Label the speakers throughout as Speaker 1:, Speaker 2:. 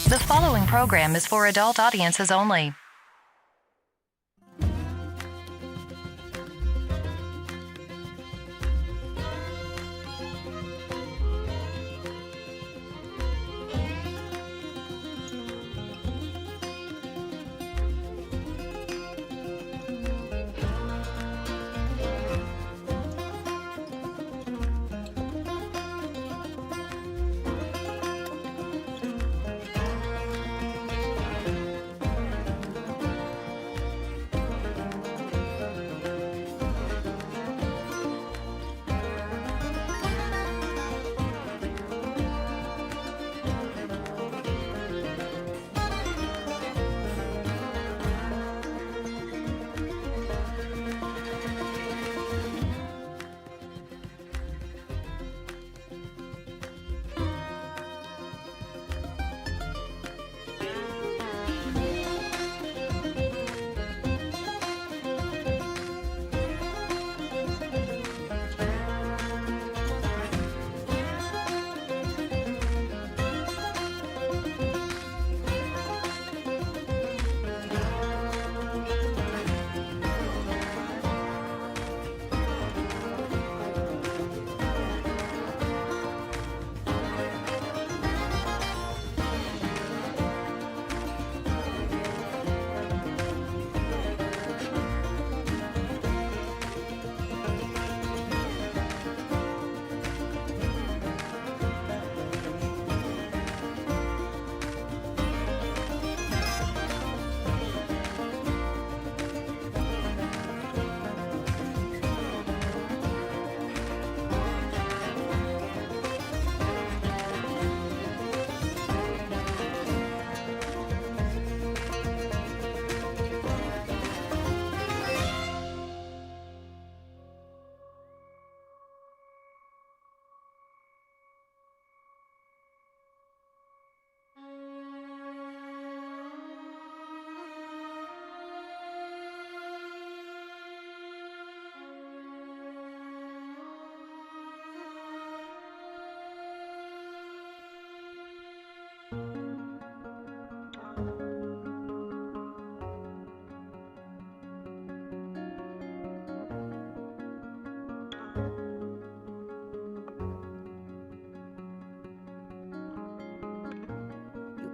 Speaker 1: The following program is for adult audiences only.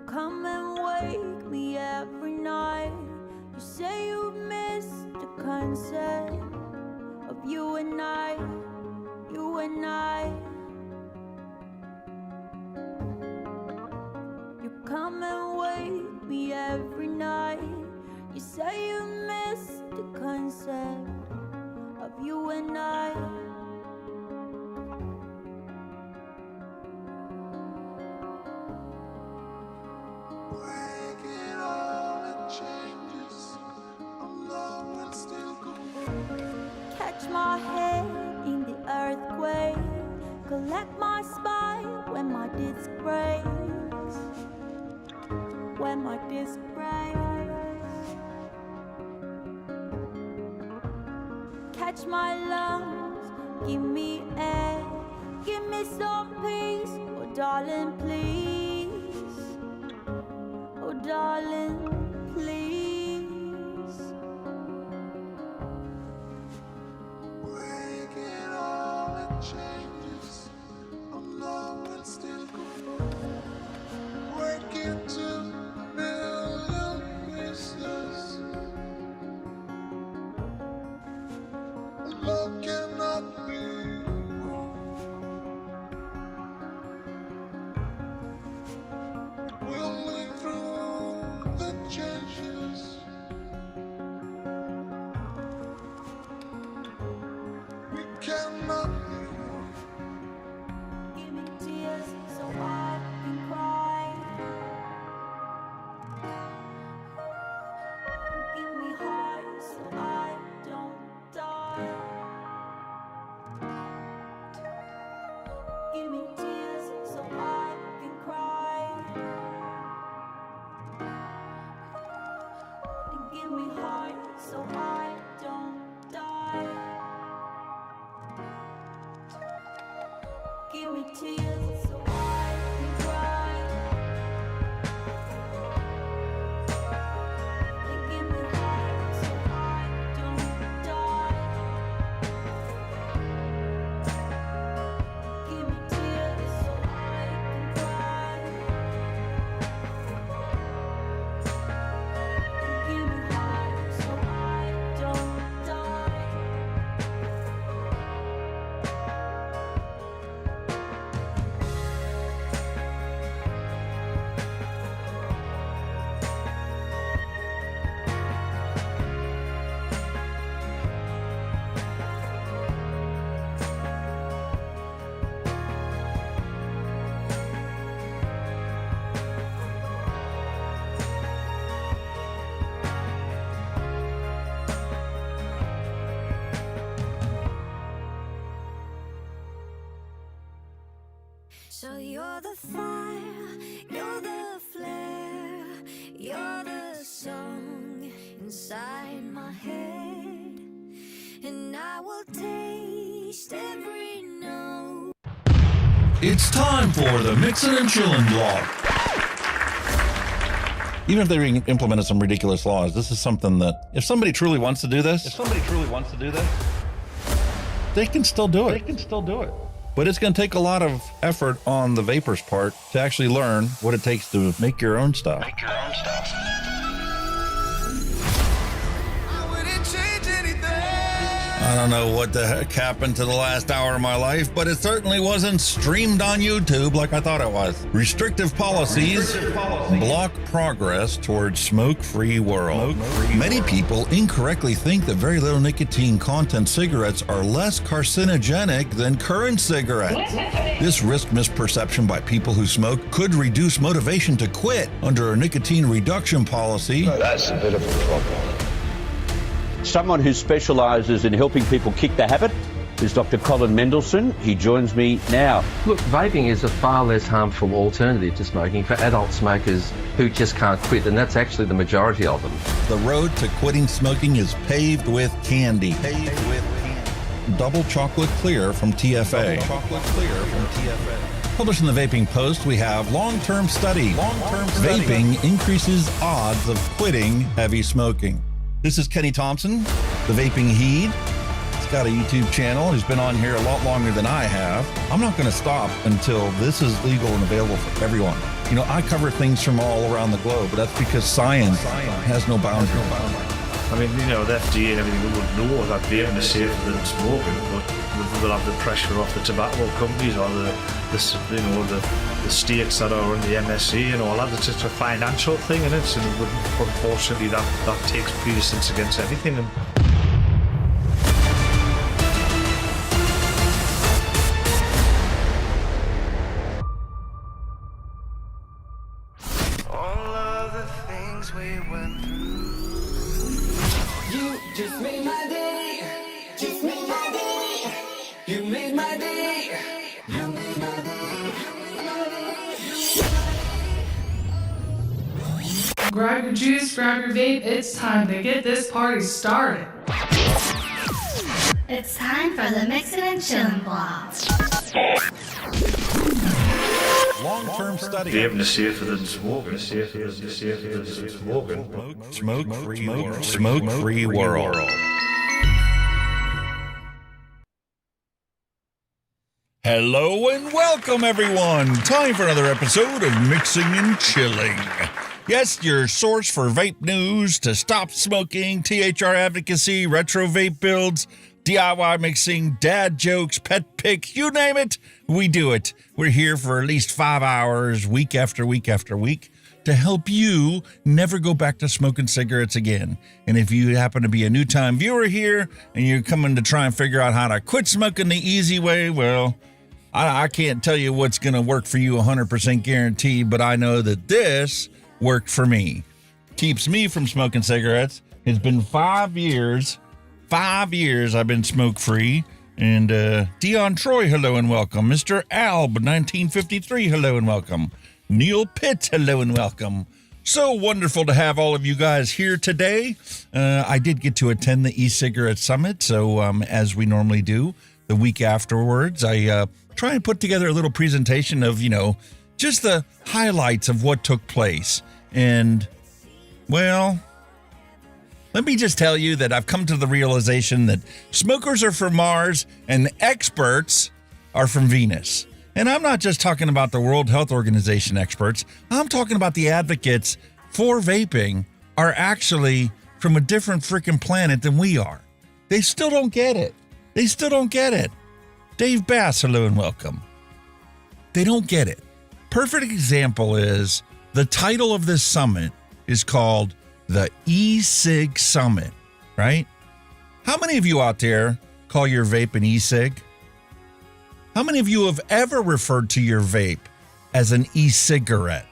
Speaker 2: Come and wake me every night. You say you missed the concept of you and I, you and I. You come and wake me every night. You say you missed the concept of you and I. Catch my head in the earthquake, collect my spine when my disc breaks, when my disc breaks. Catch my lungs, give me air, give me some peace, oh darling please, oh darling please. Give me tears so I can cry. So you're the fire, you're the flare, you're the song inside my head, and I will taste every note.
Speaker 3: It's time for the Mixin and Chillin blog. Even if they implemented some ridiculous laws, this is something that if somebody truly wants to do this, they can still do it. But it's going to take a lot of effort on the vapors' part to actually learn what it takes to make your own stuff. I don't know what the heck happened to the last hour of my life, but it certainly wasn't streamed on YouTube like I thought it was. Restrictive policies block progress towards smoke-free world. Many people incorrectly think that very little nicotine content cigarettes are less carcinogenic than current cigarettes. This risk misperception by people who smoke could reduce motivation to quit under a nicotine reduction policy.
Speaker 4: That's a bit of a problem.
Speaker 5: Someone who specialises in helping people kick the habit is Dr. Colin Mendelsohn. He joins me now.
Speaker 6: Look, vaping is a far less harmful alternative to smoking for adult smokers who just can't quit, and that's actually the majority of them.
Speaker 3: The road to quitting smoking is paved with candy. Double chocolate clear from TFA. Published in the Vaping Post, we have long-term study. Vaping increases odds of quitting heavy smoking. This is Kenny Thompson, the Vaping Heed. He's got a YouTube channel. He's been on here a lot longer than I have. I'm not going to stop until this is legal and available for everyone. You know, I cover things from all around the globe, but that's because science has no boundaries.
Speaker 7: I mean, you know, the FDA and everything would know that vaping is safer than smoking, but they'll have the pressure off the tobacco companies or the states that are in the MnC and all that. It's just a financial thing, and unfortunately that takes precedence against everything. And
Speaker 8: all of the things we went through. You just made my day. Just made my day. You made my day. You made my day.
Speaker 9: Grab your juice, grab your vape. It's time to get this party started.
Speaker 10: It's time for the Mixin and Chillin blog.
Speaker 3: Long-term study.
Speaker 7: vaping is safer than smoking.
Speaker 3: Smoke-free world. Hello and welcome, everyone. Time for another episode of Mixing and Chilling. Yes, your source for vape news to stop smoking, THR Advocacy, retro vape builds, DIY mixing, dad jokes, pet pick, you name it, we do it. We're here for at least 5 hours, week after week after week, to help you never go back to smoking cigarettes again. And if you happen to be a new-time viewer here and you're coming to try and figure out how to quit smoking the easy way, well, I can't tell you what's going to work for you 100% guaranteed, but I know that this worked for me. Keeps me from smoking cigarettes. It's been 5 years. 5 years I've been smoke-free. And Dion Troy, hello and welcome. Mr. Alb, 1953, hello and welcome. Neil Pitt, hello and welcome. So wonderful to have all of you guys here today. I did get to attend the e-cigarette summit, so as we normally do, the week afterwards, I try and put together a little presentation of, just the highlights of what took place. And, well, let me just tell you that I've come to the realization that smokers are from Mars and experts are from Venus. And I'm not just talking about the World Health Organization experts. I'm talking about the advocates for vaping are actually from a different freaking planet than we are. They still don't get it. Dave Bass, hello and welcome. They don't get it. Perfect example is the title of this summit is called the E-Cig Summit, right? How many of you out there call your vape an e-cig? How many of you have ever referred to your vape as an e-cigarette?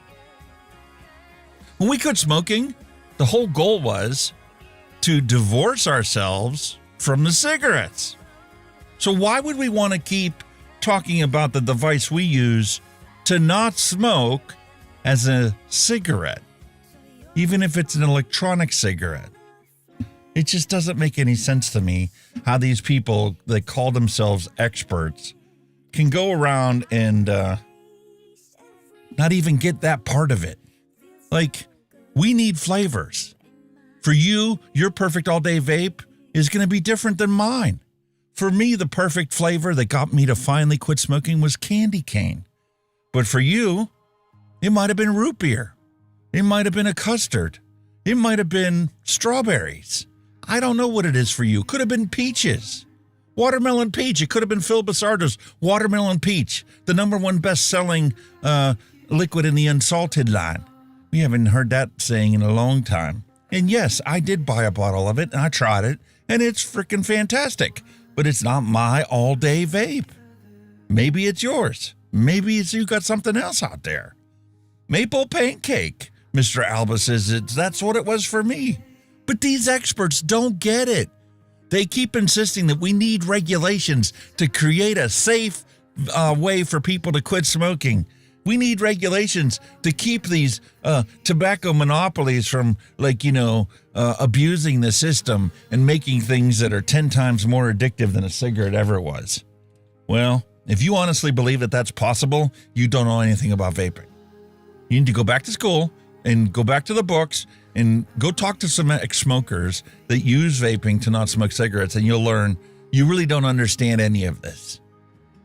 Speaker 3: When we quit smoking, the whole goal was to divorce ourselves from the cigarettes. So why would we want to keep talking about the device we use to not smoke as a cigarette, even if it's an electronic cigarette. It just doesn't make any sense to me how these people that call themselves experts can go around and not even get that part of it. Like, we need flavors. For you, your perfect all-day vape is going to be different than mine. For me, the perfect flavor that got me to finally quit smoking was candy cane. But for you, it might have been root beer. It might have been a custard. It might have been strawberries. I don't know what it is for you. Could have been peaches. Watermelon peach. It could have been Phil Basardo's watermelon peach, the #1 best-selling liquid in the unsalted line. We haven't heard that saying in a long time. And yes, I did buy a bottle of it, and I tried it, and it's freaking fantastic. But it's not my all-day vape. Maybe it's yours. Maybe it's you got something else out there. Maple pancake. Mr. Alba says that's what it was for me. But these experts don't get it. They keep insisting that we need regulations to create a safe way for people to quit smoking. We need regulations to keep these tobacco monopolies from, abusing the system and making things that are 10 times more addictive than a cigarette ever was. Well, if you honestly believe that that's possible, you don't know anything about vaping. You need to go back to school and go back to the books and go talk to some ex-smokers that use vaping to not smoke cigarettes, and you'll learn you really don't understand any of this.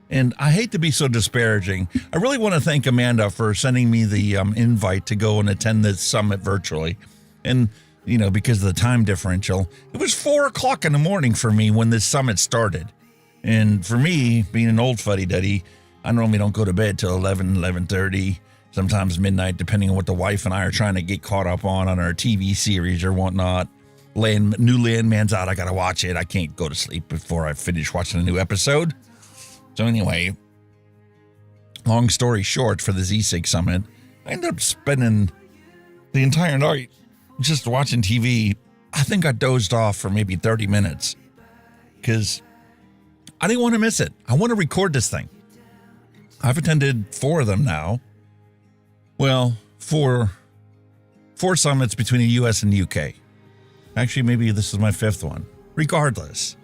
Speaker 3: And I hate to be so disparaging. I really want to thank Amanda for sending me the invite to go and attend this summit virtually. And, because of the time differential, it was 4:00 in the morning for me when this summit started. And for me, being an old fuddy-duddy, I normally don't go to bed till 11:30, sometimes midnight, depending on what the wife and I are trying to get caught up on our TV series or whatnot. New Landman's out. I got to watch it. I can't go to sleep before I finish watching a new episode. So anyway, long story short, for the E-Cig Summit, I ended up spending the entire night just watching TV. I think I dozed off for maybe 30 minutes because I didn't want to miss it. I want to record this thing. I've attended 4 of them now. Well, four summits between the U.S. and the U.K. Actually, maybe this is my 5th one. Regardless,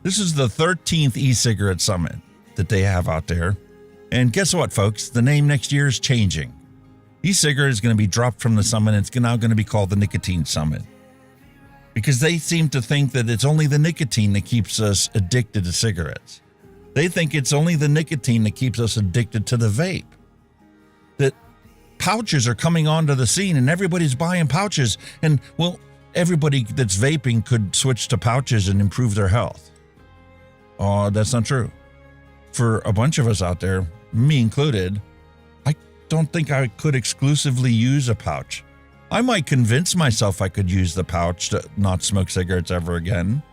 Speaker 3: this is the 13th e-cigarette summit that they have out there. And guess what, folks? The name next year is changing. E-cigarette is going to be dropped from the summit. It's now going to be called the Nicotine Summit. Because they seem to think that it's only the nicotine that keeps us addicted to cigarettes. They think it's only the nicotine that keeps us addicted to the vape. That pouches are coming onto the scene and everybody's buying pouches. And, well, everybody that's vaping could switch to pouches and improve their health. Oh, that's not true. For a bunch of us out there, me included, I don't think I could exclusively use a pouch. I might convince myself I could use the pouch to not smoke cigarettes ever again.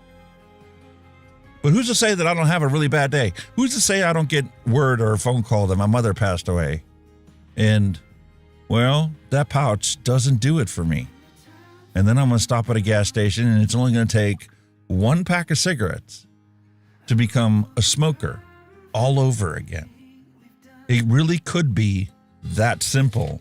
Speaker 3: But who's to say that I don't have a really bad day? Who's to say I don't get word or a phone call that my mother passed away? And, well, that pouch doesn't do it for me. And then I'm going to stop at a gas station and it's only going to take 1 pack of cigarettes to become a smoker all over again. It really could be that simple.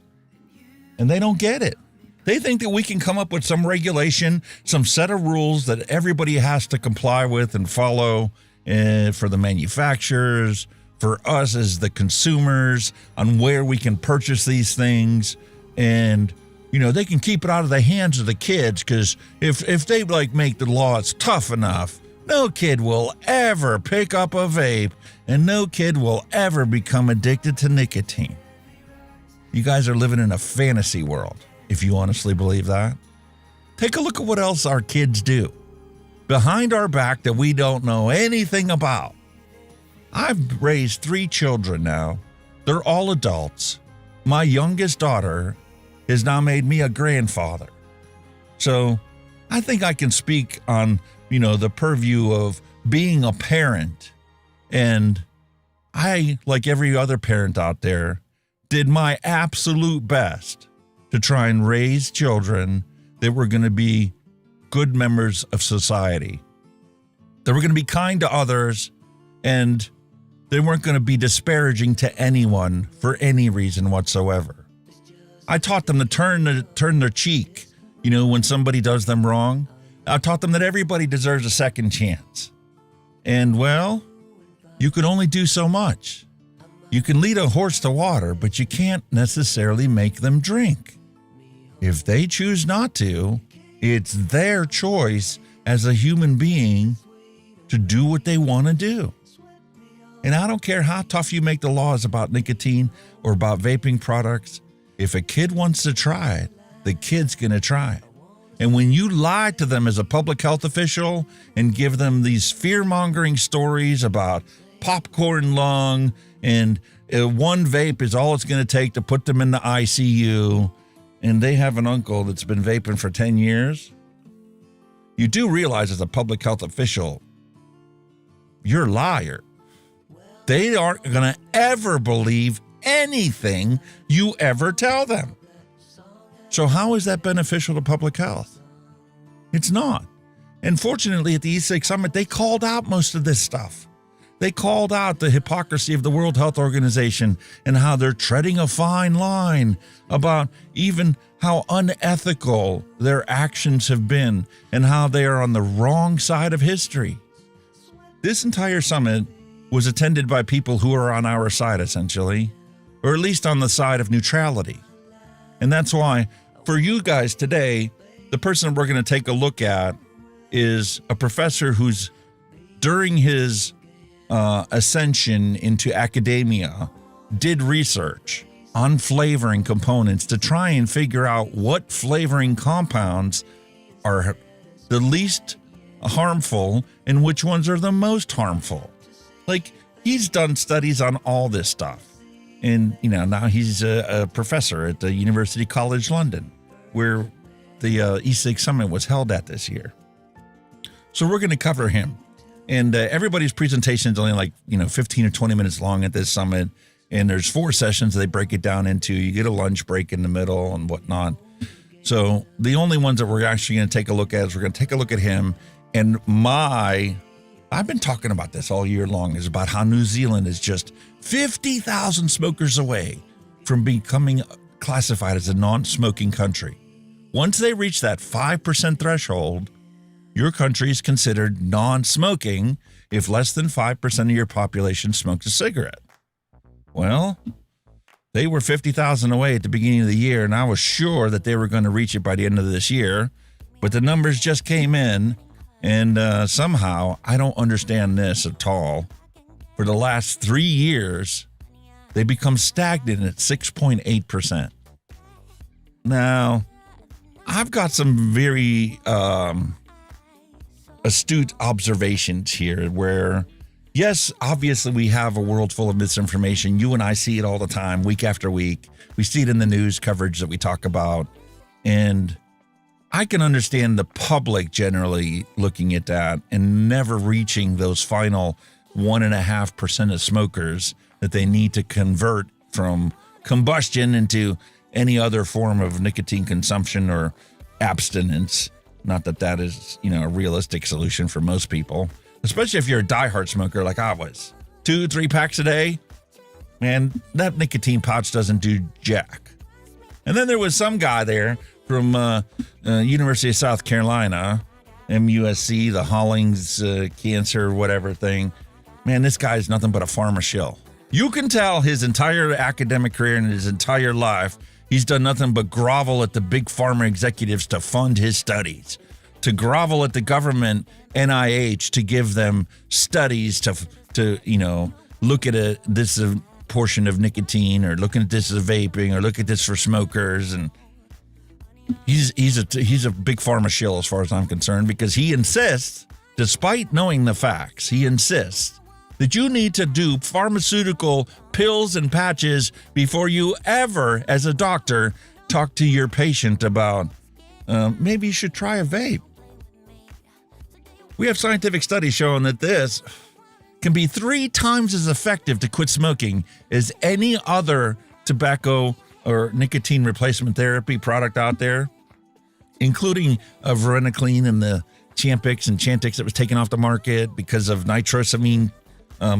Speaker 3: And they don't get it. They think that we can come up with some regulation, some set of rules that everybody has to comply with and follow for the manufacturers, for us as the consumers, on where we can purchase these things. And, they can keep it out of the hands of the kids, because if they make the laws tough enough, no kid will ever pick up a vape, and no kid will ever become addicted to nicotine. You guys are living in a fantasy world, if you honestly believe that. Take a look at what else our kids do behind our back that we don't know anything about. I've raised 3 children now. They're all adults. My youngest daughter has now made me a grandfather. So I think I can speak on, the purview of being a parent. And I, like every other parent out there, did my absolute best to try and raise children that were going to be good members of society, that were going to be kind to others, and They weren't going to be disparaging to anyone for any reason whatsoever. I taught them to turn their cheek, when somebody does them wrong. I taught them that everybody deserves a second chance. And, well, you can only do so much. You can lead a horse to water, but you can't necessarily make them drink. If they choose not to, it's their choice as a human being to do what they want to do. And I don't care how tough you make the laws about nicotine or about vaping products. If a kid wants to try it, the kid's going to try it. And when you lie to them as a public health official and give them these fear-mongering stories about popcorn lung and one vape is all it's going to take to put them in the ICU, and they have an uncle that's been vaping for 10 years, you do realize as a public health official, you're a liar. They aren't going to ever believe anything you ever tell them. So how is that beneficial to public health? It's not. And fortunately, at the E-Cig Summit, they called out most of this stuff. They called out the hypocrisy of the World Health Organization and how they're treading a fine line about even how unethical their actions have been and how they are on the wrong side of history. This entire summit was attended by people who are on our side, essentially, or at least on the side of neutrality. And that's why, for you guys today, the person we're going to take a look at is a professor who's, during his ascension into academia, did research on flavoring components to try and figure out what flavoring compounds are the least harmful and which ones are the most harmful. Like, he's done studies on all this stuff. And, now he's a professor at the University College London, where the E-Cig Summit was held at this year. So we're going to cover him. And everybody's presentation is only 15 or 20 minutes long at this summit. And there's 4 sessions they break it down into. You get a lunch break in the middle and whatnot. So the only ones that we're actually going to take a look at is we're going to take a look at him. And I've been talking about this all year long, is about how New Zealand is just 50,000 smokers away from becoming classified as a non-smoking country. Once they reach that 5% threshold, your country is considered non-smoking if less than 5% of your population smokes a cigarette. Well, they were 50,000 away at the beginning of the year, and I was sure that they were going to reach it by the end of this year, but the numbers just came in. And somehow, I don't understand this at all. For the last 3 years, they become stagnant at 6.8%. Now, I've got some very astute observations here where, yes, obviously we have a world full of misinformation. You and I see it all the time, week after week. We see it in the news coverage that we talk about. And I can understand the public generally looking at that and never reaching those final 1.5% of smokers that they need to convert from combustion into any other form of nicotine consumption or abstinence. Not that that is, a realistic solution for most people, especially if you're a diehard smoker like I was. 2-3 packs a day, man, that nicotine pouch doesn't do jack. And then there was some guy there from University of South Carolina, MUSC, the Hollings cancer, whatever thing. Man, this guy's nothing but a pharma shill. You can tell his entire academic career and his entire life, he's done nothing but grovel at the big pharma executives to fund his studies, to grovel at the government, NIH, to give them studies to look at this portion of nicotine, or looking at this as vaping, or look at this for smokers. And he's a big pharma shill as far as I'm concerned, because he insists, despite knowing the facts, he insists that you need to do pharmaceutical pills and patches before you ever, as a doctor, talk to your patient about maybe you should try a vape. We have scientific studies showing that this can be 3 times as effective to quit smoking as any other tobacco or nicotine replacement therapy product out there, including varenicline and the Champix and Chantix that was taken off the market because of nitrosamine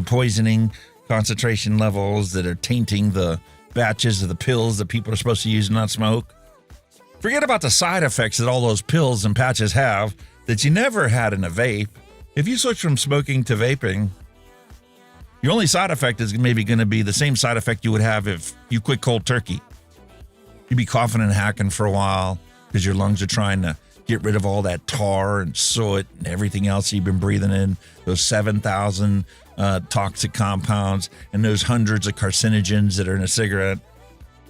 Speaker 3: poisoning concentration levels that are tainting the batches of the pills that people are supposed to use and not smoke. Forget about the side effects that all those pills and patches have that you never had in a vape. If you switch from smoking to vaping, your only side effect is maybe going to be the same side effect you would have if you quit cold turkey. You'd be coughing and hacking for a while because your lungs are trying to get rid of all that tar and soot and everything else you've been breathing in, those 7,000 toxic compounds and those hundreds of carcinogens that are in a cigarette.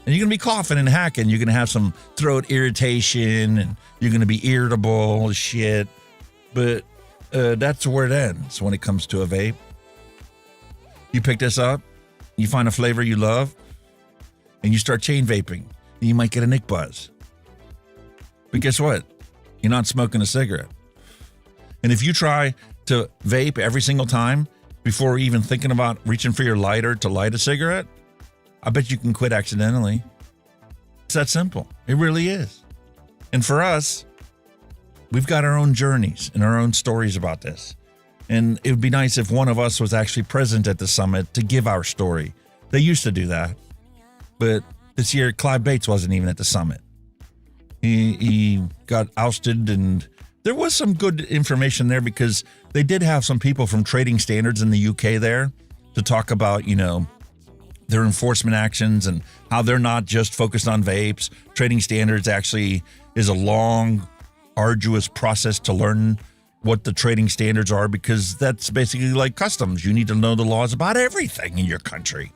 Speaker 3: And you're going to be coughing and hacking. You're going to have some throat irritation and you're going to be irritable as shit. But that's where it ends when it comes to a vape. You pick this up, you find a flavor you love, and you start chain vaping. And you might get a nick buzz. But guess what? You're not smoking a cigarette. And if you try to vape every single time before even thinking about reaching for your lighter to light a cigarette, I bet you can quit accidentally. It's that simple. It really is. And for us, we've got our own journeys and our own stories about this. And it would be nice if one of us was actually present at the summit to give our story. They used to do that. But this year, Clive Bates wasn't even at the summit. He got ousted, and there was some good information there because they did have some people from Trading Standards in the UK there to talk about, their enforcement actions and how they're not just focused on vapes. Trading Standards actually is a long, arduous process to learn what the trading standards are, because that's basically like customs. You need to know the laws about everything in your country.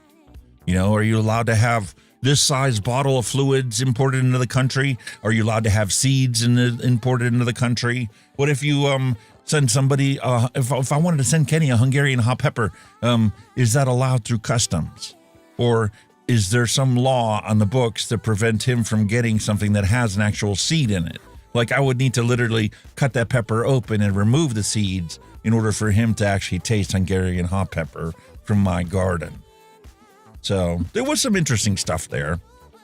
Speaker 3: Are you allowed to have this size bottle of fluids imported into the country? Are you allowed to have seeds imported into the country? What if you send somebody, if I wanted to send Kenny a Hungarian hot pepper, is that allowed through customs? Or is there some law on the books that prevent him from getting something that has an actual seed in it? Like, I would need to literally cut that pepper open and remove the seeds in order for him to actually taste Hungarian hot pepper from my garden. So there was some interesting stuff there.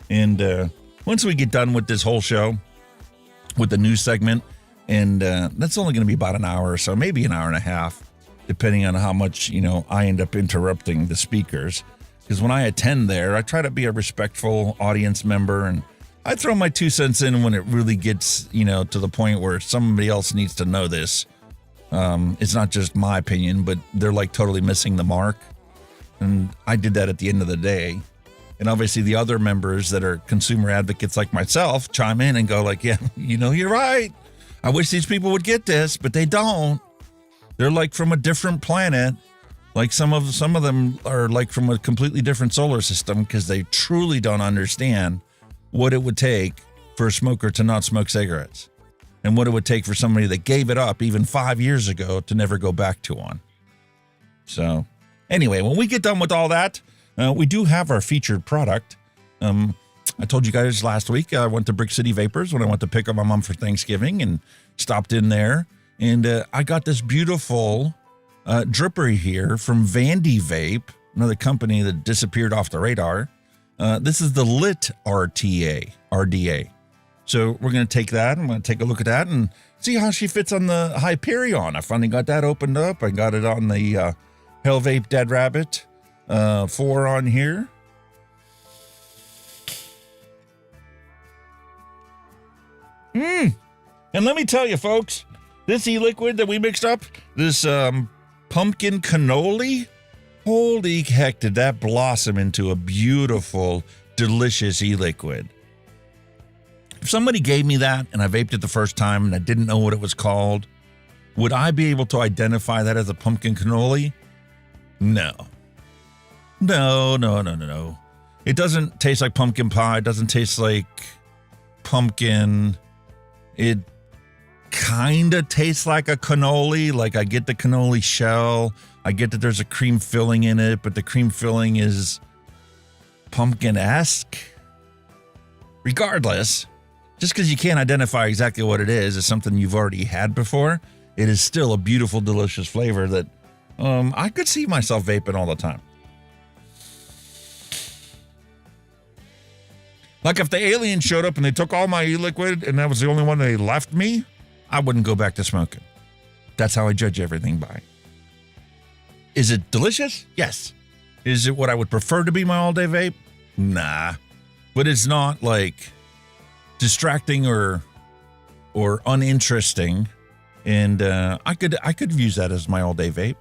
Speaker 3: And once we get done with this whole show, with the news segment, and that's only going to be about an hour or so, maybe an hour and a half, depending on how much, I end up interrupting the speakers. Because when I attend there, I try to be a respectful audience member, and I throw my 2 cents in when it really gets, to the point where somebody else needs to know this. It's not just my opinion, but they're like totally missing the mark. And I did that at the end of the day. And obviously the other members that are consumer advocates like myself chime in and go like, yeah, you're right. I wish these people would get this, but they don't. They're like from a different planet. Like some of them are like from a completely different solar system, because they truly don't understand what it would take for a smoker to not smoke cigarettes, and what it would take for somebody that gave it up even 5 years ago to never go back to one. So anyway, when we get done with all that, we do have our featured product. I told you guys last week I went to Brick City Vapors when I went to pick up my mom for Thanksgiving, and stopped in there, and I got this beautiful dripper here from VandyVape, another company that disappeared off the radar. This is the Lit RDA. So we're going to take that. I'm going to take a look at that and see how she fits on the Hyperion. I finally got that opened up. I got it on the Hell Vape Dead Rabbit 4 on here. And let me tell you, folks, this e-liquid that we mixed up, this pumpkin cannoli, holy heck, did that blossom into a beautiful, delicious e-liquid. If somebody gave me that and I vaped it the first time and I didn't know what it was called, would I be able to identify that as a pumpkin cannoli? No. No. It doesn't taste like pumpkin pie. It doesn't taste like pumpkin. It kind of tastes like a cannoli. Like, I get the cannoli shell. I get that there's a cream filling in it, but the cream filling is pumpkin-esque. Regardless, just because you can't identify exactly what it is something you've already had before, it is still a beautiful, delicious flavor that I could see myself vaping all the time. Like, if the aliens showed up and they took all my e-liquid and that was the only one they left me, I wouldn't go back to smoking. That's how I judge everything by. Is it delicious? Yes. Is it what I would prefer to be my all-day vape? Nah. But it's not like distracting or uninteresting. And I could use that as my all-day vape.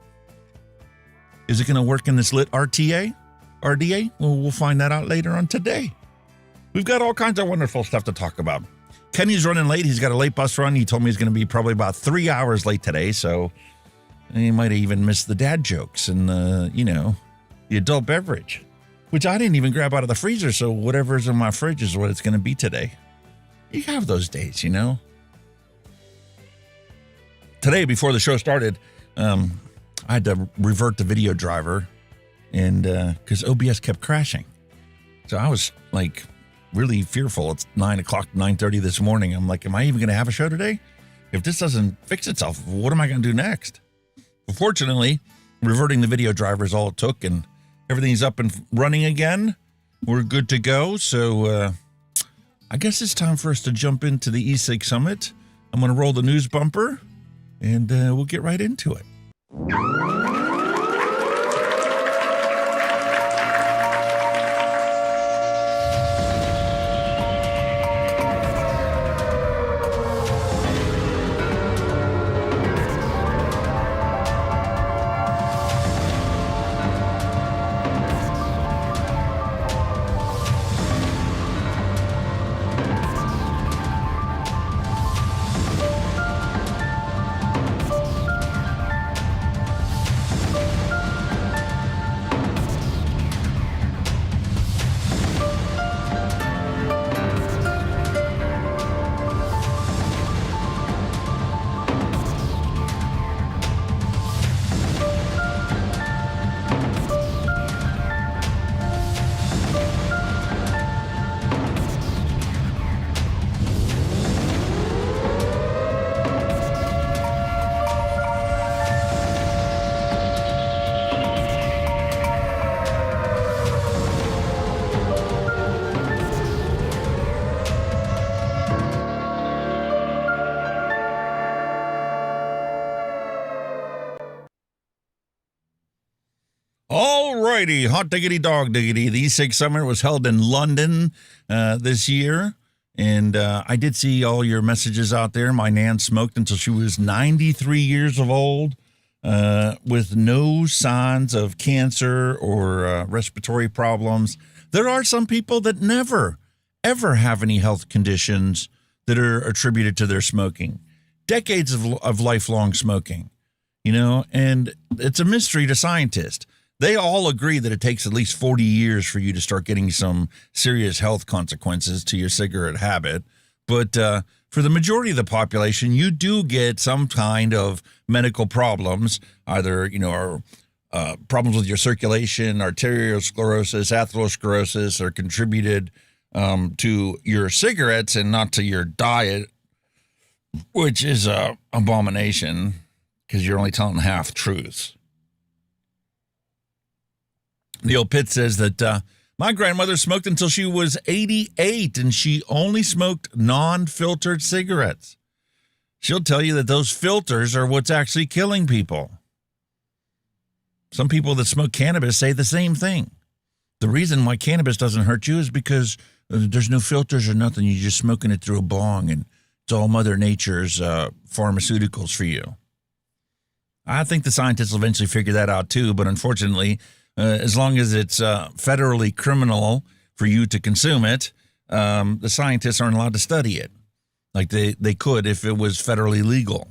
Speaker 3: Is it going to work in this lit RDA? Well, we'll find that out later on today. We've got all kinds of wonderful stuff to talk about. Kenny's running late. He's got a late bus run. He told me he's going to be probably about 3 hours late today, so he might have even missed the dad jokes and, the adult beverage, which I didn't even grab out of the freezer, so whatever's in my fridge is what it's going to be today. You have those days, Today, before the show started, I had to revert the video driver, and because OBS kept crashing. So I was like really fearful. It's 9:30 this morning. I'm like, am I even going to have a show today? If this doesn't fix itself, what am I going to do next? Well, fortunately, reverting the video driver is all it took, and everything's up and running again. We're good to go. So I guess it's time for us to jump into the E-Cig Summit. I'm going to roll the news bumper, and we'll get right into it. Alrighty, hot diggity dog diggity. The E-Cig Summit was held in London this year, and I did see all your messages out there. My nan smoked until she was 93 years of old with no signs of cancer or respiratory problems. There are some people that never, ever have any health conditions that are attributed to their smoking. Decades of lifelong smoking, and it's a mystery to scientists. They all agree that it takes at least 40 years for you to start getting some serious health consequences to your cigarette habit. But for the majority of the population, you do get some kind of medical problems, either, problems with your circulation, arteriosclerosis, atherosclerosis, are contributed to your cigarettes and not to your diet, which is an abomination because you're only telling half truths. Neil Pitt says that my grandmother smoked until she was 88, and she only smoked non-filtered cigarettes. She'll tell you that those filters are what's actually killing people. Some people that smoke cannabis say the same thing. The reason why cannabis doesn't hurt you is because there's no filters or nothing. You're just smoking it through a bong, and it's all Mother Nature's pharmaceuticals for you. I think the scientists will eventually figure that out too, but unfortunately, as long as it's federally criminal for you to consume it, the scientists aren't allowed to study it like they could if it was federally legal.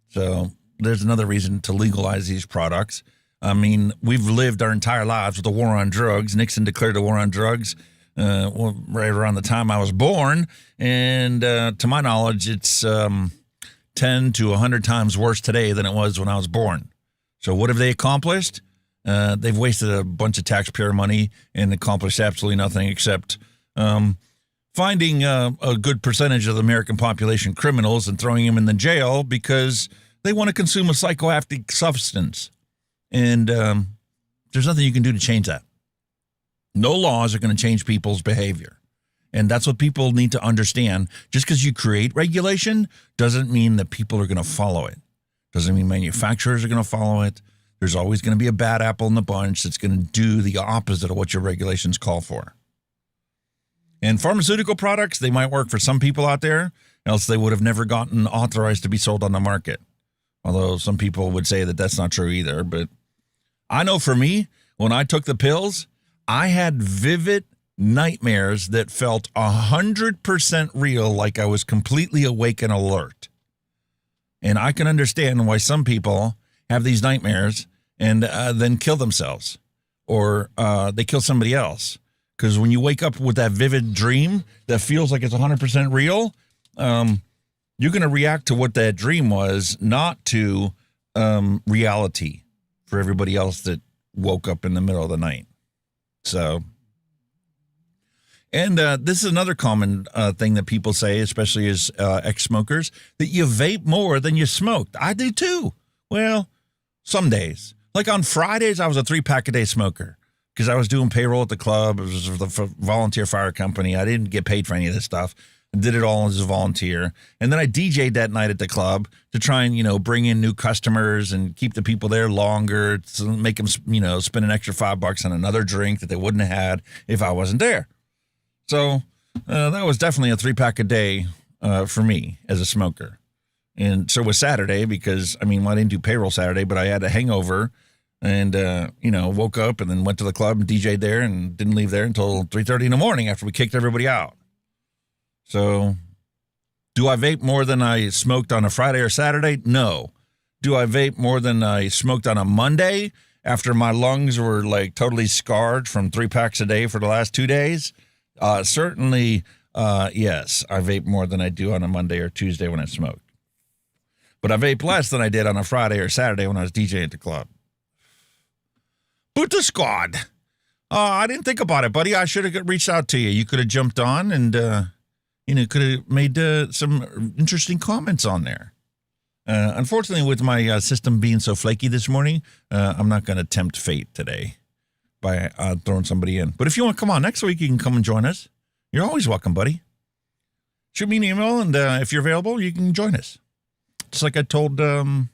Speaker 3: So there's another reason to legalize these products. I mean, we've lived our entire lives with a war on drugs. Nixon declared a war on drugs right around the time I was born. And to my knowledge, it's 10 to 100 times worse today than it was when I was born. So what have they accomplished? They've wasted a bunch of taxpayer money and accomplished absolutely nothing except finding a good percentage of the American population criminals and throwing them in the jail because they want to consume a psychoactive substance. And there's nothing you can do to change that. No laws are going to change people's behavior. And that's what people need to understand. Just because you create regulation doesn't mean that people are going to follow it. Doesn't mean manufacturers are going to follow it. There's always going to be a bad apple in the bunch that's going to do the opposite of what your regulations call for. And pharmaceutical products, they might work for some people out there, else they would have never gotten authorized to be sold on the market. Although some people would say that that's not true either. But I know for me, when I took the pills, I had vivid nightmares that felt 100% real, like I was completely awake and alert. And I can understand why some people have these nightmares and then kill themselves, or they kill somebody else. Because when you wake up with that vivid dream that feels like it's 100% real, you're going to react to what that dream was, not to reality for everybody else that woke up in the middle of the night. So, and this is another common thing that people say, especially as ex-smokers, that you vape more than you smoked. I do too. Well, some days. Like on Fridays, I was a 3-pack-a-day smoker because I was doing payroll at the club. It was for the volunteer fire company. I didn't get paid for any of this stuff. I did it all as a volunteer. And then I DJ'd that night at the club to try and, bring in new customers and keep the people there longer, to make them, spend an extra $5 on another drink that they wouldn't have had if I wasn't there. So that was definitely a 3-pack-a-day for me as a smoker. And so was Saturday because, I didn't do payroll Saturday, but I had a hangover and, woke up and then went to the club and DJ'd there and didn't leave there until 3:30 in the morning after we kicked everybody out. So do I vape more than I smoked on a Friday or Saturday? No. Do I vape more than I smoked on a Monday after my lungs were like totally scarred from 3 packs a day for the last 2 days? Certainly, yes. I vape more than I do on a Monday or Tuesday when I smoked. But I vape less than I did on a Friday or Saturday when I was DJing at the club. Buddha Squad. I didn't think about it, buddy. I should have reached out to you. You could have jumped on and, could have made some interesting comments on there. Unfortunately, with my system being so flaky this morning, I'm not going to tempt fate today by throwing somebody in. But if you want to come on next week, you can come and join us. You're always welcome, buddy. Shoot me an email, and if you're available, you can join us. Just like I told Brain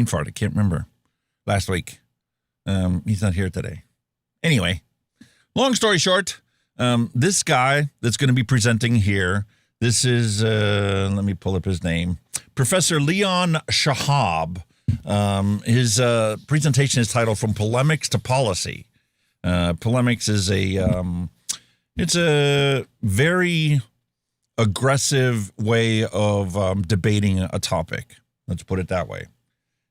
Speaker 3: Fart, I can't remember, last week. He's not here today. Anyway, long story short, this guy that's going to be presenting here, this is, let me pull up his name, Professor Lion Shahab. His presentation is titled From Polemics to Policy. Polemics is it's a very aggressive way of debating a topic. Let's put it that way.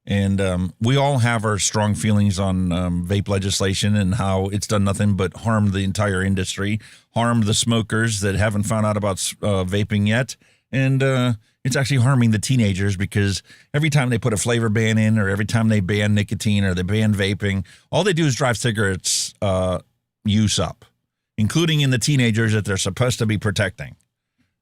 Speaker 3: And we all have our strong feelings on vape legislation and how it's done nothing but harm the entire industry, harm the smokers that haven't found out about vaping yet. And it's actually harming the teenagers because every time they put a flavor ban in or every time they ban nicotine or they ban vaping, all they do is drive cigarettes use up, including in the teenagers that they're supposed to be protecting.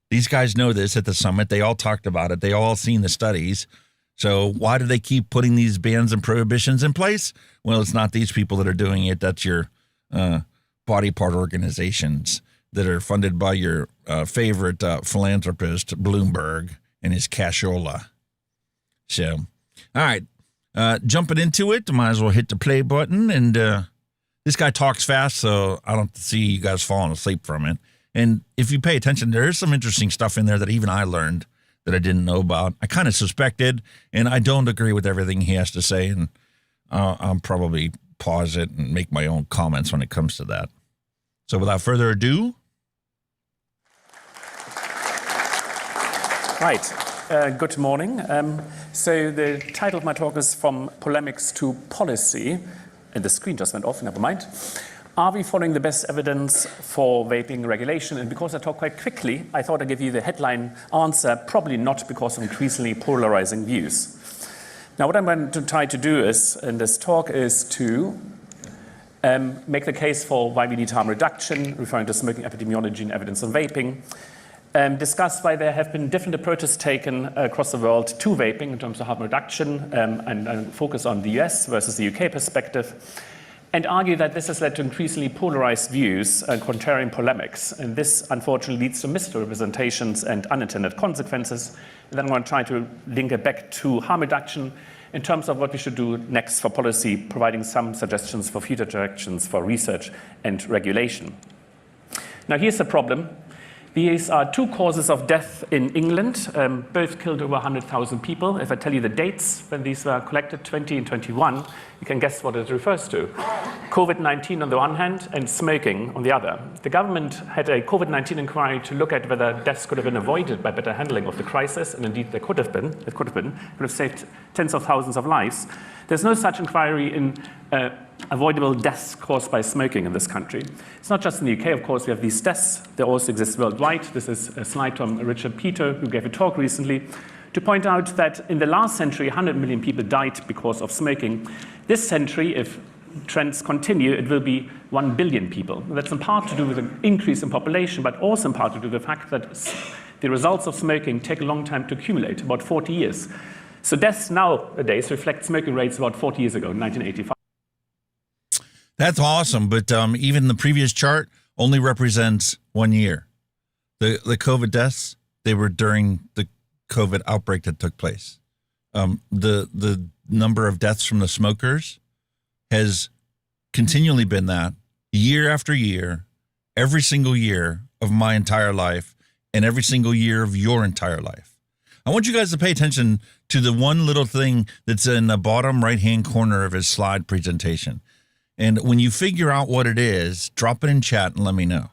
Speaker 3: These guys know this at the summit. They all talked about it. They all seen the studies. So why do they keep putting these bans and prohibitions in place? Well, it's not these people that are doing it. That's your body part organizations that are funded by your favorite philanthropist, Bloomberg, and his cashola. So, all right, jumping into it, might as well hit the play button. And this guy talks fast, so I don't see you guys falling asleep from it. And if you pay attention, there is some interesting stuff in there that even I learned that I didn't know about. I kind of suspected, and I don't agree with everything he has to say, and I'll probably pause it and make my own comments when it comes to that. So without further ado.
Speaker 4: Right. Good morning. So the title of my talk is From Polemics to Policy. And the screen just went off, never mind. Are we following the best evidence for vaping regulation? And because I talk quite quickly, I thought I'd give you the headline answer, probably not, because of increasingly polarizing views. Now, what I'm going to try to do is, in this talk, is to make the case for why we need harm reduction, referring to smoking epidemiology and evidence on vaping, discuss why there have been different approaches taken across the world to vaping in terms of harm reduction, and focus on the US versus the UK perspective, and argue that this has led to increasingly polarized views, contrarian polemics. And this, unfortunately, leads to misrepresentations and unintended consequences. And then I'm going to try to link it back to harm reduction in terms of what we should do next for policy, providing some suggestions for future directions for research and regulation. Now, here's the problem. These are two causes of death in England, both killed over 100,000 people. If I tell you the dates when these were collected, 20 and 21, you can guess what it refers to. COVID-19 on the one hand and smoking on the other. The government had a COVID-19 inquiry to look at whether deaths could have been avoided by better handling of the crisis, and indeed there could have been. It could have saved tens of thousands of lives. There's no such inquiry in avoidable deaths caused by smoking in this country. It's not just in the UK, of course, we have these deaths. They also exist worldwide. This is a slide from Richard Peter, who gave a talk recently, to point out that in the last century, 100 million people died because of smoking. This century, if trends continue, it will be 1 billion people. That's in part to do with an increase in population, but also in part to do with the fact that the results of smoking take a long time to accumulate, about 40 years. So deaths nowadays reflect smoking rates about 40 years ago, 1985.
Speaker 3: That's awesome, but even the previous chart only represents 1 year. The COVID deaths, they were during the COVID outbreak that took place. The number of deaths from the smokers has continually been that year after year, every single year of my entire life, and every single year of your entire life. I want you guys to pay attention to the one little thing that's in the bottom right-hand corner of his slide presentation. And when you figure out what it is, drop it in chat and let me know.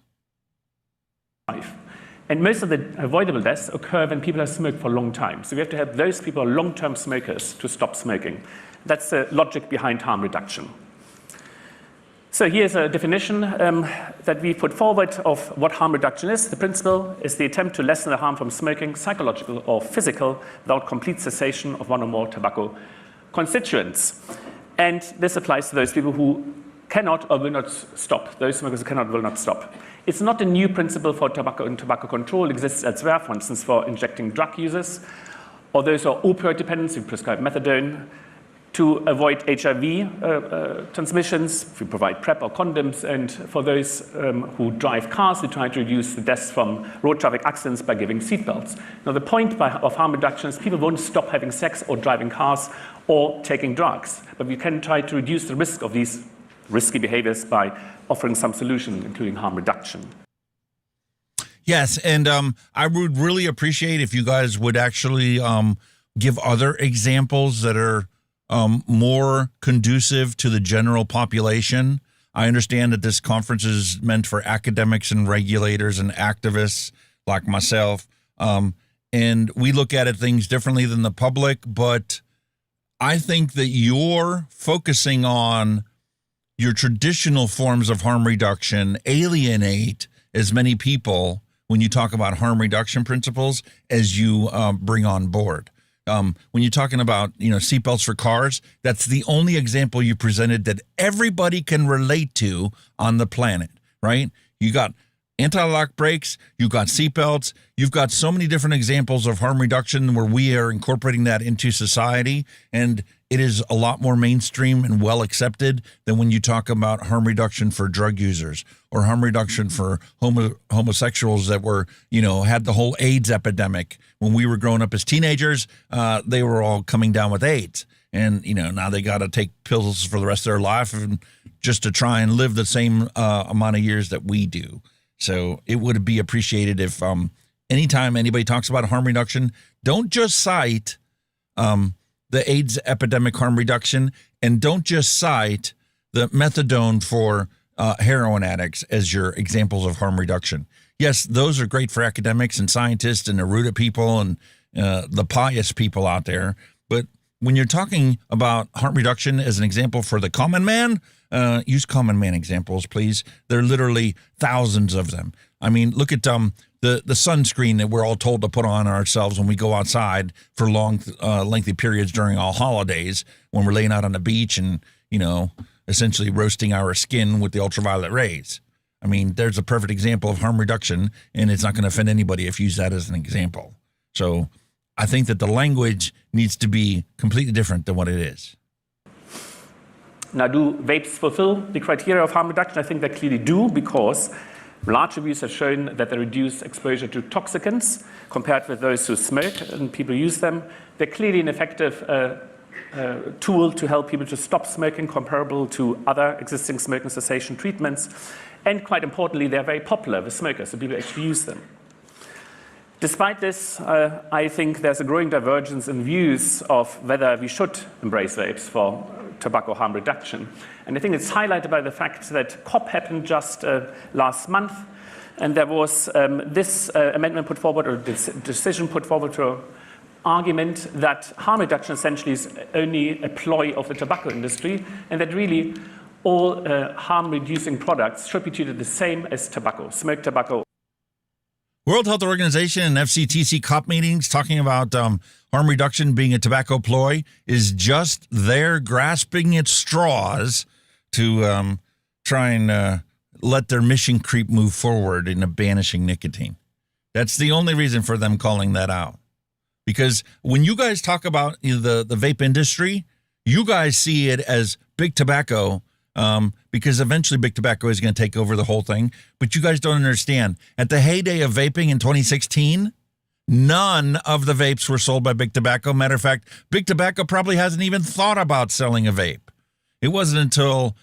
Speaker 4: And most of the avoidable deaths occur when people have smoked for a long time. So we have to help those people, long-term smokers, to stop smoking. That's the logic behind harm reduction. So here's a definition that we put forward of what harm reduction is. The principle is the attempt to lessen the harm from smoking, psychological or physical, without complete cessation of one or more tobacco constituents. And this applies to those people who cannot or will not stop, those smokers who cannot or will not stop. It's not a new principle for tobacco and tobacco control. It exists elsewhere, for instance, for injecting drug users, or those who are opioid dependents who prescribe methadone. To avoid HIV transmissions, we provide PrEP or condoms, and for those who drive cars, we try to reduce the deaths from road traffic accidents by giving seatbelts. Now, the point of harm reduction is people won't stop having sex or driving cars or taking drugs, but we can try to reduce the risk of these risky behaviors by offering some solution, including harm reduction.
Speaker 3: Yes, and I would really appreciate if you guys would actually give other examples that are more conducive to the general population. I understand that this conference is meant for academics and regulators and activists like myself. And we look at things differently than the public, but I think that you're focusing on your traditional forms of harm reduction alienate as many people when you talk about harm reduction principles as you bring on board. When you're talking about, seatbelts for cars, that's the only example you presented that everybody can relate to on the planet, right? You got anti-lock brakes, you've got seatbelts, you've got so many different examples of harm reduction where we are incorporating that into society, and it is a lot more mainstream and well accepted than when you talk about harm reduction for drug users or harm reduction for homosexuals that were, had the whole AIDS epidemic. When we were growing up as teenagers, they were all coming down with AIDS. And, now they got to take pills for the rest of their life and just to try and live the same amount of years that we do. So it would be appreciated if anytime anybody talks about harm reduction, don't just cite the AIDS epidemic harm reduction, and don't just cite the methadone for heroin addicts as your examples of harm reduction. Yes, those are great for academics and scientists and eruditive people and the pious people out there. But when you're talking about harm reduction as an example for the common man, use common man examples, please. There are literally thousands of them. I mean, look at the sunscreen that we're all told to put on ourselves when we go outside for long, lengthy periods during all holidays, when we're laying out on the beach and, essentially roasting our skin with the ultraviolet rays. I mean, there's a perfect example of harm reduction, and it's not going to offend anybody if you use that as an example. So I think that the language needs to be completely different than what it is.
Speaker 4: Now, do vapes fulfill the criteria of harm reduction? I think they clearly do, because large reviews have shown that they reduce exposure to toxicants compared with those who smoke and people use them. They're clearly an effective tool to help people to stop smoking, comparable to other existing smoking cessation treatments. And quite importantly, they're very popular with smokers, so people actually use them. Despite this, I think there's a growing divergence in views of whether we should embrace vapes for tobacco harm reduction. And I think it's highlighted by the fact that COP happened just last month, and there was this amendment put forward, or decision put forward to argument that harm reduction essentially is only a ploy of the tobacco industry, and that really all harm-reducing products should be treated the same as tobacco, smoked tobacco.
Speaker 3: World Health Organization and FCTC COP meetings talking about harm reduction being a tobacco ploy is just there grasping at straws to try and let their mission creep move forward in banishing nicotine. That's the only reason for them calling that out. Because when you guys talk about the vape industry, you guys see it as big tobacco, because eventually big tobacco is going to take over the whole thing. But you guys don't understand. At the heyday of vaping in 2016, none of the vapes were sold by big tobacco. Matter of fact, big tobacco probably hasn't even thought about selling a vape. It wasn't until,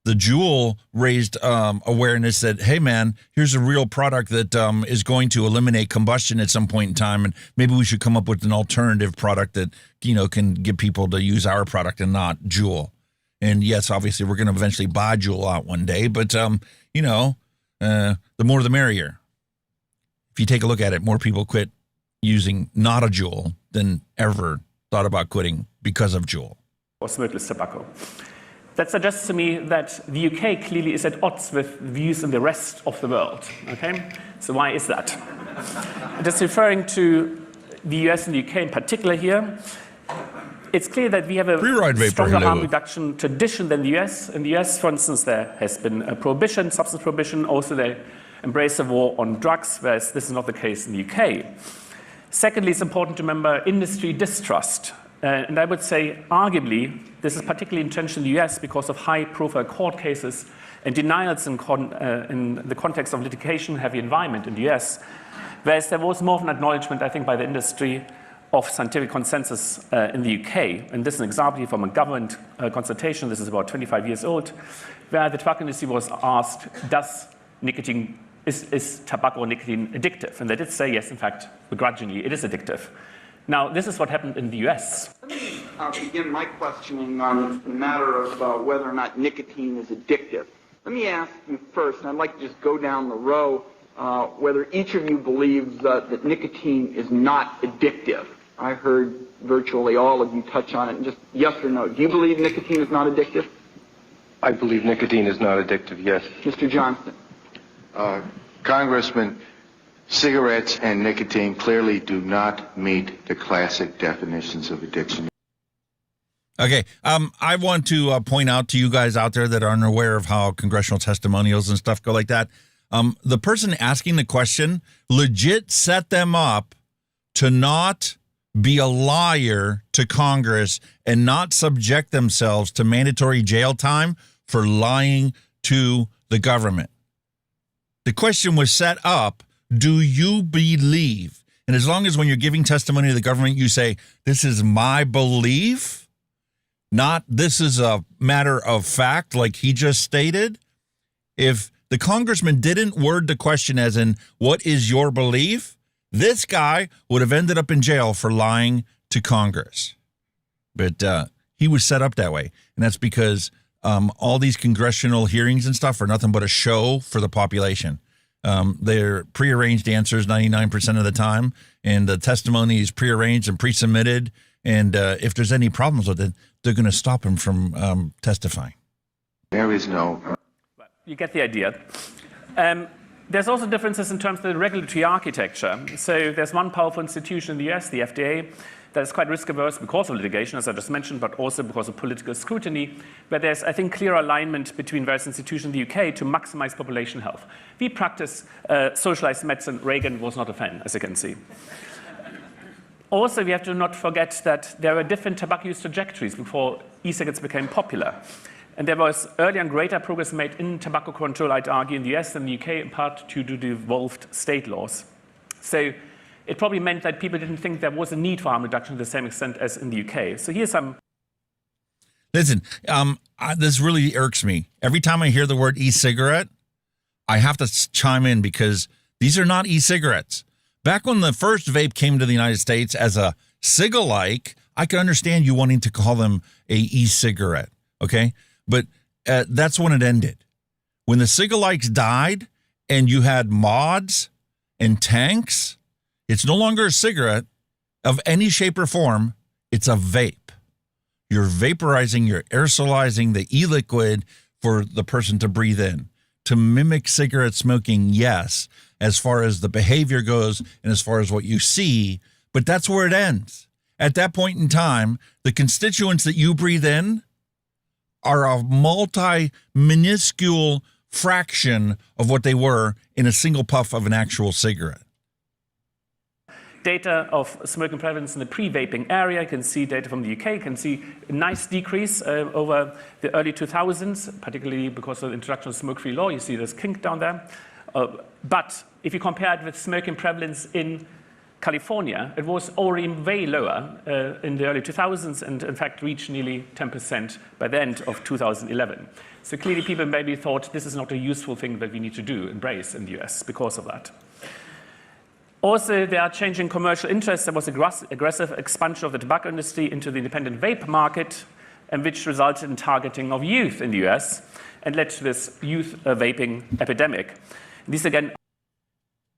Speaker 3: the Juul raised awareness that, hey, man, here's a real product that is going to eliminate combustion at some point in time, and maybe we should come up with an alternative product that, can get people to use our product and not Juul. And yes, obviously, we're going to eventually buy Juul out one day, but, the more the merrier. If you take a look at it, more people quit using not a Juul than ever thought about quitting because of Juul.
Speaker 4: Or smokeless tobacco. That suggests to me that the UK clearly is at odds with views in the rest of the world. Okay? So why is that? Just referring to the US and the UK in particular here, it's clear that we have a stronger harm reduction tradition than the US. In the US, for instance, there has been a prohibition, substance prohibition. Also, they embrace a war on drugs, whereas this is not the case in the UK. Secondly, it's important to remember industry distrust. And I would say, arguably, this is particularly entrenched in the US because of high-profile court cases and denials in the context of litigation-heavy environment in the US, whereas there was more of an acknowledgement, I think, by the industry of scientific consensus in the UK. And this is an example from a government consultation, this is about 25 years old, where the tobacco industry was asked, is tobacco or nicotine addictive? And they did say, yes, in fact, begrudgingly, it is addictive. Now, this is what happened in the US.
Speaker 11: Let me begin my questioning on the matter of whether or not nicotine is addictive. Let me ask you first, and I'd like to just go down the row, whether each of you believes that nicotine is not addictive. I heard virtually all of you touch on it, and just yes or no. Do you believe nicotine is not addictive?
Speaker 12: I believe nicotine is not addictive, yes.
Speaker 11: Mr. Johnston.
Speaker 13: Congressman, cigarettes and nicotine clearly do not meet the classic definitions of addiction.
Speaker 3: Okay, I want to point out to you guys out there that aren't aware of how congressional testimonials and stuff go like that. The person asking the question legit set them up to not be a liar to Congress and not subject themselves to mandatory jail time for lying to the government. The question was set up, do you believe? And as long as when you're giving testimony to the government, you say, this is my belief, not this is a matter of fact, like he just stated. If the congressman didn't word the question as in, what is your belief? This guy would have ended up in jail for lying to Congress. But he was set up that way. And that's because all these congressional hearings and stuff are nothing but a show for the population. They're prearranged answers 99% of the time. And the testimony is prearranged and pre-submitted. And if there's any problems with it, they're going to stop him from testifying.
Speaker 13: There is no.
Speaker 4: You get the idea. There's also differences in terms of the regulatory architecture. So there's one powerful institution in the US, the FDA, that is quite risk-averse because of litigation, as I just mentioned, but also because of political scrutiny, where there's, I think, clear alignment between various institutions in the UK to maximize population health. We practice socialized medicine. Reagan was not a fan, as you can see. Also, we have to not forget that there were different tobacco use trajectories before e-cigarettes became popular. And there was earlier and greater progress made in tobacco control, I'd argue, in the US and the UK, in part due to the evolved state laws. So it probably meant that people didn't think there was a need for harm reduction to the same extent as in the UK. So here's some.
Speaker 3: Listen, this really irks me. Every time I hear the word e-cigarette, I have to chime in because these are not e-cigarettes. Back when the first vape came to the United States as a cig-alike, I could understand you wanting to call them a e-cigarette, okay? But that's when it ended. When the cig-alikes died and you had mods and tanks, it's no longer a cigarette of any shape or form. It's a vape. You're vaporizing, you're aerosolizing the e-liquid for the person to breathe in. To mimic cigarette smoking, yes, as far as the behavior goes and as far as what you see, but that's where it ends. At that point in time, the constituents that you breathe in are a minuscule fraction of what they were in a single puff of an actual cigarette.
Speaker 4: Data of smoking prevalence in the pre-vaping area. You can see data from the UK. You can see a nice decrease over the early 2000s, particularly because of the introduction of smoke-free law. You see this kink down there. But if you compare it with smoking prevalence in California, it was already way lower in the early 2000s and in fact reached nearly 10% by the end of 2011. So clearly people maybe thought this is not a useful thing that we need to do, embrace in the US because of that. Also, there are changing commercial interests. There was aggressive expansion of the tobacco industry into the independent vape market, and which resulted in targeting of youth in the US and led to this youth vaping epidemic. These again.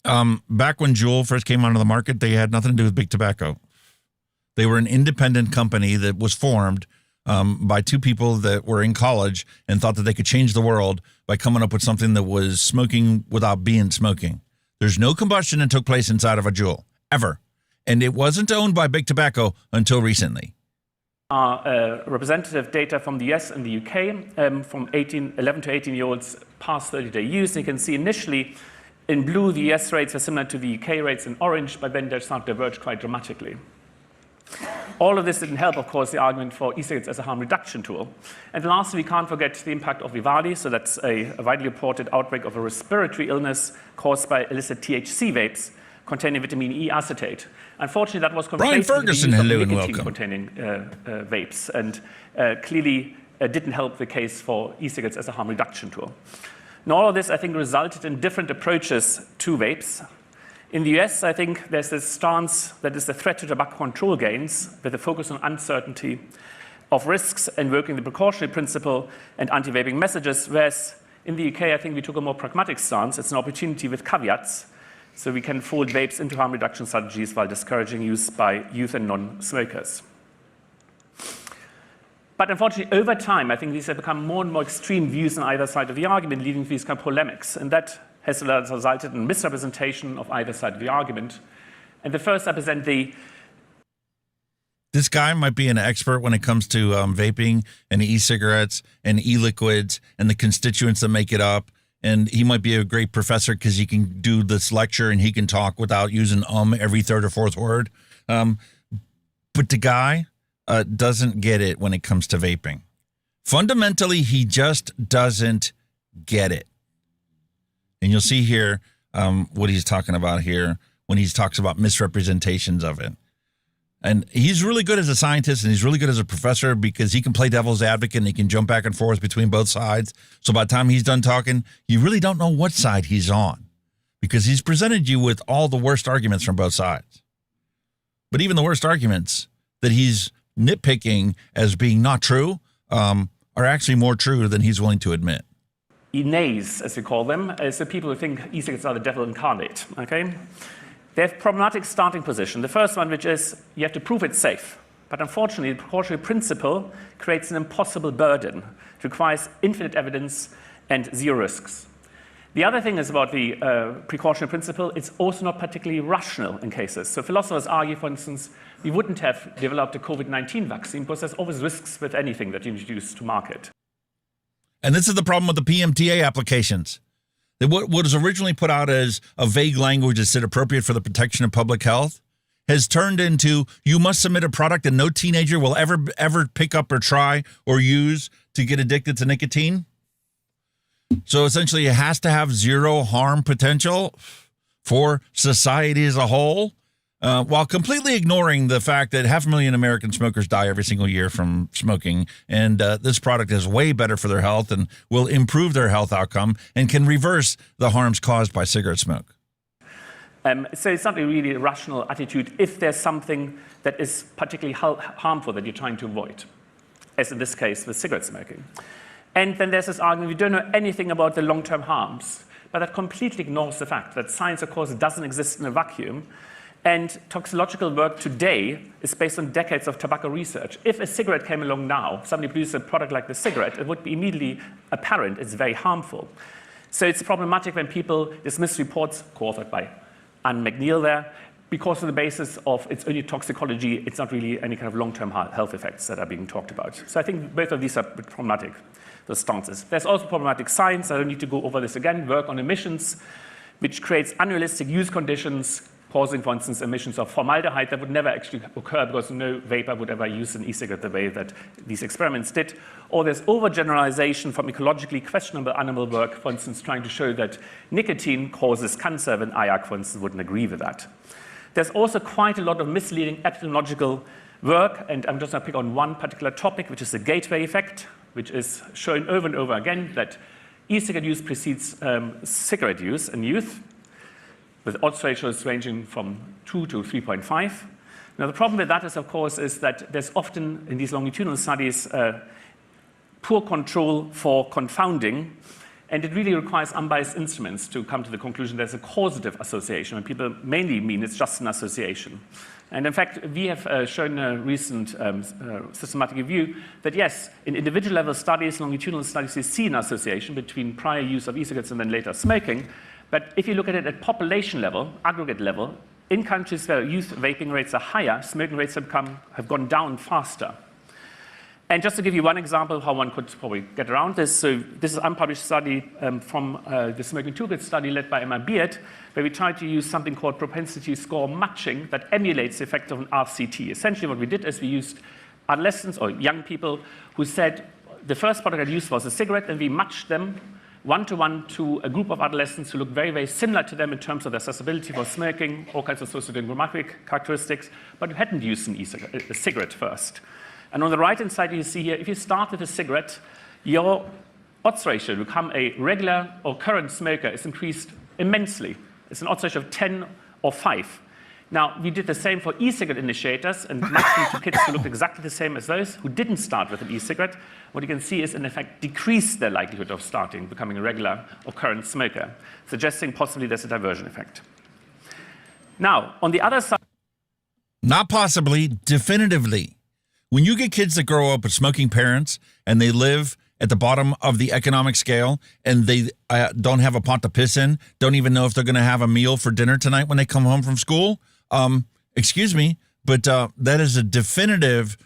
Speaker 3: Back when Juul first came onto the market, they had nothing to do with big tobacco. They were an independent company that was formed by two people that were in college and thought that they could change the world by coming up with something that was smoking without being smoking. There's no combustion that took place inside of a Juul, ever. And it wasn't owned by big tobacco until recently.
Speaker 4: Representative data from the US and the UK from 11 to 18-year-olds past 30-day use. You can see initially in blue, the US rates are similar to the UK rates in orange, but then they start to diverge quite dramatically. All of this didn't help, of course, the argument for e-cigarettes as a harm reduction tool. And lastly, we can't forget the impact of Vivaldi. So that's a widely reported outbreak of a respiratory illness caused by illicit THC vapes containing vitamin E acetate. Unfortunately, that was
Speaker 3: Brian Ferguson, hello and welcome.
Speaker 4: Containing vapes, and clearly didn't help the case for e-cigarettes as a harm reduction tool. Now, all of this, I think, resulted in different approaches to vapes. In the US, I think there's this stance that is the threat to tobacco control gains with a focus on uncertainty of risks, invoking the precautionary principle and anti-vaping messages, whereas in the UK, I think we took a more pragmatic stance. It's an opportunity with caveats, so we can fold vapes into harm reduction strategies while discouraging use by youth and non-smokers. But unfortunately, over time, I think these have become more and more extreme views on either side of the argument, leading to these kind of polemics, and that has resulted in misrepresentation of either side of the argument. And the first I present the...
Speaker 3: This guy might be an expert when it comes to vaping and e-cigarettes and e-liquids and the constituents that make it up. And he might be a great professor because he can do this lecture and he can talk without using every third or fourth word. But the guy doesn't get it when it comes to vaping. Fundamentally, he just doesn't get it. And you'll see here what he's talking about here when he talks about misrepresentations of it. And he's really good as a scientist and he's really good as a professor because he can play devil's advocate and he can jump back and forth between both sides. So by the time he's done talking, you really don't know what side he's on because he's presented you with all the worst arguments from both sides. But even the worst arguments that he's nitpicking as being not true are actually more true than he's willing to admit.
Speaker 4: ENAs, as we call them, so people who think e-cigarettes are the devil incarnate, okay? They have problematic starting position. The first one, which is you have to prove it's safe. But unfortunately, the precautionary principle creates an impossible burden. It requires infinite evidence and zero risks. The other thing is about the precautionary principle, it's also not particularly rational in cases. So philosophers argue, for instance, we wouldn't have developed a COVID-19 vaccine because there's always risks with anything that you introduce to market.
Speaker 3: And this is the problem with the PMTA applications. What was originally put out as a vague language that said appropriate for the protection of public health has turned into you must submit a product that no teenager will ever pick up or try or use to get addicted to nicotine. So essentially it has to have zero harm potential for society as a whole. while completely ignoring the fact that 500,000 American smokers die every single year from smoking, and this product is way better for their health and will improve their health outcome and can reverse the harms caused by cigarette smoke.
Speaker 4: So it's not a really rational attitude if there's something that is particularly harmful that you're trying to avoid, as in this case with cigarette smoking. And then there's this argument, we don't know anything about the long-term harms, but that completely ignores the fact that science, of course, doesn't exist in a vacuum. And toxicological work today is based on decades of tobacco research. If a cigarette came along now, somebody produced a product like the cigarette, it would be immediately apparent it's very harmful. So it's problematic when people dismiss reports, co-authored by Anne McNeil there, because on the basis of its only toxicology, it's not really any kind of long-term health effects that are being talked about. So I think both of these are problematic, those stances. There's also problematic science. I don't need to go over this again. Work on emissions, which creates unrealistic use conditions, causing, for instance, emissions of formaldehyde that would never actually occur because no vapor would ever use an e-cigarette the way that these experiments did. Or there's overgeneralization from ecologically questionable animal work, for instance, trying to show that nicotine causes cancer when IARC, for instance, wouldn't agree with that. There's also quite a lot of misleading epidemiological work, and I'm just going to pick on one particular topic, which is the gateway effect, which is shown over and over again that e-cigarette use precedes cigarette use in youth, with odds ratios ranging from 2 to 3.5. Now, the problem with that is, of course, is that there's often, in these longitudinal studies, poor control for confounding, and it really requires unbiased instruments to come to the conclusion there's a causative association, and people mainly mean it's just an association. And in fact, we have shown a recent systematic review that, yes, in individual level studies, longitudinal studies, you see an association between prior use of e-cigarettes and then later smoking. But if you look at it at population level, aggregate level, in countries where youth vaping rates are higher, smoking rates have gone down faster. And just to give you one example of how one could probably get around this, so this is an unpublished study from the Smoking Toolkit study led by Emma Beard, where we tried to use something called propensity score matching that emulates the effect of an RCT. Essentially what we did is we used adolescents or young people who said the first product I used was a cigarette, and we matched them one-to-one to a group of adolescents who look very, very similar to them in terms of their accessibility for smoking, all kinds of sociodemographic characteristics, but who hadn't used a cigarette first. And on the right-hand side, you see here, if you start with a cigarette, your odds ratio to become a regular or current smoker is increased immensely. It's an odds ratio of 10 or 5. Now, we did the same for e-cigarette initiators and matched them to kids who looked exactly the same as those who didn't start with an e-cigarette. What you can see is, in effect, decrease their likelihood of becoming a regular or current smoker, suggesting possibly there's a diversion effect. Now, on the other side...
Speaker 3: Not possibly, definitively. When you get kids that grow up with smoking parents and they live at the bottom of the economic scale and they don't have a pot to piss in, don't even know if they're going to have a meal for dinner tonight when they come home from school, excuse me, but that is a definitive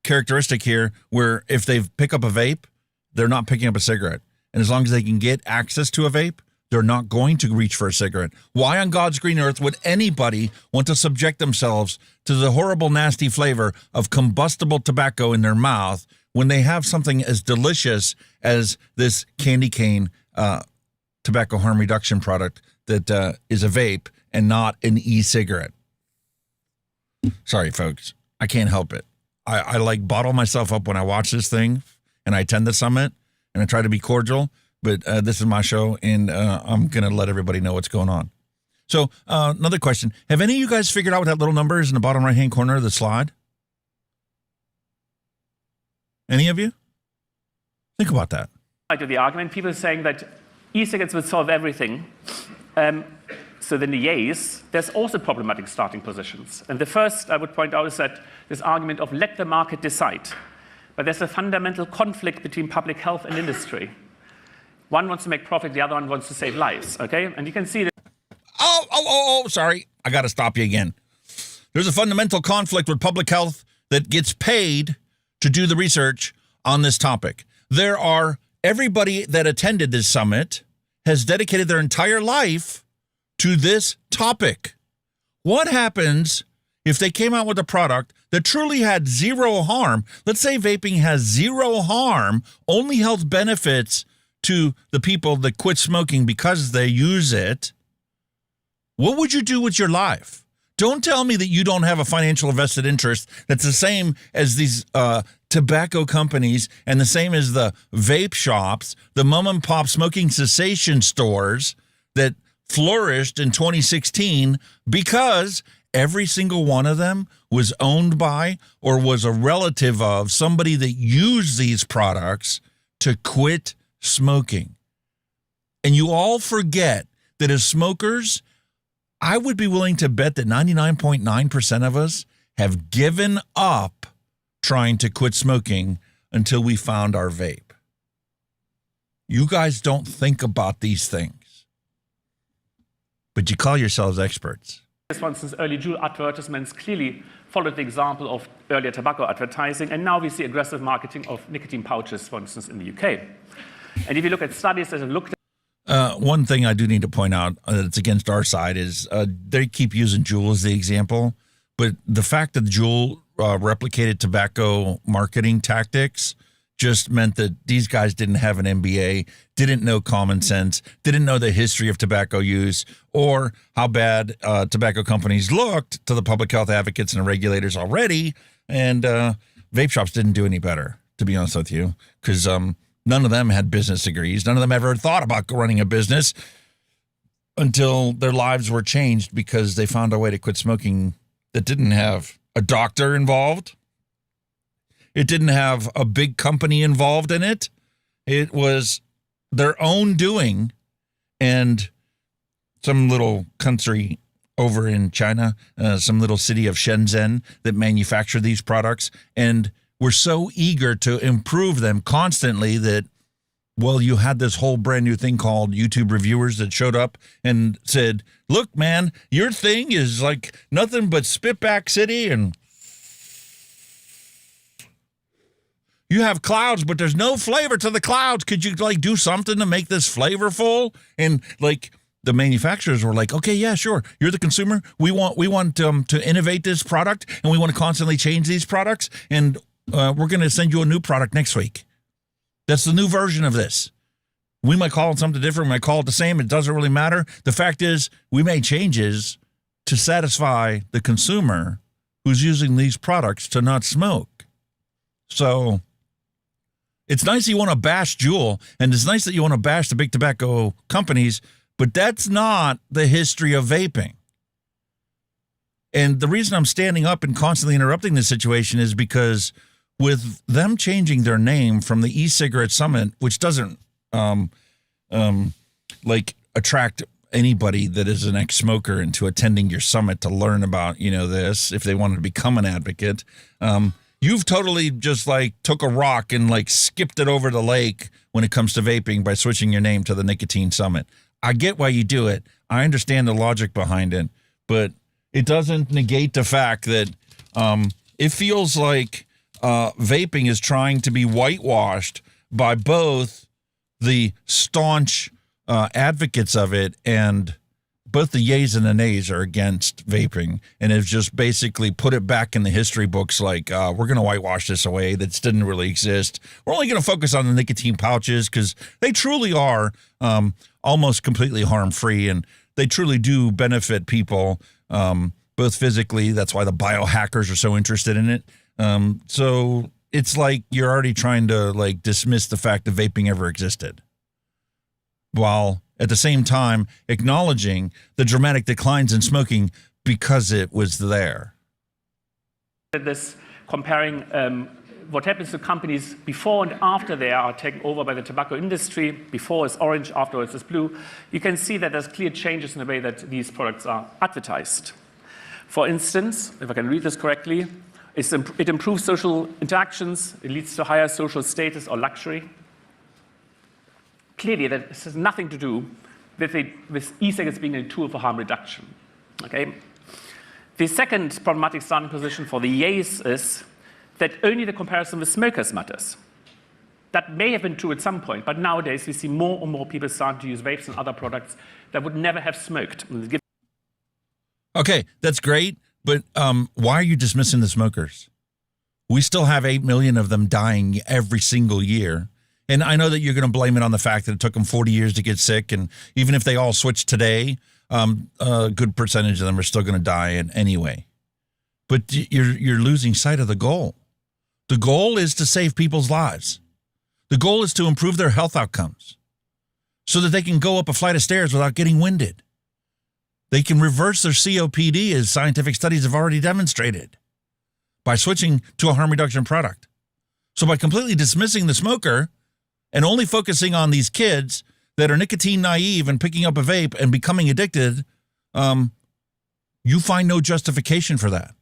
Speaker 3: characteristic here where if they pick up a vape, they're not picking up a cigarette. And as long as they can get access to a vape, they're not going to reach for a cigarette. Why on God's green earth would anybody want to subject themselves to the horrible, nasty flavor of combustible tobacco in their mouth when they have something as delicious as this candy cane tobacco harm reduction product that is a vape and not an e-cigarette? Sorry, folks. I can't help it. I like bottle myself up when I watch this thing and I attend the summit and I try to be cordial. But this is my show, and I'm going to let everybody know what's going on. So another question. Have any of you guys figured out what that little number is in the bottom right-hand corner of the slide? Any of you? Think about that.
Speaker 4: To the argument, people are saying that e-cigarettes would solve everything. So then the yays, there's also problematic starting positions. And the first I would point out is that this argument of let the market decide. But there's a fundamental conflict between public health and industry. One wants to make profit, the other one wants to save lives, okay? And you can see that...
Speaker 3: Sorry. I got to stop you again. There's a fundamental conflict with public health that gets paid to do the research on this topic. Everybody that attended this summit has dedicated their entire life to this topic. What happens if they came out with a product that truly had zero harm? Let's say vaping has zero harm, only health benefits to the people that quit smoking because they use it. What would you do with your life? Don't tell me that you don't have a financial vested interest that's the same as these tobacco companies and the same as the vape shops, the mom and pop smoking cessation stores that flourished in 2016 because every single one of them was owned by or was a relative of somebody that used these products to quit smoking. And you all forget that as smokers, I would be willing to bet that 99.9% of us have given up trying to quit smoking until we found our vape. You guys don't think about these things, but you call yourselves experts.
Speaker 4: For instance, early Juul advertisements clearly followed the example of earlier tobacco advertising, and now we see aggressive marketing of nicotine pouches, for instance, in the UK. And if you look at studies that have looked at
Speaker 3: one thing I do need to point out that's against our side is they keep using Juul as the example, but the fact that Juul replicated tobacco marketing tactics just meant that these guys didn't have an MBA, didn't know common sense, didn't know the history of tobacco use or how bad tobacco companies looked to the public health advocates and regulators already. And vape shops didn't do any better, to be honest with you, because none of them had business degrees. None of them ever thought about running a business until their lives were changed because they found a way to quit smoking that didn't have a doctor involved. It didn't have a big company involved in it. It was their own doing. And some little country over in China, some little city of Shenzhen that manufacture these products. And we're so eager to improve them constantly that, well, you had this whole brand new thing called YouTube reviewers that showed up and said, look, man, your thing is like nothing but Spitback City and you have clouds, but there's no flavor to the clouds. Could you like do something to make this flavorful? And like the manufacturers were like, okay, yeah, sure. You're the consumer. We want to innovate this product, and we want to constantly change these products. And we're going to send you a new product next week. That's the new version of this. We might call it something different. We might call it the same. It doesn't really matter. The fact is, we made changes to satisfy the consumer who's using these products to not smoke. So it's nice that you want to bash Juul, and it's nice that you want to bash the big tobacco companies, but that's not the history of vaping. And the reason I'm standing up and constantly interrupting this situation is because with them changing their name from the E-Cigarette Summit, which doesn't like attract anybody that is an ex-smoker into attending your summit to learn about, this, if they wanted to become an advocate, you've totally just like took a rock and like skipped it over the lake when it comes to vaping by switching your name to the Nicotine Summit. I get why you do it. I understand the logic behind it, but it doesn't negate the fact that it feels like vaping is trying to be whitewashed by both the staunch advocates of it, and both the yays and the nays are against vaping, and have just basically put it back in the history books like, we're going to whitewash this away. That didn't really exist. We're only going to focus on the nicotine pouches because they truly are almost completely harm-free, and they truly do benefit people, both physically. That's why the biohackers are so interested in it. So it's like you're already trying to like dismiss the fact that vaping ever existed, while at the same time acknowledging the dramatic declines in smoking because it was there.
Speaker 4: This comparing what happens to companies before and after they are taken over by the tobacco industry. Before is orange, afterwards is blue. You can see that there's clear changes in the way that these products are advertised. For instance, if I can read this correctly, it improves social interactions, it leads to higher social status or luxury. Clearly, this has nothing to do with e-cigarettes being a tool for harm reduction. Okay? The second problematic starting position for the yays is that only the comparison with smokers matters. That may have been true at some point, but nowadays we see more and more people starting to use vapes and other products that would never have smoked.
Speaker 3: Okay, that's great, but why are you dismissing the smokers? We still have 8 million of them dying every single year. And I know that you're going to blame it on the fact that it took them 40 years to get sick, and even if they all switched today, a good percentage of them are still going to die anyway. But you're losing sight of the goal. The goal is to save people's lives. The goal is to improve their health outcomes so that they can go up a flight of stairs without getting winded. They can reverse their COPD, as scientific studies have already demonstrated, by switching to a harm reduction product. So by completely dismissing the smoker and only focusing on these kids that are nicotine naive and picking up a vape and becoming addicted, you find no justification for that.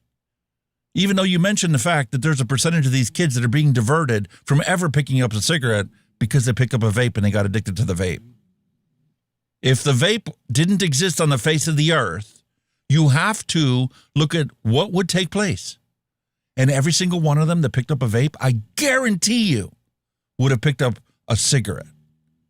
Speaker 3: Even though you mentioned the fact that there's a percentage of these kids that are being diverted from ever picking up a cigarette because they pick up a vape and they got addicted to the vape. If the vape didn't exist on the face of the earth, you have to look at what would take place. And every single one of them that picked up a vape, I guarantee you, would have picked up a cigarette.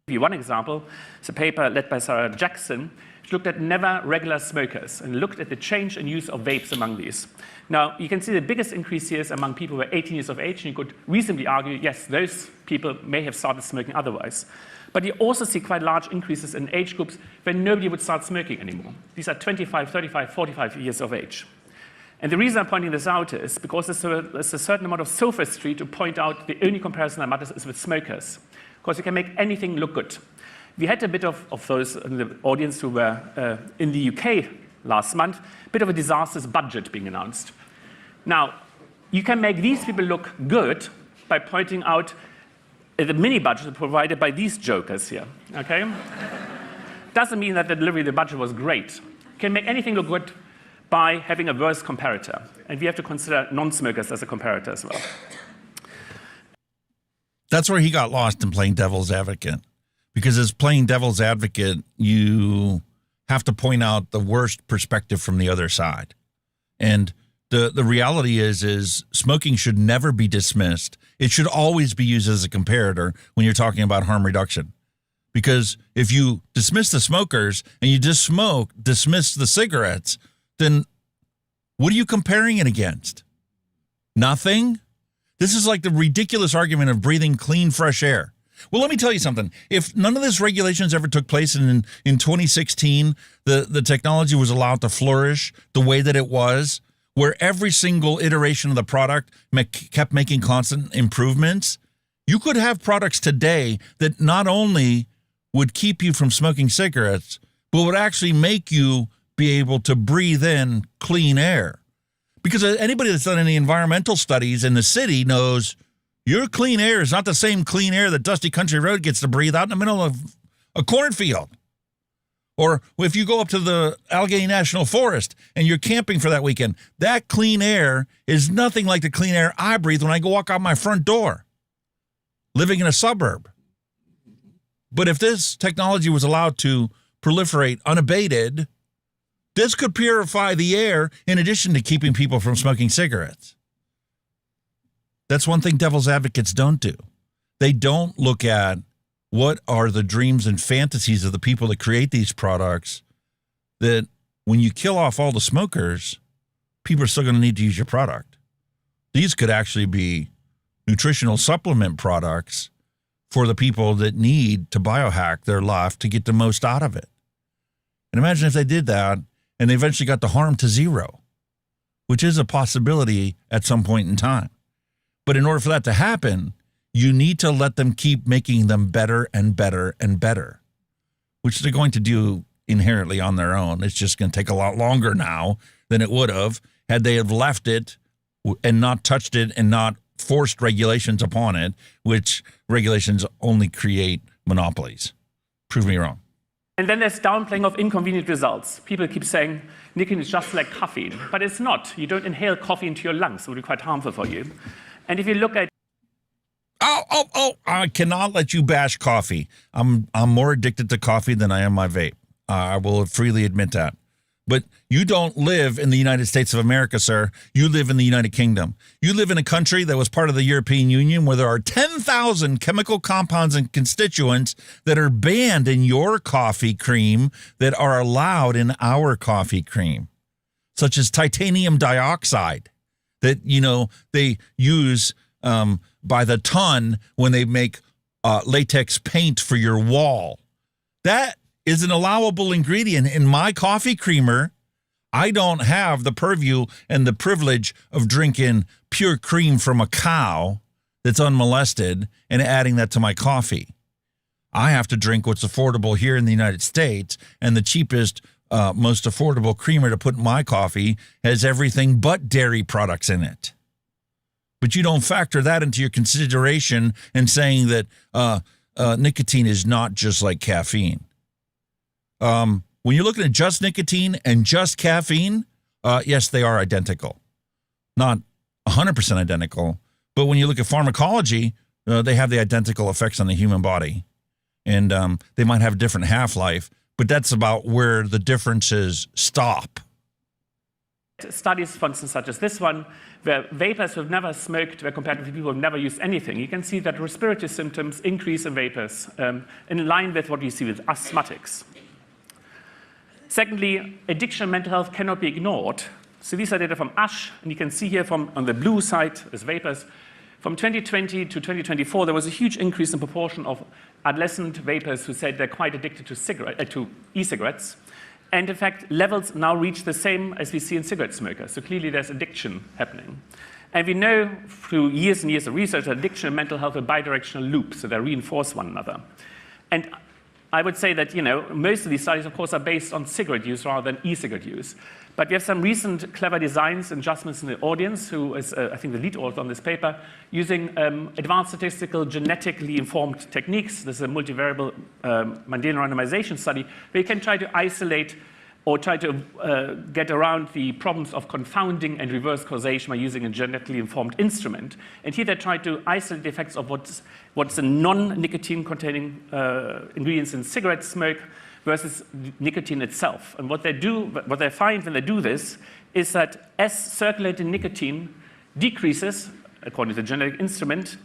Speaker 4: One example is a paper led by Sarah Jackson, which looked at never regular smokers and looked at the change in use of vapes among these. Now, you can see the biggest increase here is among people who are 18 years of age, and you could reasonably argue, yes, those people may have started smoking otherwise. But you also see quite large increases in age groups where nobody would start smoking anymore. These are 25, 35, 45 years of age. And the reason I'm pointing this out is because there's a certain amount of sophistry to point out the only comparison that matters is with smokers. Because you can make anything look good. We had a bit of those in the audience who were in the UK last month, a bit of a disastrous budget being announced. Now, you can make these people look good by pointing out the mini budget provided by these jokers here, okay? Doesn't mean that the delivery of the budget was great. You can make anything look good by having a worse comparator. And we have to consider non-smokers as a comparator as well.
Speaker 3: That's where he got lost in playing devil's advocate. Because as playing devil's advocate, you have to point out the worst perspective from the other side. And the reality is smoking should never be dismissed. It should always be used as a comparator when you're talking about harm reduction. Because if you dismiss the smokers and you dismiss the cigarettes, then what are you comparing it against? Nothing? This is like the ridiculous argument of breathing clean, fresh air. Well, let me tell you something. If none of this regulations ever took place in 2016, the technology was allowed to flourish the way that it was, where every single iteration of the product kept making constant improvements, you could have products today that not only would keep you from smoking cigarettes, but would actually make you be able to breathe in clean air. Because anybody that's done any environmental studies in the city knows your clean air is not the same clean air that Dusty Country Road gets to breathe out in the middle of a cornfield. Or if you go up to the Allegheny National Forest and you're camping for that weekend, that clean air is nothing like the clean air I breathe when I go walk out my front door, living in a suburb. But if this technology was allowed to proliferate unabated, this could purify the air in addition to keeping people from smoking cigarettes. That's one thing devil's advocates don't do. They don't look at what are the dreams and fantasies of the people that create these products, that when you kill off all the smokers, people are still going to need to use your product. These could actually be nutritional supplement products for the people that need to biohack their life to get the most out of it. And imagine if they did that and they eventually got the harm to zero, which is a possibility at some point in time. But in order for that to happen, you need to let them keep making them better and better and better, which they're going to do inherently on their own. It's just going to take a lot longer now than it would have had they have left it and not touched it and not forced regulations upon it, which regulations only create monopolies. Prove me wrong.
Speaker 4: And then there's downplaying of inconvenient results. People keep saying nicotine is just like caffeine, but it's not. You don't inhale coffee into your lungs. It would be quite harmful for you. And if you look at
Speaker 3: I cannot let you bash coffee. I'm more addicted to coffee than I am my vape. I will freely admit that. But you don't live in the United States of America, sir. You live in the United Kingdom. You live in a country that was part of the European Union where there are 10,000 chemical compounds and constituents that are banned in your coffee cream that are allowed in our coffee cream, such as titanium dioxide that, they use by the ton when they make latex paint for your wall. That is an allowable ingredient in my coffee creamer. I don't have the purview and the privilege of drinking pure cream from a cow that's unmolested and adding that to my coffee. I have to drink what's affordable here in the United States, and the cheapest, most affordable creamer to put in my coffee has everything but dairy products in it. But you don't factor that into your consideration and saying that nicotine is not just like caffeine. When you're looking at just nicotine and just caffeine, yes, they are identical. Not 100% identical, but when you look at pharmacology, they have the identical effects on the human body. And they might have a different half-life, but that's about where the differences stop.
Speaker 4: Studies, for instance, such as this one, where vapers who have never smoked were compared with people who have never used anything. You can see that respiratory symptoms increase in vapers, in line with what we see with asthmatics. Secondly, addiction and mental health cannot be ignored. So these are data from ASH, and you can see here on the blue side is vapers. From 2020 to 2024, there was a huge increase in proportion of adolescent vapers who said they're quite addicted to e-cigarettes. And in fact, levels now reach the same as we see in cigarette smokers. So clearly there's addiction happening. And we know through years and years of research that addiction and mental health are bidirectional loops, so they reinforce one another. And I would say that, most of these studies, of course, are based on cigarette use rather than e-cigarette use. But we have some recent clever designs and adjustments in the audience, who is, I think, the lead author on this paper, using advanced statistical genetically informed techniques. This is a multivariable Mendelian randomization study, where you can try to isolate or try to get around the problems of confounding and reverse causation by using a genetically informed instrument. And here they try to isolate the effects of what's the non-nicotine containing ingredients in cigarette smoke versus nicotine itself. And what they find when they do this is that as circulating nicotine decreases, according to the genetic instrument,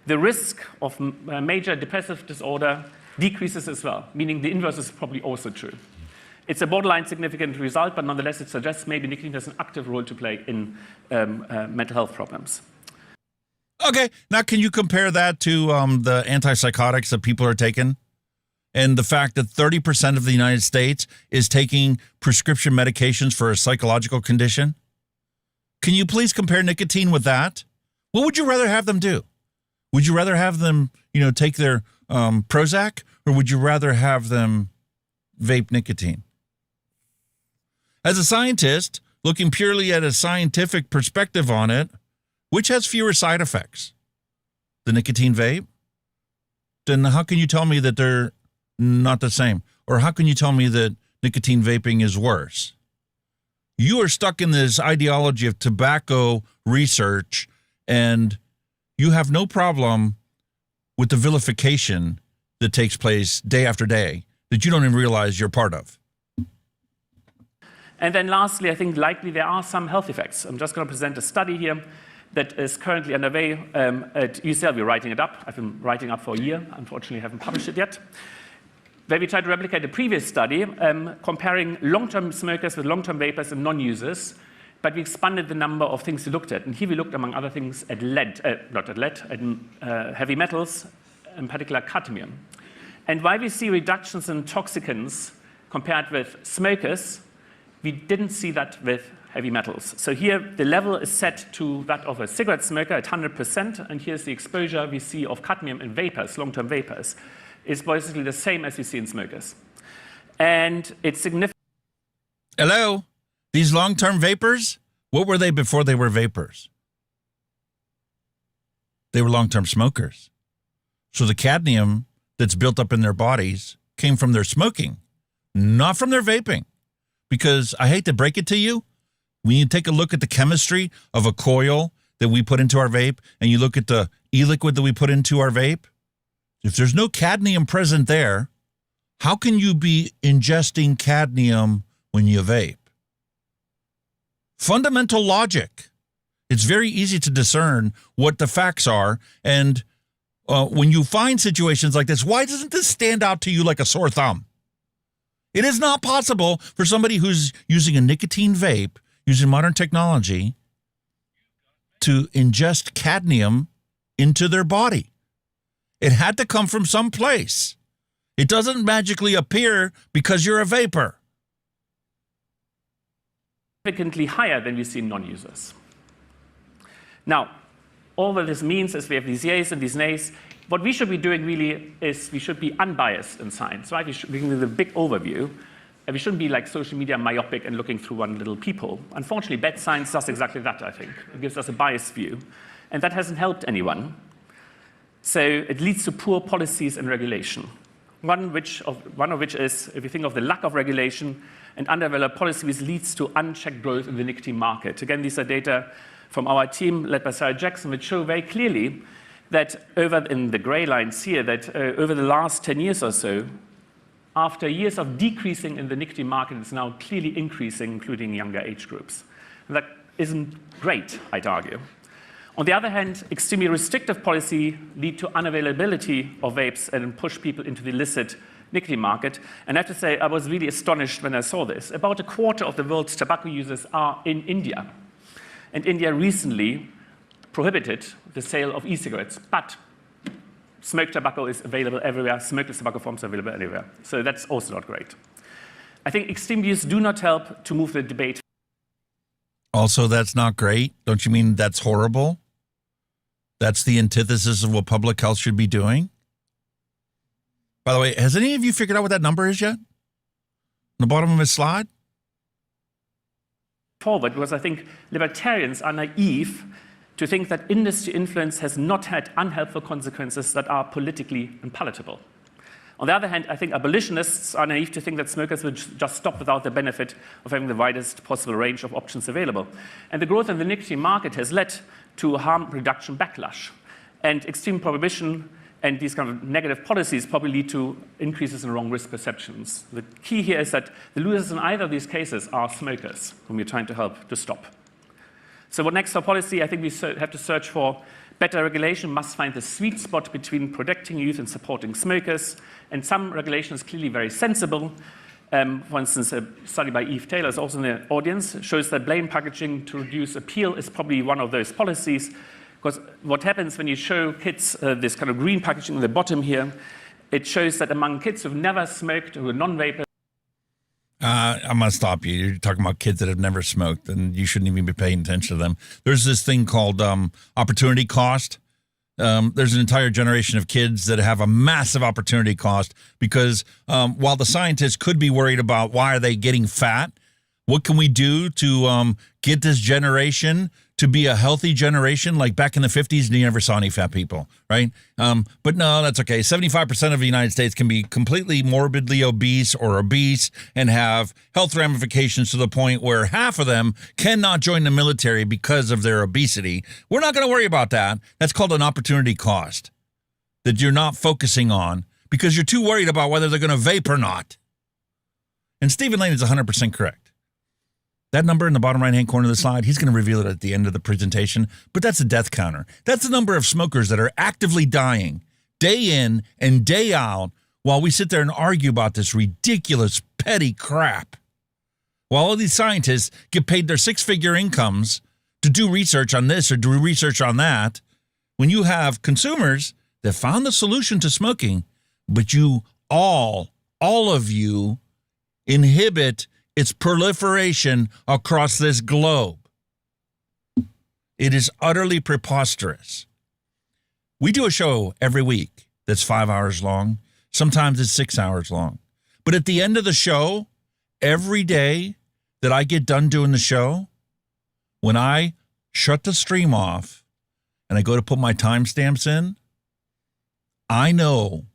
Speaker 4: the risk of major depressive disorder decreases as well, meaning the inverse is probably also true. It's a borderline significant result, but nonetheless it suggests maybe nicotine has an active role to play in mental health problems.
Speaker 3: Okay, now can you compare that to the antipsychotics that people are taking? And the fact that 30% of the United States is taking prescription medications for a psychological condition? Can you please compare nicotine with that? What would you rather have them do? Would you rather have them, take their Prozac, or would you rather have them vape nicotine? As a scientist, looking purely at a scientific perspective on it, which has fewer side effects? The nicotine vape? Then how can you tell me that they're not the same? Or how can you tell me that nicotine vaping is worse? You are stuck in this ideology of tobacco research, and you have no problem with the vilification that takes place day after day that you don't even realize you're part of.
Speaker 4: And then lastly, I think likely there are some health effects. I'm just going to present a study here that is currently underway at UCL. We're writing it up. I've been writing up for a year. Unfortunately, I haven't published it yet. Where we tried to replicate a previous study comparing long-term smokers with long-term vapers and non-users, but we expanded the number of things we looked at. And here we looked, among other things, at heavy metals, in particular cadmium. And while we see reductions in toxicants compared with smokers, we didn't see that with heavy metals. So here, the level is set to that of a cigarette smoker at 100%, and here's the exposure we see of cadmium in vapors, long-term vapors. It's basically the same as we see in smokers. And it's significant.
Speaker 3: Hello? These long-term vapors, what were they before they were vapors? They were long-term smokers. So the cadmium that's built up in their bodies came from their smoking, not from their vaping. Because I hate to break it to you, when you take a look at the chemistry of a coil that we put into our vape, and you look at the e-liquid that we put into our vape, if there's no cadmium present there, how can you be ingesting cadmium when you vape? Fundamental logic. It's very easy to discern what the facts are, and when you find situations like this, why doesn't this stand out to you like a sore thumb? It is not possible for somebody who's using a nicotine vape, using modern technology, to ingest cadmium into their body. It had to come from someplace. It doesn't magically appear because you're a vapor.
Speaker 4: Significantly higher than we see in non-users. Now, all that this means is we have these yays and these nays. What we should be doing really is we should be unbiased in science, right? We should be giving the big overview. And we shouldn't be like social media myopic and looking through one little peephole. Unfortunately, bad science does exactly that, I think. It gives us a biased view. And that hasn't helped anyone. So it leads to poor policies and regulation. One of which is, if you think of the lack of regulation and underdeveloped policies, leads to unchecked growth in the nicotine market. Again, these are data from our team led by Sarah Jackson, which show very clearly that in the gray lines here, that over the last 10 years or so, after years of decreasing in the nicotine market, it's now clearly increasing, including younger age groups. And that isn't great, I'd argue. On the other hand, extremely restrictive policy lead to unavailability of vapes and push people into the illicit nicotine market. And I have to say, I was really astonished when I saw this. About a quarter of the world's tobacco users are in India. And India recently prohibited the sale of e-cigarettes, but smoked tobacco is available everywhere, smokeless tobacco forms are available everywhere. So that's also not great. I think extreme views do not help to move the debate.
Speaker 3: Also, that's not great. Don't you mean that's horrible? That's the antithesis of what public health should be doing? By the way, has any of you figured out what that number is yet? On the bottom of his slide?
Speaker 4: Forward, because I think libertarians are naive to think that industry influence has not had unhelpful consequences that are politically unpalatable. On the other hand, I think abolitionists are naive to think that smokers will just stop without the benefit of having the widest possible range of options available. And the growth in the nicotine market has led to harm reduction backlash. And extreme prohibition and these kind of negative policies probably lead to increases in wrong risk perceptions. The key here is that the losers in either of these cases are smokers, whom we're trying to help to stop. So what next for policy? I think we have to search for better regulation, must find the sweet spot between protecting youth and supporting smokers. And some regulation is clearly very sensible. For instance, a study by Eve Taylor is also in the audience, shows that plain packaging to reduce appeal is probably one of those policies. Because what happens when you show kids this kind of green packaging on the bottom here, it shows that among kids who've never smoked, who are non-vapers,
Speaker 3: I'm going to stop you. You're talking about kids that have never smoked, and you shouldn't even be paying attention to them. There's this thing called opportunity cost. There's an entire generation of kids that have a massive opportunity cost because while the scientists could be worried about why are they getting fat, what can we do to get this generation to be a healthy generation? Like back in the 50s, you never saw any fat people, right? But no, that's okay. 75% of the United States can be completely morbidly obese or obese and have health ramifications to the point where half of them cannot join the military because of their obesity. We're not going to worry about that. That's called an opportunity cost that you're not focusing on because you're too worried about whether they're going to vape or not. And Stephen Lane is 100% correct. That number in the bottom right-hand corner of the slide, he's going to reveal it at the end of the presentation, but that's a death counter. That's the number of smokers that are actively dying day in and day out while we sit there and argue about this ridiculous, petty crap. While all these scientists get paid their six-figure incomes to do research on this or do research on that, when you have consumers that found the solution to smoking, but you all of you inhibit its proliferation across this globe. It is utterly preposterous. We do a show every week that's 5 hours long. Sometimes it's 6 hours long. But at the end of the show, every day that I get done doing the show, when I shut the stream off and I go to put my timestamps in, I know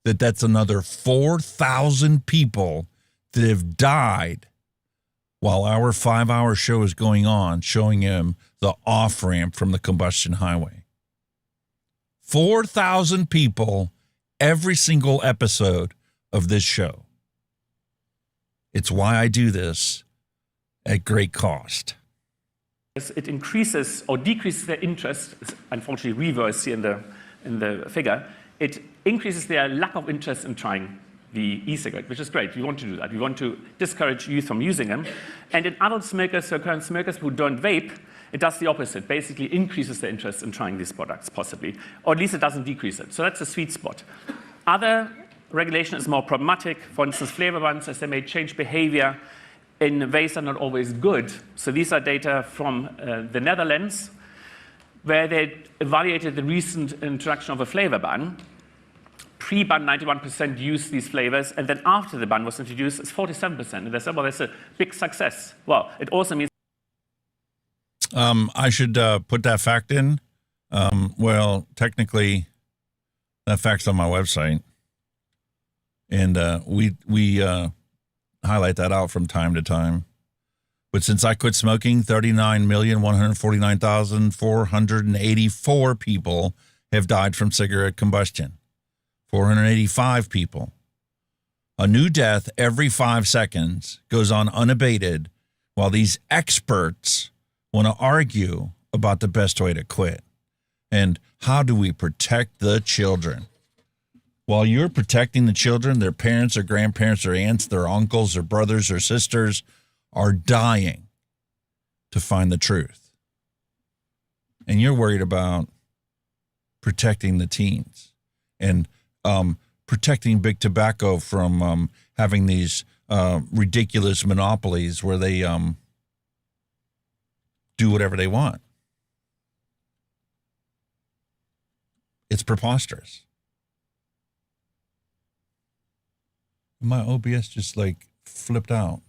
Speaker 3: that that's another 4,000 people that have died while our 5-hour show is going on, showing him the off-ramp from the combustion highway. 4,000 people every single episode of this show. It's why I do this at great cost.
Speaker 4: It increases or decreases their interest, unfortunately reverse here in the figure, it increases their lack of interest in trying the e-cigarette, which is great. We want to do that. We want to discourage youth from using them. And in adult smokers, so current smokers who don't vape, it does the opposite, basically increases their interest in trying these products, possibly. Or at least it doesn't decrease it. So that's a sweet spot. Other regulation is more problematic. For instance, flavor bans, as they may change behavior in ways that are not always good. So these are data from the Netherlands, where they evaluated the recent introduction of a flavor ban. Pre-ban, 91% used these flavors, and then after the ban was introduced, it's 47%. And they said, well, that's a big success. Well, it also means...
Speaker 3: I should put that fact in. Well, technically, that fact's on my website. And we highlight that out from time to time. But since I quit smoking, 39,149,484 people have died from cigarette combustion. 485 people. A new death every 5 seconds goes on unabated while these experts want to argue about the best way to quit. And how do we protect the children? While you're protecting the children, their parents or grandparents or aunts, their uncles or brothers or sisters are dying to find the truth. And you're worried about protecting the teens and protecting big tobacco from having these ridiculous monopolies where they do whatever they want. It's preposterous. My OBS just like flipped out.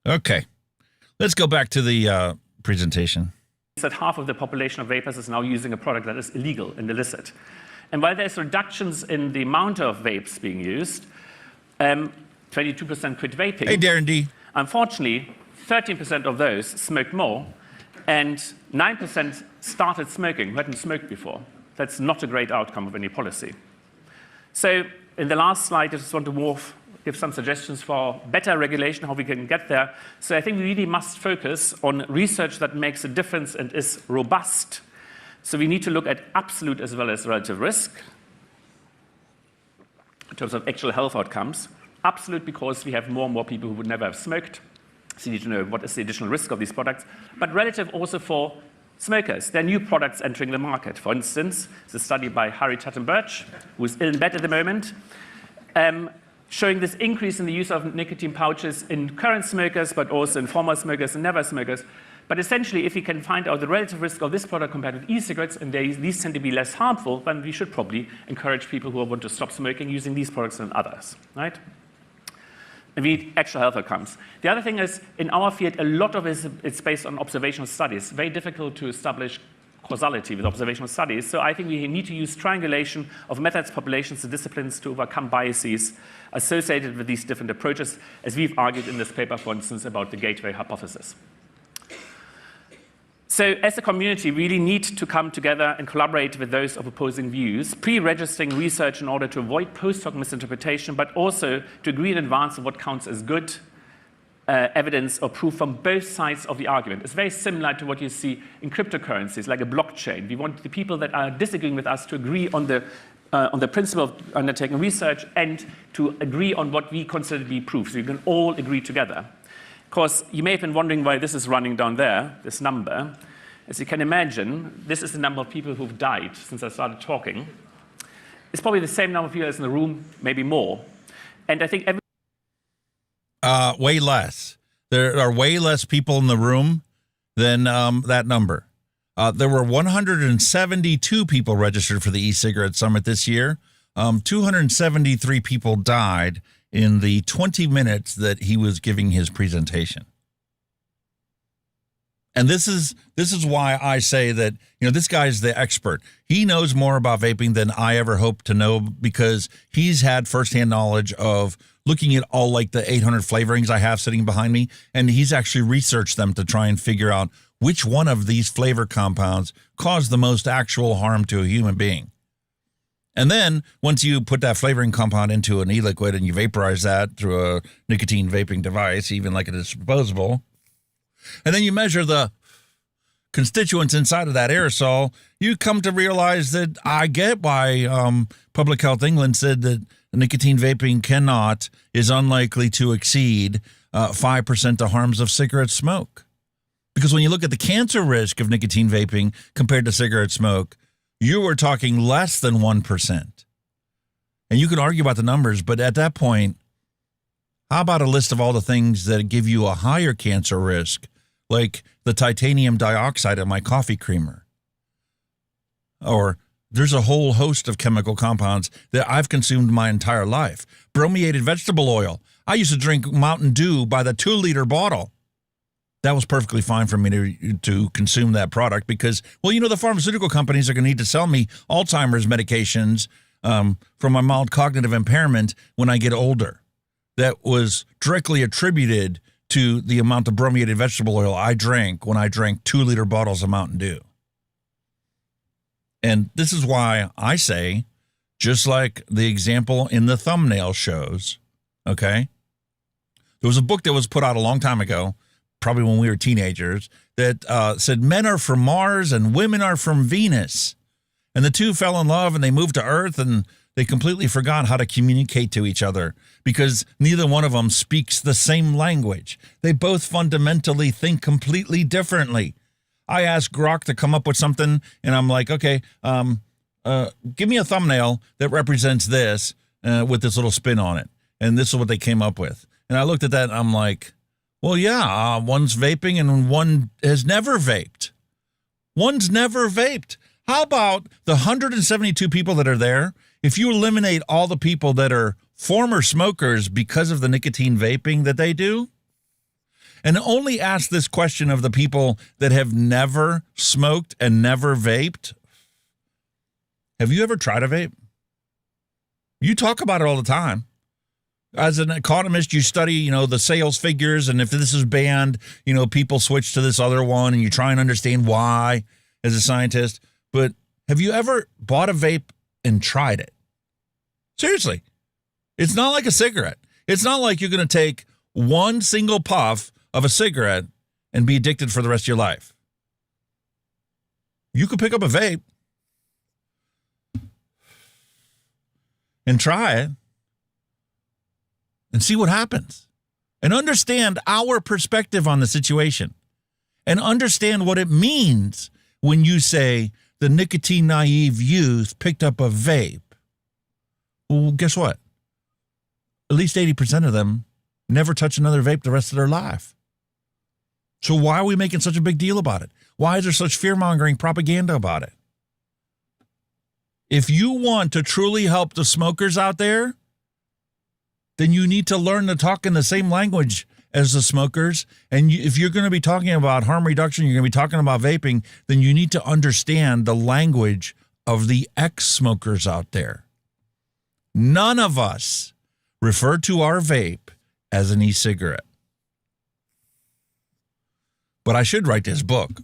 Speaker 3: Okay, let's go back to the presentation.
Speaker 4: That half of the population of vapers is now using a product that is illegal and illicit. And while there's reductions in the amount of vapes being used, 22% quit vaping.
Speaker 3: Hey, Darren D.
Speaker 4: Unfortunately, 13% of those smoked more, and 9% started smoking who hadn't smoked before. That's not a great outcome of any policy. So in the last slide, I just want to give some suggestions for better regulation, how we can get there. So I think we really must focus on research that makes a difference and is robust. So we need to look at absolute as well as relative risk in terms of actual health outcomes. Absolute because we have more and more people who would never have smoked. So you need to know what is the additional risk of these products. But relative also for smokers. There are new products entering the market. For instance, the study by Harry Tutton-Birch, who is ill in bed at the moment, showing this increase in the use of nicotine pouches in current smokers, but also in former smokers and never smokers. But essentially, if we can find out the relative risk of this product compared with e-cigarettes, and these tend to be less harmful, then we should probably encourage people who want to stop smoking using these products than others, right? And we need actual health outcomes. The other thing is, in our field, a lot of it's based on observational studies. Very difficult to establish causality with observational studies. So I think we need to use triangulation of methods, populations, and disciplines to overcome biases associated with these different approaches, as we've argued in this paper, for instance, about the gateway hypothesis. So as a community, we really need to come together and collaborate with those of opposing views, pre-registering research in order to avoid post-hoc misinterpretation, but also to agree in advance on what counts as good evidence or proof from both sides of the argument. It's very similar to what you see in cryptocurrencies, like a blockchain. We want the people that are disagreeing with us to agree on the principle of undertaking research and to agree on what we consider to be proof, so you can all agree together. Of course, you may have been wondering why this is running down there, this number. As you can imagine, this is the number of people who've died since I started talking. It's probably the same number of people as in the room, maybe more. And I think
Speaker 3: way less. There are way less people in the room than that number. There were 172 people registered for the e-cigarette summit this year. 273 people died in the 20 minutes that he was giving his presentation. And this is why I say that, this guy's the expert. He knows more about vaping than I ever hoped to know, because he's had firsthand knowledge of looking at all like the 800 flavorings I have sitting behind me, and he's actually researched them to try and figure out which one of these flavor compounds cause the most actual harm to a human being. And then once you put that flavoring compound into an e-liquid and you vaporize that through a nicotine vaping device, even like a disposable, and then you measure the constituents inside of that aerosol, you come to realize that I get why Public Health England said that nicotine vaping is unlikely to exceed 5% the harms of cigarette smoke. Because when you look at the cancer risk of nicotine vaping compared to cigarette smoke, you were talking less than 1%. And you can argue about the numbers, but at that point, how about a list of all the things that give you a higher cancer risk, like the titanium dioxide in my coffee creamer? Or there's a whole host of chemical compounds that I've consumed my entire life. Brominated vegetable oil. I used to drink Mountain Dew by the 2-liter bottle. That was perfectly fine for me to consume that product because, well, the pharmaceutical companies are going to need to sell me Alzheimer's medications for my mild cognitive impairment when I get older. That was directly attributed to the amount of brominated vegetable oil I drank when I drank 2-liter bottles of Mountain Dew. And this is why I say, just like the example in the thumbnail shows, okay? There was a book that was put out a long time ago, probably when we were teenagers, that said men are from Mars and women are from Venus. And the two fell in love and they moved to Earth and they completely forgot how to communicate to each other because neither one of them speaks the same language. They both fundamentally think completely differently. I asked Grok to come up with something, and I'm like, okay, give me a thumbnail that represents this with this little spin on it. And this is what they came up with. And I looked at that, and I'm like, well, yeah, one's vaping and one has never vaped. One's never vaped. How about the 172 people that are there? If you eliminate all the people that are former smokers because of the nicotine vaping that they do, and only ask this question of the people that have never smoked and never vaped, have you ever tried a vape? You talk about it all the time. As an economist, you study, the sales figures, and if this is banned, people switch to this other one, and you try and understand why as a scientist. But have you ever bought a vape and tried it? Seriously. It's not like a cigarette. It's not like you're going to take one single puff of a cigarette and be addicted for the rest of your life. You could pick up a vape and try it and see what happens and understand our perspective on the situation and understand what it means when you say the nicotine naive youth picked up a vape. Well, guess what? At least 80% of them never touch another vape the rest of their life. So why are we making such a big deal about it? Why is there such fear-mongering propaganda about it? If you want to truly help the smokers out there, then you need to learn to talk in the same language as the smokers. And if you're going to be talking about harm reduction, you're going to be talking about vaping, then you need to understand the language of the ex-smokers out there. None of us refer to our vape as an e-cigarette. But I should write this book.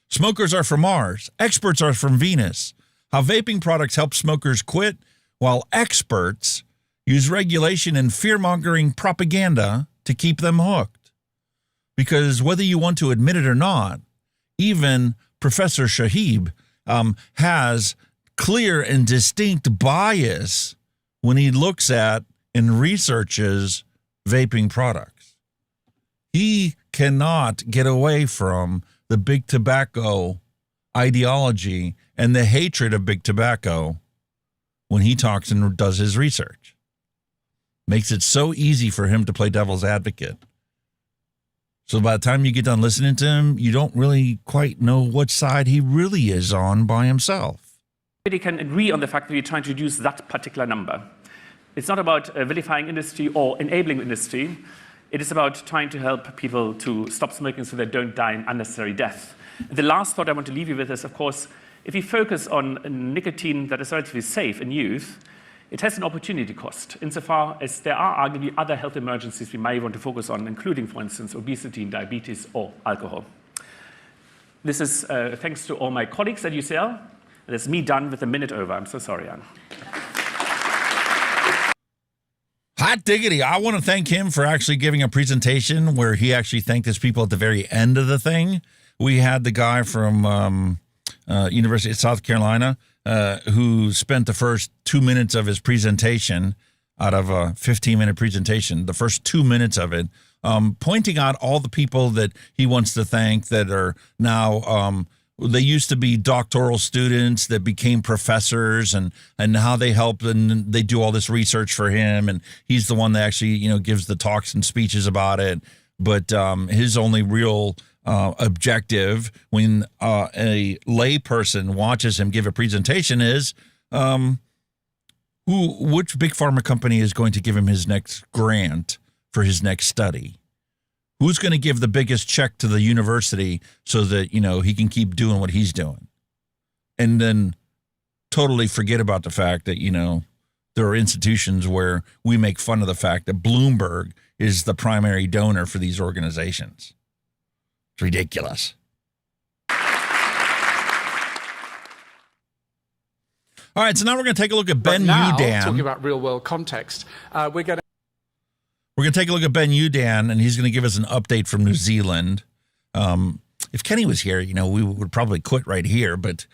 Speaker 3: Smokers are from Mars. Experts are from Venus. How vaping products help smokers quit, while experts use regulation and fear-mongering propaganda to keep them hooked. Because whether you want to admit it or not, even Professor Shahab has clear and distinct bias when he looks at and researches vaping products. He cannot get away from the big tobacco ideology and the hatred of big tobacco when he talks and does his research. Makes it so easy for him to play devil's advocate. So by the time you get done listening to him, you don't really quite know what side he really is on by himself.
Speaker 4: We can agree on the fact that we're trying to reduce that particular number. It's not about vilifying industry or enabling industry. It is about trying to help people to stop smoking so they don't die an unnecessary death. And the last thought I want to leave you with is, of course, if you focus on nicotine that is relatively safe in youth, it has an opportunity cost, insofar as there are arguably other health emergencies we may want to focus on, including, for instance, obesity, diabetes, or alcohol. This is thanks to all my colleagues at UCL. That's me done with a minute over. I'm so sorry, Anne.
Speaker 3: Hot diggity. I want to thank him for actually giving a presentation where he actually thanked his people at the very end of the thing. We had the guy from University of South Carolina who spent the first 2 minutes of his presentation out of a 15-minute presentation, the first 2 minutes of it, pointing out all the people that he wants to thank that are now they used to be doctoral students that became professors, and how they help, and they do all this research for him, and he's the one that actually gives the talks and speeches about it. But his only real objective when a lay person watches him give a presentation is which big pharma company is going to give him his next grant for his next study. Who's going to give the biggest check to the university so that, he can keep doing what he's doing? And then totally forget about the fact that, there are institutions where we make fun of the fact that Bloomberg is the primary donor for these organizations. It's ridiculous. All right, so now we're going to take a look at Ben Youdan.
Speaker 14: Talking about real-world context, we're going
Speaker 3: to take a look at Ben Youdan, and he's going to give us an update from New Zealand. If Kenny was here, we would probably quit right here. But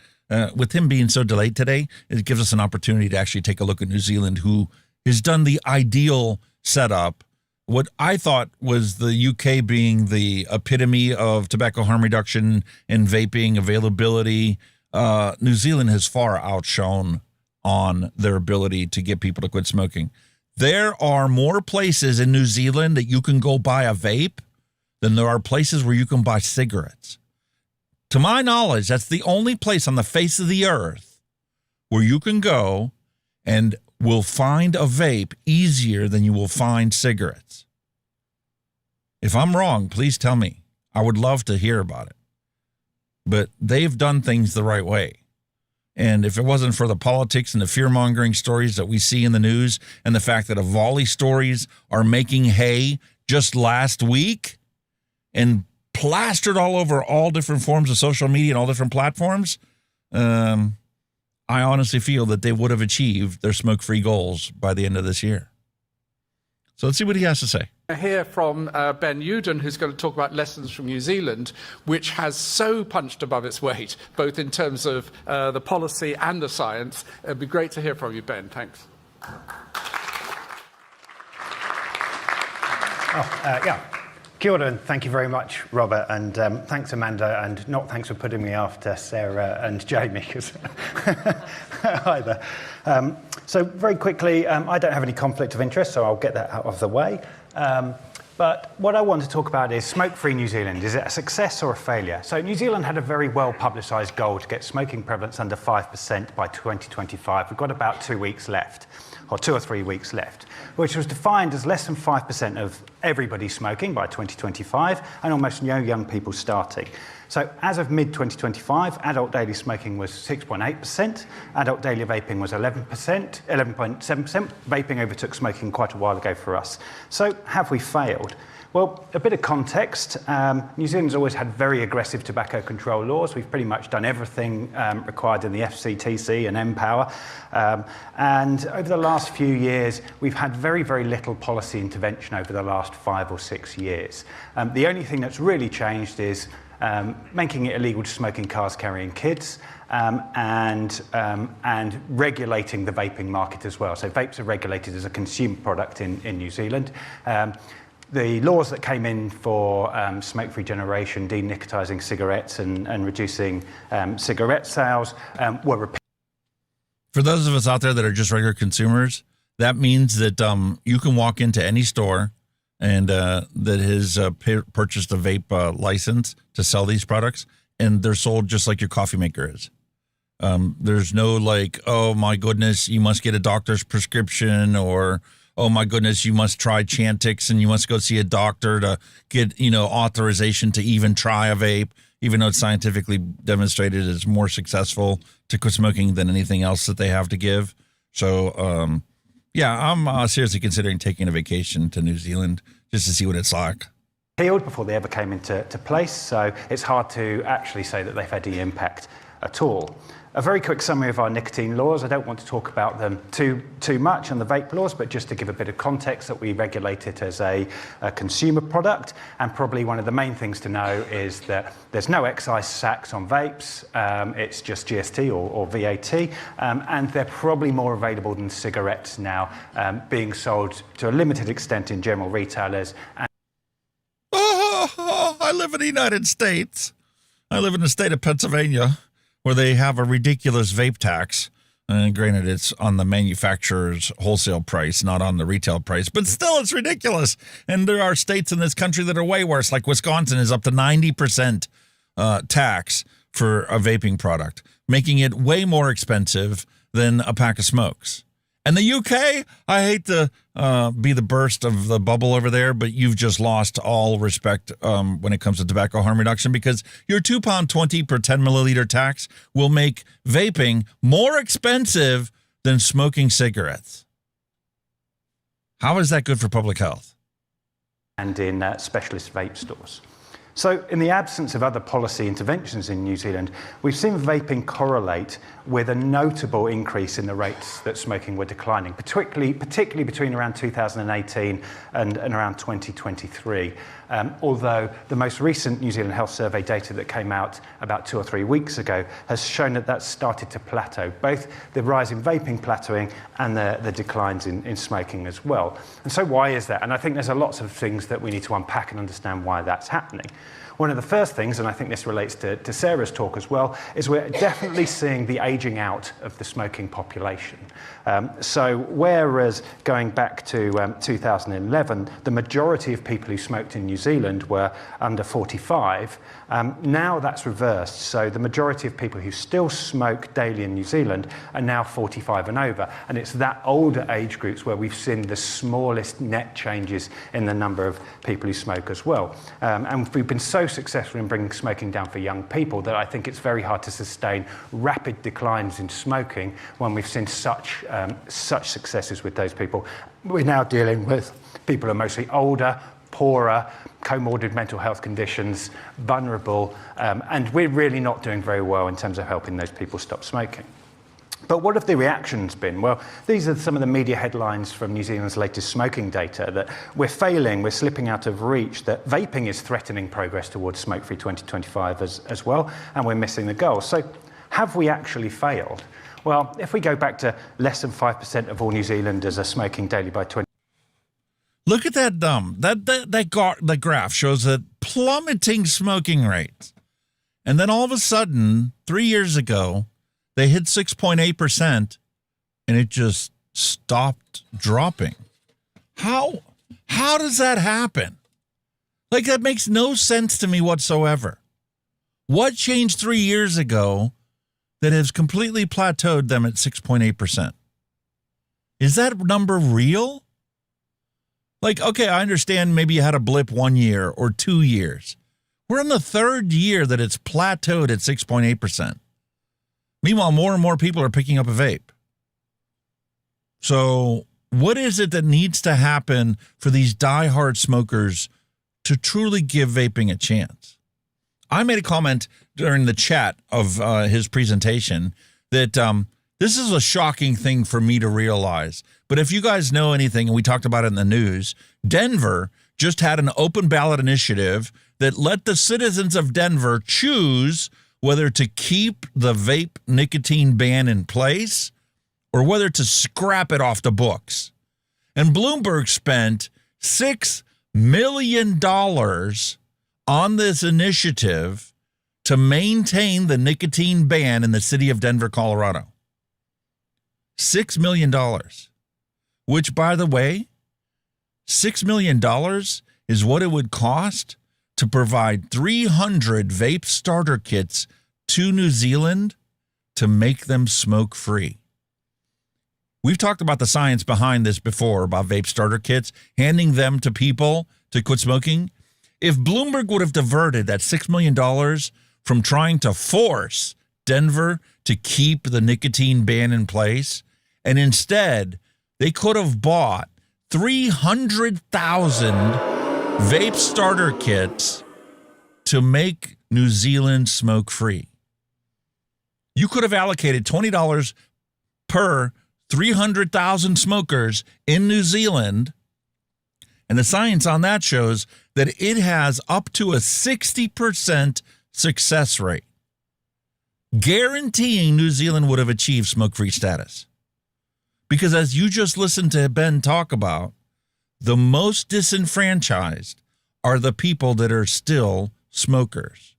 Speaker 3: with him being so delayed today, it gives us an opportunity to actually take a look at New Zealand, who has done the ideal setup. What I thought was the UK being the epitome of tobacco harm reduction and vaping availability, New Zealand has far outshone on their ability to get people to quit smoking. There are more places in New Zealand that you can go buy a vape than there are places where you can buy cigarettes. To my knowledge, that's the only place on the face of the earth where you can go and will find a vape easier than you will find cigarettes. If I'm wrong, please tell me. I would love to hear about it. But they've done things the right way. And if it wasn't for the politics and the fear-mongering stories that we see in the news, and the fact that Avali stories are making hay just last week and plastered all over all different forms of social media and all different platforms, I honestly feel that they would have achieved their smoke-free goals by the end of this year. So let's see what he has to say.
Speaker 14: Hear from Ben Youdan, who's going to talk about lessons from New Zealand, which has so punched above its weight, both in terms of the policy and the science. It'd be great to hear from you, Ben. Thanks.
Speaker 15: Kia ora, and thank you very much, Robert, and thanks, Amanda, and not thanks for putting me after Sarah and Jamie, because either. So very quickly, I don't have any conflict of interest, so I'll get that out of the way. But what I want to talk about is smoke-free New Zealand. Is it a success or a failure? So New Zealand had a very well-publicised goal to get smoking prevalence under 5% by 2025. We've got about 2 weeks left, or 2 or 3 weeks left, which was defined as less than 5% of everybody smoking by 2025 and almost no young people starting. So as of mid-2025, adult daily smoking was 6.8%, adult daily vaping was 11.7%. Vaping overtook smoking quite a while ago for us. So have we failed? Well, a bit of context. New Zealand's always had very aggressive tobacco control laws. We've pretty much done everything required in the FCTC and Empower. And over the last few years, we've had very, very little policy intervention over the last 5 or 6 years. The only thing that's really changed is making it illegal to smoke in cars carrying kids, and regulating the vaping market as well. So vapes are regulated as a consumer product in New Zealand. The laws that came in for smoke-free generation, denicotizing cigarettes and reducing cigarette sales were repealed.
Speaker 3: For those of us out there that are just regular consumers, that means that you can walk into any store and that has purchased a vape license to sell these products, and they're sold just like your coffee maker is. There's no like, oh my goodness, you must get a doctor's prescription, or oh my goodness, you must try Chantix and you must go see a doctor to get, authorization to even try a vape, even though it's scientifically demonstrated it's more successful to quit smoking than anything else that they have to give. So, yeah, I'm seriously considering taking a vacation to New Zealand just to see what it's like.
Speaker 15: Before they ever came into place, so it's hard to actually say that they've had any impact at all. A very quick summary of our nicotine laws. I don't want to talk about them too much on the vape laws, but just to give a bit of context that we regulate it as a consumer product. And probably one of the main things to know is that there's no excise tax on vapes. It's just GST or VAT. And they're probably more available than cigarettes now, being sold to a limited extent in general retailers.
Speaker 3: I live in the United States. I live in the state of Pennsylvania where they have a ridiculous vape tax. And granted, it's on the manufacturer's wholesale price, not on the retail price, but still it's ridiculous. And there are states in this country that are way worse, like Wisconsin is up to 90% tax for a vaping product, making it way more expensive than a pack of smokes. And the UK, I hate to be the burst of the bubble over there, but you've just lost all respect when it comes to tobacco harm reduction, because your £2.20 per 10 milliliter tax will make vaping more expensive than smoking cigarettes. How is that good for public health?
Speaker 15: And in specialist vape stores. So in the absence of other policy interventions in New Zealand, we've seen vaping correlate with a notable increase in the rates that smoking were declining, particularly between around 2018 and around 2023. Although the most recent New Zealand Health Survey data that came out about 2 or 3 weeks ago has shown that that's started to plateau, both the rise in vaping plateauing and the declines in smoking as well. And so why is that? And I think there's lots of things that we need to unpack and understand why that's happening. One of the first things, and I think this relates to Sarah's talk as well, is we're definitely seeing the aging out of the smoking population. So whereas going back to 2011, the majority of people who smoked in New Zealand were under 45, now that's reversed. So the majority of people who still smoke daily in New Zealand are now 45 and over. And it's that older age groups where we've seen the smallest net changes in the number of people who smoke as well. And we've been so successful in bringing smoking down for young people that I think it's very hard to sustain rapid declines in smoking when we've seen such successes with those people. We're now dealing with people who are mostly older, poorer, comorbid mental health conditions, vulnerable, and we're really not doing very well in terms of helping those people stop smoking. But what have the reactions been? Well, these are some of the media headlines from New Zealand's latest smoking data, that we're failing, we're slipping out of reach, that vaping is threatening progress towards smoke-free 2025 as well, and we're missing the goal. So have we actually failed? Well, if we go back to less than 5% of all New Zealanders are smoking daily by 20...
Speaker 3: Look at that the graph shows that plummeting smoking rates. And then all of a sudden, 3 years ago, they hit 6.8%, and it just stopped dropping. How does that happen? Like, that makes no sense to me whatsoever. What changed 3 years ago that has completely plateaued them at 6.8%? Is that number real? Like, okay, I understand maybe you had a blip 1 year or 2 years. We're in the third year that it's plateaued at 6.8%. Meanwhile, more and more people are picking up a vape. So what is it that needs to happen for these diehard smokers to truly give vaping a chance? I made a comment during the chat of his presentation that this is a shocking thing for me to realize. But if you guys know anything, and we talked about it in the news, Denver just had an open ballot initiative that let the citizens of Denver choose whether to keep the vape nicotine ban in place or whether to scrap it off the books. And Bloomberg spent $6 million on this initiative to maintain the nicotine ban in the city of Denver, Colorado. $6 million, which, by the way, $6 million is what it would cost to provide 300 vape starter kits to New Zealand to make them smoke-free. We've talked about the science behind this before, about vape starter kits, handing them to people to quit smoking. If Bloomberg would have diverted that $6 million from trying to force Denver to keep the nicotine ban in place, and instead they could have bought 300,000 vape starter kits to make New Zealand smoke-free. You could have allocated $20 per 300,000 smokers in New Zealand, and the science on that shows that it has up to a 60% success rate, guaranteeing New Zealand would have achieved smoke-free status. Because as you just listened to Ben talk about, the most disenfranchised are the people that are still smokers.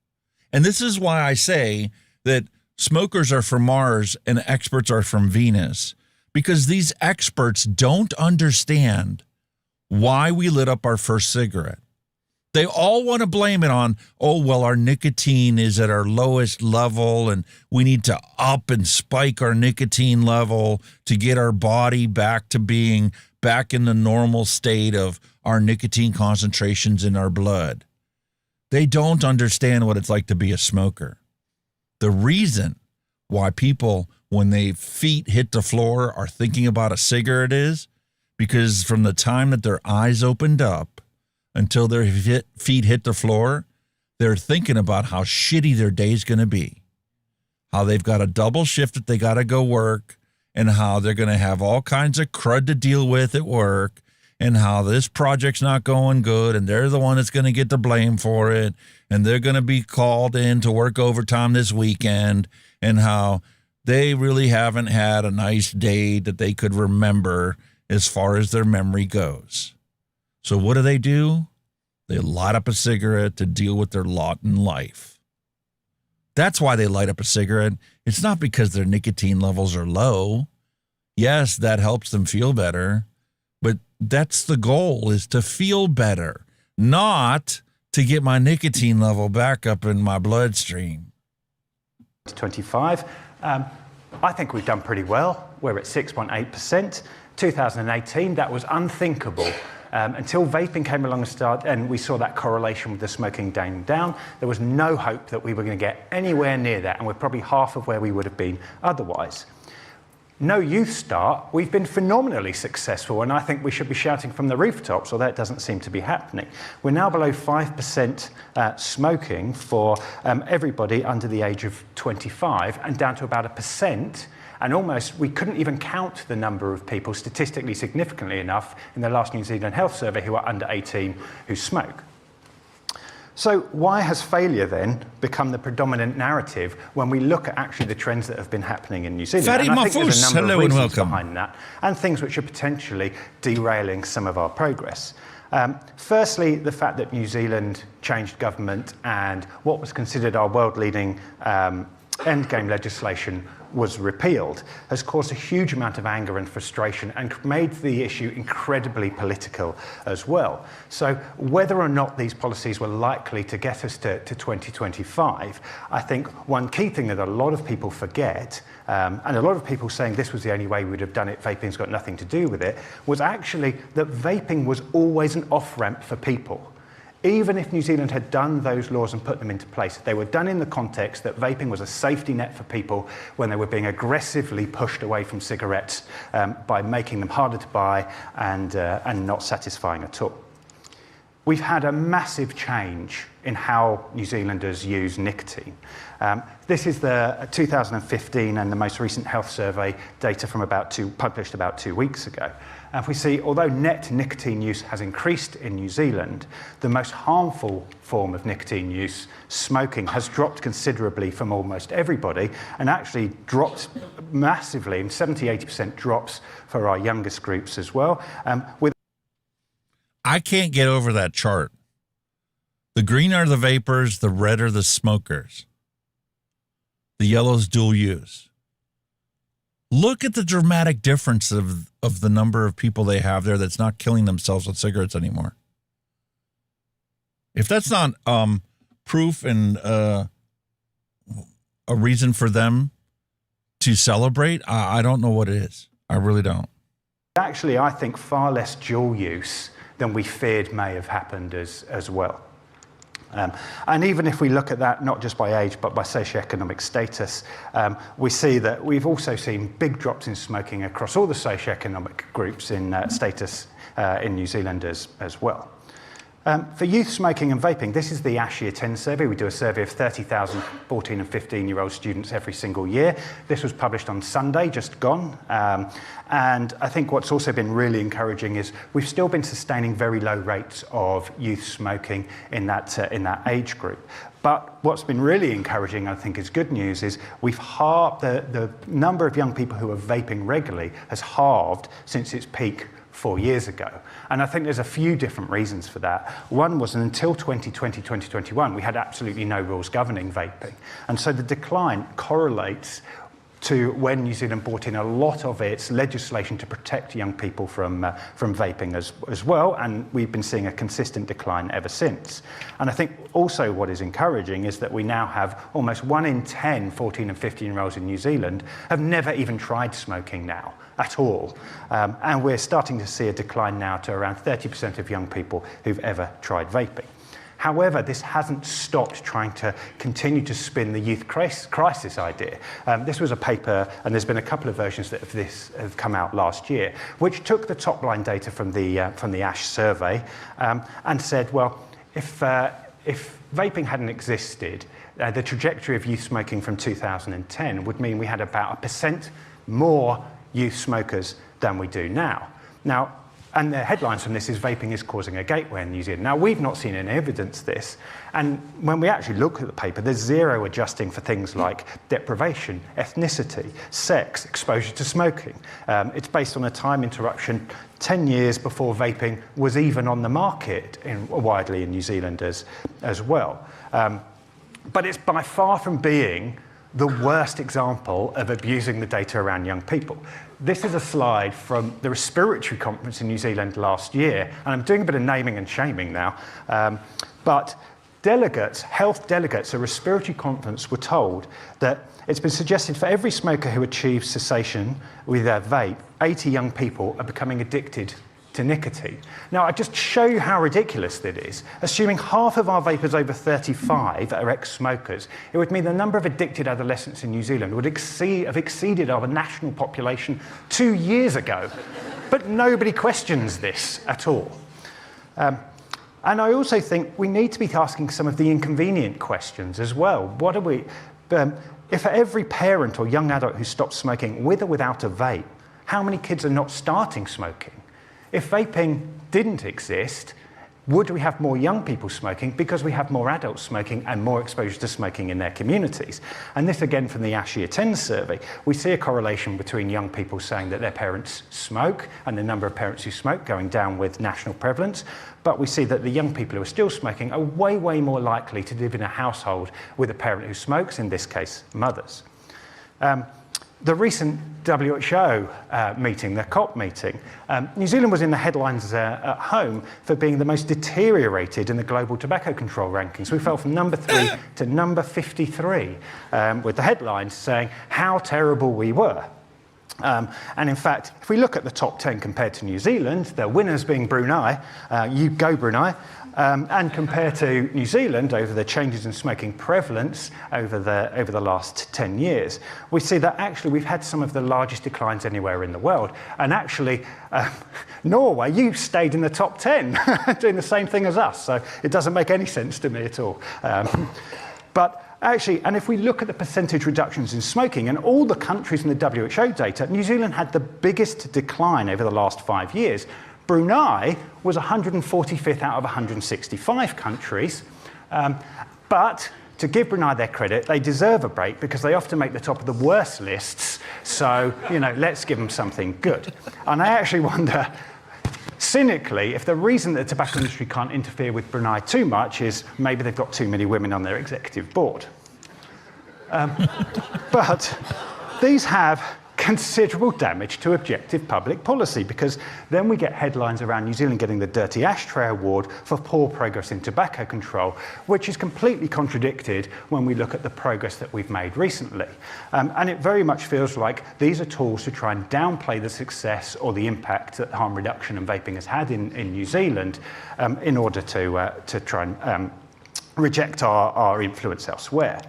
Speaker 3: And this is why I say that smokers are from Mars and experts are from Venus, because these experts don't understand why we lit up our first cigarette. They all want to blame it on, oh, well, our nicotine is at our lowest level and we need to up and spike our nicotine level to get our body back to being back in the normal state of our nicotine concentrations in our blood. They don't understand what it's like to be a smoker. The reason why people, when their feet hit the floor, are thinking about a cigarette is because from the time that their eyes opened up until their feet hit the floor, they're thinking about how shitty their day's going to be, how they've got a double shift that they got to go work, and how they're going to have all kinds of crud to deal with at work, and how this project's not going good, and they're the one that's going to get the blame for it, and they're going to be called in to work overtime this weekend, and how they really haven't had a nice day that they could remember as far as their memory goes. So what do? They light up a cigarette to deal with their lot in life. That's why they light up a cigarette. It's not because their nicotine levels are low. Yes, that helps them feel better, but that's the goal, is to feel better, not to get my nicotine level back up in my bloodstream.
Speaker 15: 25. I think we've done pretty well. We're at 6.8%. 2018, that was unthinkable. Until vaping came along and we saw that correlation with the smoking dying down, there was no hope that we were going to get anywhere near that, and we're probably half of where we would have been otherwise. No youth start, we've been phenomenally successful, and I think we should be shouting from the rooftops, although it doesn't seem to be happening. We're now below 5% smoking for everybody under the age of 25, and down to about 1%. And almost, we couldn't even count the number of people statistically significantly enough in the last New Zealand Health Survey who are under 18 who smoke. So why has failure then become the predominant narrative when we look at actually the trends that have been happening in New Zealand? And I think there's a number of reasons behind that, and things which are potentially derailing some of our progress. Firstly, the fact that New Zealand changed government and what was considered our world-leading endgame legislation was repealed has caused a huge amount of anger and frustration and made the issue incredibly political as well. So whether or not these policies were likely to get us to 2025, I think one key thing that a lot of people forget, and a lot of people saying this was the only way we would have done it, vaping's got nothing to do with it, was actually that vaping was always an off-ramp for people. Even if New Zealand had done those laws and put them into place, they were done in the context that vaping was a safety net for people when they were being aggressively pushed away from cigarettes by making them harder to buy and not satisfying at all. We've had a massive change in how New Zealanders use nicotine. This is the 2015 and the most recent health survey data from published about 2 weeks ago. And if we see, although net nicotine use has increased in New Zealand, the most harmful form of nicotine use, smoking, has dropped considerably from almost everybody, and actually dropped massively, 70-80% drops for our youngest groups as well.
Speaker 3: I can't get over that chart. The green are the vapors, the red are the smokers. The yellow's dual use. Look at the dramatic difference of the number of people they have there that's not killing themselves with cigarettes anymore. If that's not proof and a reason for them to celebrate, I don't know what it is. I really don't.
Speaker 15: Actually, I think far less dual use than we feared may have happened as well. And even if we look at that not just by age but by socioeconomic status, we see that we've also seen big drops in smoking across all the socioeconomic groups in status in New Zealand as well. For youth smoking and vaping, this is the ASH Year 10 survey. We do a survey of 30,000 14 and 15-year-old students every single year. This was published on Sunday, just gone. And I think what's also been really encouraging is we've still been sustaining very low rates of youth smoking in that age group. But what's been really encouraging, I think, is good news, is we've halved the number of young people who are vaping regularly has halved since its peak 4 years ago. And I think there's a few different reasons for that. One was until 2020, 2021, we had absolutely no rules governing vaping. And so the decline correlates to when New Zealand brought in a lot of its legislation to protect young people from vaping as well, and we've been seeing a consistent decline ever since. And I think also what is encouraging is that we now have almost 1 in 10 14 and 15-year-olds in New Zealand have never even tried smoking now at all. And we're starting to see a decline now to around 30% of young people who've ever tried vaping. However, this hasn't stopped trying to continue to spin the youth crisis idea. This was a paper, and there's been a couple of versions of this have come out last year, which took the top-line data from the ASH survey and said, well, if vaping hadn't existed, the trajectory of youth smoking from 2010 would mean we had about 1% more youth smokers than we do now. And the headlines from this is vaping is causing a gateway in New Zealand. Now, we've not seen any evidence of this. And when we actually look at the paper, there's zero adjusting for things like deprivation, ethnicity, sex, exposure to smoking. It's based on a time interruption 10 years before vaping was even on the market widely in New Zealand as well. But it's by far from being the worst example of abusing the data around young people. This is a slide from the Respiratory Conference in New Zealand last year, and I'm doing a bit of naming and shaming now, but delegates, health delegates at Respiratory Conference were told that it's been suggested for every smoker who achieves cessation with their vape, 80 young people are becoming addicted to nicotine. Now, I just show you how ridiculous that is. Assuming half of our vapers over 35 are ex-smokers, it would mean the number of addicted adolescents in New Zealand would have exceeded our national population 2 years ago. But nobody questions this at all. And I also think we need to be asking some of the inconvenient questions as well. What are we... if for every parent or young adult who stops smoking with or without a vape, how many kids are not starting smoking? If vaping didn't exist, would we have more young people smoking because we have more adults smoking and more exposure to smoking in their communities? And this again from the ASH Year 10 survey, we see a correlation between young people saying that their parents smoke and the number of parents who smoke going down with national prevalence, but we see that the young people who are still smoking are way, way more likely to live in a household with a parent who smokes, in this case, mothers. The recent WHO meeting, the COP meeting, New Zealand was in the headlines at home for being the most deteriorated in the global tobacco control rankings. We fell from number 3 to number 53, with the headlines saying how terrible we were. And in fact, if we look at the top 10 compared to New Zealand, the winners being Brunei, you go Brunei, and compared to New Zealand over the changes in smoking prevalence over the last 10 years, we see that actually we've had some of the largest declines anywhere in the world. And actually, Norway, you stayed in the top 10, doing the same thing as us. So it doesn't make any sense to me at all. But actually, and if we look at the percentage reductions in smoking and all the countries in the WHO data, New Zealand had the biggest decline over the last 5 years. Brunei was 145th out of 165 countries. But to give Brunei their credit, they deserve a break because they often make the top of the worst lists. So, let's give them something good. And I actually wonder, cynically, if the reason that the tobacco industry can't interfere with Brunei too much is maybe they've got too many women on their executive board. But these have considerable damage to objective public policy, because then we get headlines around New Zealand getting the Dirty Ashtray Award for poor progress in tobacco control, which is completely contradicted when we look at the progress that we've made recently. And it very much feels like these are tools to try and downplay the success or the impact that harm reduction and vaping has had in New Zealand in order to try and reject our influence elsewhere.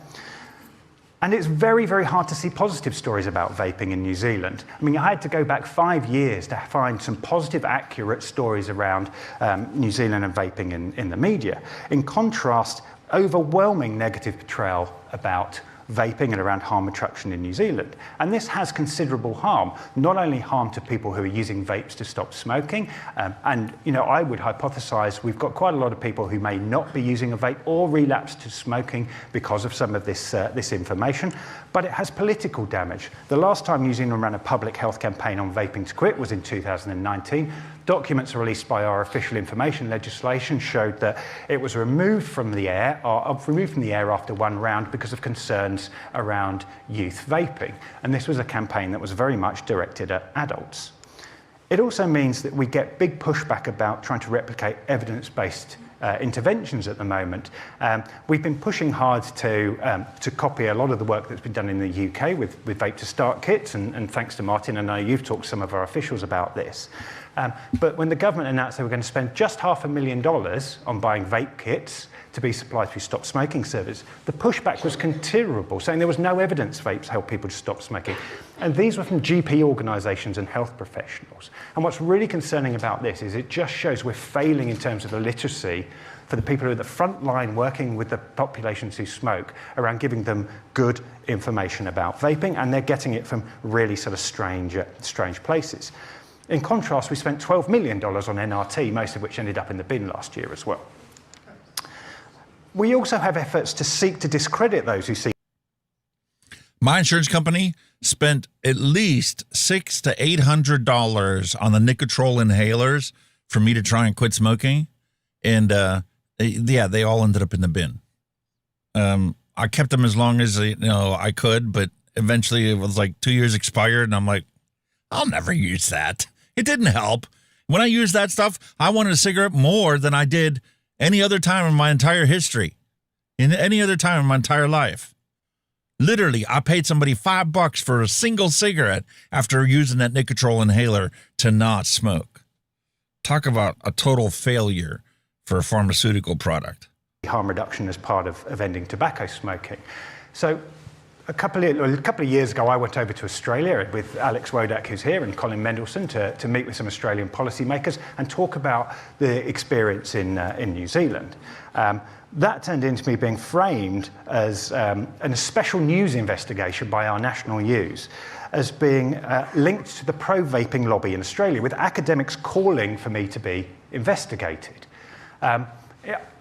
Speaker 15: And it's very, very hard to see positive stories about vaping in New Zealand. I mean, I had to go back 5 years to find some positive, accurate stories around New Zealand and vaping in the media. In contrast, overwhelming negative portrayal about vaping and around harm reduction in New Zealand. And this has considerable harm, not only harm to people who are using vapes to stop smoking, and I would hypothesize we've got quite a lot of people who may not be using a vape or relapse to smoking because of some of this information, but it has political damage. The last time New Zealand ran a public health campaign on vaping to quit was in 2019. Documents released by our official information legislation showed that it was removed from the air after one round because of concerns around youth vaping. And this was a campaign that was very much directed at adults. It also means that we get big pushback about trying to replicate evidence-based interventions at the moment. We've been pushing hard to copy a lot of the work that's been done in the UK with Vape to Start kits, and thanks to Martin, I know you've talked to some of our officials about this. But when the government announced they were going to spend just $500,000 on buying vape kits to be supplied through Stop Smoking Service, the pushback was considerable, saying there was no evidence vapes help people to stop smoking. And these were from GP organisations and health professionals. And what's really concerning about this is it just shows we're failing in terms of the literacy for the people who are at the front line working with the populations who smoke around giving them good information about vaping, and they're getting it from really sort of strange places. In contrast, we spent $12 million on NRT, most of which ended up in the bin last year as well. We also have efforts to seek to discredit those who seek.
Speaker 3: My insurance company spent at least $600 to $800 on the Nicotrol inhalers for me to try and quit smoking. And they all ended up in the bin. I kept them as long as I could, but eventually it was like 2 years expired, and I'm like, I'll never use that. It didn't help. When I used that stuff, I wanted a cigarette more than I did any other time in my entire history, in any other time in my entire life. Literally, I paid somebody $5 for a single cigarette after using that Nicotrol inhaler to not smoke. Talk about a total failure for a pharmaceutical product.
Speaker 15: Harm reduction as part of ending tobacco smoking. So a couple of years ago, I went over to Australia with Alex Wodak, who's here, and Colin Mendelsohn to meet with some Australian policymakers and talk about the experience in New Zealand. That turned into me being framed as a special news investigation by our national news as being linked to the pro-vaping lobby in Australia, with academics calling for me to be investigated.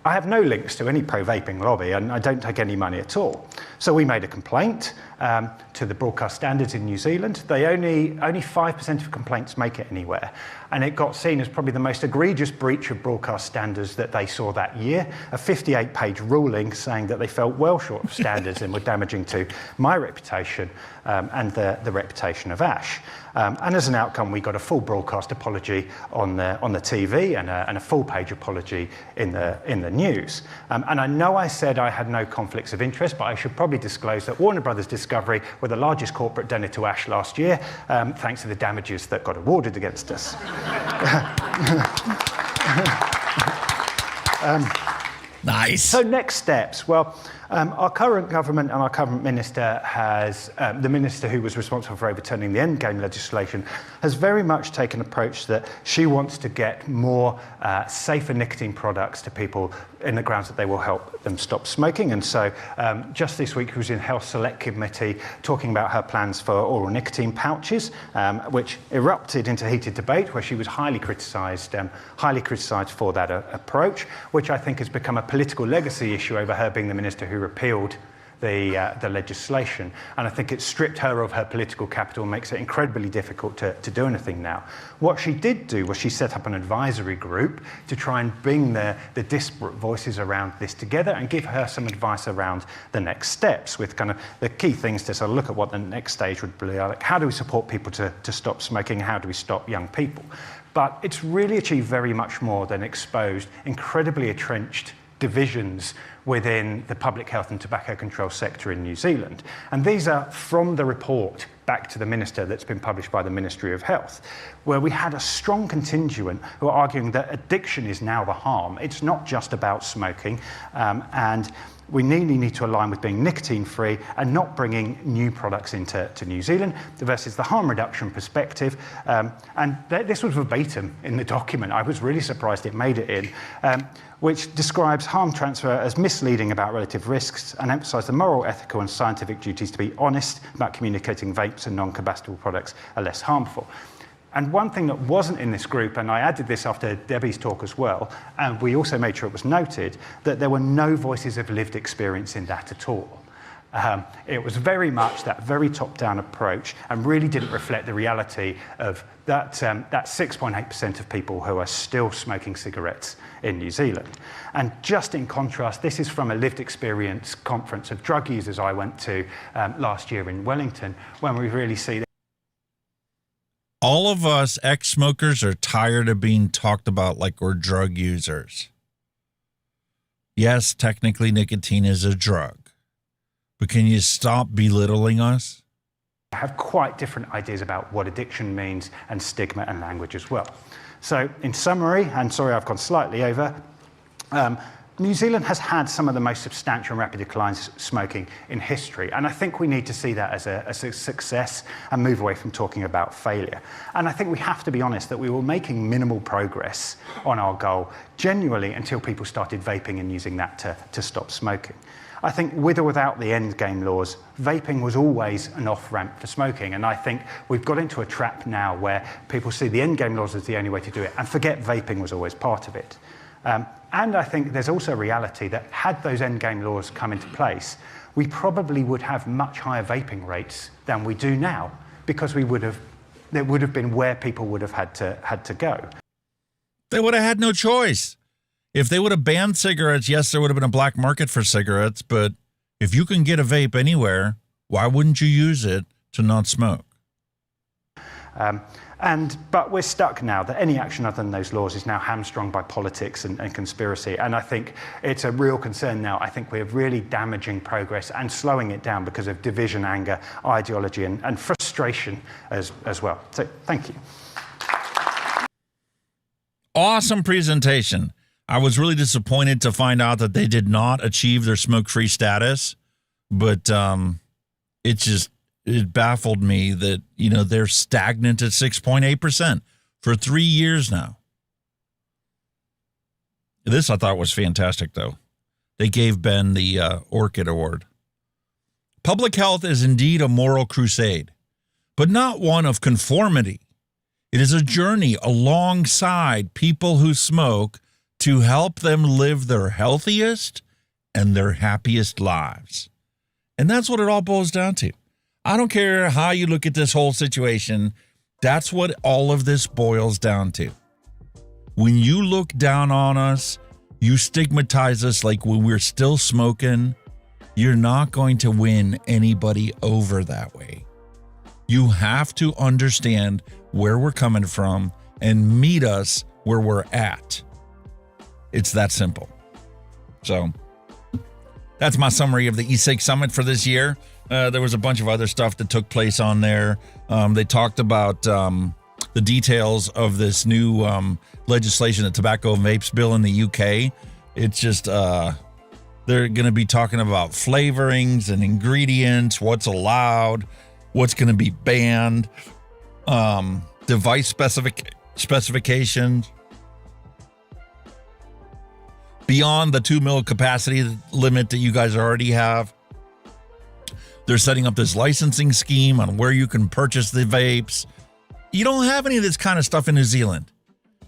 Speaker 15: I have no links to any pro-vaping lobby, and I don't take any money at all. So we made a complaint to the broadcast standards in New Zealand. They only 5% of complaints make it anywhere, and it got seen as probably the most egregious breach of broadcast standards that they saw that year. A 58-page ruling saying that they fell well short of standards and were damaging to my reputation and the reputation of Ash. And as an outcome, we got a full broadcast apology on the TV and a full-page apology in the news. And I know I said I had no conflicts of interest, but I should probably disclose that Warner Brothers Discovery were the largest corporate donor to Ash last year, thanks to the damages that got awarded against us.
Speaker 3: Nice.
Speaker 15: So next steps. Well, our current government and our current minister has, the minister who was responsible for overturning the endgame legislation, has very much taken an approach that she wants to get more safer nicotine products to people in the grounds that they will help them stop smoking. And so just this week, she was in Health Select Committee talking about her plans for oral nicotine pouches, which erupted into heated debate, where she was highly criticised for that approach, which I think has become a political legacy issue over her being the minister who repealed the legislation. And I think it stripped her of her political capital and makes it incredibly difficult to do anything now. What she did do was she set up an advisory group to try and bring the disparate voices around this together and give her some advice around the next steps, with kind of the key things to sort of look at what the next stage would be like. How do we support people to stop smoking? How do we stop young people? But it's really achieved very much more than exposed incredibly entrenched divisions within the public health and tobacco control sector in New Zealand. And these are from the report back to the minister that's been published by the Ministry of Health, where we had a strong contingent who are arguing that addiction is now the harm. It's not just about smoking. And we need to align with being nicotine-free and not bringing new products into New Zealand versus the harm reduction perspective. This was verbatim in the document. I was really surprised it made it in, which describes harm transfer as misleading about relative risks and emphasise the moral, ethical and scientific duties to be honest about communicating vapes and non-combustible products are less harmful. And one thing that wasn't in this group, and I added this after Debbie's talk as well, and we also made sure it was noted, that there were no voices of lived experience in that at all. It was very much that very top-down approach and really didn't reflect the reality of that 6.8% of people who are still smoking cigarettes in New Zealand. And just in contrast, this is from a lived experience conference of drug users I went to last year in Wellington, when we really see that
Speaker 3: all of us ex-smokers are tired of being talked about like we're drug users. Yes, technically nicotine is a drug, but can you stop belittling us?
Speaker 15: have quite different ideas about what addiction means and stigma and language as well. So in summary, and sorry I've gone slightly over, New Zealand has had some of the most substantial and rapid declines of smoking in history, and I think we need to see that as a success and move away from talking about failure. And I think we have to be honest that we were making minimal progress on our goal genuinely until people started vaping and using that to stop smoking. I think with or without the endgame laws, vaping was always an off-ramp for smoking, and I think we've got into a trap now where people see the endgame laws as the only way to do it and forget vaping was always part of it. And I think there's also a reality that had those endgame laws come into place, we probably would have much higher vaping rates than we do now, because there would have been where people would have had to go.
Speaker 3: They would have had no choice. If they would have banned cigarettes, yes, there would have been a black market for cigarettes, but if you can get a vape anywhere, why wouldn't you use it to not smoke?
Speaker 15: But we're stuck now that any action other than those laws is now hamstrung by politics and conspiracy. And I think it's a real concern now. I think we're really damaging progress and slowing it down because of division, anger, ideology, and frustration as well. So thank you.
Speaker 3: Awesome presentation. I was really disappointed to find out that they did not achieve their smoke-free status, but it baffled me that, they're stagnant at 6.8% for 3 years now. This I thought was fantastic, though. They gave Ben the Orchid Award. Public health is indeed a moral crusade, but not one of conformity. It is a journey alongside people who smoke to help them live their healthiest and their happiest lives. And that's what it all boils down to. I don't care how you look at this whole situation. That's what all of this boils down to. When you look down on us, you stigmatize us like when we're still smoking, you're not going to win anybody over that way. You have to understand where we're coming from and meet us where we're at. It's that simple. So that's my summary of the E-Cig Summit for this year. There was a bunch of other stuff that took place on there. They talked about the details of this new legislation, the tobacco and vapes bill in the UK. It's just, they're going to be talking about flavorings and ingredients, what's allowed, what's going to be banned, device specifications, beyond the 2 mil capacity limit that you guys already have. They're setting up this licensing scheme on where you can purchase the vapes. You don't have any of this kind of stuff in New Zealand.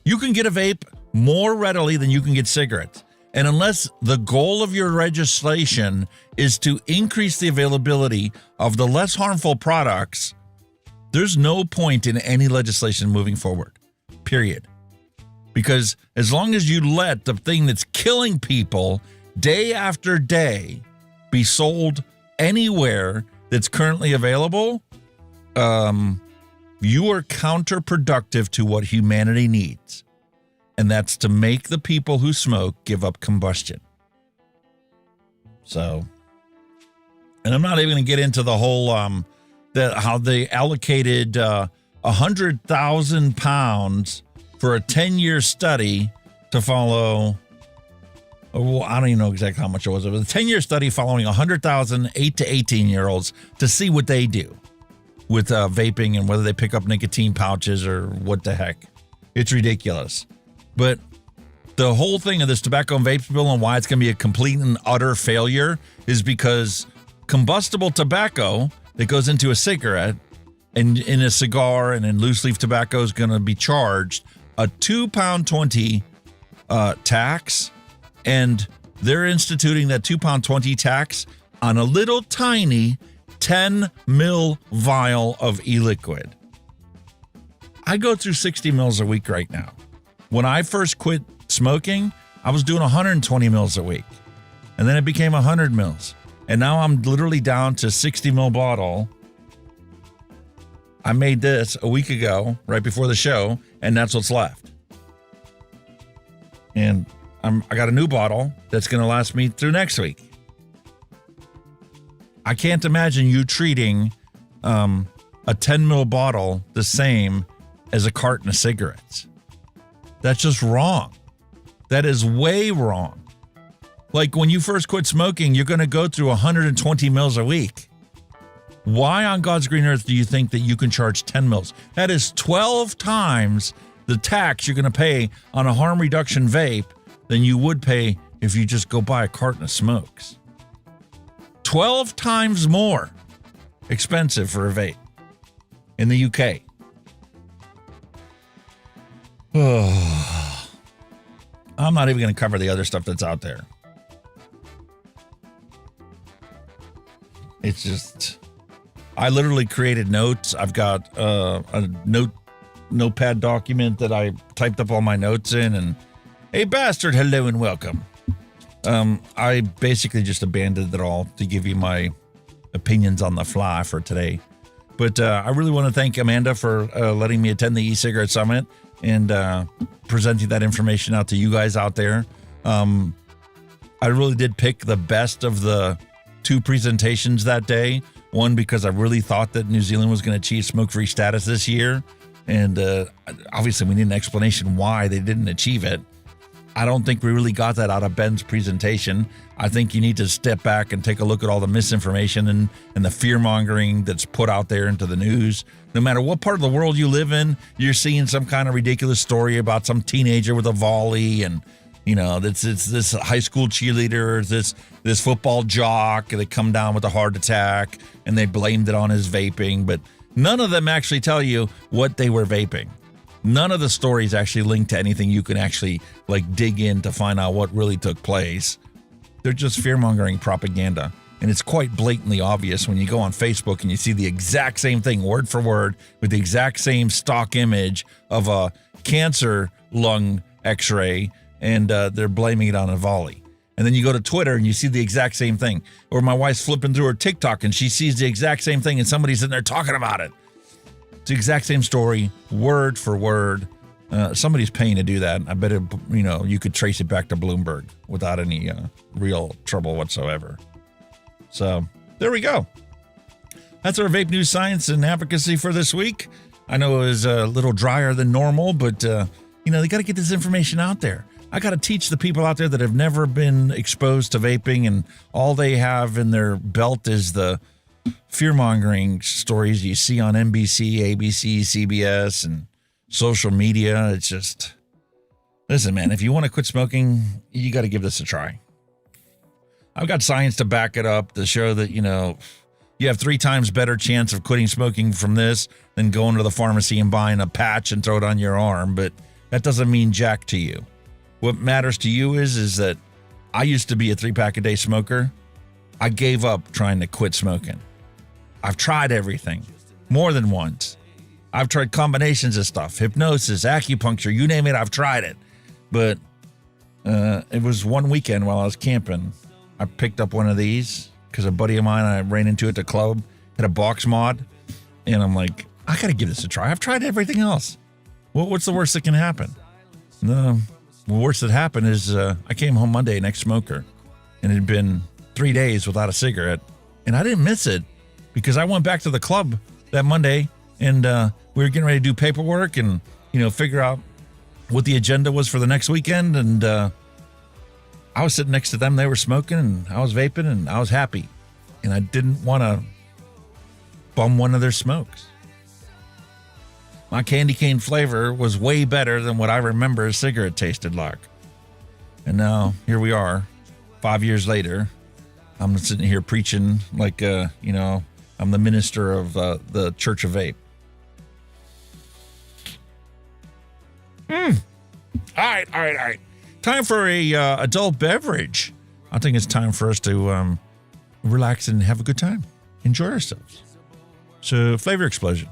Speaker 3: You can get a vape more readily than you can get cigarettes. And unless the goal of your legislation is to increase the availability of the less harmful products, there's no point in any legislation moving forward, period. Because as long as you let the thing that's killing people day after day be sold anywhere that's currently available, you are counterproductive to what humanity needs. And that's to make the people who smoke give up combustion. So, and I'm not even going to get into the whole, how they allocated 100,000 pounds for a 10-year study to follow Well, I don't even know exactly how much it was. It was a 10-year study following 100,000 8 to 18-year-olds to see what they do with vaping and whether they pick up nicotine pouches or what the heck. It's ridiculous. But the whole thing of this tobacco and vape bill and why it's going to be a complete and utter failure is because combustible tobacco that goes into a cigarette and in a cigar and in loose leaf tobacco is going to be charged a £2.20 tax. And they're instituting that £2.20 tax on a little tiny 10 mil vial of e-liquid. I go through 60 mils a week right now. When I first quit smoking, I was doing 120 mils a week. And then it became 100 mils. And now I'm literally down to 60 mil bottle. I made this a week ago, right before the show, and that's what's left. And I got a new bottle that's going to last me through next week. I can't imagine you treating a 10 mil bottle the same as a carton of cigarettes. That's just wrong. That is way wrong. Like when you first quit smoking, you're going to go through 120 mils a week. Why on God's green earth do you think that you can charge 10 mils? That is 12 times the tax you're going to pay on a harm reduction vape than you would pay if you just go buy a carton of smokes. 12 times more expensive for a vape in the UK. Oh, I'm not even going to cover the other stuff that's out there. It's just, I literally created notes. I've got a notepad document that I typed up all my notes in, and hey, bastard, hello and welcome. I basically just abandoned it all to give you my opinions on the fly for today. But I really want to thank Amanda for letting me attend the e-cigarette summit and presenting that information out to you guys out there. I really did pick the best of the two presentations that day. One, because I really thought that New Zealand was going to achieve smoke-free status this year. And obviously we need an explanation why they didn't achieve it. I don't think we really got that out of Ben's presentation. I think you need to step back and take a look at all the misinformation and the fear-mongering that's put out there into the news. No matter what part of the world you live in, you're seeing some kind of ridiculous story about some teenager with a volley, and you know, it's this high school cheerleader, this football jock that come down with a heart attack, and they blamed it on his vaping, but none of them actually tell you what they were vaping. None of the stories actually link to anything you can actually like dig in to find out what really took place. They're just fear-mongering propaganda. And it's quite blatantly obvious when you go on Facebook and you see the exact same thing, word for word, with the exact same stock image of a cancer lung x-ray, and they're blaming it on a volley. And then you go to Twitter and you see the exact same thing. Or my wife's flipping through her TikTok and she sees the exact same thing and somebody's in there talking about it. It's the exact same story, word for word. Somebody's paying to do that. I bet it, you could trace it back to Bloomberg without any real trouble whatsoever. So there we go. That's our vape news, science, and advocacy for this week. I know it was a little drier than normal, but they got to get this information out there. I got to teach the people out there that have never been exposed to vaping and all they have in their belt is the fear-mongering stories you see on NBC, ABC, CBS, and social media. It's just, listen, man, if you want to quit smoking, you got to give this a try. I've got science to back it up to show that, you have 3 times better chance of quitting smoking from this than going to the pharmacy and buying a patch and throw it on your arm. But that doesn't mean jack to you. What matters to you is that I used to be a 3-pack a day smoker. I gave up trying to quit smoking. I've tried everything more than once. I've tried combinations of stuff, hypnosis, acupuncture, you name it, I've tried it. But it was one weekend while I was camping. I picked up one of these because a buddy of mine, I ran into at the club, had a box mod. And I'm like, I got to give this a try. I've tried everything else. What's the worst that can happen? The worst that happened is I came home Monday, an ex-smoker, and it had been 3 days without a cigarette. And I didn't miss it because I went back to the club that Monday and we were getting ready to do paperwork and, figure out what the agenda was for the next weekend. And I was sitting next to them. They were smoking, and I was vaping, and I was happy. And I didn't want to bum one of their smokes. My candy cane flavor was way better than what I remember a cigarette tasted like. And now, here we are, 5 years later. I'm sitting here preaching like, I'm the minister of the Church of Vape. All right. Time for a adult beverage. I think it's time for us to relax and have a good time. Enjoy ourselves. So, flavor explosion.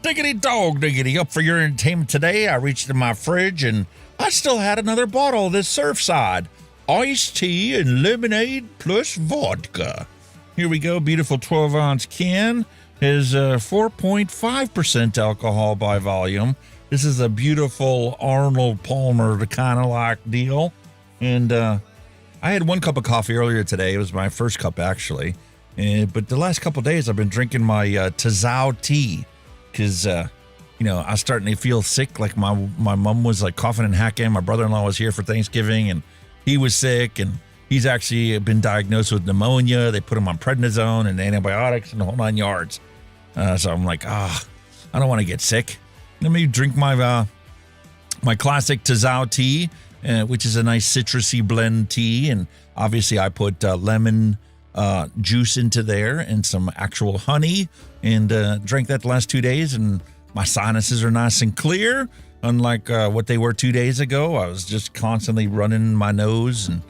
Speaker 3: Diggity dog diggity, up for your entertainment today. I reached in my fridge and I still had another bottle of this Surfside iced tea and lemonade plus vodka. Here we go, beautiful 12-ounce can. Has 4.5% alcohol by volume. This is a beautiful Arnold Palmer kind of like deal. And I had 1 cup of coffee earlier today. It was my first cup actually. But the last couple of days I've been drinking my THR tea. Because, I was starting to feel sick. Like my mom was like coughing and hacking. My brother-in-law was here for Thanksgiving and he was sick and he's actually been diagnosed with pneumonia. They put him on prednisone and antibiotics and the whole 9 yards. So I'm like, I don't want to get sick. Let me drink my my classic THR tea, which is a nice citrusy blend tea. And obviously I put lemon juice into there and some actual honey and drank that the last 2 days, and my sinuses are nice and clear, unlike what they were 2 days ago. I was just constantly running my nose, and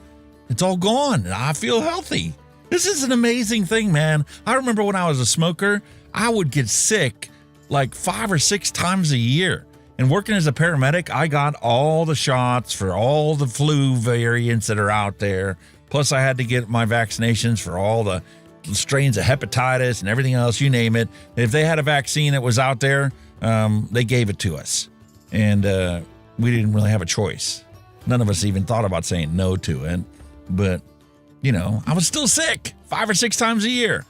Speaker 3: it's all gone. I feel healthy. This is an amazing thing, man. I remember when I was a smoker, I would get sick like 5 or 6 times a year. And working as a paramedic, I got all the shots for all the flu variants that are out there. Plus, I had to get my vaccinations for all the strains of hepatitis and everything else, you name it. If they had a vaccine that was out there, they gave it to us. And we didn't really have a choice. None of us even thought about saying no to it. But, I was still sick 5 or 6 times a year.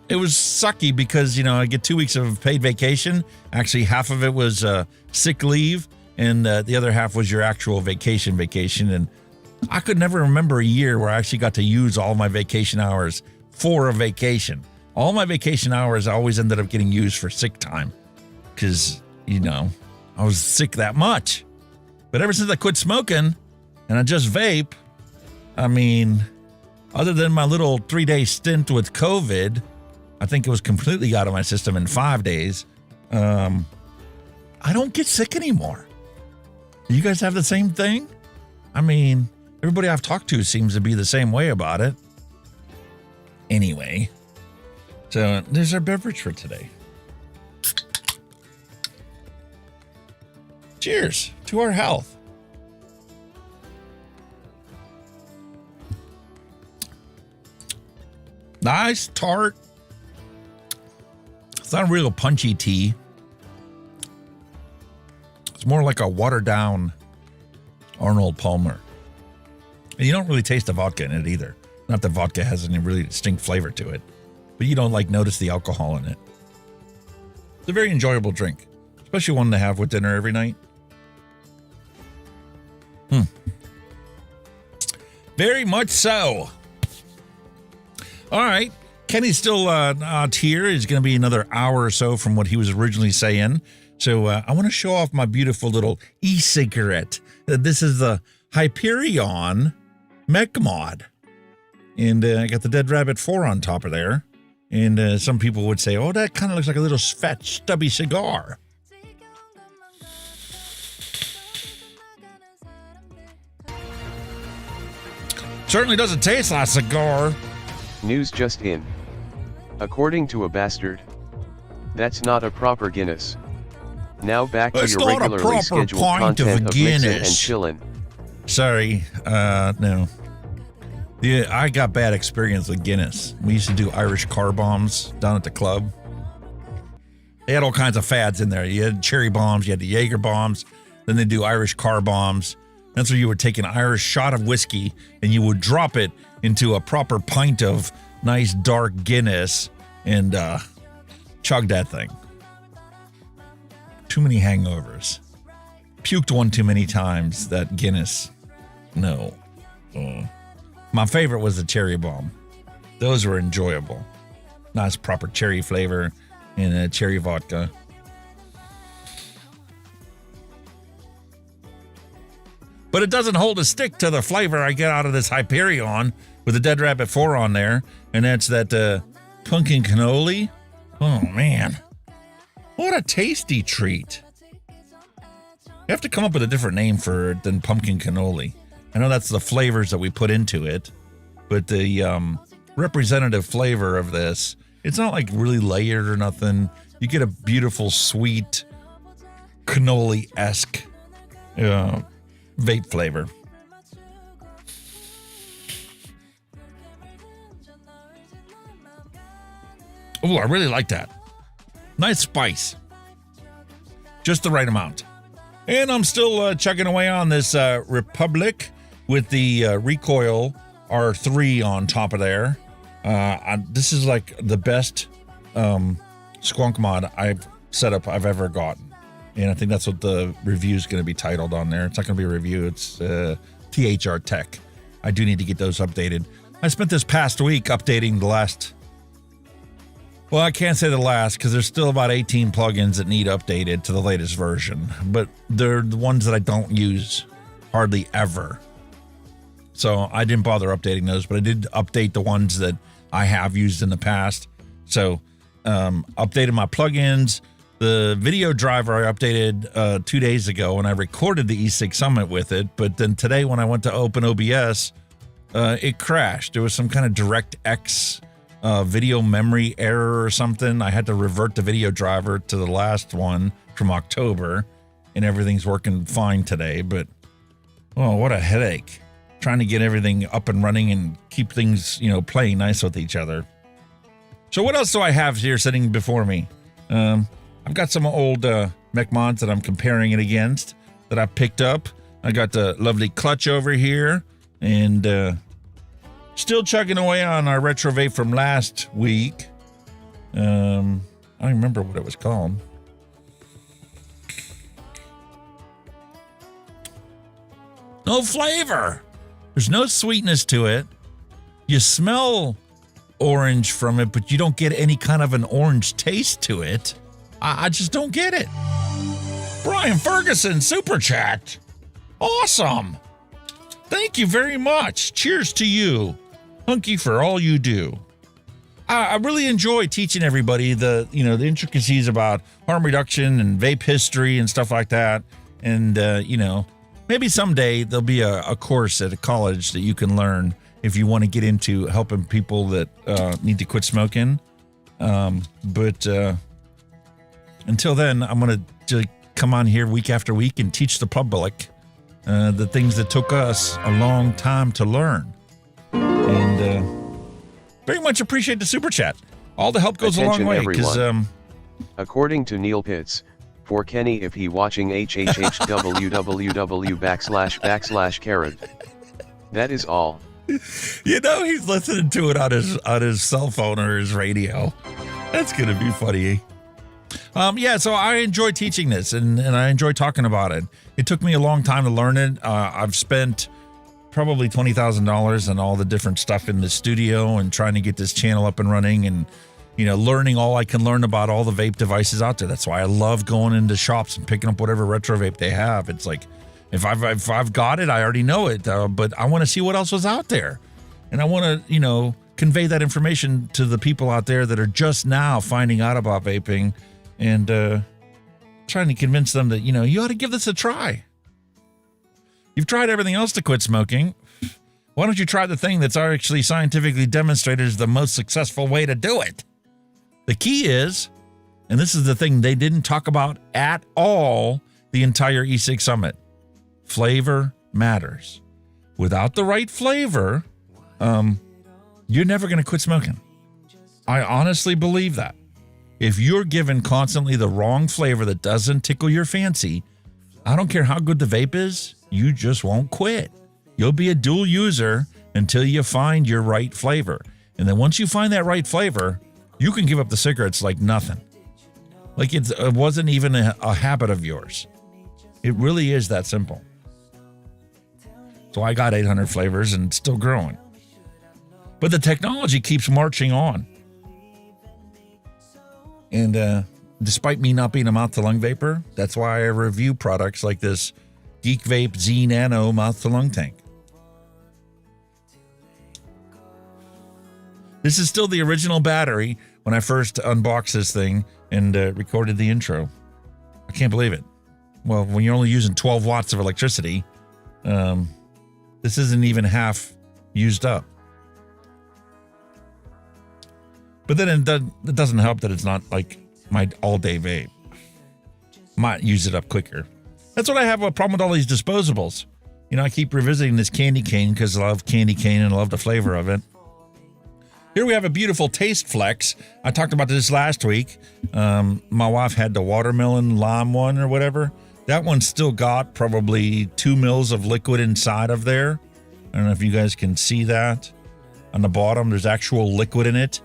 Speaker 3: It was sucky because, I get 2 weeks of paid vacation. Actually, half of it was sick leave, and the other half was your actual vacation. And I could never remember a year where I actually got to use all my vacation hours for a vacation. All my vacation hours always ended up getting used for sick time because, I was sick that much. But ever since I quit smoking and I just vape, other than my little 3-day stint with COVID, I think it was completely out of my system in 5 days. I don't get sick anymore. Do you guys have the same thing? Everybody I've talked to seems to be the same way about it. Anyway, so there's our beverage for today. Cheers to our health. Nice, tart. It's not a real punchy tea. It's more like a watered down Arnold Palmer. And you don't really taste the vodka in it either. Not that vodka has any really distinct flavor to it, but you don't notice the alcohol in it. It's a very enjoyable drink, especially one to have with dinner every night. Very much so. All right. Kenny's still not here. He's going to be another hour or so from what he was originally saying. So I want to show off my beautiful little e-cigarette. This is the Hyperion Mech Mod. And I got the Dead Rabbit 4 on top of there. And some people would say, oh, that kind of looks like a little fat, stubby cigar. Certainly doesn't taste like a cigar.
Speaker 16: News just in. According to a bastard, that's not a proper Guinness. Now back to your regularly scheduled content of Mixin and Chillin.
Speaker 3: Sorry, no. Yeah, I got bad experience with Guinness. We used to do Irish car bombs down at the club. They had all kinds of fads in there. You had cherry bombs, you had the Jaeger bombs, then they do Irish car bombs. That's where you would take an Irish shot of whiskey and you would drop it into a proper pint of nice dark Guinness and chug that thing. Too many hangovers. Puked one too many times, that Guinness. No. My favorite was the cherry bomb. Those were enjoyable. Nice proper cherry flavor and cherry vodka. But it doesn't hold a stick to the flavor I get out of this Hyperion with the Dead Rabbit 4 on there. And that's that pumpkin cannoli. Oh, man. What a tasty treat. You have to come up with a different name for it than pumpkin cannoli. I know that's the flavors that we put into it. But the representative flavor of this, it's not like really layered or nothing. You get a beautiful, sweet, cannoli-esque vape flavor. Oh, I really like that. Nice spice. Just the right amount. And I'm still chugging away on this Republic with the Recoil R3 on top of there. This is like the best squonk mod I've ever gotten. And I think that's what the review is going to be titled on there. It's not going to be a review. It's THR Tech. I do need to get those updated. I spent this past week updating the last... Well, I can't say the last because there's still about 18 plugins that need updated to the latest version. But they're the ones that I don't use hardly ever. So I didn't bother updating those, but I did update the ones that I have used in the past. So updated my plugins. The video driver I updated 2 days ago, and I recorded the E-Cig Summit with it. But then today when I went to open OBS, it crashed. There was some kind of DirectX video memory error or something. I had to revert the video driver to the last one from October, and everything's working fine today. But, oh, what a headache. Trying to get everything up and running and keep things, playing nice with each other. So what else do I have here sitting before me? I've got some old mech mods that I'm comparing it against that I picked up. I got the lovely clutch over here, and still chugging away on our retro vape from last week. I don't remember what it was called. No flavor. There's no sweetness to it. You smell orange from it, but you don't get any kind of an orange taste to it. I just don't get it. Brian Ferguson, Super Chat. Awesome. Thank you very much. Cheers to you, Hunky, for all you do. I really enjoy teaching everybody the intricacies about harm reduction and vape history and stuff like that. And, maybe someday there'll be a course at a college that you can learn if you want to get into helping people that need to quit smoking. But until then, I'm going to come on here week after week and teach the public the things that took us a long time to learn. And very much appreciate the super chat. All the help goes
Speaker 16: Attention
Speaker 3: a long way. Because
Speaker 16: according to Neil Pitts, for Kenny if he watching hhhwww // That is all.
Speaker 3: He's listening to it on his cell phone or his radio. That's going to be funny. So I enjoy teaching this and I enjoy talking about it. It took me a long time to learn it. I've spent probably $20,000 and all the different stuff in the studio and trying to get this channel up and running and, learning all I can learn about all the vape devices out there. That's why I love going into shops and picking up whatever retro vape they have. It's like, if I've got it, I already know it, but I want to see what else was out there. And I want to, convey that information to the people out there that are just now finding out about vaping and trying to convince them that, you ought to give this a try. You've tried everything else to quit smoking. Why don't you try the thing that's actually scientifically demonstrated as the most successful way to do it? The key is, and this is the thing they didn't talk about at all the entire e-cig summit, flavor matters. Without the right flavor, you're never going to quit smoking. I honestly believe that. If you're given constantly the wrong flavor that doesn't tickle your fancy, I don't care how good the vape is, you just won't quit. You'll be a dual user until you find your right flavor. And then once you find that right flavor, you can give up the cigarettes like nothing. Like it wasn't even a habit of yours. It really is that simple. So I got 800 flavors and it's still growing. But the technology keeps marching on. And despite me not being a mouth-to-lung vapor, that's why I review products like this Geek Vape Z Nano mouth-to-lung tank. This is still the original battery when I first unboxed this thing and recorded the intro. I can't believe it. Well, when you're only using 12 watts of electricity, this isn't even half used up. But then it doesn't help that it's not like my all-day vape. Might use it up quicker. That's what I have a problem with all these disposables. I keep revisiting this candy cane because I love candy cane and I love the flavor of it. Here we have a beautiful Taste Flex. I talked about this last week. My wife had the watermelon lime one or whatever. That one still got probably 2 mils of liquid inside of there. I don't know if you guys can see that. On the bottom, there's actual liquid in it.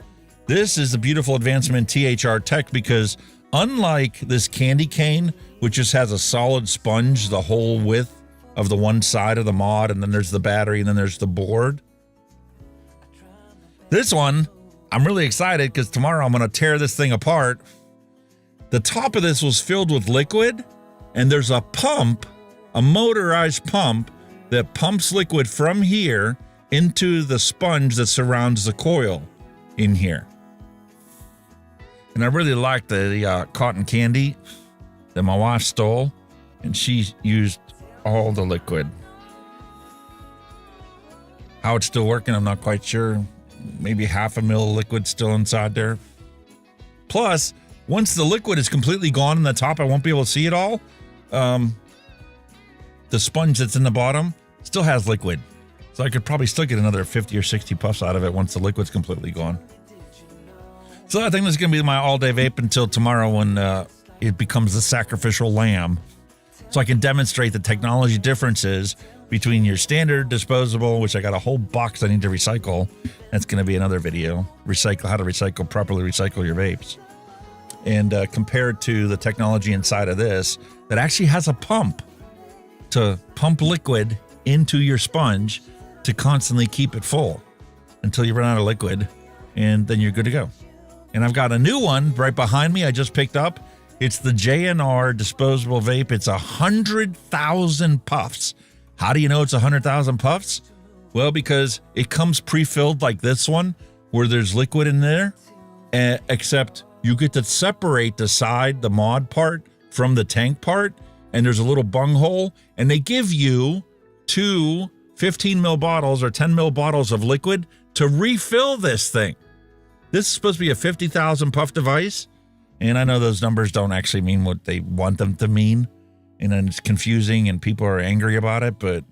Speaker 3: This is a beautiful advancement in THR tech because unlike this candy cane, which just has a solid sponge the whole width of the one side of the mod, and then there's the battery, and then there's the board. This one, I'm really excited because tomorrow I'm going to tear this thing apart. The top of this was filled with liquid, and there's a pump, a motorized pump, that pumps liquid from here into the sponge that surrounds the coil in here. And I really like the cotton candy that my wife stole, and she used all the liquid. How it's still working, I'm not quite sure. Maybe 0.5 mil of liquid still inside there. Plus, once the liquid is completely gone in the top, I won't be able to see it all. The sponge that's in the bottom still has liquid. So I could probably still get another 50 or 60 puffs out of it once the liquid's completely gone. So I think this is going to be my all-day vape until tomorrow when it becomes the sacrificial lamb. So I can demonstrate the technology differences between your standard disposable, which I got a whole box I need to recycle. That's going to be another video. How to properly recycle your vapes. And compared to the technology inside of this that actually has a pump to pump liquid into your sponge to constantly keep it full until you run out of liquid, and then you're good to go. And I've got a new one right behind me I just picked up. It's the JNR disposable vape. It's 100,000 puffs. How do you know it's 100,000 puffs? Well, because it comes pre-filled like this one, where there's liquid in there, except you get to separate the side, the mod part, from the tank part, and there's a little bung hole, and they give you 2 15 mil bottles or 10 mil bottles of liquid to refill this thing. This is supposed to be a 50,000 puff device, and I know those numbers don't actually mean what they want them to mean, and then it's confusing and people are angry about it, but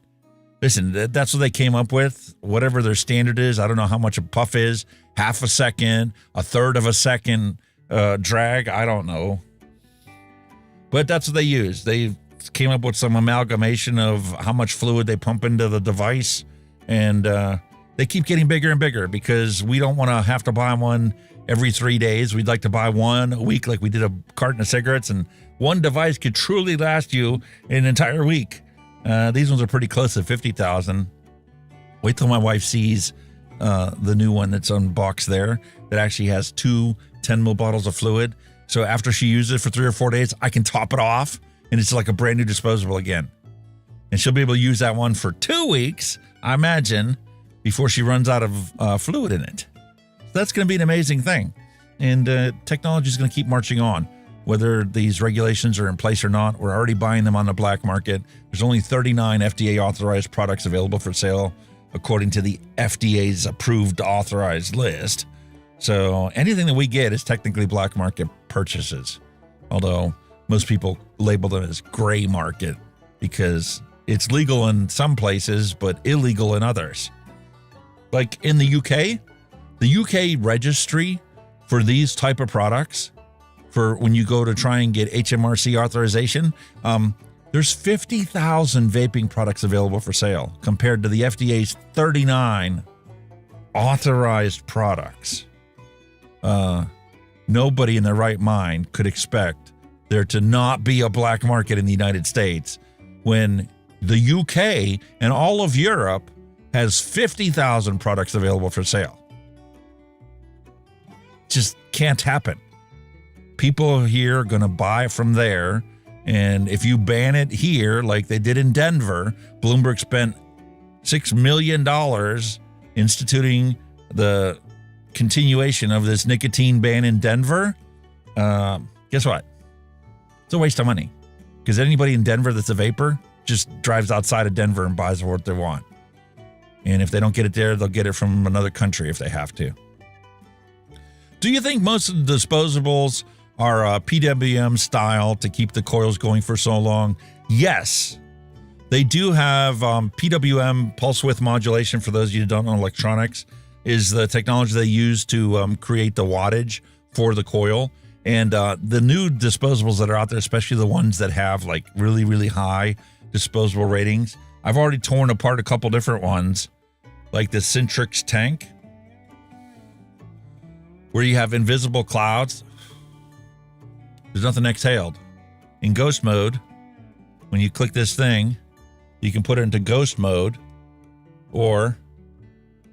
Speaker 3: listen, that's what they came up with. Whatever their standard is, I don't know how much a puff is, 1/2 a second, 1/3 of a second drag, I don't know. But that's what they use. They came up with some amalgamation of how much fluid they pump into the device, and they keep getting bigger and bigger because we don't want to have to buy one every 3 days. We'd like to buy one a week like we did a carton of cigarettes, and one device could truly last you an entire week. These ones are pretty close to 50,000. Wait till my wife sees the new one that's unboxed there that actually has 2 10 ml bottles of fluid. So after she uses it for 3 or 4 days, I can top it off and it's like a brand new disposable again. And she'll be able to use that one for 2 weeks, I imagine, before she runs out of fluid in it. That's going to be an amazing thing. And technology is going to keep marching on. Whether these regulations are in place or not, we're already buying them on the black market. There's only 39 FDA authorized products available for sale, according to the FDA's approved authorized list. So anything that we get is technically black market purchases. Although most people label them as gray market because it's legal in some places, but illegal in others. Like in the UK registry for these type of products, for when you go to try and get HMRC authorization, there's 50,000 vaping products available for sale compared to the FDA's 39 authorized products. Nobody in their right mind could expect there to not be a black market in the United States when the UK and all of Europe has 50,000 products available for sale. Just can't happen. People here are going to buy from there, and if you ban it here like they did in Denver, Bloomberg spent $6 million instituting the continuation of this nicotine ban in Denver. Guess what? It's a waste of money because anybody in Denver that's a vapor just drives outside of Denver and buys what they want. And if they don't get it there, they'll get it from another country if they have to. Do you think most of the disposables are PWM style to keep the coils going for so long? Yes. They do have PWM, pulse width modulation. For those of you who don't know electronics, is the technology they use to create the wattage for the coil. And the new disposables that are out there, especially the ones that have like really, really high disposable ratings, I've already torn apart a couple different ones, like the Centrix tank, where you have invisible clouds. There's nothing exhaled. In ghost mode, when you click this thing, you can put it into ghost mode, or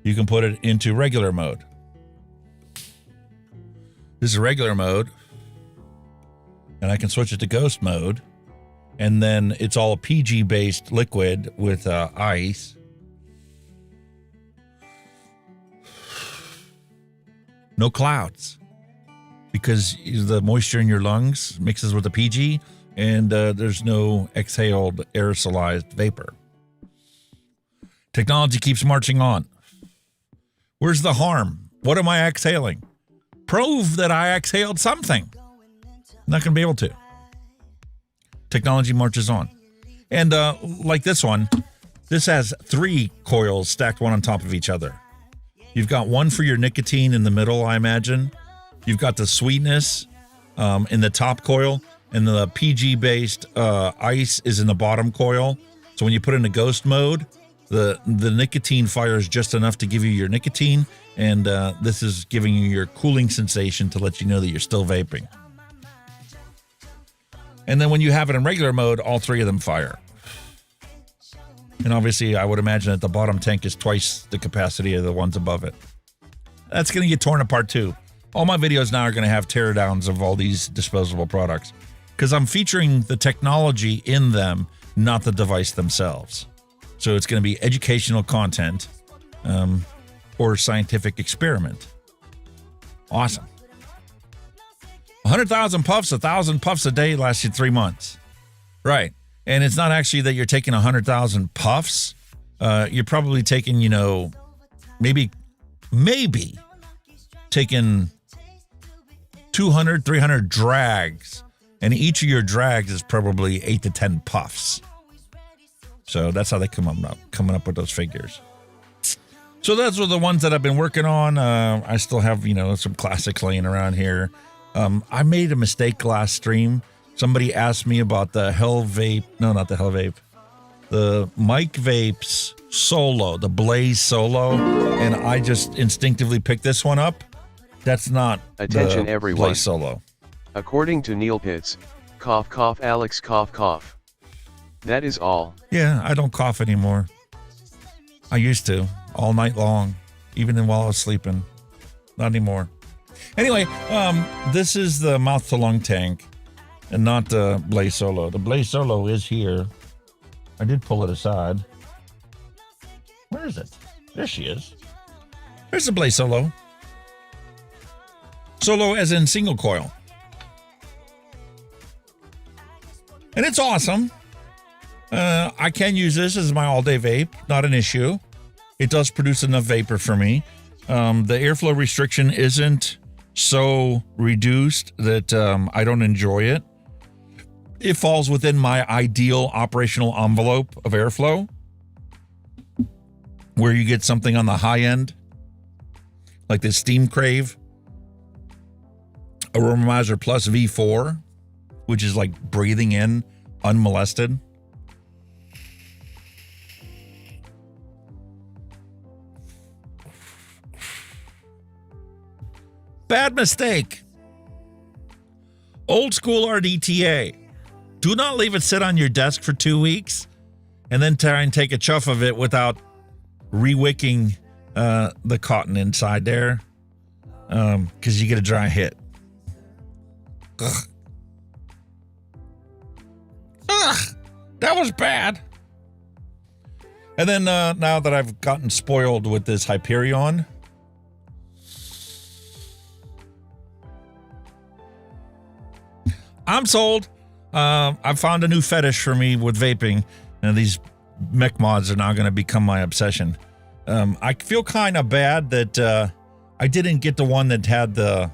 Speaker 3: you can put it into regular mode. This is regular mode, and I can switch it to ghost mode, and then it's all PG-based liquid with ice. No clouds, because the moisture in your lungs mixes with the PG, and there's no exhaled aerosolized vapor. Technology keeps marching on. Where's the harm? What am I exhaling? Prove that I exhaled something. I'm not going to be able to. Technology marches on. And like this one, this has 3 coils stacked one on top of each other. You've got one for your nicotine in the middle, I imagine. You've got the sweetness in the top coil, and the PG-based ice is in the bottom coil. So when you put it into ghost mode, the nicotine fires just enough to give you your nicotine, and this is giving you your cooling sensation to let you know that you're still vaping. And then when you have it in regular mode, all 3 of them fire. And obviously, I would imagine that the bottom tank is twice the capacity of the ones above it. That's going to get torn apart too. All my videos now are going to have teardowns of all these disposable products because I'm featuring the technology in them, not the device themselves. So it's going to be educational content or scientific experiment. Awesome. 100,000 puffs, 1,000 puffs a day lasted 3 months. Right. And it's not actually that you're taking 100,000 puffs. You're probably taking, maybe taking 200, 300 drags. And each of your drags is probably 8 to 10 puffs. So that's how they coming up with those figures. So those are the ones that I've been working on. I still have, some classics laying around here. I made a mistake last stream. Somebody asked me about the VandyVape. No, not the VandyVape. The Mike Vapes Solo, the Blaze Solo. And I just instinctively picked this one up. That's not
Speaker 16: Attention
Speaker 3: the
Speaker 16: everyone.
Speaker 3: Blaze Solo.
Speaker 16: According to Neil Pitts, cough cough Alex cough cough. That is all.
Speaker 3: Yeah, I don't cough anymore. I used to, all night long, even while I was sleeping. Not anymore. Anyway, this is the mouth-to-lung tank and not the Blaze Solo. The Blaze Solo is here. I did pull it aside. Where is it? There she is. There's the Blaze Solo. Solo as in single coil. And it's awesome. I can use this as my all-day vape. Not an issue. It does produce enough vapor for me. The airflow restriction isn't so reduced that I don't enjoy it. It falls within my ideal operational envelope of airflow, where you get something on the high end, like the Steam Crave Aromizer Plus V4, which is like breathing in unmolested. Bad mistake. Old school RDTA. Do not leave it sit on your desk for 2 weeks and then try and take a chuff of it without re-wicking the cotton inside there, because you get a dry hit. Ugh. Ugh, that was bad. And then now that I've gotten spoiled with this Hyperion, I'm sold. I've found a new fetish for me with vaping, and these mech mods are now going to become my obsession. I feel kind of bad that I didn't get the one that had the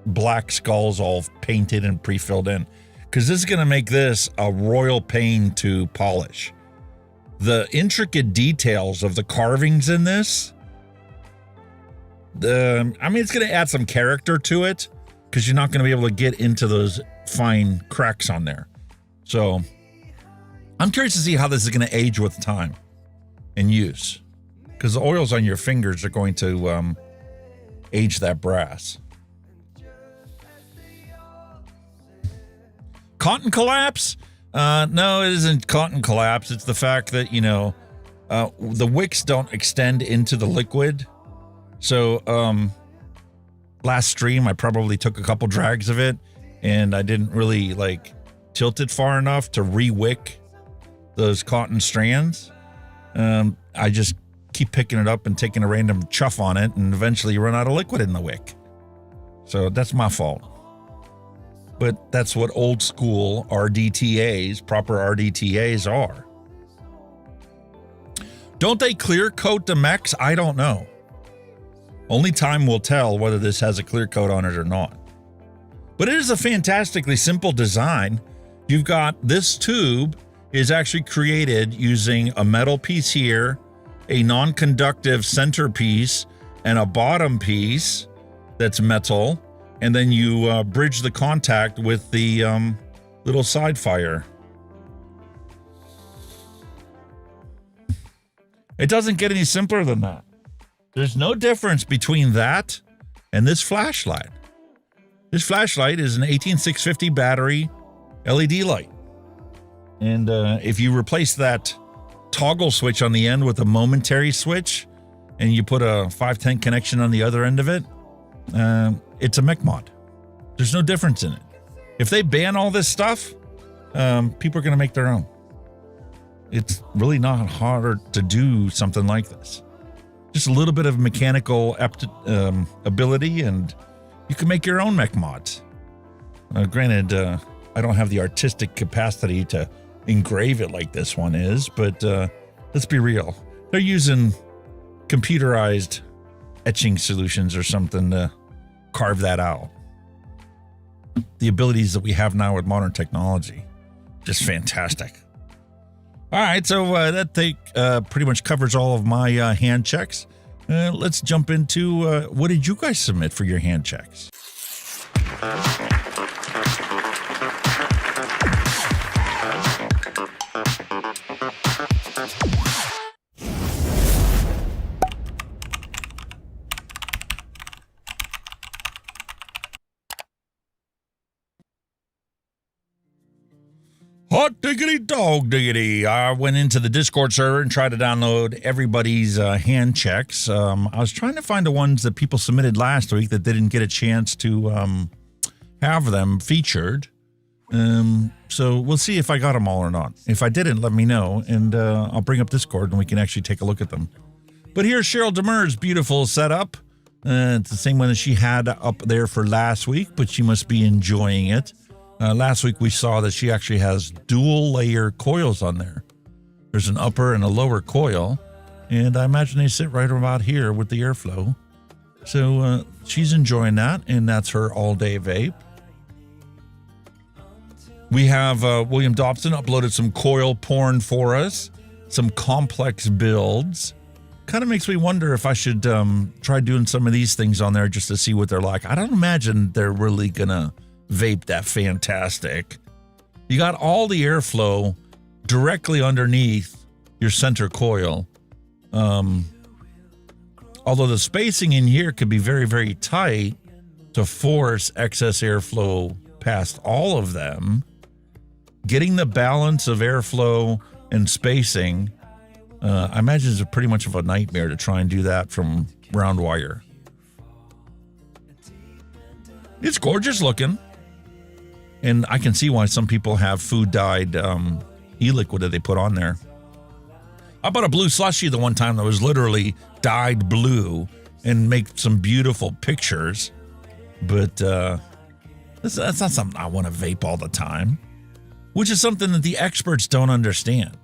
Speaker 3: black skulls all painted and pre-filled in, because this is going to make this a royal pain to polish. The intricate details of the carvings in this, it's going to add some character to it, because you're not going to be able to get into those fine cracks on there. So I'm curious to see how this is going to age with time and use, because the oils on your fingers are going to age that brass. Cotton collapse? No, it isn't cotton collapse. It's the fact that, the wicks don't extend into the liquid. So last stream, I probably took a couple drags of it, and I didn't really tilt it far enough to re-wick those cotton strands. I just keep picking it up and taking a random chuff on it, and eventually you run out of liquid in the wick. So that's my fault. But that's what old school RDTAs, proper RDTAs are. Don't they clear coat the mechs? I don't know. Only time will tell whether this has a clear coat on it or not. But it is a fantastically simple design. You've got this tube is actually created using a metal piece here, a non-conductive center piece, and a bottom piece that's metal. And then you bridge the contact with the little side fire. It doesn't get any simpler than that. There's no difference between that and this flashlight. This flashlight is an 18650 battery LED light. And if you replace that toggle switch on the end with a momentary switch, and you put a 510 connection on the other end of it, it's a mech mod. There's no difference in it. If they ban all this stuff, people are going to make their own. It's really not hard to do something like this. Just a little bit of mechanical ability, and you can make your own mech mods. Granted, I don't have the artistic capacity to engrave it like this one is, but let's be real. They're using computerized etching solutions or something to carve that out. The abilities that we have now with modern technology, just fantastic. All right, so that pretty much covers all of my hand checks. Let's jump into what did you guys submit for your hand checks? Hot diggity dog diggity. I went into the Discord server and tried to download everybody's hand checks. I was trying to find the ones that people submitted last week that didn't get a chance to have them featured. So we'll see if I got them all or not. If I didn't, let me know, and I'll bring up Discord and we can actually take a look at them. But here's Cheryl Demers' beautiful setup. It's the same one that she had up there for last week, but she must be enjoying it. Last week we saw that she actually has dual layer coils on there. There's an upper and a lower coil, and I imagine they sit right about here with the airflow. So she's enjoying that, and that's her all-day vape. We have William Dobson uploaded some coil porn for us, some complex builds. Kind of makes me wonder if I should try doing some of these things on there just to see what they're like. I don't imagine they're really gonna vape that fantastic. You got all the airflow directly underneath your center coil. Although the spacing in here could be very, very tight to force excess airflow past all of them. Getting the balance of airflow and spacing, I imagine it's pretty much of a nightmare to try and do that from round wire. It's gorgeous looking. And I can see why some people have food-dyed e-liquid that they put on there. I bought a blue slushie the one time that was literally dyed blue and make some beautiful pictures. But that's not something I want to vape all the time, which is something that the experts don't understand.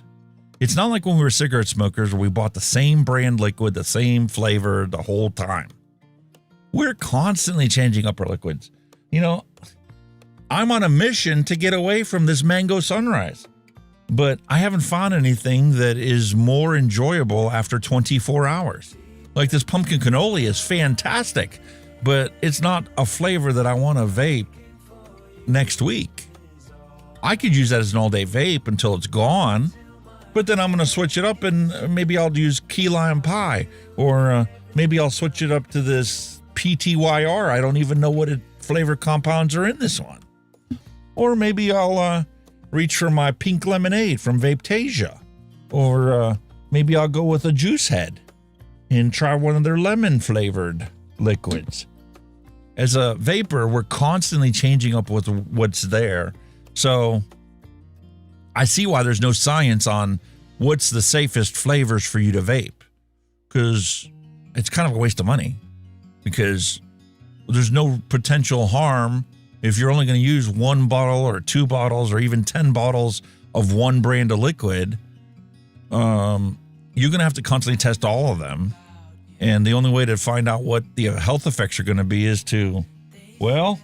Speaker 3: It's not like when we were cigarette smokers where we bought the same brand liquid, the same flavor the whole time. We're constantly changing up our liquids. You know, I'm on a mission to get away from this mango sunrise, but I haven't found anything that is more enjoyable after 24 hours. Like this pumpkin cannoli is fantastic, but it's not a flavor that I want to vape next week. I could use that as an all-day vape until it's gone, but then I'm going to switch it up and maybe I'll use key lime pie, or maybe I'll switch it up to this PTYR. I don't even know what flavor compounds are in this one. Or maybe I'll reach for my pink lemonade from Vapetasia. Or maybe I'll go with a juice head and try one of their lemon flavored liquids. As a vapor, we're constantly changing up with what's there. So I see why there's no science on what's the safest flavors for you to vape. Because it's kind of a waste of money. Because there's no potential harm if you're only going to use one bottle or 2 bottles or even 10 bottles of one brand of liquid. You're going to have to constantly test all of them. And the only way to find out what the health effects are going to be is to, well,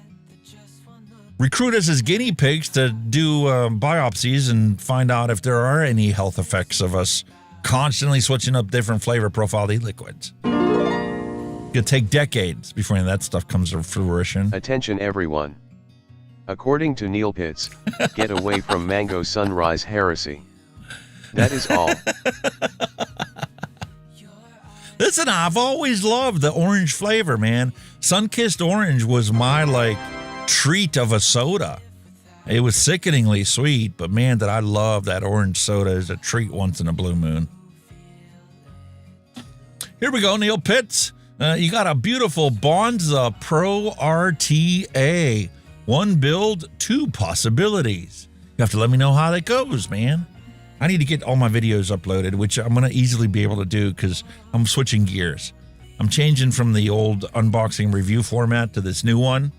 Speaker 3: recruit us as guinea pigs to do biopsies and find out if there are any health effects of us constantly switching up different flavor profile liquids. It'll take decades before any of that stuff comes to fruition.
Speaker 16: Attention everyone. According to Neil Pitts, get away from mango sunrise heresy. That is all.
Speaker 3: Listen, I've always loved the orange flavor, man. Sun-kissed orange was my, treat of a soda. It was sickeningly sweet, but man, did I love that orange soda as a treat once in a blue moon. Here we go, Neil Pitts. You got a beautiful Bonza Pro RTA. 1 build, 2 possibilities. You have to let me know how that goes, man. I need to get all my videos uploaded, which I'm going to easily be able to do because I'm switching gears. I'm changing from the old unboxing review format to this new one.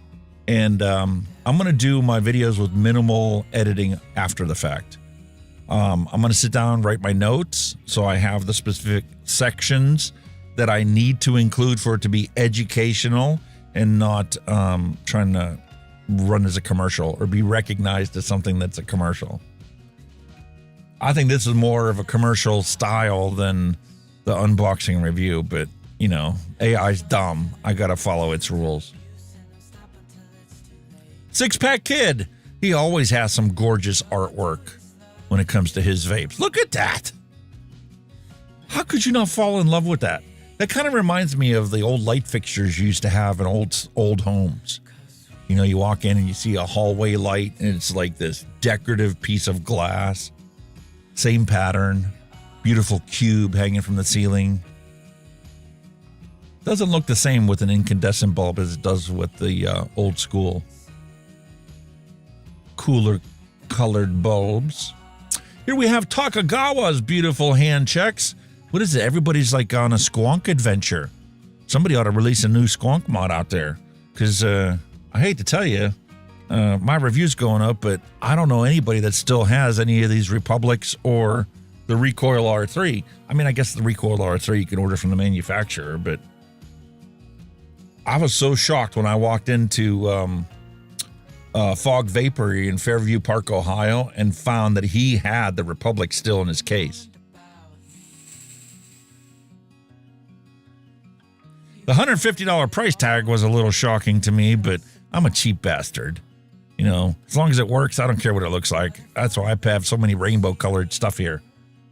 Speaker 3: And I'm going to do my videos with minimal editing after the fact. I'm going to sit down, write my notes, so I have the specific sections that I need to include for it to be educational and not trying to run as a commercial or be recognized as something that's a commercial. I think this is more of a commercial style than the unboxing review, but you know, AI's dumb. I gotta follow its rules. Six Pack Kid, he always has some gorgeous artwork when it comes to his vapes. Look at that. How could you not fall in love with that? That kind of reminds me of the old light fixtures you used to have in old homes. You know, you walk in and you see a hallway light, and it's like this decorative piece of glass. Same pattern. Beautiful cube hanging from the ceiling. Doesn't look the same with an incandescent bulb as it does with the old school cooler colored bulbs. Here we have Takagawa's beautiful hand checks. What is it? Everybody's like on a squonk adventure. Somebody ought to release a new squonk mod out there, because I hate to tell you, my review's going up, but I don't know anybody that still has any of these Republics or the Recoil R3. I mean, I guess the Recoil R3 you can order from the manufacturer, but I was so shocked when I walked into Fog Vapory in Fairview Park, Ohio, and found that he had the Republic still in his case. The $150 price tag was a little shocking to me, but I'm a cheap bastard. You know, as long as it works, I don't care what it looks like. That's why I have so many rainbow colored stuff here.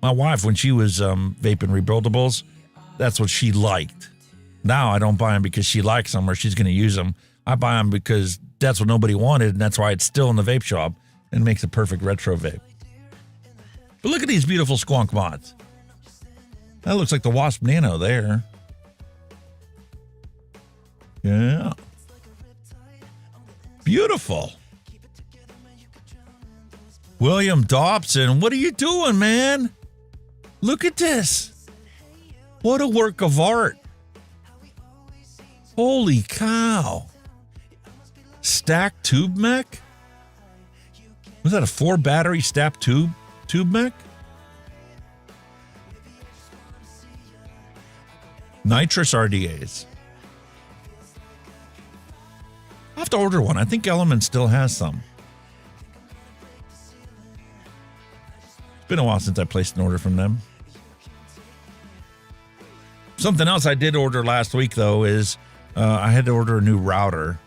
Speaker 3: My wife, when she was vaping rebuildables, that's what she liked. Now I don't buy them because she likes them or she's going to use them. I buy them because that's what nobody wanted, and that's why it's still in the vape shop and makes a perfect retro vape. But look at these beautiful squonk mods. That looks like the Wasp Nano there. Yeah. Beautiful. William Dobson, what are you doing, man? Look at this. What a work of art. Holy cow. Stacked tube mech? Was that a 4-battery stacked tube mech? Nitrous RDAs. I'll have to order one. I think Element still has some. It's been a while since I placed an order from them. Something else I did order last week, though, is I had to order a new router.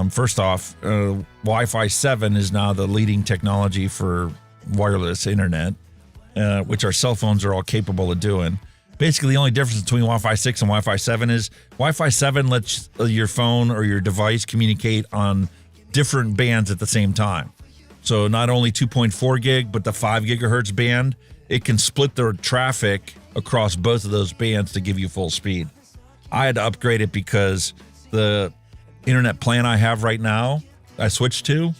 Speaker 3: First off, Wi-Fi 7 is now the leading technology for wireless internet, which our cell phones are all capable of doing. Basically, the only difference between Wi-Fi 6 and Wi-Fi 7 is Wi-Fi 7 lets your phone or your device communicate on different bands at the same time. So not only 2.4 gig, but the 5 gigahertz band, it can split the traffic across both of those bands to give you full speed. I had to upgrade it because the internet plan I have right now, I switched to,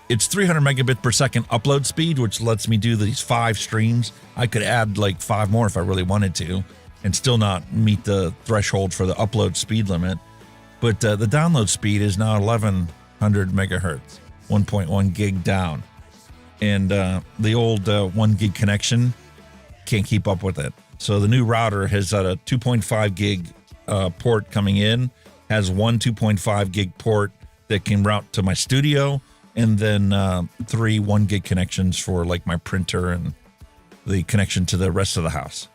Speaker 3: it's 300 megabit per second upload speed, which lets me do these 5 streams. I could add like 5 more if I really wanted to and still not meet the threshold for the upload speed limit. But the download speed is now 1100 megahertz, 1.1 gig down. And the old 1 gig connection can't keep up with it. So the new router has a 2.5 gig port coming in, has one 2.5 gig port that can route to my studio, and then 3 1 gig connections for like my printer and the connection to the rest of the house.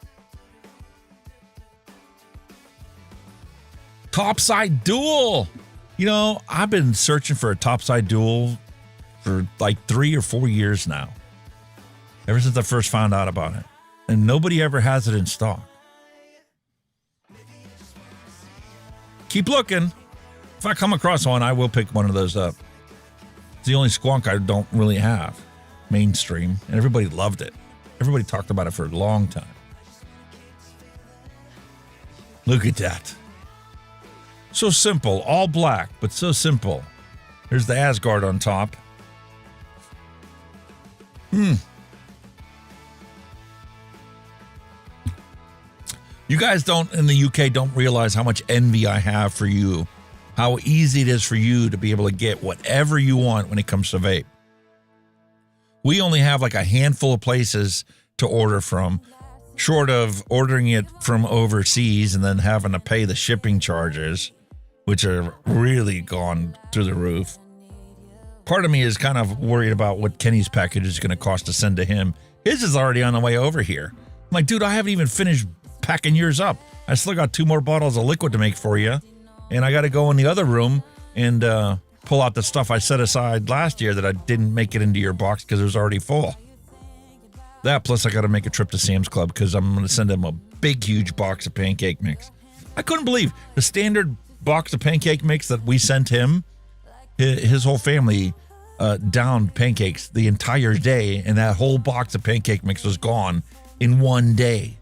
Speaker 3: Topside dual. You know, I've been searching for a topside dual for like 3 or 4 years now, ever since I first found out about it. And nobody ever has it in stock. Keep looking. If I come across one, I will pick one of those up. It's the only squonk I don't really have mainstream, and everybody loved it. Everybody talked about it for a long time. Look at that. So simple, all black, but so simple. There's the Asgard on top. You guys don't, in the UK, don't realize how much envy I have for you. How easy it is for you to be able to get whatever you want when it comes to vape. We only have like a handful of places to order from, short of ordering it from overseas and then having to pay the shipping charges, which are really gone through the roof. Part of me is kind of worried about what Kenny's package is going to cost to send to him. His is already on the way over here. I'm like, dude, I haven't even finished packing yours up. I still got 2 more bottles of liquid to make for you. And I got to go in the other room and pull out the stuff I set aside last year that I didn't make it into your box because it was already full. That, plus I got to make a trip to Sam's Club because I'm going to send him a big, huge box of pancake mix. I couldn't believe the standard box of pancake mix that we sent him, his whole family downed pancakes the entire day, and that whole box of pancake mix was gone in one day.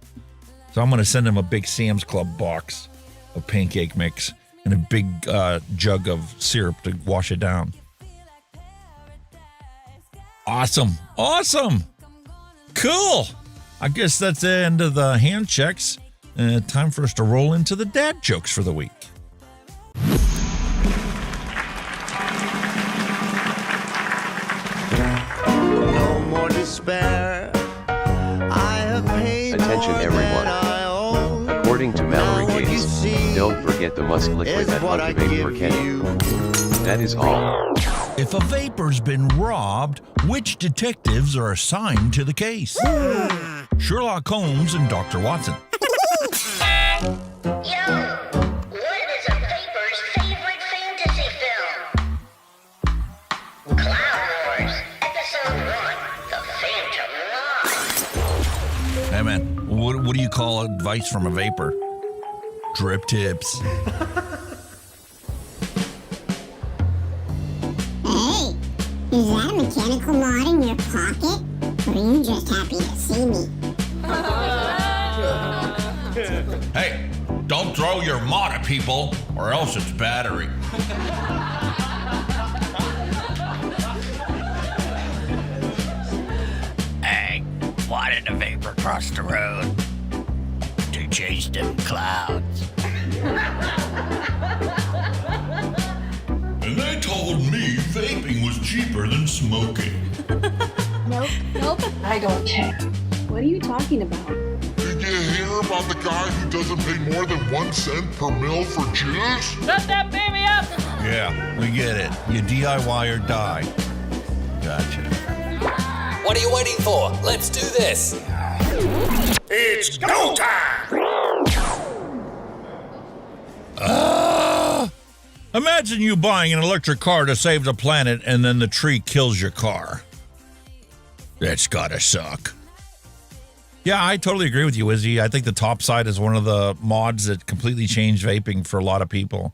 Speaker 3: So I'm going to send him a big Sam's Club box of pancake mix and a big jug of syrup to wash it down. Awesome. Cool. I guess that's the end of the hand checks. Time for us to roll into the dad jokes for the week.
Speaker 8: No more despair. I have paid
Speaker 16: Attention everyone. According to Mallory Gates, don't forget the musk liquid at VandyVape for Kenny. That is all.
Speaker 3: If a vapor's been robbed, which detectives are assigned to the case? Sherlock Holmes and Dr. Watson.
Speaker 10: Yo, what is a vapor's favorite fantasy film? Cloud Wars, Episode 1, The Phantom Line.
Speaker 3: Hey man, what do you call advice from a vapor? Drip tips.
Speaker 17: Hey, is that a mechanical mod in your pocket? Or are you just happy to see me?
Speaker 3: Hey, don't throw your mod at people, or else it's battery.
Speaker 18: Hey, why did a vapor cross the road? To chase them clouds.
Speaker 3: And they told me vaping was cheaper than smoking.
Speaker 19: Nope, I don't care. What are you talking about?
Speaker 20: Did you hear about the guy who doesn't pay more than 1 cent per mil for juice?
Speaker 19: Shut that baby up!
Speaker 3: Yeah, we get it. You DIY or die. Gotcha.
Speaker 21: What are you waiting for? Let's do this.
Speaker 20: It's go time!
Speaker 3: Imagine you buying an electric car to save the planet and then the tree kills your car. That's gotta suck. Yeah, I totally agree with you, Izzy. I think the top side is one of the mods that completely changed vaping for a lot of people.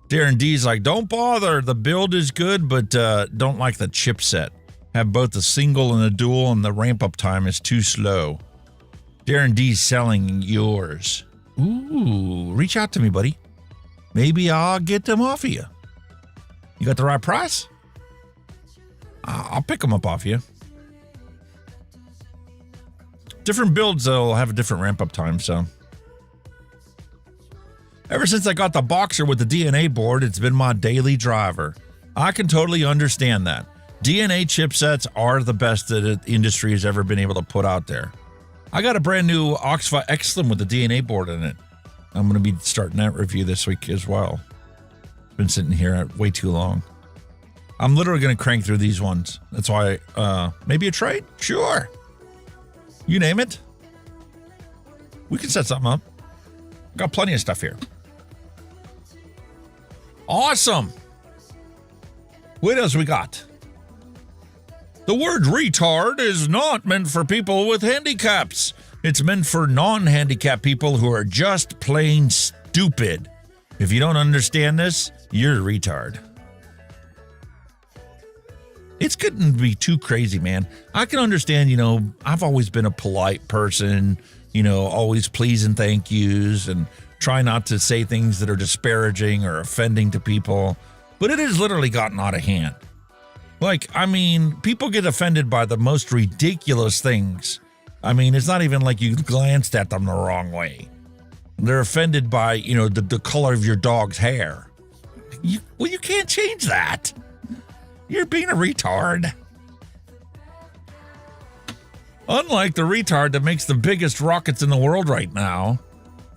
Speaker 3: Darren D's like, don't bother. The build is good, but don't like the chipset. Have both the single and the dual, and the ramp-up time is too slow. Darren D's selling yours. Ooh, reach out to me, buddy. Maybe I'll get them off of you. You got the right price? I'll pick them up off you. Different builds, though, have a different ramp-up time, so. Ever since I got the Boxer with the DNA board, it's been my daily driver. I can totally understand that. DNA chipsets are the best that the industry has ever been able to put out there. I got a brand new Oxfa X-Slim with the DNA board in it. I'm going to be starting that review this week as well. Been sitting here way too long. I'm literally going to crank through these ones. That's why, maybe a trade? Sure. You name it. We can set something up. Got plenty of stuff here. Awesome. What else we got? The word retard is not meant for people with handicaps. It's meant for non-handicapped people who are just plain stupid. If you don't understand this, you're a retard. It's getting to be too crazy, man. I can understand, I've always been a polite person, always please and thank yous and try not to say things that are disparaging or offending to people. But it has literally gotten out of hand. People get offended by the most ridiculous things. It's not even like you glanced at them the wrong way. They're offended by, the color of your dog's hair. You can't change that. You're being a retard. Unlike the retard that makes the biggest rockets in the world right now,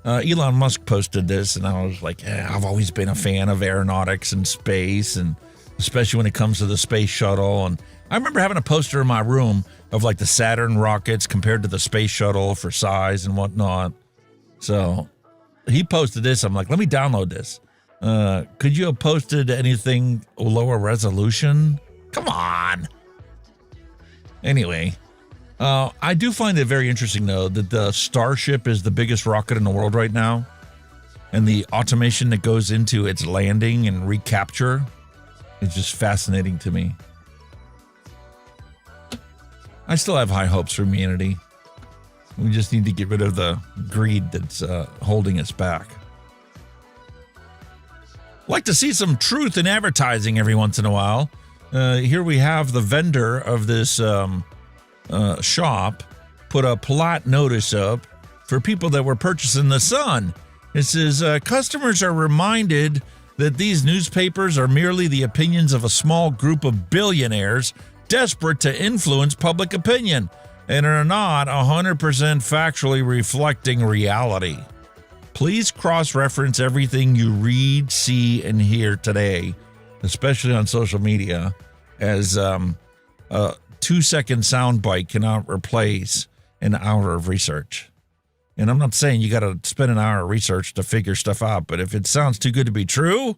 Speaker 3: Elon Musk posted this, and I was like, I've always been a fan of aeronautics and space, and especially when it comes to the space shuttle. And I remember having a poster in my room of like the Saturn rockets compared to the space shuttle for size and whatnot. So he posted this. I'm like, let me download this. Could you have posted anything lower resolution? Come on. Anyway, I do find it very interesting, though, that the Starship is the biggest rocket in the world right now. and the automation that goes into its landing and recapture is just fascinating to me. I still have high hopes for humanity. We just need to get rid of the greed that's holding us back. Like to see some truth in advertising every once in a while. Here we have the vendor of this shop put a polite notice up for people that were purchasing the Sun. It says, customers are reminded that these newspapers are merely the opinions of a small group of billionaires desperate to influence public opinion and are not 100% factually reflecting reality. Please cross-reference everything you read, see, and hear today, especially on social media, as a 2-second soundbite cannot replace an hour of research. And I'm not saying you got to spend an hour of research to figure stuff out, but if it sounds too good to be true,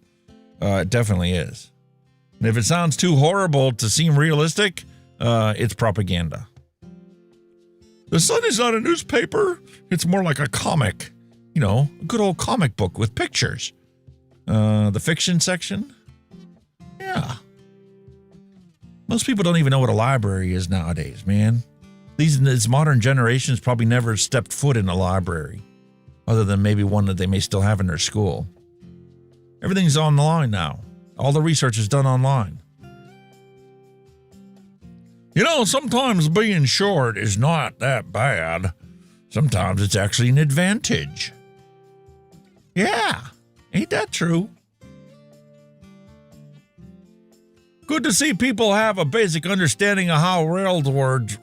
Speaker 3: it definitely is. And if it sounds too horrible to seem realistic, it's propaganda. The Sun is not a newspaper. It's more like a comic. You know, a good old comic book with pictures. The fiction section? Yeah. Most people don't even know what a library is nowadays, man. These modern generations probably never stepped foot in a library, other than maybe one that they may still have in their school. Everything's online now. All the research is done online. You know, sometimes being short is not that bad. Sometimes it's actually an advantage. Yeah, ain't that true? Good to see people have a basic understanding of how railroads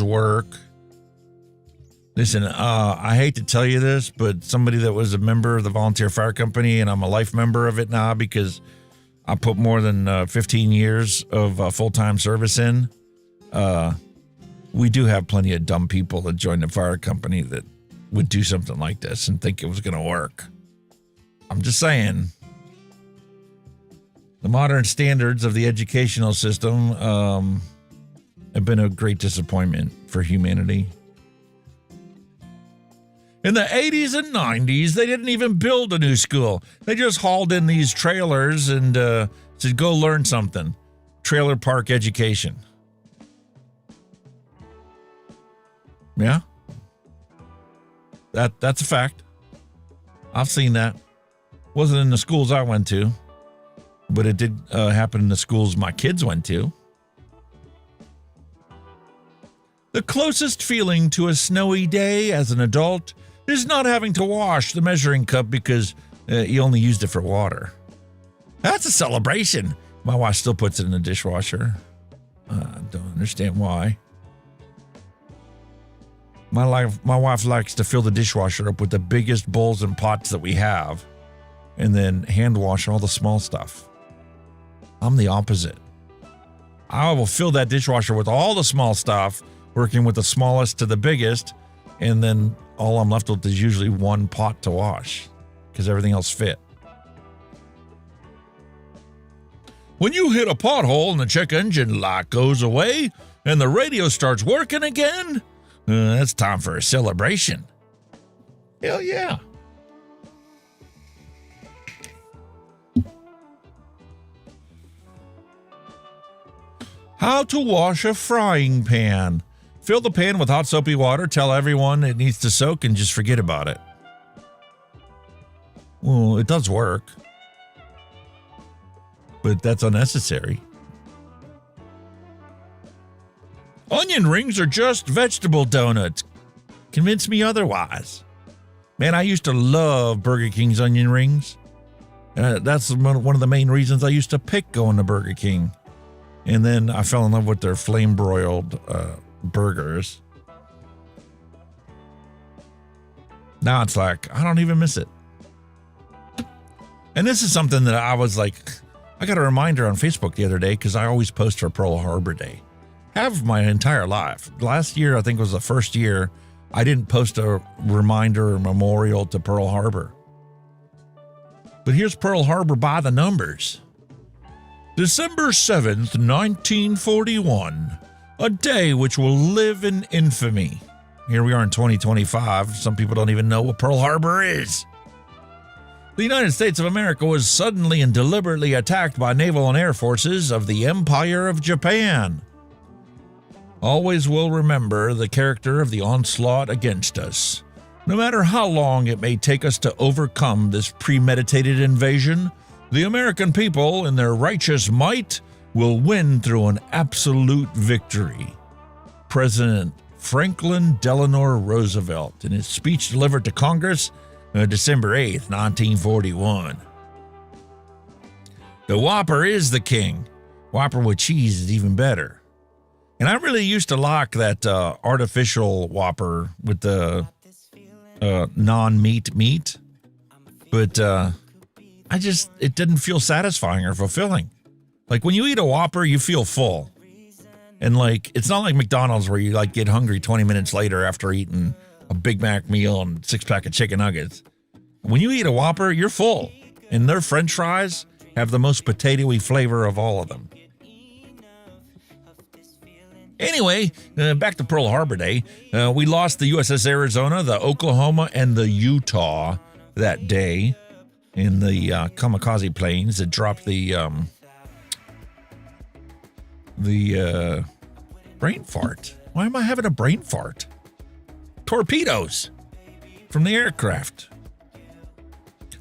Speaker 3: work. Listen, I hate to tell you this, but somebody that was a member of the volunteer fire company, and I'm a life member of it now because I put more than 15 years of full-time service in. We do have plenty of dumb people that join the fire company that would do something like this and think it was going to work. I'm just saying. The modern standards of the educational system have been a great disappointment for humanity. In the 80s and 90s, they didn't even build a new school. They just hauled in these trailers and said, go learn something. Trailer park education. Yeah. That's a fact. I've seen that. Wasn't in the schools I went to, but it did happen in the schools my kids went to. The closest feeling to a snowy day as an adult is not having to wash the measuring cup because you only used it for water. That's a celebration. My wife still puts it in the dishwasher. I don't understand why. My wife likes to fill the dishwasher up with the biggest bowls and pots that we have and then hand wash all the small stuff. I'm the opposite. I will fill that dishwasher with all the small stuff, working with the smallest to the biggest, and then all I'm left with is usually one pot to wash because everything else fit. When you hit a pothole and the check engine light goes away and the radio starts working again, it's time for a celebration. Hell yeah. How to wash a frying pan. Fill the pan with hot soapy water, tell everyone it needs to soak, and just forget about it. Well, it does work, but that's unnecessary. Onion rings are just vegetable donuts. Convince me otherwise. Man, I used to love Burger King's onion rings. That's one of the main reasons I used to pick going to Burger King. And then I fell in love with their flame-broiled burgers. Now it's like, I don't even miss it. And this is something that I was like, I got a reminder on Facebook the other day because I always post for Pearl Harbor Day. Have my entire life. Last year, I think was the first year I didn't post a reminder or memorial to Pearl Harbor. But here's Pearl Harbor by the numbers. December 7th, 1941, a day which will live in infamy. Here we are in 2025. Some people don't even know what Pearl Harbor is. The United States of America was suddenly and deliberately attacked by naval and air forces of the Empire of Japan. Always will remember the character of the onslaught against us. No matter how long it may take us to overcome this premeditated invasion, the American people, in their righteous might, will win through an absolute victory. President Franklin Delano Roosevelt, in his speech delivered to Congress December 8th, 1941. The Whopper is the king. Whopper with cheese is even better. And I really used to like that artificial Whopper with the non-meat meat. But it didn't feel satisfying or fulfilling. Like when you eat a Whopper, you feel full. And like, it's not like McDonald's where you like get hungry 20 minutes later after eating a Big Mac meal and 6-pack of chicken nuggets. When you eat a Whopper, you're full. And their French fries have the most potato-y flavor of all of them. Anyway, back to Pearl Harbor Day. We lost the USS Arizona, the Oklahoma, and the Utah that day in the kamikaze planes that dropped the brain fart. Why am I having a brain fart? Torpedoes from the aircraft.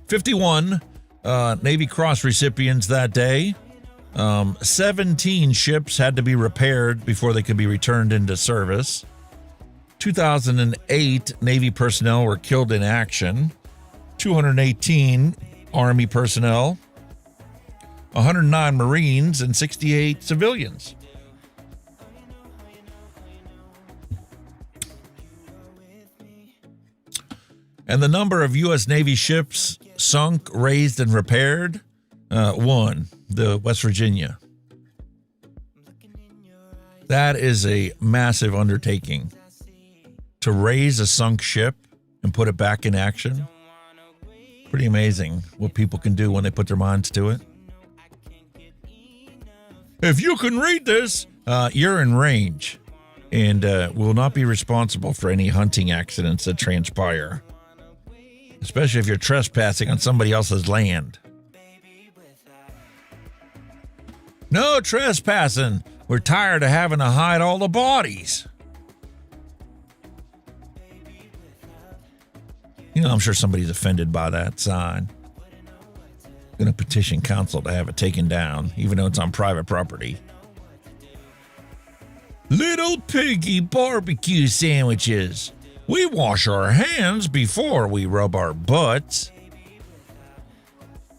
Speaker 3: 51 Navy Cross recipients that day. 17 ships had to be repaired before they could be returned into service. 2008 Navy personnel were killed in action. 218 Army personnel. 109 Marines and 68 civilians. And the number of U.S. Navy ships sunk, raised, and repaired, 1, the West Virginia. That is a massive undertaking. To raise a sunk ship and put it back in action. Pretty amazing what people can do when they put their minds to it. If you can read this, you're in range and will not be responsible for any hunting accidents that transpire. Especially if you're trespassing on somebody else's land. No trespassing. We're tired of having to hide all the bodies. You know, I'm sure somebody's offended by that sign. Going to petition council to have it taken down, even though it's on private property. Little piggy barbecue sandwiches. We wash our hands before we rub our butts.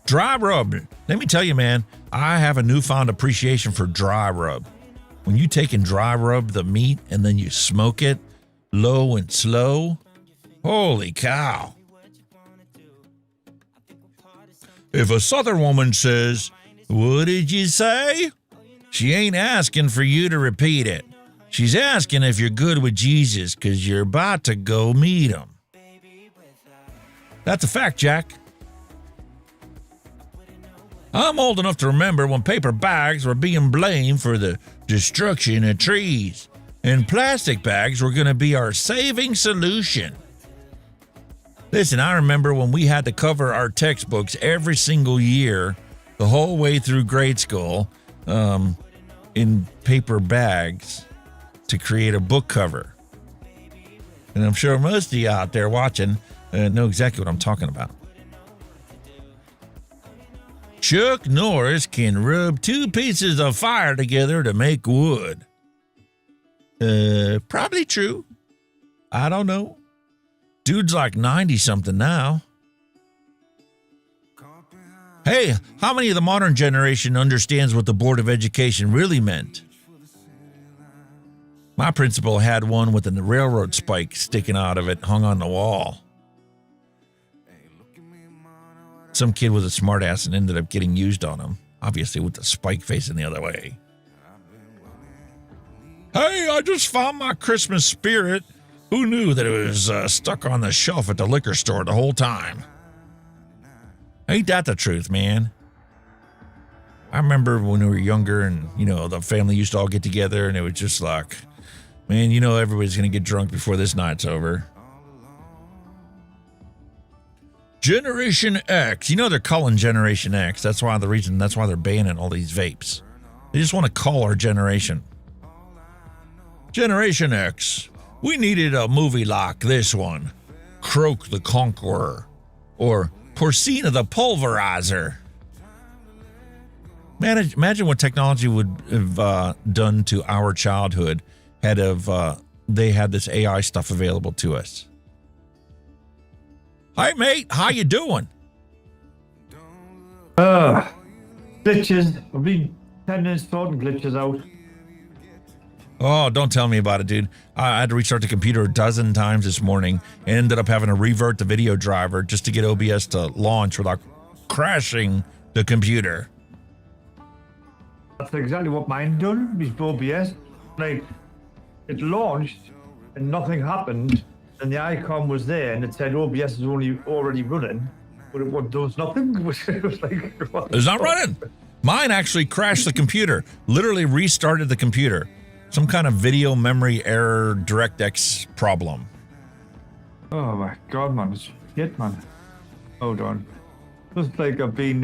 Speaker 3: Dry rub. Let me tell you, man, I have a newfound appreciation for dry rub. When you take and dry rub the meat and then you smoke it low and slow, holy cow. If a Southern woman says, "What did you say?" she ain't asking for you to repeat it. She's asking if you're good with Jesus because you're about to go meet him. That's a fact, Jack. I'm old enough to remember when paper bags were being blamed for the destruction of trees, and plastic bags were going to be our saving solution. Listen, I remember when we had to cover our textbooks every single year, the whole way through grade school, in paper bags to create a book cover. And I'm sure most of you out there watching know exactly what I'm talking about. Chuck Norris can rub 2 pieces of fire together to make wood. Probably true. I don't know. Dude's like 90-something now. Hey, how many of the modern generation understands what the Board of Education really meant? My principal had one with a railroad spike sticking out of it, hung on the wall. Some kid was a smartass and ended up getting used on him, obviously with the spike facing the other way. Hey, I just found my Christmas spirit. Who knew that it was stuck on the shelf at the liquor store the whole time? Ain't that the truth, man? I remember when we were younger and, the family used to all get together and it was just like, man, everybody's going to get drunk before this night's over. Generation X. You know they're calling Generation X. That's why they're banning all these vapes. They just want to call our generation. Generation X. We needed a movie like this one. Croak the Conqueror. Or Porcina the Pulverizer. Imagine what technology would have done to our childhood had they had this AI stuff available to us. Hi, mate. How you doing?
Speaker 1: Glitches. I've been 10 minutes sorting glitches out.
Speaker 3: Oh, don't tell me about it, dude. I had to restart the computer a dozen times this morning and ended up having to revert the video driver just to get OBS to launch without crashing the computer.
Speaker 1: That's exactly what mine done with OBS. Like, it launched and nothing happened, and the icon was there and it said OBS is already running, but it does nothing. It was like,
Speaker 3: it's not running. Mine actually crashed the computer, literally restarted the computer. Some kind of video memory error, DirectX problem.
Speaker 1: Oh my god, man, it's shit, man. Hold on. Looks like I've been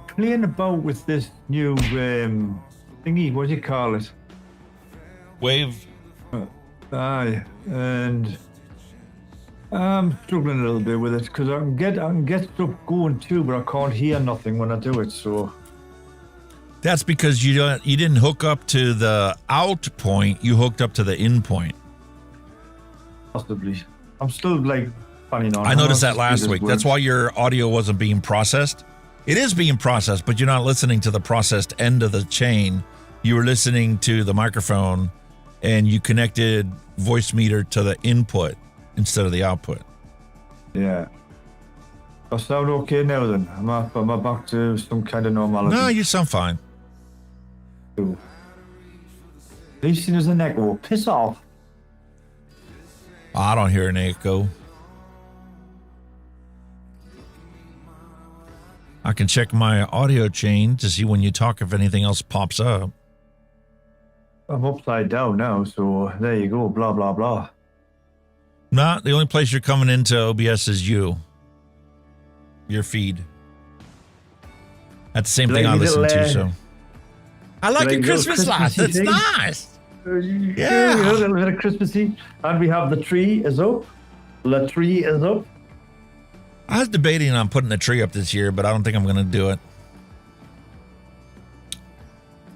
Speaker 1: playing about with this new thingy. What do you call it?
Speaker 3: Wave.
Speaker 1: Aye, and I'm struggling a little bit with it because I can get stuff going too, but I can't hear nothing when I do it. So
Speaker 3: that's because you didn't hook up to the out point. You hooked up to the in point.
Speaker 1: Possibly. I'm still like funny on.
Speaker 3: I noticed that last week. That's why your audio wasn't being processed. It is being processed, but you're not listening to the processed end of the chain. You were listening to the microphone, and you connected voice meter to the input instead of the output.
Speaker 1: Yeah. I sound okay now then? Am I back to some kind of normality?
Speaker 3: No, you sound fine.
Speaker 1: Cool. At least there's an echo. Piss off.
Speaker 3: I don't hear an echo. I can check my audio chain to see when you talk if anything else pops up.
Speaker 1: I'm upside down now, so there you go, blah, blah, blah.
Speaker 3: Nah, the only place you're coming into OBS is your feed. That's the same thing I listen to, so. I like your Christmas lights, that's nice.
Speaker 1: Yeah. A little bit of Christmassy. And we have the tree is up. The tree is up.
Speaker 3: I was debating on putting the tree up this year, but I don't think I'm going to do it.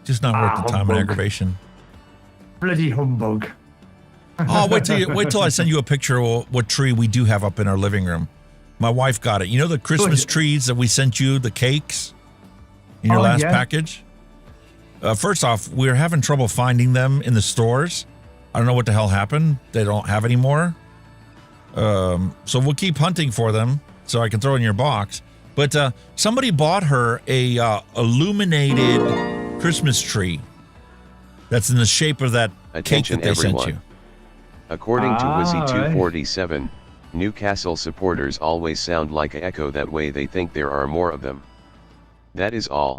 Speaker 3: Just not worth the time and aggravation.
Speaker 1: Bloody humbug.
Speaker 3: Oh, wait till I send you a picture of what tree we do have up in our living room. My wife got it. You know the Christmas trees that we sent you, the cakes in your last package? First off, we're having trouble finding them in the stores. I don't know what the hell happened. They don't have any more. So we'll keep hunting for them so I can throw in your box. But somebody bought her a illuminated Christmas tree that's in the shape of that
Speaker 16: Attention
Speaker 3: cake that they
Speaker 16: everyone.
Speaker 3: sent you.
Speaker 16: According to Wizzy247, Newcastle supporters always sound like an echo, that way they think there are more of them. That is all.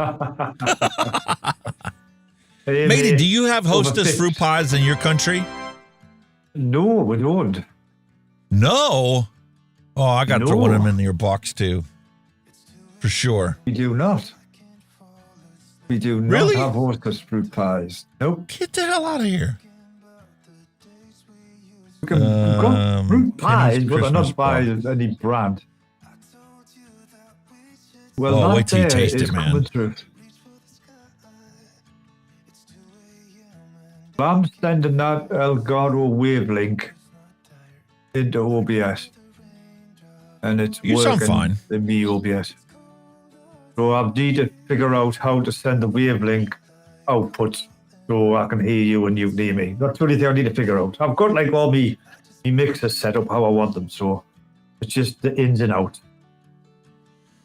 Speaker 3: Matey, do you have Hostess fruit pies in your country?
Speaker 1: No, we don't.
Speaker 3: No? Oh, I got to throw one of them in your box too. For sure.
Speaker 1: We do not. We do not have Hostess fruit pies. Nope.
Speaker 3: Get the hell out of here.
Speaker 1: We've got fruit pies, but they're not by any brand. Well,
Speaker 3: wait till you taste it, man.
Speaker 1: I'm sending that Elgato wave link into OBS. And it's
Speaker 3: You
Speaker 1: working
Speaker 3: sound fine.
Speaker 1: in me OBS. So I need to figure out how to send the wavelength outputs so I can hear you and you can hear me. That's the only thing I need to figure out. I've got like all me mixers set up how I want them, so it's just the ins and outs.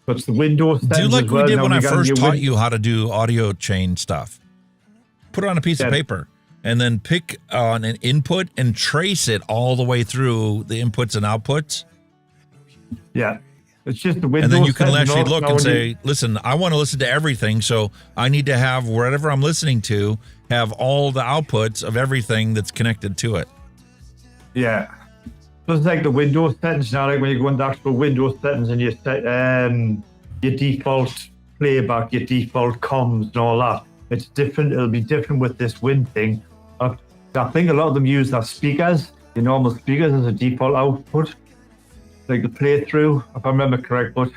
Speaker 1: But it's the Windows.
Speaker 3: Do like we did when I first taught you how to do audio chain stuff. Put it on a piece of paper and then pick on an input and trace it all the way through the inputs and outputs.
Speaker 1: Yeah. It's just the Windows.
Speaker 3: And then you can actually look and say, listen, I want to listen to everything, so I need to have whatever I'm listening to have all the outputs of everything that's connected to it.
Speaker 1: Yeah. Just like the Windows settings now, like when you go into actual Windows settings and you set your default playback, your default comms and all that. It's different. It'll be different with this Win thing. I think a lot of them use their speakers, the normal speakers, as a default output, like the playthrough, if I remember correct. But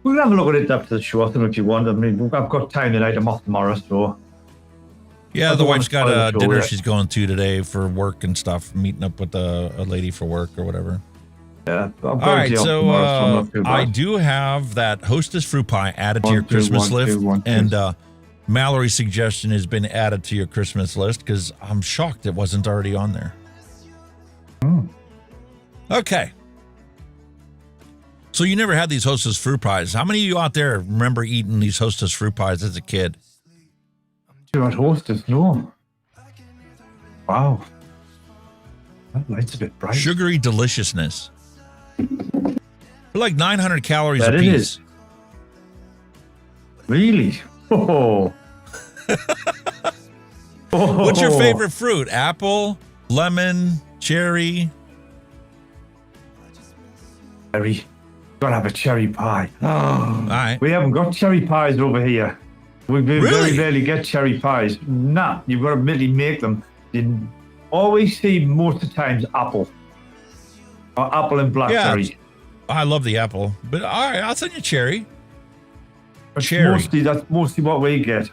Speaker 1: we'll have a look at it after the show. I don't know if you want. I mean, I've got time tonight. I'm off tomorrow, so.
Speaker 3: Yeah, the wife's got a dinner she's going to today for work and stuff, meeting up with a lady for work or whatever.
Speaker 1: Yeah.
Speaker 3: All right, so I do have that Hostess fruit pie added to your Christmas list, and Mallory's suggestion has been added to your Christmas list because I'm shocked it wasn't already on there. Okay. So you never had these Hostess fruit pies. How many of you out there remember eating these Hostess fruit pies as a kid?
Speaker 1: You're at Hostess, no. Wow. That light's a bit bright.
Speaker 3: Sugary deliciousness. They're like 900 calories a piece.
Speaker 1: It is. Really? Oh.
Speaker 3: What's your favorite fruit? Apple, lemon, cherry?
Speaker 1: Cherry. Gotta have a cherry pie. Oh.
Speaker 3: All right.
Speaker 1: We haven't got cherry pies over here. We very rarely get cherry pies. Nah, you've got to really make them. You always see most of the times apple. Or apple and blackberry.
Speaker 3: Yeah, I love the apple. But all right, I'll send you cherry.
Speaker 1: That's mostly what we get.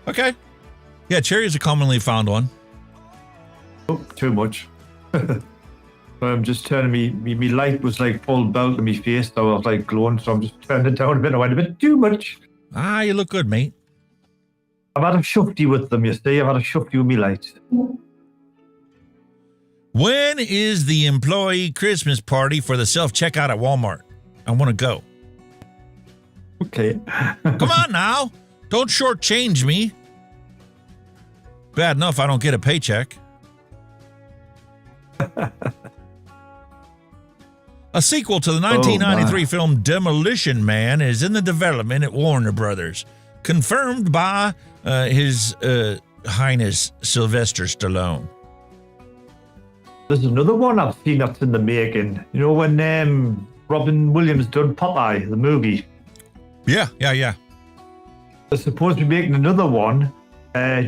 Speaker 3: Okay. Yeah, cherry is a commonly found one.
Speaker 1: Oh, too much. I'm just turning me light was like full belt in my face, so I was like glowing, so I'm just turning it down a bit. I went a bit too much.
Speaker 3: Ah, you look good, mate.
Speaker 1: I've had a shufty with them, you see. I've had a shufty with me lights.
Speaker 3: When is the employee Christmas party for the self-checkout at Walmart? I want to go.
Speaker 1: Okay.
Speaker 3: Come on now. Don't shortchange me. Bad enough I don't get a paycheck. A sequel to the 1993 film Demolition Man is in the development at Warner Brothers, confirmed by His Highness Sylvester Stallone.
Speaker 1: There's another one I've seen that's in the making. You know, when Robin Williams done Popeye, the movie.
Speaker 3: Yeah.
Speaker 1: They're supposed to be making another one.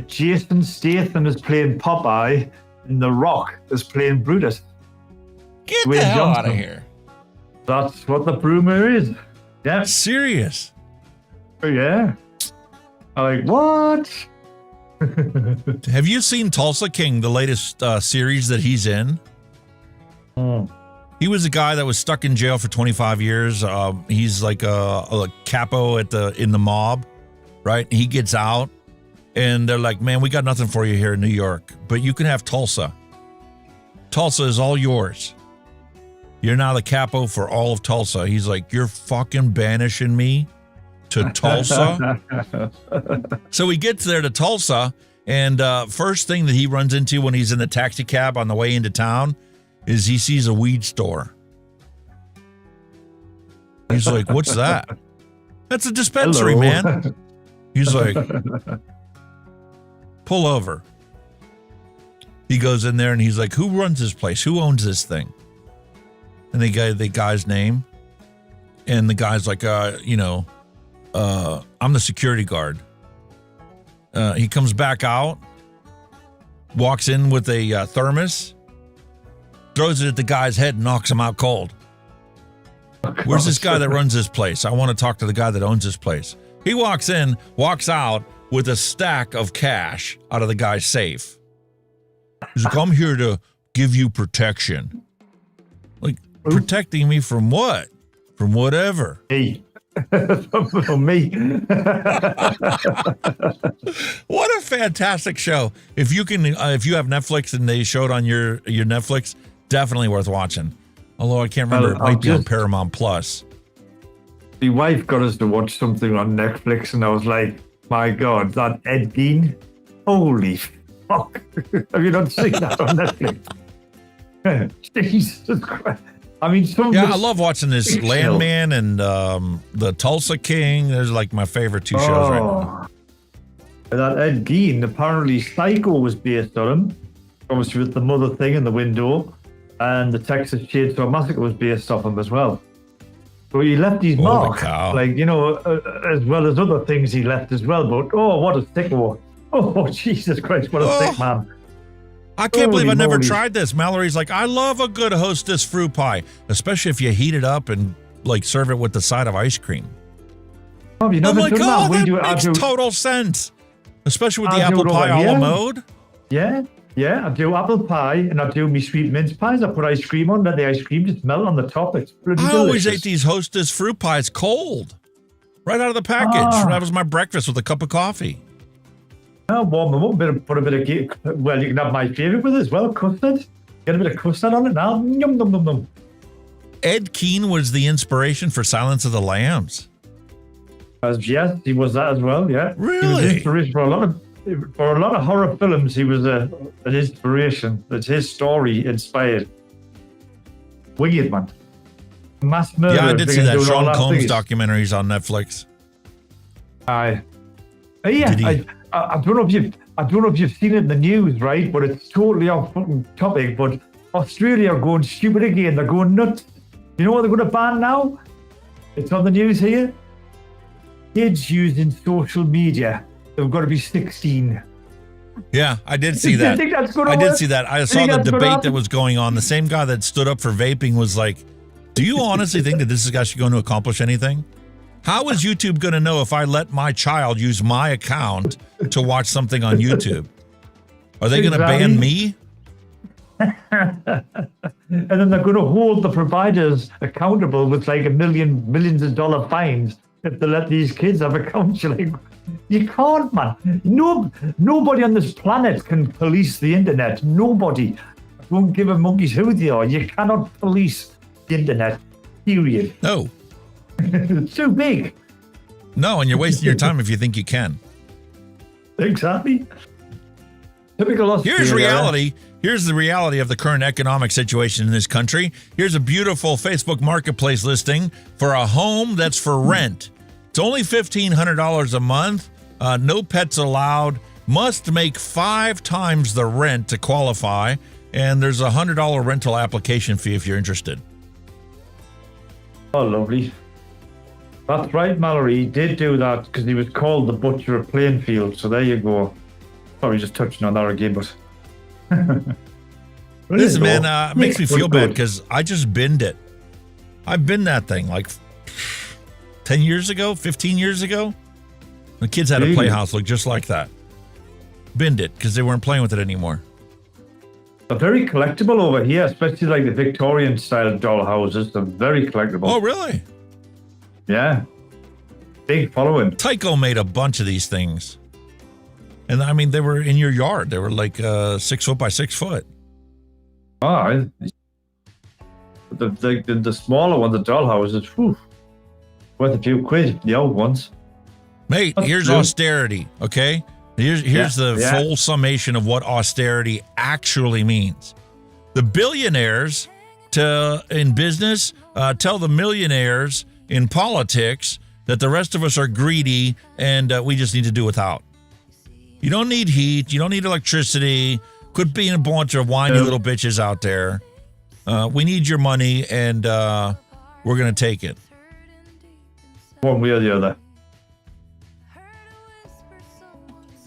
Speaker 1: Jason Statham is playing Popeye, and The Rock is playing Brutus.
Speaker 3: Get the hell out of here.
Speaker 1: That's what the rumor is. Yeah.
Speaker 3: Serious?
Speaker 1: Oh, yeah. I'm like, what?
Speaker 3: Have you seen Tulsa King, the latest series that he's in? He was a guy that was stuck in jail for 25 years. He's like a capo in the mob, right? He gets out, and they're like, man, we got nothing for you here in New York, but you can have Tulsa. Tulsa is all yours. You're now the capo for all of Tulsa. He's like, you're fucking banishing me to Tulsa? So he gets there to Tulsa, and first thing that he runs into when he's in the taxi cab on the way into town is he sees a weed store. He's like, what's that? That's a dispensary,
Speaker 1: Hello.
Speaker 3: man. He's like, pull over. He goes in there and he's like, who runs this place? Who owns this thing? And they get the guy's name. And the guy's like, I'm the security guard. He comes back out, walks in with a thermos, throws it at the guy's head and knocks him out cold. Where's this guy that runs this place? I want to talk to the guy that owns this place. He walks in, walks out with a stack of cash out of the guy's safe. He's like, I'm here to give you protection. Like, protecting me from what? From whatever.
Speaker 1: Hey. From me.
Speaker 3: What a fantastic show. If you have Netflix and they show it on your Netflix, definitely worth watching. Although I can't remember, it might be on Paramount Plus.
Speaker 1: My wife got us to watch something on Netflix, and I was like, my God, that Ed Gein? Holy fuck. Have you not seen that on Netflix? Jesus Christ. I mean,
Speaker 3: I love watching this Landman and the Tulsa King. There's like my favorite two shows right now.
Speaker 1: That Ed Gein, apparently Psycho was based on him. Obviously with the mother thing in the window. and the Texas Chainsaw Massacre was based off him as well. So he left his mark, like, you know, as well as other things he left as well. But oh, what a sicko! Oh, Jesus Christ, what a sick man!
Speaker 3: I can't believe I never tried this. Mallory's like, I love a good Hostess fruit pie, especially if you heat it up and like serve it with the side of ice cream.
Speaker 1: Oh, you never done that?
Speaker 3: That makes total sense, especially with the apple pie a la mode.
Speaker 1: Yeah, I do apple pie and I do me sweet mince pies. I put ice cream on, let the ice cream just melt on the top. It's bloody delicious.
Speaker 3: I always ate these Hostess fruit pies cold, right out of the package. That was my breakfast with a cup of coffee.
Speaker 1: I'll warm them up, put a bit of cake. Well, you can have my favourite with it as well, custard. Get a bit of custard on it now. Yum, yum, yum, yum.
Speaker 3: Ed Keane was the inspiration for Silence of the Lambs.
Speaker 1: Yes, he was that as well, yeah.
Speaker 3: Really?
Speaker 1: He was inspiration for a lot of horror films. He was an inspiration. That his story inspired. Weird, man. Mass murder.
Speaker 3: Yeah, I did see that. Sean Combs documentaries on Netflix.
Speaker 1: Yeah, I don't know if you've seen it in the news, right? But it's totally off fucking topic. But Australia are going stupid again. They're going nuts. You know what they're going to ban now? It's on the news here. Kids using social media. They've got to be 16.
Speaker 3: Yeah, I did see that. I did see that. I saw the debate that was going on. The same guy that stood up for vaping was like, do you honestly think that this is actually going to accomplish anything? How is YouTube going to know if I let my child use my account to watch something on YouTube? Are they going to ban me?
Speaker 1: And then they're going to hold the providers accountable with like millions of dollar fines if they let these kids have accounts. You're like, you can't, man. Nobody on this planet can police the internet. Nobody. Don't give a monkey's who they are. You cannot police the internet. Period.
Speaker 3: No.
Speaker 1: It's too big.
Speaker 3: No, and you're wasting your time if you think you can.
Speaker 1: Exactly. Typical Australia.
Speaker 3: Here's reality. Here's the reality of the current economic situation in this country. Here's a beautiful Facebook Marketplace listing for a home that's for rent. It's only $1,500 a month. No pets allowed. Must make 5 times the rent to qualify. And there's a $100 rental application fee if you're interested.
Speaker 1: Oh, lovely. That's right, Mallory. He did do that because he was called the Butcher of Plainfield. So there you go. Sorry, just touching on that again, but...
Speaker 3: Listen, man, it makes me feel bad because I just binned it. I binned that thing like 10 years ago, 15 years ago. The kids had a playhouse look just like that. Binned it because they weren't playing with it anymore.
Speaker 1: They're very collectible over here, especially like the Victorian style doll houses. They're very collectible.
Speaker 3: Oh, really?
Speaker 1: Yeah. Big following.
Speaker 3: Tycho made a bunch of these things. And I mean, they were in your yard. They were like 6 foot by 6 foot.
Speaker 1: Oh, the smaller ones, the doll houses, whew, worth a few quid, the old ones.
Speaker 3: Mate, here's austerity, okay? Here's the full summation of what austerity actually means. The billionaires in business tell the millionaires in politics that the rest of us are greedy and we just need to do without. You don't need heat. You don't need electricity. Quit being a bunch of whiny little bitches out there. We need your money and we're going to take it.
Speaker 1: One way or the other.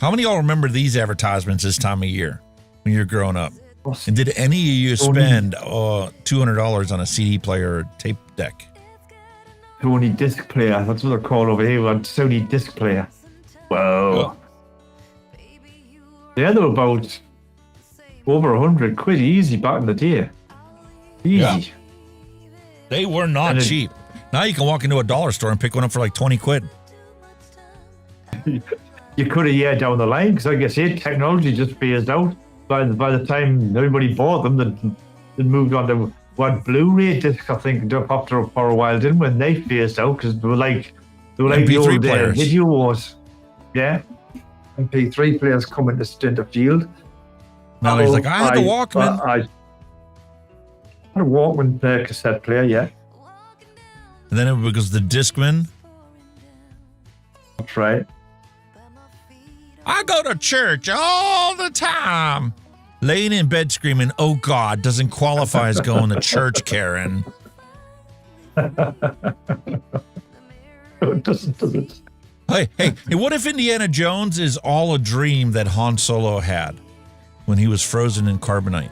Speaker 3: How many of y'all remember these advertisements this time of year when you're growing up? And did any of you spend $200 on a CD player or tape deck?
Speaker 1: Sony disc player. That's what they're called over here. Sony disc player. Whoa. Yeah, they were about over 100 quid easy back in the day. Easy. Yeah.
Speaker 3: They were not cheap. Now you can walk into a dollar store and pick one up for like 20 quid.
Speaker 1: You could have, yeah, down the line, because like I said, technology just phased out. By the time everybody bought them, they moved on to what Blu-ray discs, I think, after for a while, didn't when they phased out, because they were like the old video wars. Yeah. MP3 players coming to field.
Speaker 3: Now he's like, I had the Walkman.
Speaker 1: I had a Walkman cassette player, yeah.
Speaker 3: And then it was the Discman.
Speaker 1: That's right.
Speaker 3: I go to church all the time. Laying in bed screaming, "Oh God," doesn't qualify as going to church, Karen.
Speaker 1: It doesn't, does it?
Speaker 3: Hey, what if Indiana Jones is all a dream that Han Solo had when he was frozen in carbonite?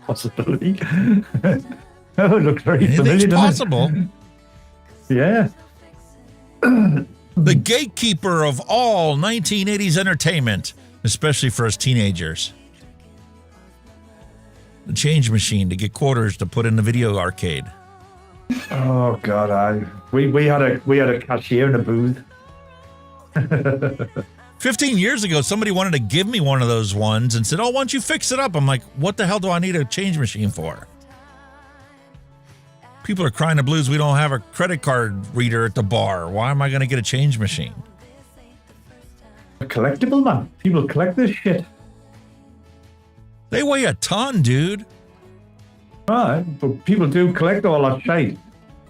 Speaker 1: Possibility. It looks very familiar.
Speaker 3: Anything's possible.
Speaker 1: Yeah.
Speaker 3: The gatekeeper of all 1980s entertainment, especially for us teenagers. The change machine to get quarters to put in the video arcade.
Speaker 1: Oh God, we had a cashier in a booth.
Speaker 3: 15 years ago, somebody wanted to give me one of those ones and said, "Oh, why don't you fix it up?" I'm like, what the hell do I need a change machine for? People are crying the blues. We don't have a credit card reader at the bar. Why am I going to get a change machine?
Speaker 1: A collectible, man. People collect this shit.
Speaker 3: They weigh a ton, dude.
Speaker 1: Right, but people do collect all that shit.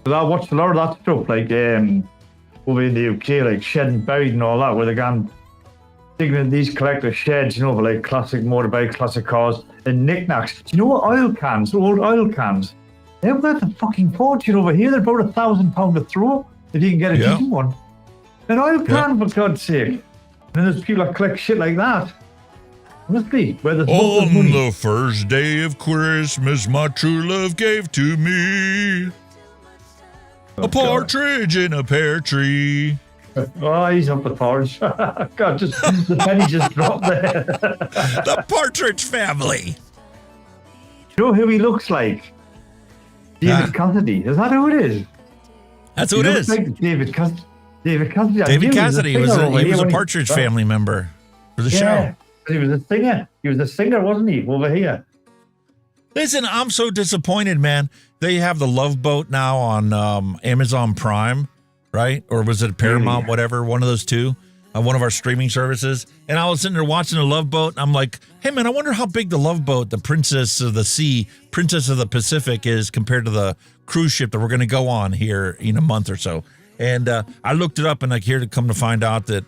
Speaker 1: But I watched a lot of that stuff, like over in the UK, like Shed and Buried and all that, where they're going digging in these collector sheds, you know, for like classic motorbikes, classic cars, and knickknacks. Do you know what oil cans, old oil cans? They're worth a fucking fortune over here. They're about £1,000 a throw if you can get a decent one. An oil can, for God's sake. And there's people that collect shit like that. Honestly, where there's
Speaker 3: on
Speaker 1: money.
Speaker 3: the first day of Christmas, my true love gave to me a partridge in a pear tree.
Speaker 1: Oh, he's up the porridge. God, just the penny just dropped there.
Speaker 3: The Partridge Family.
Speaker 1: You know who he looks like? David Cassidy. Is that who it is?
Speaker 3: That's who it is.
Speaker 1: Like David Cassidy. David Cassidy.
Speaker 3: David Cassidy was a Partridge Family member for the show.
Speaker 1: He was a singer. He was a singer, wasn't he? Over here.
Speaker 3: Listen, I'm so disappointed, man. They have the Love Boat now on Amazon Prime, right? Or was it Paramount, whatever, one of those two, one of our streaming services. And I was sitting there watching the Love Boat, and I'm like, hey, man, I wonder how big the Love Boat, the Princess of the Sea, Princess of the Pacific is compared to the cruise ship that we're going to go on here in a month or so. And I looked it up, and here to come to find out that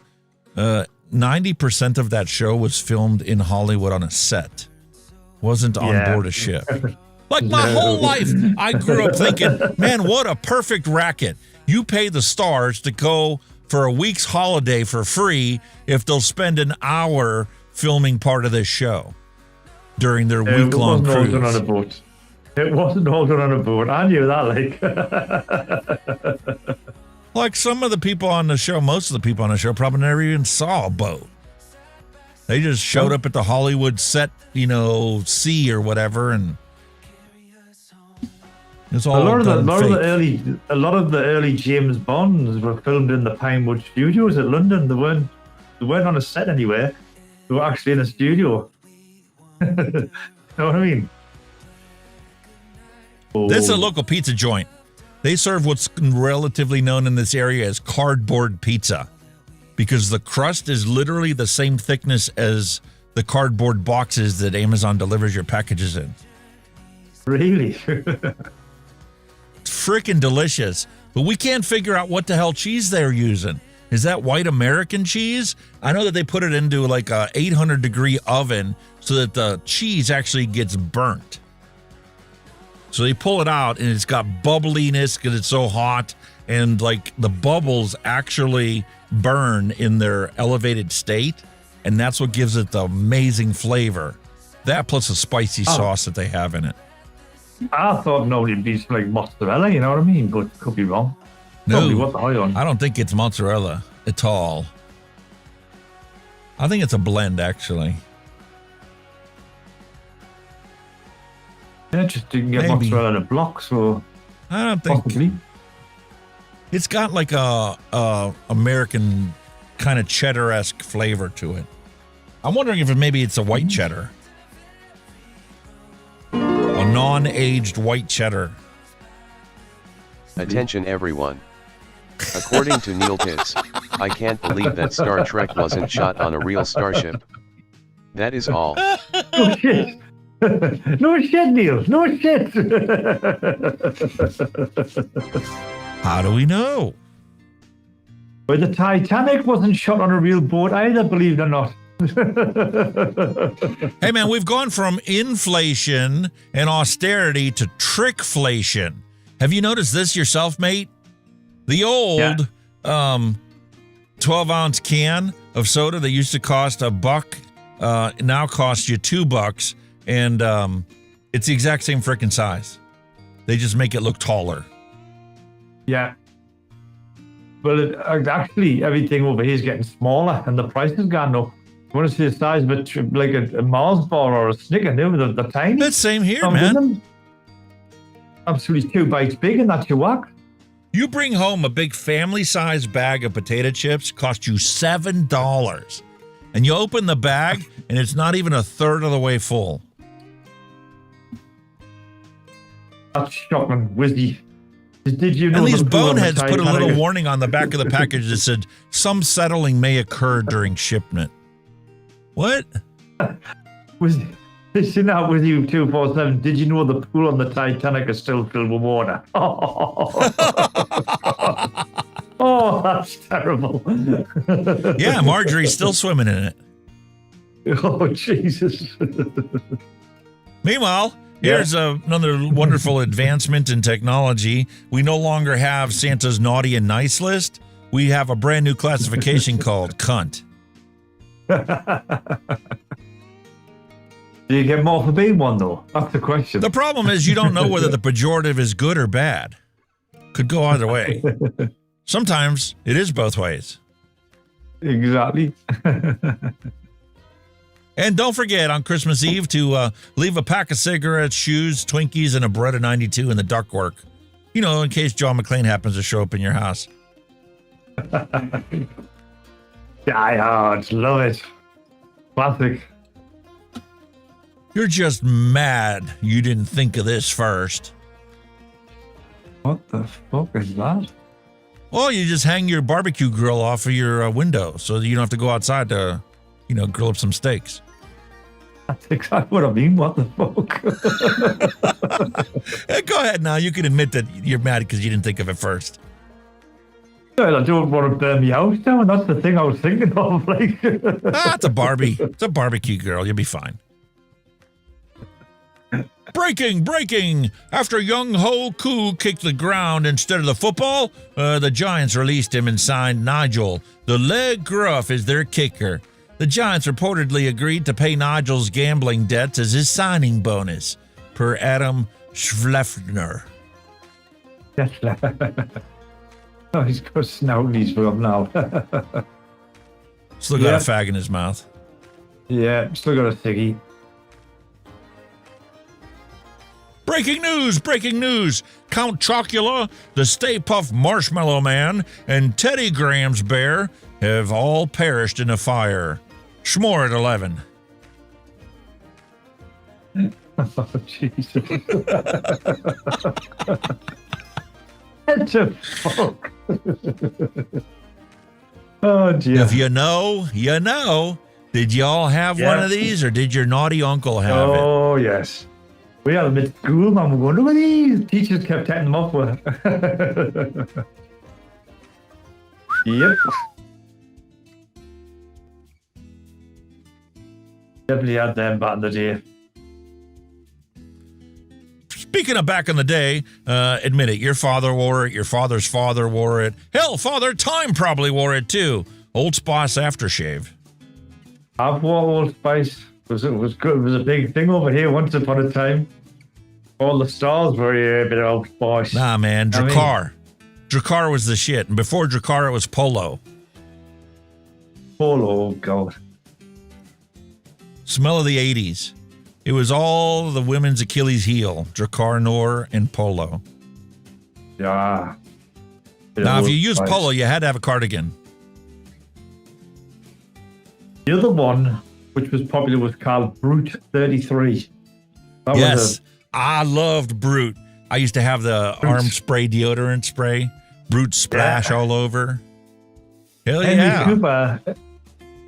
Speaker 3: 90% of that show was filmed in Hollywood on a set. Wasn't on board a ship. Like my whole life, I grew up thinking, man, what a perfect racket. You pay the stars to go for a week's holiday for free if they'll spend an hour filming part of this show during their week-long cruise.
Speaker 1: It wasn't all done on a boat. It wasn't all done on a boat. I knew that, like.
Speaker 3: Like some of the people on the show, most of the people on the show probably never even saw a boat. They just showed up at the Hollywood set, you know, sea or whatever, and it's all
Speaker 1: a lot of the early James Bonds were filmed in the Pinewood Studios at London. They weren't on a set anywhere. They were actually in a studio. You know what I mean?
Speaker 3: This is a local pizza joint. They serve what's relatively known in this area as cardboard pizza because the crust is literally the same thickness as the cardboard boxes that Amazon delivers your packages in.
Speaker 1: Really?
Speaker 3: It's freaking delicious. But we can't figure out what the hell cheese they're using. Is that white American cheese? I know that they put it into like a 800-degree oven so that the cheese actually gets burnt. So they pull it out, and it's got bubbliness because it's so hot, and like the bubbles actually burn in their elevated state, and that's what gives it the amazing flavor. That plus the spicy sauce that they have in it.
Speaker 1: I thought nobody beats like mozzarella, you know what I mean? But could be wrong.
Speaker 3: No,
Speaker 1: what the hell on.
Speaker 3: I don't think it's mozzarella at all. I think it's a blend, actually.
Speaker 1: Yeah, just didn't get mozzarella in a block, so
Speaker 3: I don't think
Speaker 1: possibly.
Speaker 3: It's got like a American kind of cheddar-esque flavor to it. I'm wondering if maybe it's a white cheddar. A non-aged white cheddar.
Speaker 16: Attention everyone. According to Neil Pitts, I can't believe that Star Trek wasn't shot on a real starship. That is all.
Speaker 1: Oh, shit. No shit, Neil. No shit.
Speaker 3: How do we know?
Speaker 1: Well, the Titanic wasn't shot on a real boat either, believe it or not.
Speaker 3: Hey, man, we've gone from inflation and austerity to trickflation. Have you noticed this yourself, mate? The old 12-ounce can of soda that used to cost $1 now costs you $2, and it's the exact same freaking size. They just make it look taller.
Speaker 1: Yeah. Well, actually, everything over here is getting smaller, and the price has gone up. You want to see the size of it, like a Mars bar or a Snicker? The tiny.
Speaker 3: That's same here, man.
Speaker 1: Absolutely 2 bites big, and that's your whack.
Speaker 3: You bring home a big family-sized bag of potato chips, cost you $7, and you open the bag, and it's not even a third of the way full.
Speaker 1: That's shocking, Wizzy. Did you know?
Speaker 3: And these boneheads put a little warning on the back of the package that said, some settling may occur during shipment. What?
Speaker 1: Listen out with you 247. Did you know the pool on the Titanic is still filled with water? Oh, that's terrible.
Speaker 3: Yeah, Marjorie's still swimming in it.
Speaker 1: Oh, Jesus.
Speaker 3: Meanwhile, here's another wonderful advancement in technology. We no longer have Santa's naughty and nice list. We have a brand new classification called cunt.
Speaker 1: Do you get more for being one, though? That's the question.
Speaker 3: The problem is you don't know whether the pejorative is good or bad. Could go either way. Sometimes it is both ways.
Speaker 1: Exactly.
Speaker 3: And don't forget on Christmas Eve to leave a pack of cigarettes, shoes, Twinkies, and a Beretta 92 in the ductwork. You know, in case John McClane happens to show up in your house.
Speaker 1: Die hard. Love it. Classic.
Speaker 3: You're just mad you didn't think of this first.
Speaker 1: What the fuck is that?
Speaker 3: Well, you just hang your barbecue grill off of your window so that you don't have to go outside to, grill up some steaks.
Speaker 1: That's exactly what I mean. What the fuck?
Speaker 3: Go ahead now. You can admit that you're mad because you didn't think of it first.
Speaker 1: Well, I don't want to burn my house down. That's the thing I was thinking of.
Speaker 3: It's a Barbie. It's a barbecue grill. You'll be fine. Breaking! After Young Ho Koo kicked the ground instead of the football, the Giants released him and signed Nigel. The leg gruff is their kicker. The Giants reportedly agreed to pay Nigel's gambling debts as his signing bonus, per Adam Schleifner.
Speaker 1: Oh, he's got snouties for him now.
Speaker 3: Still got a fag in his mouth.
Speaker 1: Yeah, still got a ciggy.
Speaker 3: Breaking news! Count Chocula, the Stay Puft Marshmallow Man, and Teddy Graham's bear have all perished in a fire. Schmore at 11.
Speaker 1: Oh, Jesus. What the fuck? Oh, dear.
Speaker 3: If you know, you know. Did y'all have one of these, or did your naughty uncle have it?
Speaker 1: Oh, yes. We had them at school, man. We're going, look at these. Teachers kept taking them off with. Yep. Definitely had them back in the day.
Speaker 3: Speaking of back in the day, admit it, your father wore it, your father's father wore it. Hell, Father Time probably wore it too. Old Spice aftershave.
Speaker 1: I've wore Old Spice. It was good. It was a big thing over here once upon a time. All the stars were a bit of Old Spice.
Speaker 3: Nah, man, Drakkar. Drakkar was the shit. And before Drakkar, it was Polo.
Speaker 1: Polo, oh God.
Speaker 3: Smell of the 80s. It was all the women's Achilles heel. Drakkar, Noor, and Polo.
Speaker 1: Yeah.
Speaker 3: Now, if you used Polo, you had to have a cardigan.
Speaker 1: The other one, which was popular, was called Brute 33.
Speaker 3: Yes, I loved Brute. I used to have the arm spray deodorant spray. Brute splash all over. Hell yeah.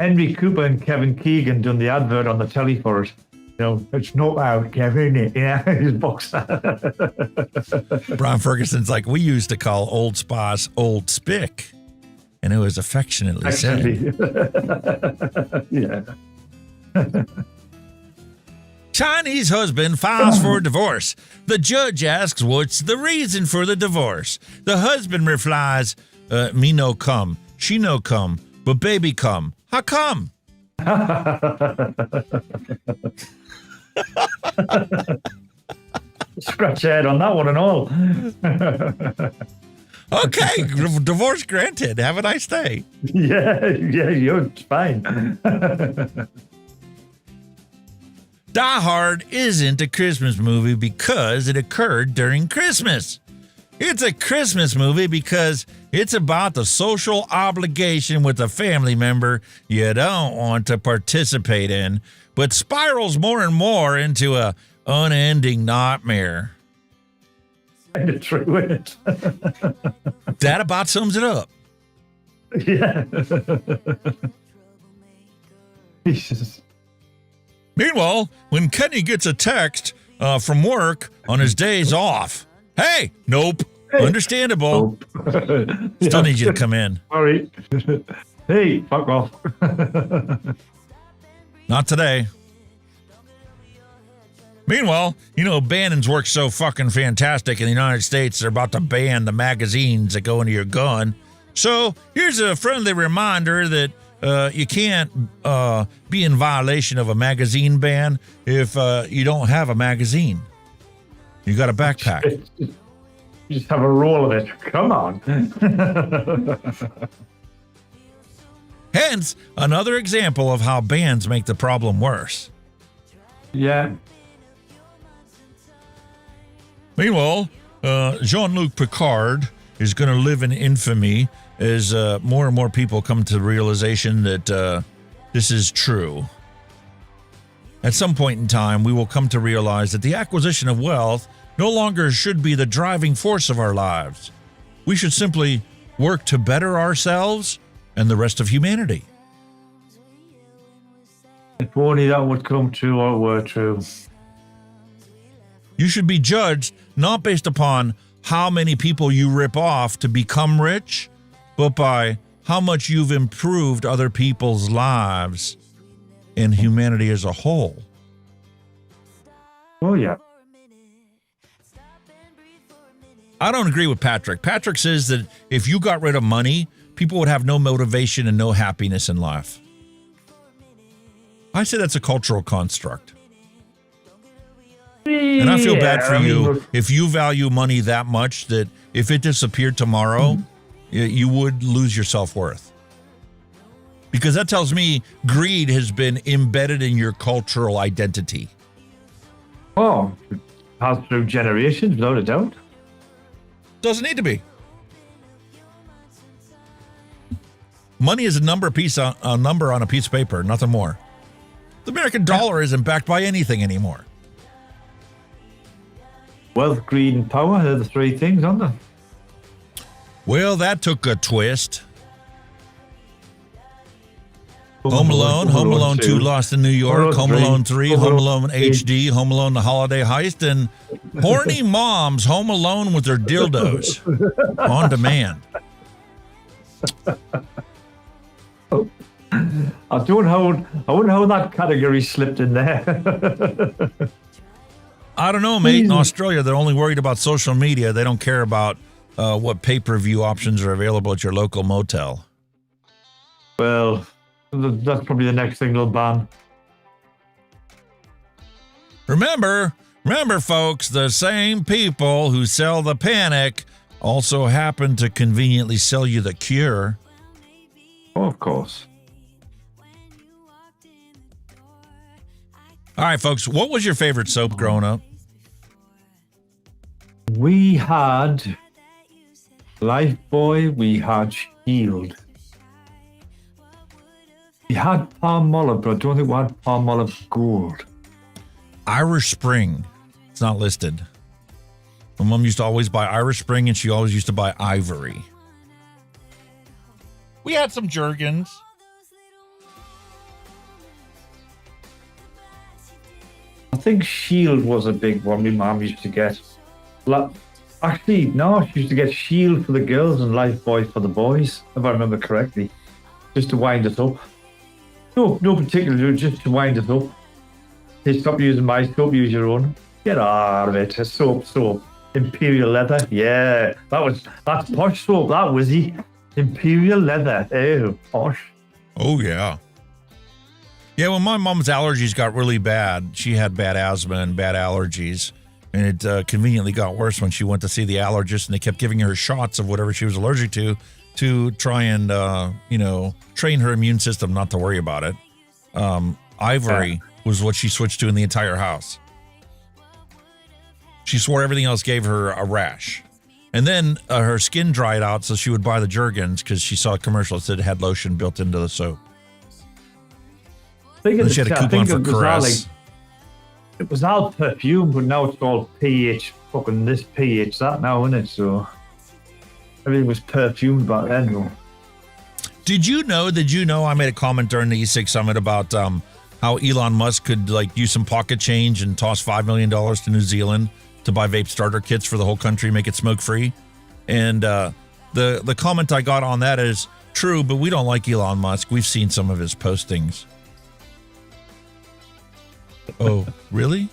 Speaker 1: Henry Cooper and Kevin Keegan done the advert on the telly for it. You know, it's not out, Kevin. Yeah, his boxer.
Speaker 3: Brian Ferguson's like, we used to call Old Spice Old Spick. and it was affectionately said.
Speaker 1: Yeah.
Speaker 3: Chinese husband files for divorce. The judge asks what's the reason for the divorce. The husband replies, me no come, she no come, but baby come. How come?
Speaker 1: Scratch your head on that one and all.
Speaker 3: Okay, divorce granted. Have a nice day.
Speaker 1: Yeah, you're fine.
Speaker 3: Die Hard isn't a Christmas movie because it occurred during Christmas. It's a Christmas movie because it's about the social obligation with a family member you don't want to participate in, but spirals more and more into a unending nightmare.
Speaker 1: Kind of true, isn't it?
Speaker 3: That about sums it up.
Speaker 1: Yeah. Jesus.
Speaker 3: Meanwhile, when Kenny gets a text from work on his days off, hey, nope, understandable.
Speaker 1: Nope.
Speaker 3: Still need you to come in.
Speaker 1: Sorry. Hey, fuck off.
Speaker 3: Not today. Meanwhile, Bannon's worked so fucking fantastic in the United States, they're about to ban the magazines that go into your gun. So here's a friendly reminder that you can't be in violation of a magazine ban if you don't have a magazine. You got a backpack.
Speaker 1: You just have a roll of it. Come on.
Speaker 3: Hence, another example of how bans make the problem worse.
Speaker 1: Yeah.
Speaker 3: Meanwhile, Jean-Luc Picard is going to live in infamy as more and more people come to the realization that this is true. At some point in time, we will come to realize that the acquisition of wealth no longer should be the driving force of our lives. We should simply work to better ourselves and the rest of humanity.
Speaker 1: If only that would come true or were true.
Speaker 3: You should be judged not based upon how many people you rip off to become rich, but by how much you've improved other people's lives and humanity as a whole.
Speaker 1: Oh, yeah.
Speaker 3: I don't agree with Patrick. Patrick says that if you got rid of money, people would have no motivation and no happiness in life. I say that's a cultural construct. And I feel bad for you if you value money that much that if it disappeared tomorrow, you would lose your self-worth. Because that tells me greed has been embedded in your cultural identity.
Speaker 1: Oh, it has through generations, without a doubt.
Speaker 3: Doesn't need to be. Money is a number on a piece of paper, nothing more. The American dollar isn't backed by anything anymore.
Speaker 1: Wealth, greed, and power are the three things, aren't they?
Speaker 3: Well, that took a twist. Home Alone 2, Lost in New York, Home Alone 3, Home Alone HD, Home Alone The Holiday Heist, and horny moms Home Alone with their dildos on demand.
Speaker 1: I wonder how that category slipped in there.
Speaker 3: I don't know, mate. In Australia, they're only worried about social media. They don't care about what pay-per-view options are available at your local motel.
Speaker 1: Well, that's probably the next thing they'll ban.
Speaker 3: Remember, folks, the same people who sell the panic also happen to conveniently sell you the cure.
Speaker 1: Oh, of course.
Speaker 3: All right, folks, what was your favorite soap growing up?
Speaker 1: We had Lifebuoy, we had Shield. We had Palmolive, but I don't think we had Palmolive Gold.
Speaker 3: Irish Spring. It's not listed. My mom used to always buy Irish Spring, and she always used to buy Ivory. We had some Jergens.
Speaker 1: I think Shield was a big one my mom used to get. Actually, no, she used to get Shield for the girls and Lifebuoy for the boys, if I remember correctly. Just to wind us up. No particular, just to wind us up. They stop using my soap, use your own. Get out of it. Soap. Imperial leather. Yeah, that's posh soap, that was he. Imperial leather. Oh, posh.
Speaker 3: Oh, yeah. Yeah, when my mom's allergies got really bad, she had bad asthma and bad allergies. And it conveniently got worse when she went to see the allergist, and they kept giving her shots of whatever she was allergic to try and, train her immune system not to worry about it. Ivory was what she switched to in the entire house. She swore everything else gave her a rash. And then her skin dried out, so she would buy the Jergens because she saw a commercial that said it had lotion built into the soap. Then she had a coupon for Caress.
Speaker 1: It was all perfume, but now it's all pH, fucking this pH that now, isn't it? So everything was perfumed back then. Though.
Speaker 3: Did you know I made a comment during the E-Cig Summit about how Elon Musk could use some pocket change and toss $5 million to New Zealand to buy vape starter kits for the whole country, make it smoke free? And the comment I got on that is true, but we don't like Elon Musk. We've seen some of his postings. Oh, really?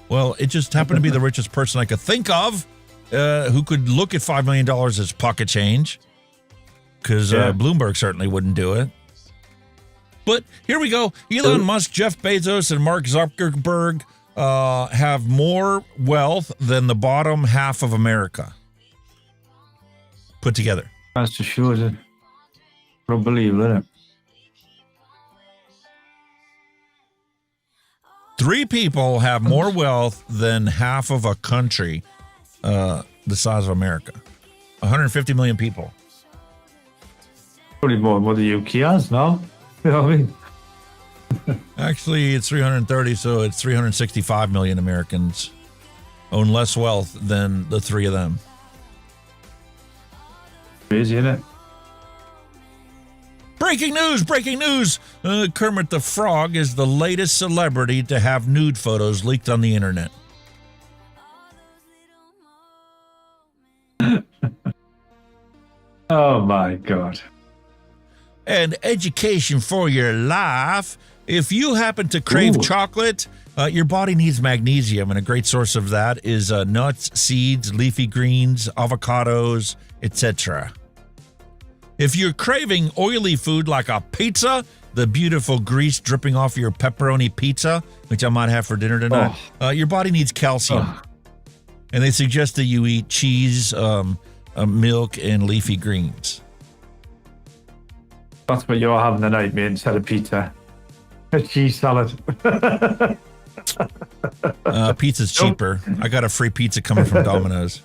Speaker 3: Well, it just happened to be the richest person I could think of who could look at $5 million as pocket change, because Bloomberg certainly wouldn't do it. But here we go. Elon Musk, Jeff Bezos, and Mark Zuckerberg have more wealth than the bottom half of America put together.
Speaker 1: That's just sure. I don't believe it.
Speaker 3: 3 people have more wealth than half of a country the size of America. 150 million people.
Speaker 1: Probably more than what the UK has now. You know what I mean?
Speaker 3: Actually, it's 330, so it's 365 million Americans own less wealth than the 3 of them.
Speaker 1: Crazy, isn't it?
Speaker 3: Breaking news! Kermit the Frog is the latest celebrity to have nude photos leaked on the internet.
Speaker 1: Oh my God.
Speaker 3: And education for your life. If you happen to crave chocolate, your body needs magnesium, and a great source of that is nuts, seeds, leafy greens, avocados, etc. If you're craving oily food like a pizza, the beautiful grease dripping off your pepperoni pizza, which I might have for dinner tonight, your body needs calcium. And they suggest that you eat cheese, milk, and leafy greens.
Speaker 1: That's what you're having tonight, mate, instead of pizza. A cheese salad.
Speaker 3: Pizza's cheaper. I got a free pizza coming from Domino's.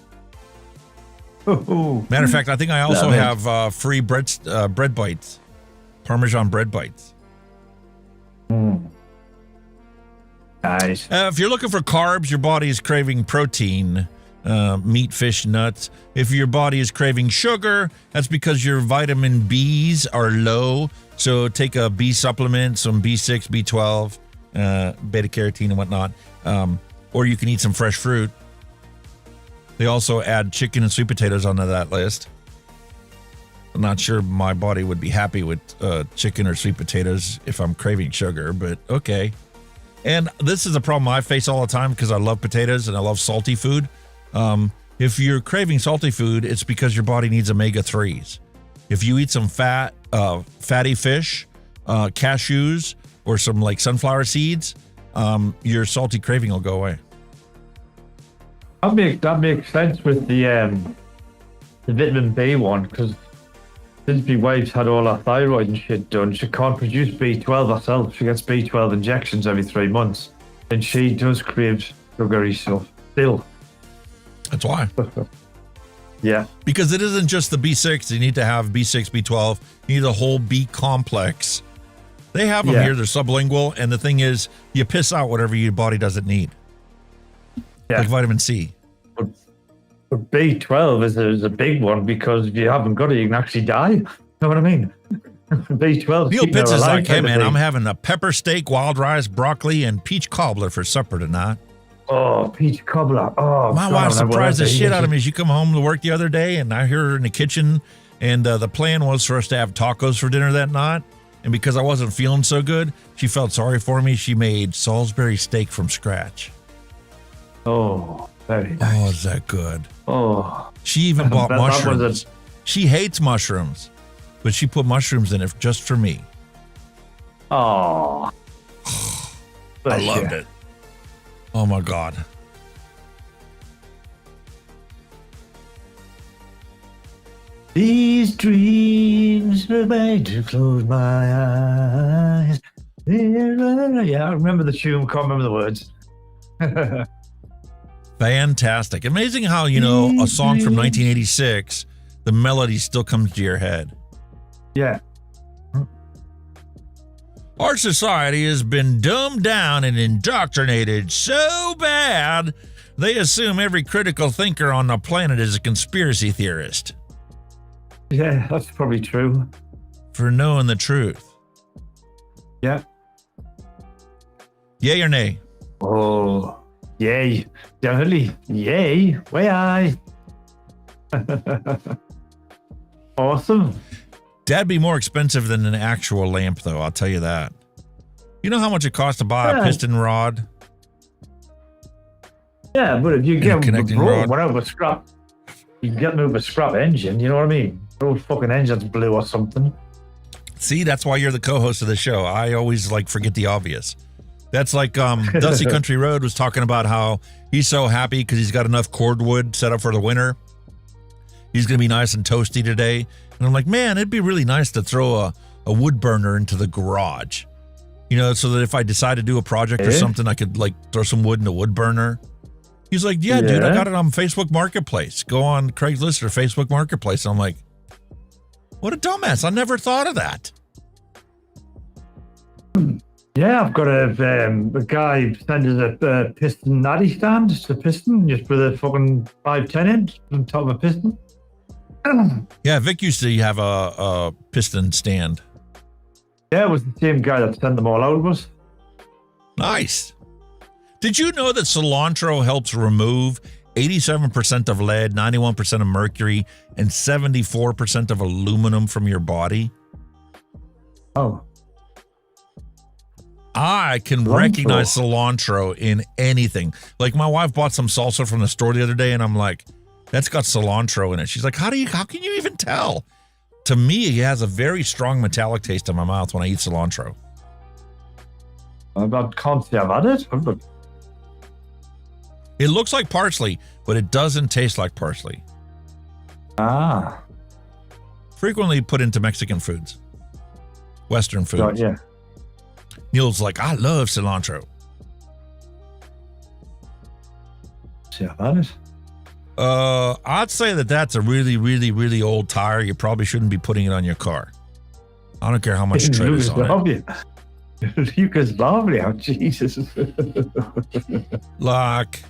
Speaker 3: Matter of fact, I think I also have free bread bites, Parmesan bread bites.
Speaker 1: Nice.
Speaker 3: If you're looking for carbs, your body is craving protein, meat, fish, nuts. If your body is craving sugar, that's because your vitamin B's are low. So take a B supplement, some B6, B12, beta carotene and whatnot. Or you can eat some fresh fruit. They also add chicken and sweet potatoes onto that list. I'm not sure my body would be happy with chicken or sweet potatoes if I'm craving sugar, but okay. And this is a problem I face all the time because I love potatoes and I love salty food. If you're craving salty food, it's because your body needs omega-3s. If you eat some fatty fish, cashews, or some like sunflower seeds, your salty craving will go away.
Speaker 1: That makes sense with the vitamin B one, because since my wife's had all her thyroid and shit done, she can't produce B12 herself. She gets B12 injections every 3 months, and she does crave sugary stuff still.
Speaker 3: That's why.
Speaker 1: Yeah.
Speaker 3: Because it isn't just the B6. You need to have B6, B12. You need the whole B complex. They have them here. They're sublingual. And the thing is, you piss out whatever your body doesn't need.
Speaker 1: Yeah.
Speaker 3: Like vitamin C.
Speaker 1: But B12 is a big one, because if you haven't got it, you can actually die. You know what I mean? B12.
Speaker 3: Neil Pitts is like, hey, man, I'm having a pepper steak, wild rice, broccoli, and peach cobbler for supper tonight.
Speaker 1: Oh, peach cobbler. Oh,
Speaker 3: my wife surprised the shit out of me. She come home to work the other day, and I hear her in the kitchen, and the plan was for us to have tacos for dinner that night. And because I wasn't feeling so good, she felt sorry for me. She made Salisbury steak from scratch.
Speaker 1: Oh, very nice.
Speaker 3: Oh, is that good?
Speaker 1: Oh.
Speaker 3: She even bought mushrooms. She hates mushrooms, but she put mushrooms in it just for me.
Speaker 1: Oh.
Speaker 3: I loved it. Oh, my God.
Speaker 1: These dreams were made to close my eyes. Yeah, I remember the tune, can't remember the words.
Speaker 3: Fantastic. Amazing how, you know, a song from 1986, the melody still comes to your head.
Speaker 1: Yeah.
Speaker 3: Our society has been dumbed down and indoctrinated so bad, they assume every critical thinker on the planet is a conspiracy theorist.
Speaker 1: Yeah, that's probably true.
Speaker 3: For knowing the truth.
Speaker 1: Yeah.
Speaker 3: Yay or nay?
Speaker 1: Oh, yay. Definitely. Yay. Way I. Awesome.
Speaker 3: That'd be more expensive than an actual lamp, though, I'll tell you that. You know how much it costs to buy a piston rod?
Speaker 1: Yeah, but if you get
Speaker 3: connecting rod.
Speaker 1: whatever scrap, you can get them with a scrap engine, you know what I mean? Those fucking engines blew or something.
Speaker 3: See, that's why you're the co-host of the show. I always forget the obvious. That's like Dusty Country Road was talking about how he's so happy because he's got enough cordwood set up for the winter. He's going to be nice and toasty today. And I'm like, man, it'd be really nice to throw a wood burner into the garage. You know, so that if I decide to do a project or something, I could throw some wood in a wood burner. He's like, yeah, dude, I got it on Facebook Marketplace. Go on Craigslist or Facebook Marketplace. And I'm like, what a dumbass. I never thought of that.
Speaker 1: Yeah, I've got a guy sent us a piston natty stand. It's a piston just with a fucking 510 inch on top of a piston.
Speaker 3: Yeah, Vic used to have a piston stand.
Speaker 1: Yeah, it was the same guy that sent them all out of us.
Speaker 3: Nice. Did you know that cilantro helps remove 87% of lead, 91% of mercury, and 74% of aluminum from your body?
Speaker 1: Oh.
Speaker 3: I can recognize cilantro in anything. Like my wife bought some salsa from the store the other day, and I'm like, that's got cilantro in it. She's like, how can you even tell? To me, it has a very strong metallic taste in my mouth when I eat cilantro.
Speaker 1: I can't say I've had it.
Speaker 3: It looks like parsley, but it doesn't taste like parsley.
Speaker 1: Ah.
Speaker 3: Frequently put into Mexican foods. Western foods.
Speaker 1: Right, yeah.
Speaker 3: Neil's like, I love cilantro.
Speaker 1: See, I've had it.
Speaker 3: I'd say that's a really, really, really old tire. You probably shouldn't be putting it on your car. I don't care how much tread is on it.
Speaker 1: Yugoslavia, Jesus.
Speaker 3: Like,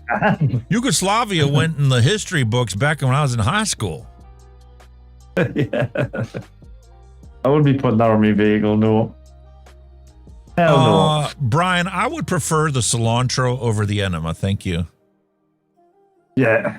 Speaker 3: Yugoslavia went in the history books back when I was in high school.
Speaker 1: Yeah. I wouldn't be putting that on my vehicle, no. Hell no.
Speaker 3: Brian, I would prefer the cilantro over the enema. Thank you.
Speaker 1: Yeah.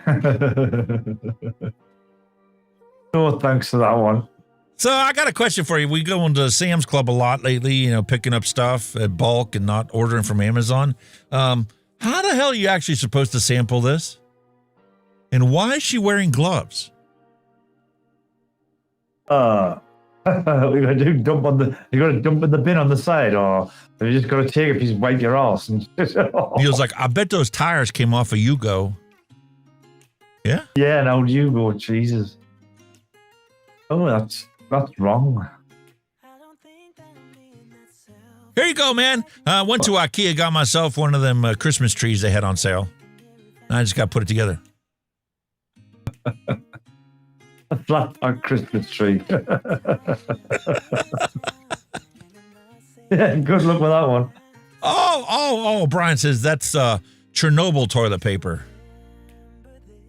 Speaker 1: No, thanks for that one.
Speaker 3: So I got a question for you. We go into Sam's Club a lot lately, you know, picking up stuff at bulk and not ordering from Amazon. How the hell are you actually supposed to sample this? And why is she wearing gloves?
Speaker 1: We're gonna dump in the bin on the side, or you just gotta take a piece, wipe your ass, and
Speaker 3: He was like, I bet those tires came off of Yugo. Yeah?
Speaker 1: Yeah, now Yugo, Jesus. Oh, that's wrong.
Speaker 3: Here you go, man. Went to IKEA, got myself one of them Christmas trees they had on sale. I just got to put it together.
Speaker 1: A flat on Christmas tree. Yeah, good luck with that one.
Speaker 3: Oh, Brian says that's Chernobyl toilet paper.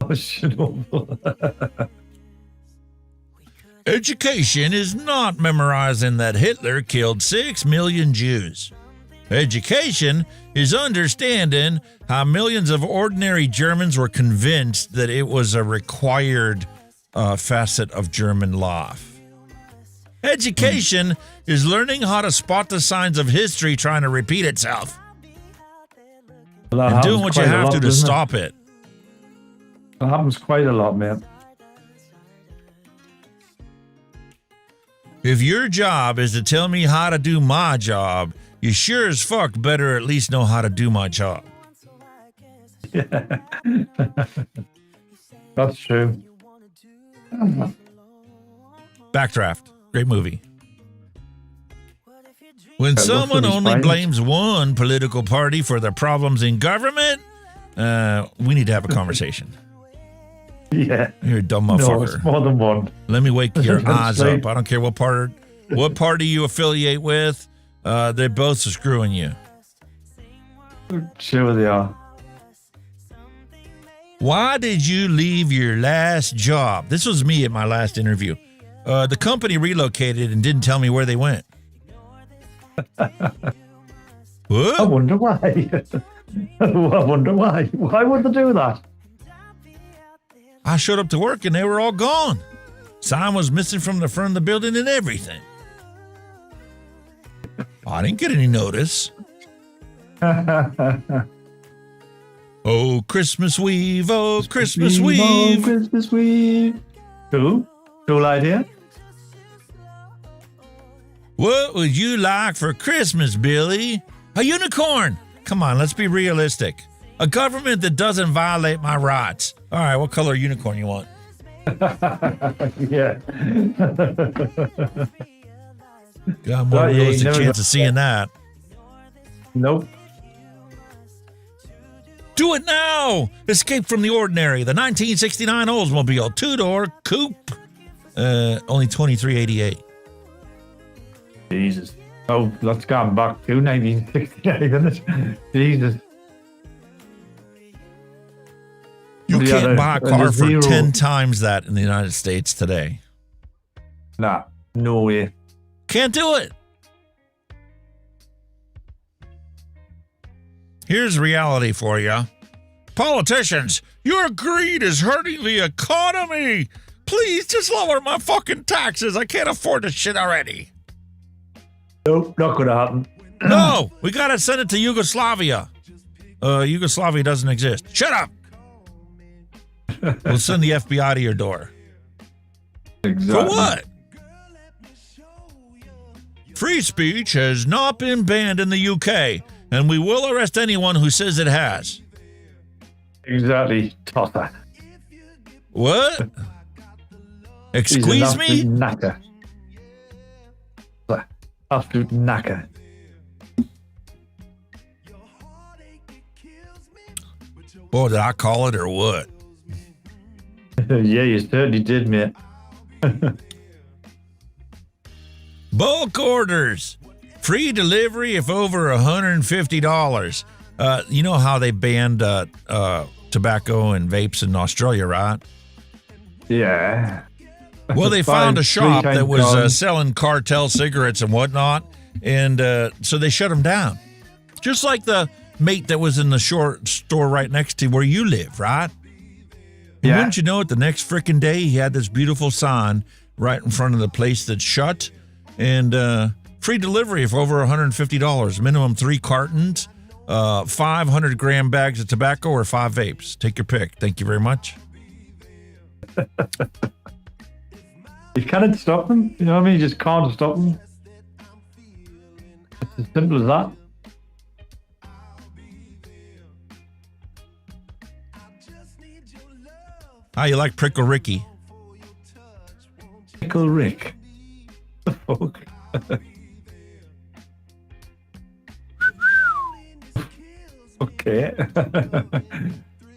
Speaker 1: Oh, Chernobyl.
Speaker 3: Education is not memorizing that Hitler killed 6 million Jews. Education is understanding how millions of ordinary Germans were convinced that it was a required facet of German life. Education is learning how to spot the signs of history trying to repeat itself. And doing what you have to stop it.
Speaker 1: That happens quite a lot, man.
Speaker 3: If your job is to tell me how to do my job, you sure as fuck better at least know how to do my job.
Speaker 1: Yeah. That's true.
Speaker 3: Backdraft. Great movie. When someone only blames one political party for the problems in government, we need to have a conversation.
Speaker 1: Yeah.
Speaker 3: You're a dumb motherfucker.
Speaker 1: No, it's more than one.
Speaker 3: Let me wake your eyes up. I don't care what party you affiliate with. They're both screwing you.
Speaker 1: Sure they are.
Speaker 3: Why did you leave your last job? This was me at my last interview. The company relocated and didn't tell me where they went. What?
Speaker 1: I wonder why. I wonder why. Why would they do that?
Speaker 3: I showed up to work and they were all gone. Sign was missing from the front of the building and everything. I didn't get any notice. Oh, Christmas weave, oh, Christmas weave.
Speaker 1: Oh, Christmas weave. Cool idea.
Speaker 3: What would you like for Christmas, Billy? A unicorn. Come on, let's be realistic. A government that doesn't violate my rights. All right, what color unicorn you want?
Speaker 1: Yeah.
Speaker 3: Got more realistic chance of seeing that.
Speaker 1: Nope.
Speaker 3: Do it now! Escape from the ordinary. The 1969 Oldsmobile 2-door coupe. Only $23.88.
Speaker 1: Jesus. Oh, let's go back to 1968, isn't it? Jesus.
Speaker 3: You can't buy a car for 10 times that in the United States today.
Speaker 1: Nah, no way.
Speaker 3: Can't do it. Here's reality for you. Politicians, your greed is hurting the economy. Please just lower my fucking taxes. I can't afford this shit already.
Speaker 1: Nope, not gonna happen.
Speaker 3: No, we gotta send it to Yugoslavia. Yugoslavia doesn't exist. Shut up. We'll send the FBI to your door.
Speaker 1: Exactly.
Speaker 3: For what? Free speech has not been banned in the UK, and we will arrest anyone who says it has.
Speaker 1: Exactly, tosser.
Speaker 3: What? Excuse me?
Speaker 1: Knacker. Absolute knacker.
Speaker 3: Boy, did I call it or what?
Speaker 1: Yeah, you certainly did, mate.
Speaker 3: Bulk orders. Free delivery if over $150. You know how they banned tobacco and vapes in Australia, right?
Speaker 1: Yeah.
Speaker 3: Well, they found a shop that was selling cartel cigarettes and whatnot, and so they shut them down. Just like the mate that was in the store right next to where you live, right? And
Speaker 1: Yeah.
Speaker 3: wouldn't you know it, the next freaking day, he had this beautiful sign right in front of the place that's shut, and free delivery for over $150, minimum 3 cartons, 500-gram bags of tobacco, or 5 vapes. Take your pick. Thank you very much.
Speaker 1: You can't stop them. You know what I mean? You just can't stop them. It's as simple as that.
Speaker 3: How you like Prickle Ricky?
Speaker 1: Pickle Rick. The fuck? Okay.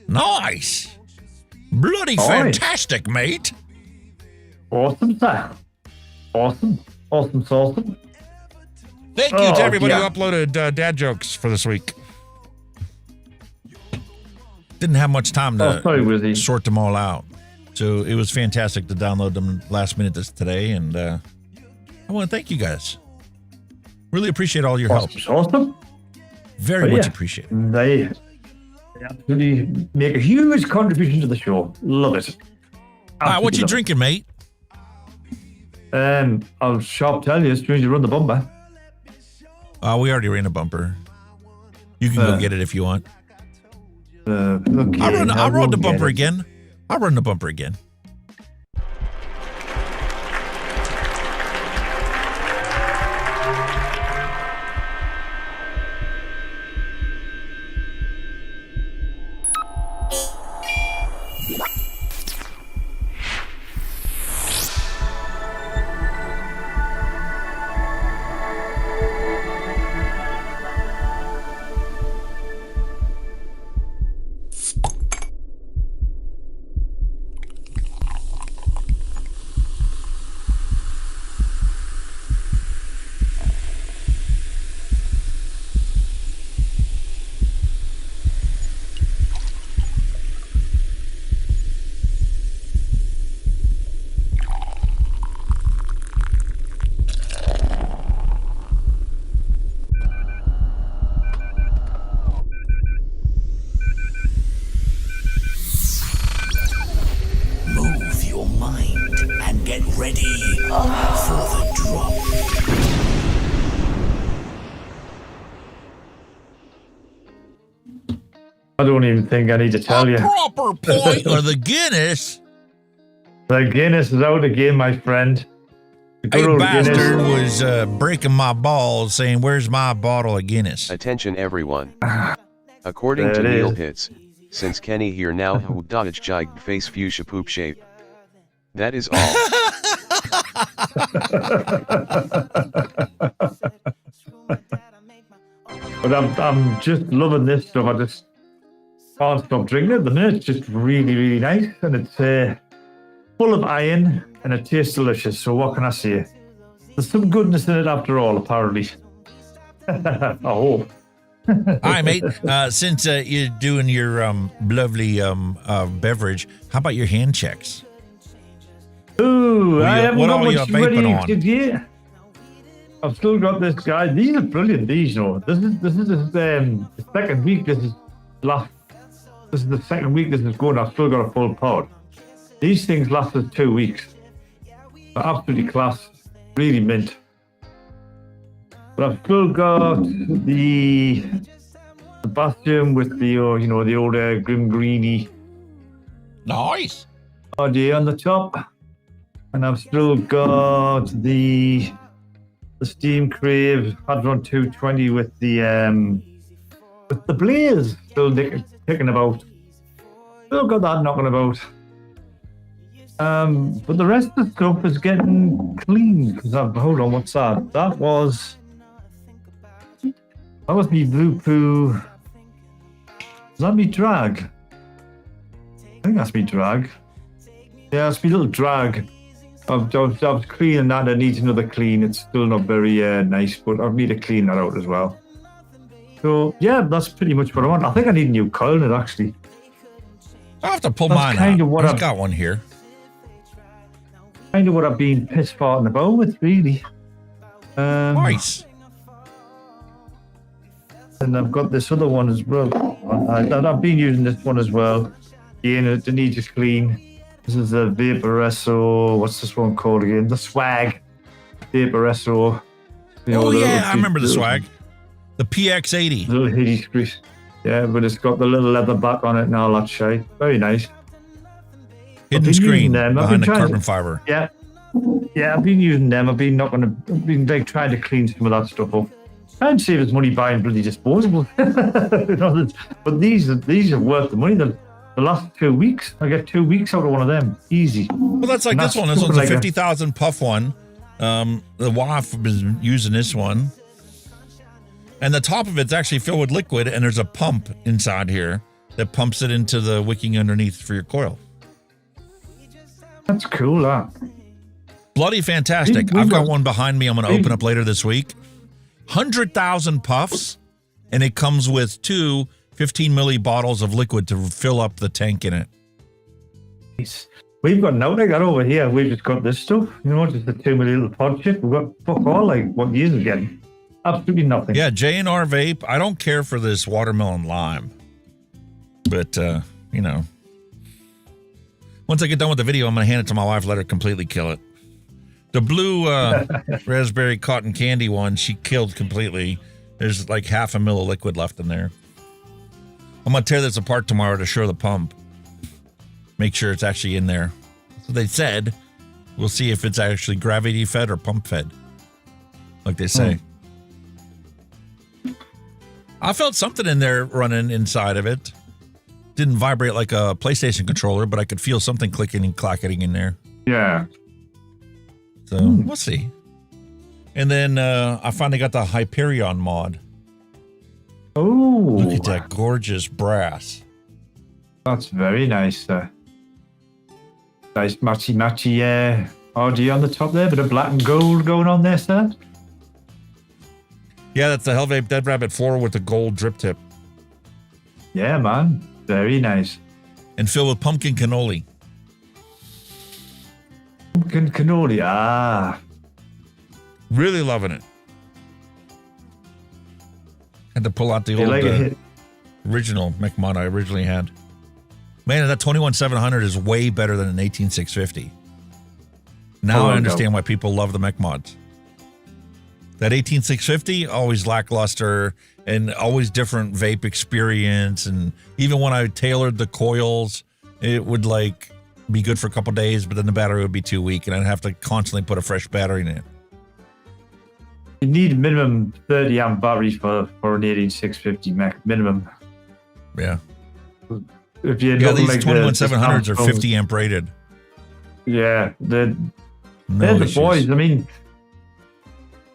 Speaker 3: Nice. Bloody fantastic, mate.
Speaker 1: Awesome, sir. Awesome. Awesome.
Speaker 3: Thank you to everybody who uploaded dad jokes for this week. Didn't have much time to sort them all out. So it was fantastic to download them last minute today. And I want to thank you guys. Really appreciate all your help.
Speaker 1: Awesome.
Speaker 3: Very much appreciated.
Speaker 1: They absolutely make a huge contribution to the show. Love it.
Speaker 3: All right, what you drinking, mate?
Speaker 1: I'll sharp tell you as soon as you run the bumper.
Speaker 3: We already ran a bumper. You can go get it if you want.
Speaker 1: Okay,
Speaker 3: I'll run the bumper again. I'll run the bumper again.
Speaker 1: I don't even think I need to tell you.
Speaker 3: Proper point of the Guinness.
Speaker 1: The Guinness is out again, my friend.
Speaker 3: A bastard was breaking my balls saying, where's my bottle of Guinness?
Speaker 16: Attention everyone. According to Neil Hits, since Kenny here now who dodged jig face fuchsia poop shape. That is all.
Speaker 1: But I'm just loving this stuff. I just can't stop drinking it at the minute. It's just really, really nice. And it's full of iron and it tastes delicious. So what can I say? There's some goodness in it after all, apparently. I hope.
Speaker 3: All right, mate. Since you're doing your lovely beverage, how about your hand checks?
Speaker 1: Ooh, I haven't got much ready
Speaker 3: on?
Speaker 1: today. I've still got this guy. These are brilliant. These, you know, this is the second week. This is the second week this is going. I've still got a full pod. These things lasted 2 weeks. They're absolutely class. Really mint. But I've still got the Bastion with the you know, the old grim greeny.
Speaker 3: Nice.
Speaker 1: RDA on the top. And I've still got the Steam Crave Hadron 220 with the Blaze still ticking about. Still got that knocking about. But the rest of the stuff is getting clean. Because hold on, what's that? That was me blue poo. Was that me drag? I think that's me drag. Yeah, it's me little drag. I was cleaning that. It needs another clean. It's still not very nice, but I need to clean that out as well. So yeah, that's pretty much what I want. I think I need a new coil in it actually.
Speaker 3: I have to pull mine out. I've got one here.
Speaker 1: Kind of what I've been piss farting about with, really.
Speaker 3: Nice.
Speaker 1: And I've got this other one as well. I've been using this one as well. Again, it needs to clean. This is the Vaporesso. What's this one called again? The Swag Vaporesso.
Speaker 3: I remember the Swag. The PX80.
Speaker 1: Little hitty screw. Yeah, but it's got the little leather back on it and all that shit. Very nice.
Speaker 3: Hidden screen behind the carbon fiber.
Speaker 1: Yeah, I've been using them. I've been trying to clean some of that stuff up. Try and save us money buying bloody disposables. But these are worth the money. The last 2 weeks, I get 2 weeks out of one of them. Easy.
Speaker 3: Well, that's like this one. This one's a 50,000 puff one. The wife has been using this one. And the top of it's actually filled with liquid, and there's a pump inside here that pumps it into the wicking underneath for your coil.
Speaker 1: That's cool, huh?
Speaker 3: Bloody fantastic. I've got one behind me I'm going to open up later this week. 100,000 puffs, and it comes with 2 15 milli bottles of liquid to fill up the tank in it.
Speaker 1: We've got nothing like that over here. We've just got this stuff. You know, just the 2 milli little pod chip. We've got fuck all like what you are getting. Absolutely nothing.
Speaker 3: Yeah, J&R Vape. I don't care for this watermelon lime. But, you know, once I get done with the video, I'm going to hand it to my wife, let her completely kill it. The blue raspberry cotton candy one, she killed completely. There's like half a mil of liquid left in there. I'm going to tear this apart tomorrow to show the pump. Make sure it's actually in there. So they said, we'll see if it's actually gravity fed or pump fed, like they say. I felt something in there running inside of it. Didn't vibrate like a PlayStation controller, but I could feel something clicking and clacketing in there.
Speaker 1: Yeah.
Speaker 3: So we'll see. And then I finally got the Hyperion mod.
Speaker 1: Oh,
Speaker 3: look at that gorgeous brass.
Speaker 1: That's very nice. Nice matchy RG on the top there, bit of black and gold going on there, sir.
Speaker 3: Yeah, that's the Hellvape Dead Rabbit 4 with the gold drip tip.
Speaker 1: Yeah, man. Very nice.
Speaker 3: And filled with pumpkin cannoli.
Speaker 1: Pumpkin cannoli, ah.
Speaker 3: Really loving it. Had to pull out the old original McMod I originally had. Man, that 21700 is way better than an 18650. Now I understand why people love the mech mods. That 18650, always lackluster and always different vape experience. And even when I tailored the coils, it would like be good for a couple days, but then the battery would be too weak and I'd have to constantly put a fresh battery in it.
Speaker 1: You need minimum 30 amp battery for an 18650 mech, minimum.
Speaker 3: Yeah.
Speaker 1: If you
Speaker 3: these
Speaker 1: like
Speaker 3: 21700s are 50 amp rated.
Speaker 1: Yeah, they're the boys. I mean,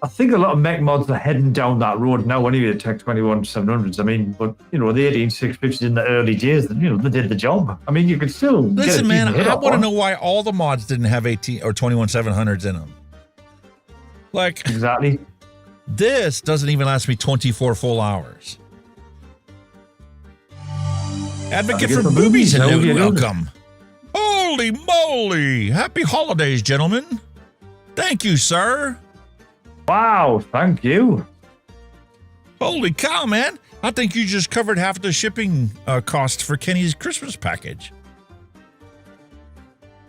Speaker 1: I think a lot of mech mods are heading down that road now anyway, the Tech 21700s. I mean, but, you know, the 18650s in the early days, you know, they did the job. I mean, you could still
Speaker 3: listen, man, I want to know why all the mods didn't have 18 or 21700s in them. Like,
Speaker 1: exactly.
Speaker 3: This doesn't even last me 24 full hours. Advocate for boobies, hello, welcome. Holy moly! Happy holidays, gentlemen. Thank you, sir.
Speaker 1: Wow, thank you.
Speaker 3: Holy cow, man. I think you just covered half the shipping cost for Kenny's Christmas package.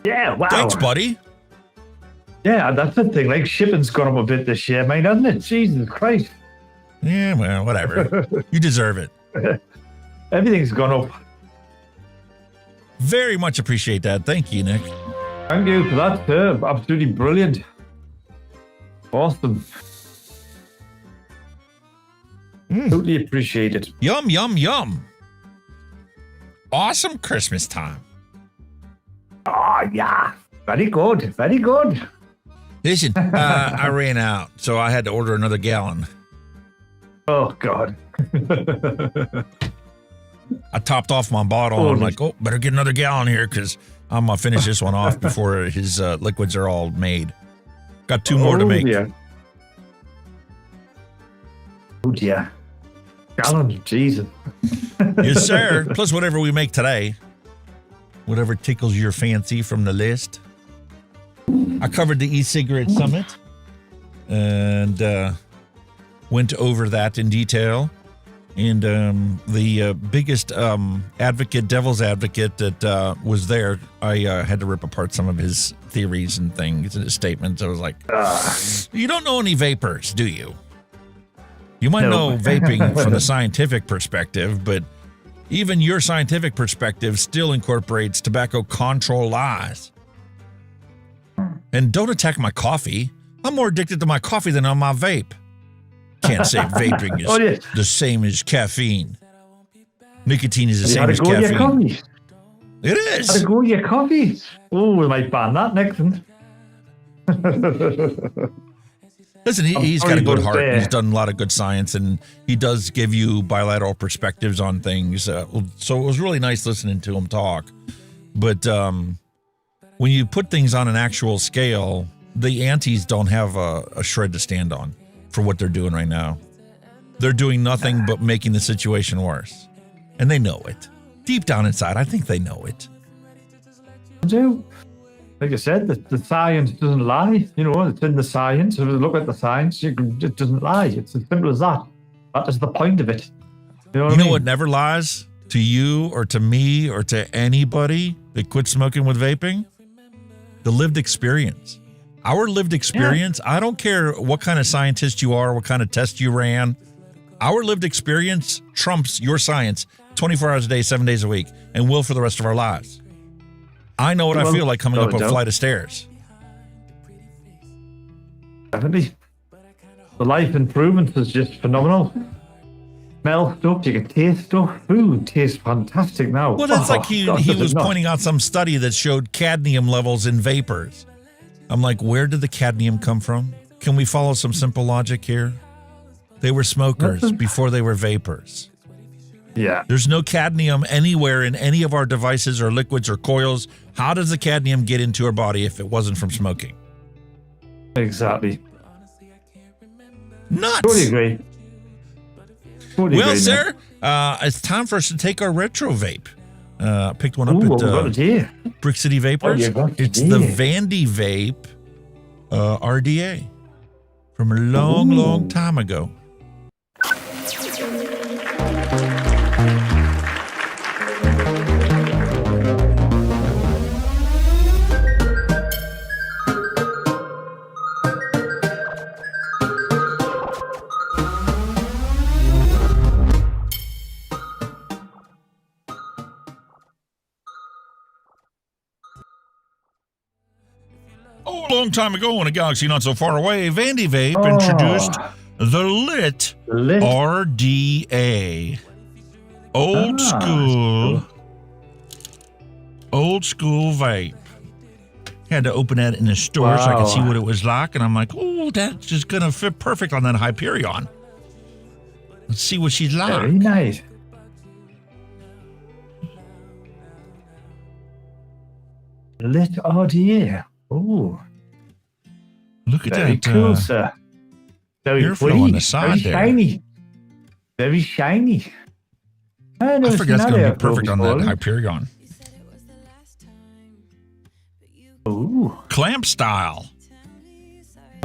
Speaker 1: Yeah, wow.
Speaker 3: Thanks, buddy.
Speaker 1: Yeah, that's the thing. Like, shipping's gone up a bit this year, mate, hasn't it? Jesus Christ.
Speaker 3: Yeah, well, whatever. You deserve it.
Speaker 1: Everything's gone up.
Speaker 3: Very much appreciate that. Thank you, Nick.
Speaker 1: Thank you for that, sir. Absolutely brilliant. Awesome. Totally appreciate it.
Speaker 3: Yum, yum, yum. Awesome Christmas time.
Speaker 1: Oh, yeah. Very good. Very good.
Speaker 3: Listen, I ran out, so I had to order another gallon.
Speaker 1: Oh, God.
Speaker 3: I topped off my bottle. I'm like, oh, better get another gallon here because I'm going to finish this one off before his liquids are all made. Got 2 more to make.
Speaker 1: Yeah. Oh, dear. Gallon, Jesus.
Speaker 3: Yes, sir. Plus whatever we make today. Whatever tickles your fancy from the list. I covered the e-cigarette summit and went over that in detail. And the biggest devil's advocate that was there, I had to rip apart some of his theories and things and his statements. I was like, you don't know any vapors, do you? You might know vaping from the scientific perspective, but even your scientific perspective still incorporates tobacco control lies. And don't attack my coffee. I'm more addicted to my coffee than on my vape. Can't say vaping is the same as caffeine. Nicotine is the same as caffeine. It is.
Speaker 1: Had to go with your coffee. Oh, we might ban that next one.
Speaker 3: Listen, he's got a good heart. He's done a lot of good science, and he does give you bilateral perspectives on things. So it was really nice listening to him talk. But when you put things on an actual scale, the antis don't have a shred to stand on for what they're doing right now. They're doing nothing but making the situation worse. And they know it. Deep down inside, I think they know it.
Speaker 1: Do? like I said, the science doesn't lie. You know, it's in the science. If you look at the science, it doesn't lie. It's as simple as that. That is the point of it. You know what I mean?
Speaker 3: what never lies to you or to me or to anybody that quit smoking with vaping? The lived experience. Our lived experience, I don't care what kind of scientist you are, what kind of test you ran. Our lived experience trumps your science 24 hours a day, 7 days a week, and will for the rest of our lives. I know what I feel like coming up a flight of stairs.
Speaker 1: Definitely. The life improvement is just phenomenal. Smell stuff, you can taste stuff. Food tastes fantastic now.
Speaker 3: Well, that's like he was pointing out some study that showed cadmium levels in vapors. I'm like, where did the cadmium come from? Can we follow some simple logic here? They were smokers before they were vapors.
Speaker 1: Yeah.
Speaker 3: There's no cadmium anywhere in any of our devices or liquids or coils. How does the cadmium get into our body if it wasn't from smoking?
Speaker 1: Exactly.
Speaker 3: Nuts.
Speaker 1: Totally agree.
Speaker 3: Well, sir, it's time for us to take our retro vape. Picked one up at Brick City Vapors. It's the VandyVape RDA from a long time ago. A long time ago in a galaxy not so far away, VandyVape introduced the Lit RDA. Old school vape. Had to open that in the store so I could see what it was like, and I'm like, oh, that's just going to fit perfect on that Hyperion. Let's see what she's like.
Speaker 1: Very nice. Lit RDA. Oh.
Speaker 3: Look at
Speaker 1: Very
Speaker 3: that.
Speaker 1: Cool, sir. Very
Speaker 3: airflow on the side
Speaker 1: very
Speaker 3: there.
Speaker 1: Shiny. Very shiny.
Speaker 3: I forget it's going to be perfect on that Hyperion.
Speaker 1: Ooh.
Speaker 3: Clamp style.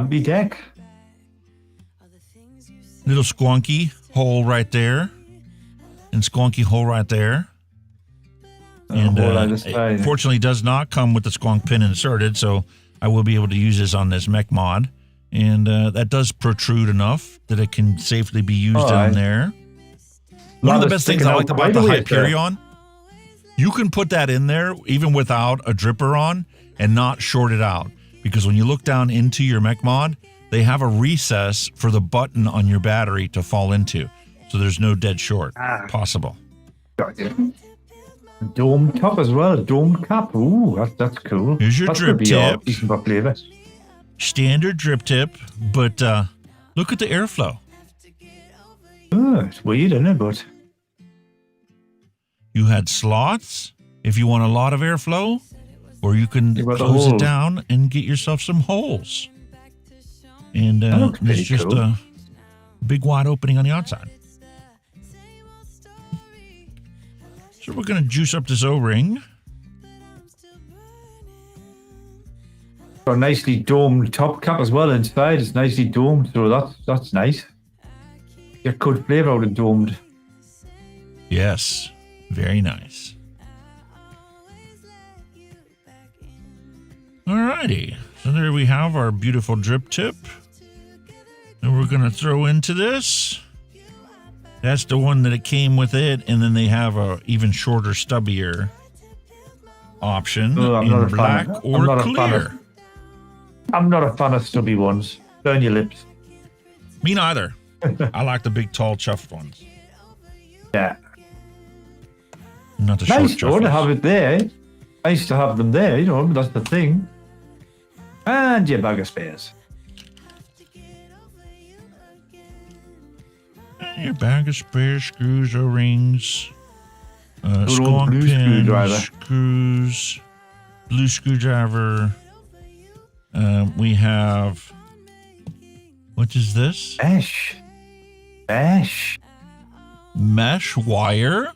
Speaker 1: Be deck.
Speaker 3: Little squonky hole right there. And squonky hole right there. And it fortunately does not come with the squonk pin inserted, so I will be able to use this on this mech mod. And that does protrude enough that it can safely be used down there. One of the best things I like about the Hyperion, you can put that in there even without a dripper on and not short it out. Because when you look down into your mech mod, they have a recess for the button on your battery to fall into. So there's no dead short possible.
Speaker 1: Dome top as well, dome cap. Ooh, that's cool.
Speaker 3: Here's your drip tip.
Speaker 1: Decent flavor.
Speaker 3: Standard drip tip, but look at the airflow.
Speaker 1: Oh, it's weird, isn't it? But
Speaker 3: you had slots if you want a lot of airflow, or you can close it down and get yourself some holes. And there's just a big wide opening on the outside. So we're going to juice up this O-ring.
Speaker 1: got a nicely domed top cap as well inside. It's nicely domed, so that's nice. Get good flavour out of domed.
Speaker 3: Yes, very nice. Alrighty, so there we have our beautiful drip tip. And we're going to throw into this. That's the one that it came with it, and then they have a even shorter, stubbier option in black or clear.
Speaker 1: I'm not a fan of stubby ones. Burn your lips.
Speaker 3: Me neither. I like the big, tall, chuffed ones.
Speaker 1: Yeah.
Speaker 3: Not the
Speaker 1: nice
Speaker 3: short
Speaker 1: to have it there. Nice to have them there, you know, that's the thing. And your bag of spares.
Speaker 3: Your bag of spare screws, O-rings, squonk pins, screws, blue screwdriver. We have, what is this? Mesh wire.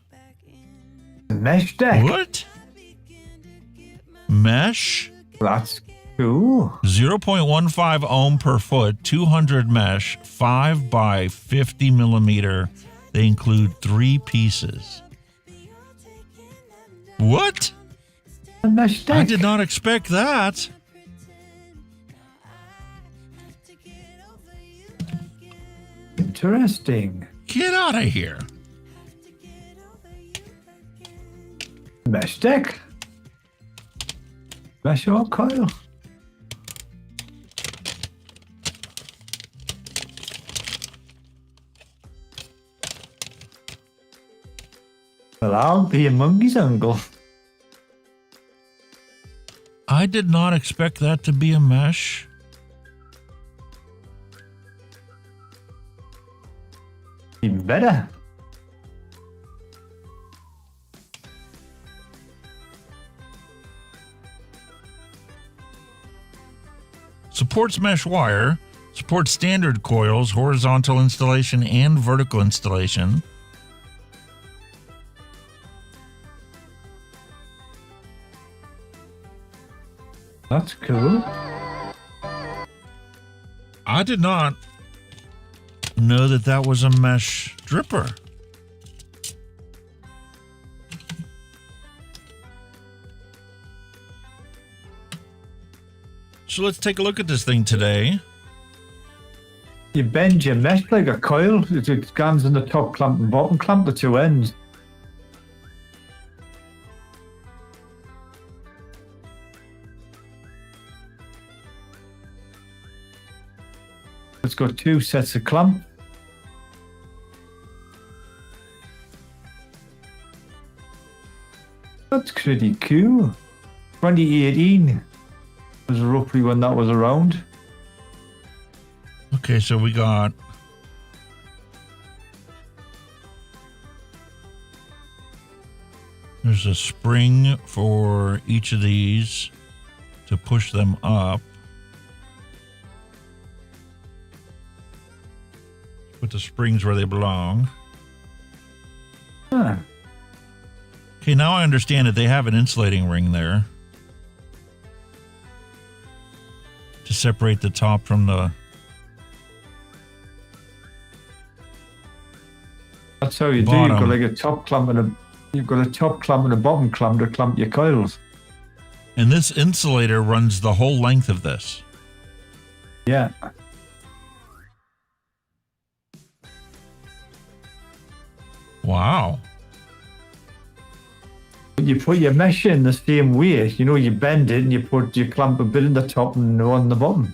Speaker 1: Mesh deck.
Speaker 3: What? Mesh
Speaker 1: That's cool.
Speaker 3: 0.15 ohm per foot, 200 mesh, 5 by 50 millimeter. They include 3 pieces. What?
Speaker 1: A mesh deck.
Speaker 3: I did not expect that.
Speaker 1: Interesting.
Speaker 3: Get out of here.
Speaker 1: Mesh deck. Mesh or coil. Well, I'll be a monkey's uncle.
Speaker 3: I did not expect that to be a mesh.
Speaker 1: Even better.
Speaker 3: Supports mesh wire, supports standard coils, horizontal installation, and vertical installation.
Speaker 1: That's cool.
Speaker 3: I did not know that that was a mesh dripper. So let's take a look at this thing today.
Speaker 1: You bend your mesh like a coil. It guns in the top clamp and bottom clamp, the 2 ends. It's got 2 sets of clamp. That's pretty cool. 2018 was roughly when that was around.
Speaker 3: Okay, so we got there's a spring for each of these to push them up. Put the springs where they belong.
Speaker 1: Huh.
Speaker 3: Okay, now I understand that they have an insulating ring there to separate the top from the...
Speaker 1: That's how you
Speaker 3: bottom.
Speaker 1: do. You've got like a top clamp and you've got a top clamp and a bottom clamp to clamp your coils.
Speaker 3: And this insulator runs the whole length of this.
Speaker 1: Yeah.
Speaker 3: Wow.
Speaker 1: You put your mesh in the same way. You know, you bend it and you clamp a bit in the top and on the bottom.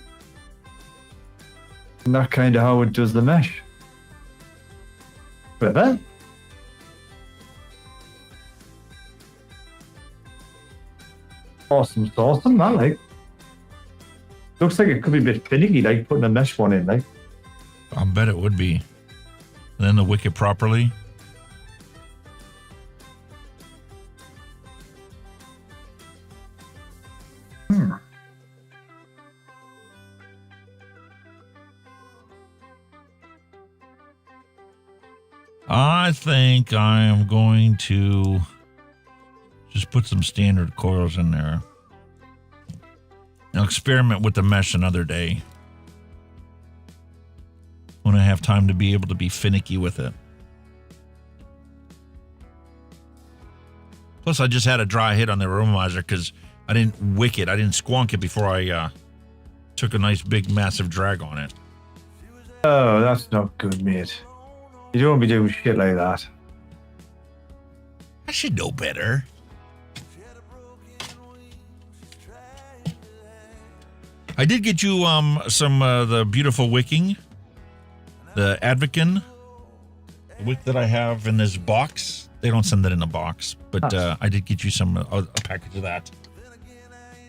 Speaker 1: And that's kind of how it does the mesh. Clever. Awesome, awesome. I like. Looks like it could be a bit finicky, like putting a mesh one in, like.
Speaker 3: I bet it would be. And then the wick it properly. I think I am going to just put some standard coils in there. I'll experiment with the mesh another day when I have time to be able to be finicky with it. Plus, I just had a dry hit on the aromizer because I didn't wick it. I didn't squonk it before I took a nice big massive drag on it.
Speaker 1: Oh, that's not good, mate. You don't want to be doing shit like that.
Speaker 3: I should know better. I did get you some the beautiful wicking, the Advocacy wick that I have in this box. They don't send it in a box, but I did get you some a package of that.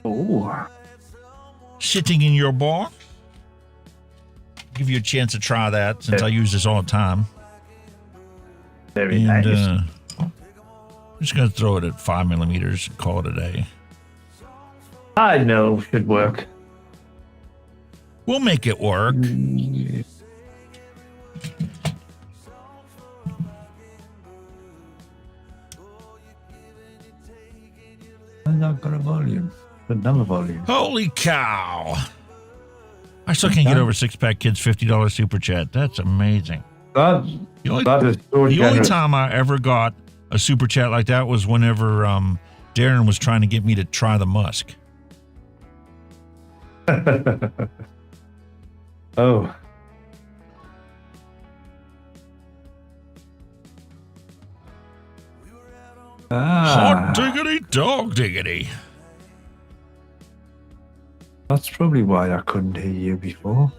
Speaker 1: Oh,
Speaker 3: sitting in your box. Give you a chance to try that since I use this all the time.
Speaker 1: Very nice.
Speaker 3: I'm just gonna throw it at 5 millimeters and call it a day.
Speaker 1: I know, should work.
Speaker 3: We'll make it work.
Speaker 1: I've not got a volume. The number volume.
Speaker 3: Holy cow. I still can't get over Six Pack Kids $50 super chat. That's amazing.
Speaker 1: That is so
Speaker 3: the only
Speaker 1: generous.
Speaker 3: time I ever got a super chat like that was whenever Darren was trying to get me to try the musk.
Speaker 1: Oh.
Speaker 3: Hot diggity, dog diggity.
Speaker 1: That's probably why I couldn't hear you before.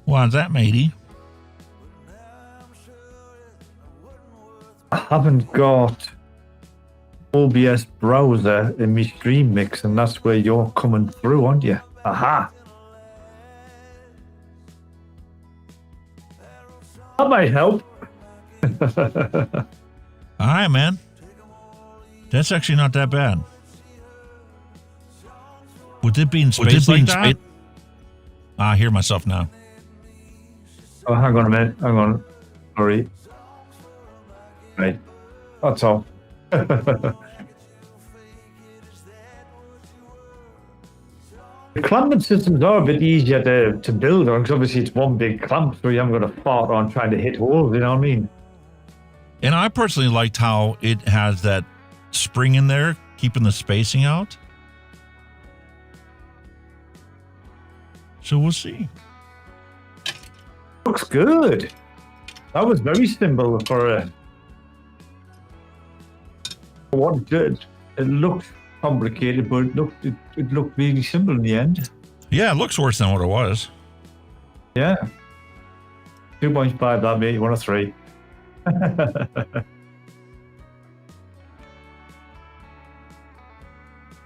Speaker 3: Why's that, matey?
Speaker 1: I haven't got OBS browser in my stream mix, and that's where you're coming through, aren't you? Aha! That might help.
Speaker 3: All right, man. That's actually not that bad. Would it be in space like that? I hear myself now.
Speaker 1: Oh, hang on a minute. Hang on. Sorry. Right. That's all. The clamping systems are a bit easier to build on, because obviously it's one big clamp, so you haven't got to fart on trying to hit holes, you know what I mean?
Speaker 3: And I personally liked how it has that spring in there, keeping the spacing out. So we'll see.
Speaker 1: Looks good. That was very simple for what it did. It looked complicated, but it looked really simple in the end.
Speaker 3: Yeah, it looks worse than what it was.
Speaker 1: Yeah. 2.5 that, mate. You want a 3.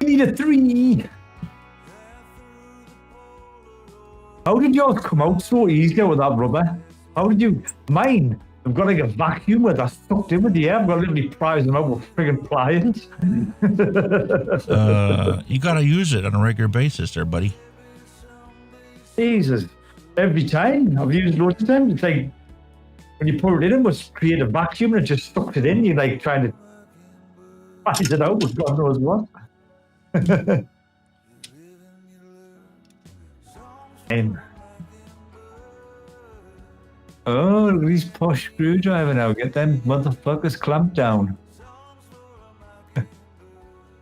Speaker 1: You need a 3. How did yours come out so easy with that rubber? How did you? Mine, I've got like a vacuum where that's sucked in with the air. I've got to literally prise them out with friggin' pliers.
Speaker 3: You got to use it on a regular basis there, buddy.
Speaker 1: Jesus. Every time. I've used it loads of times. It's like when you put it in, it must create a vacuum and it just sucks it in. You're like trying to prise it out with God knows what. Oh, look at these posh screwdriver now. Get them motherfuckers clamped down.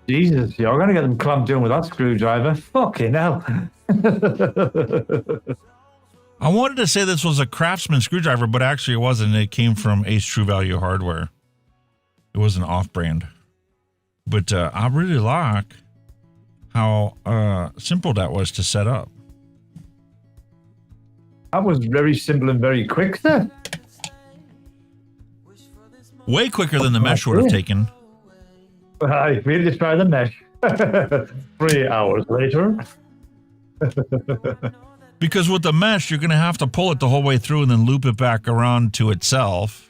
Speaker 1: Jesus, you're going to get them clamped down with that screwdriver. Fucking hell.
Speaker 3: I wanted to say this was a Craftsman screwdriver, but actually it wasn't. It came from Ace True Value Hardware. It was an off-brand. But I really like how simple that was to set up.
Speaker 1: That was very simple and very quick there.
Speaker 3: Way quicker than the mesh would have taken.
Speaker 1: I really just try the mesh. 3 hours later.
Speaker 3: Because with the mesh, you're going to have to pull it the whole way through and then loop it back around to itself,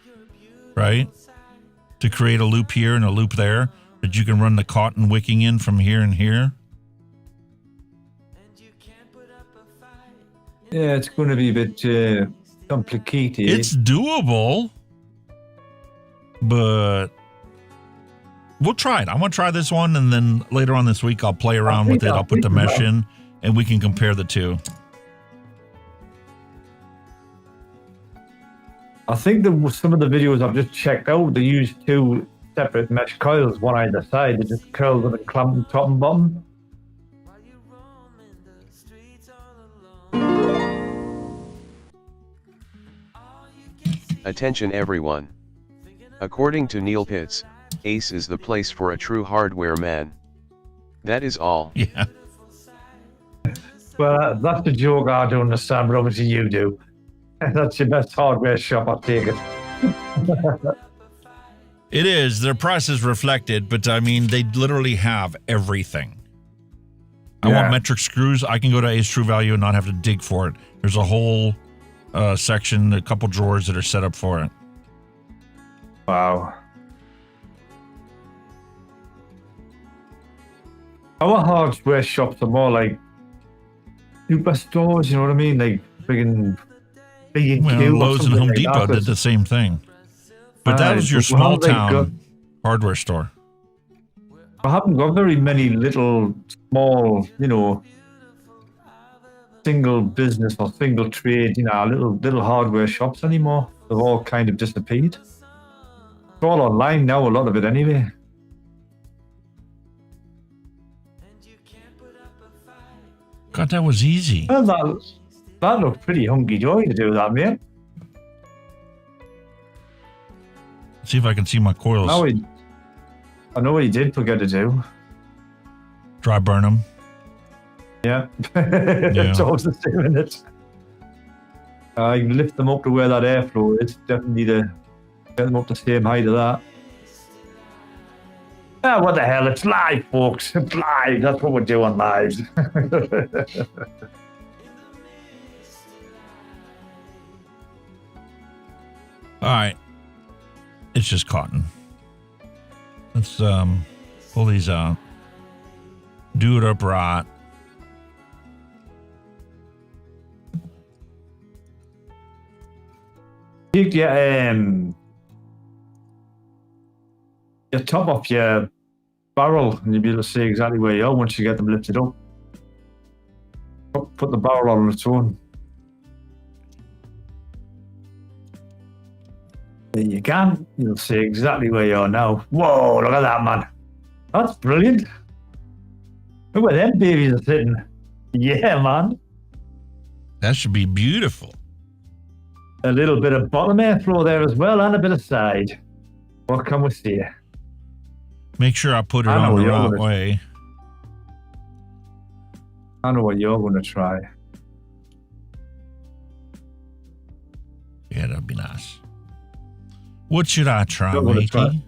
Speaker 3: right? To create a loop here and a loop there that you can run the cotton wicking in from here and here.
Speaker 1: Yeah, it's going to be a bit complicated.
Speaker 3: It's doable, but we'll try it. I'm going to try this one, and then later on this week, I'll play around with it. I'll put the mesh in, and we can compare the two.
Speaker 1: I think some of the videos I've just checked out, they use 2 separate mesh coils, one either side. They just curl them and clamp them top and bottom.
Speaker 16: Attention everyone. According to Neil Pitts, Ace is the place for a true hardware man. That is all.
Speaker 3: Yeah.
Speaker 1: Well, that's the joke I don't understand, but obviously you do. That's your best hardware shop, I'll take it.
Speaker 3: It is. Their price is reflected, but I mean, they literally have everything. I want metric screws. I can go to Ace True Value and not have to dig for it. There's a whole section, a couple drawers that are set up for it.
Speaker 1: Wow. Our hardware shops are more like superstores, you know what I mean? Like big and
Speaker 3: Well, Lowe's and Home Depot did the same thing. But that was your small town hardware store.
Speaker 1: I haven't got very many little, small, single business or single trade, little hardware shops anymore. They've all kind of disappeared. It's all online now, a lot of it anyway.
Speaker 3: God, that was easy.
Speaker 1: Well, that looked pretty hunky-dory to do that, mate.
Speaker 3: See if I can see my coils.
Speaker 1: I know what he did forget to do.
Speaker 3: Dry burn them.
Speaker 1: Yeah. It's always the same, isn't it? You can lift them up to where that airflow is. Definitely to get them up the same height of that. Ah, what the hell? It's live, folks. It's live. That's what we're doing live.
Speaker 3: All right. It's just cotton. Let's pull these out. Do it upright.
Speaker 1: Take your top off your barrel and you'll be able to see exactly where you are once you get them lifted up. Put the barrel on its own. There you can. You'll see exactly where you are now. Whoa, look at that, man. That's brilliant. Look where them babies are sitting. Yeah, man.
Speaker 3: That should be beautiful.
Speaker 1: A little bit of bottom airflow there as well and a bit of side. What can we see?
Speaker 3: Make sure I put it on the right way.
Speaker 1: I know what you're going to try.
Speaker 3: Yeah, that'd be nice. What should I try, matey?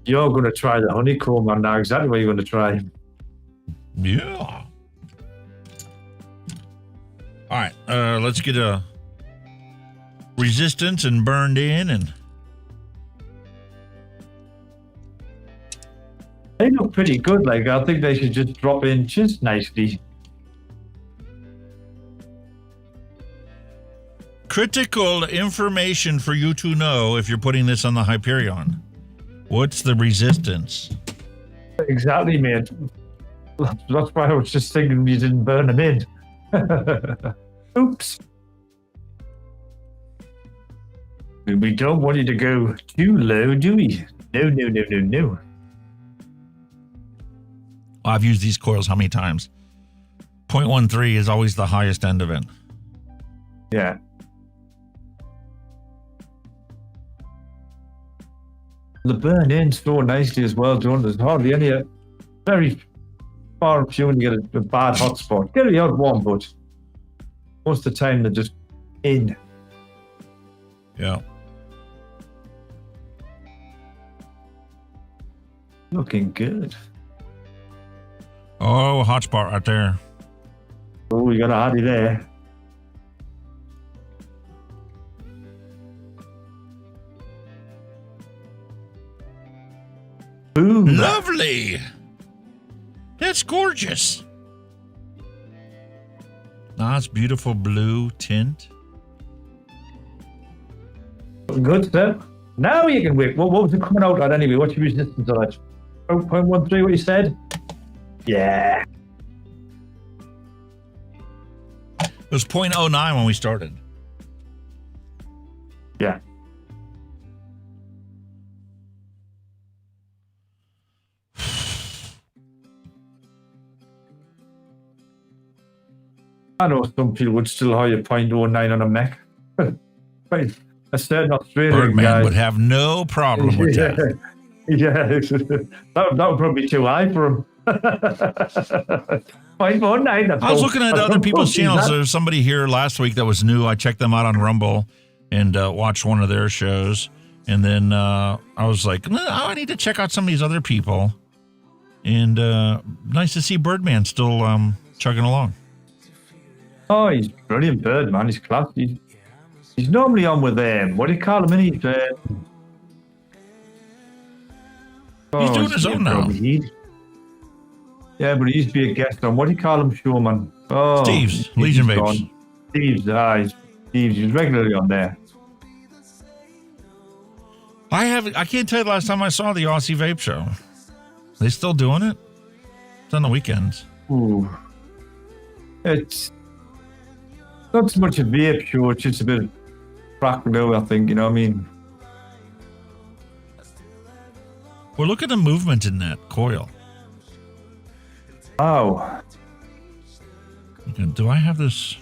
Speaker 1: You're going to try the honeycomb. I know exactly what you're going to try.
Speaker 3: Yeah. All right, let's get a resistance and burned in and
Speaker 1: they look pretty good. Like, I think they should just drop in just nicely.
Speaker 3: Critical information for you to know if you're putting this on the Hyperion. What's the resistance?
Speaker 1: Exactly, mate. That's why I was just thinking you didn't burn them in. Oops. We don't want you to go too low, do we? No.
Speaker 3: I've used these coils how many times? 0.13 is always the highest end of it.
Speaker 1: Yeah. The burn in so nicely as well, don't there's hardly any very far up when you get a bad hot spot. Get the odd one, but most of the time they're just in.
Speaker 3: Yeah.
Speaker 1: Looking good.
Speaker 3: Oh, hot spot right there.
Speaker 1: Oh, we got a hottie there. Boom.
Speaker 3: Lovely. That's gorgeous. Nice, beautiful blue tint.
Speaker 1: Good, sir. Now you can wait. What was it coming out at anyway? What's your resistance on that? 0.13, what you said? Yeah.
Speaker 3: It was 0.09 when we started.
Speaker 1: Yeah. I know some people would still hire 0.09 on a mech. Right. A certain Australian
Speaker 3: Birdman
Speaker 1: guy
Speaker 3: would have no problem with that.
Speaker 1: Yeah, that would probably be too high for him. 0.19.
Speaker 3: I was looking at other people's channels. There was somebody here last week that was new. I checked them out on Rumble and watched one of their shows. And then I was like, no, I need to check out some of these other people. And nice to see Birdman still chugging along.
Speaker 1: Oh, he's brilliant, Birdman. He's class. He's normally on with what do you call him? He's
Speaker 3: doing his own now.
Speaker 1: Yeah, but he used to be a guest on, what do you call him, showman? Oh,
Speaker 3: Steve's, Legion Vapes.
Speaker 1: Steve's, he's regularly on there.
Speaker 3: I can't tell you the last time I saw the Aussie Vape Show. They still doing it? It's on the weekends.
Speaker 1: Ooh. It's not so much a vape show, it's just a bit of practical, I think, you know what I mean?
Speaker 3: Well, look at the movement in that coil.
Speaker 1: Wow.
Speaker 3: Okay, do I have this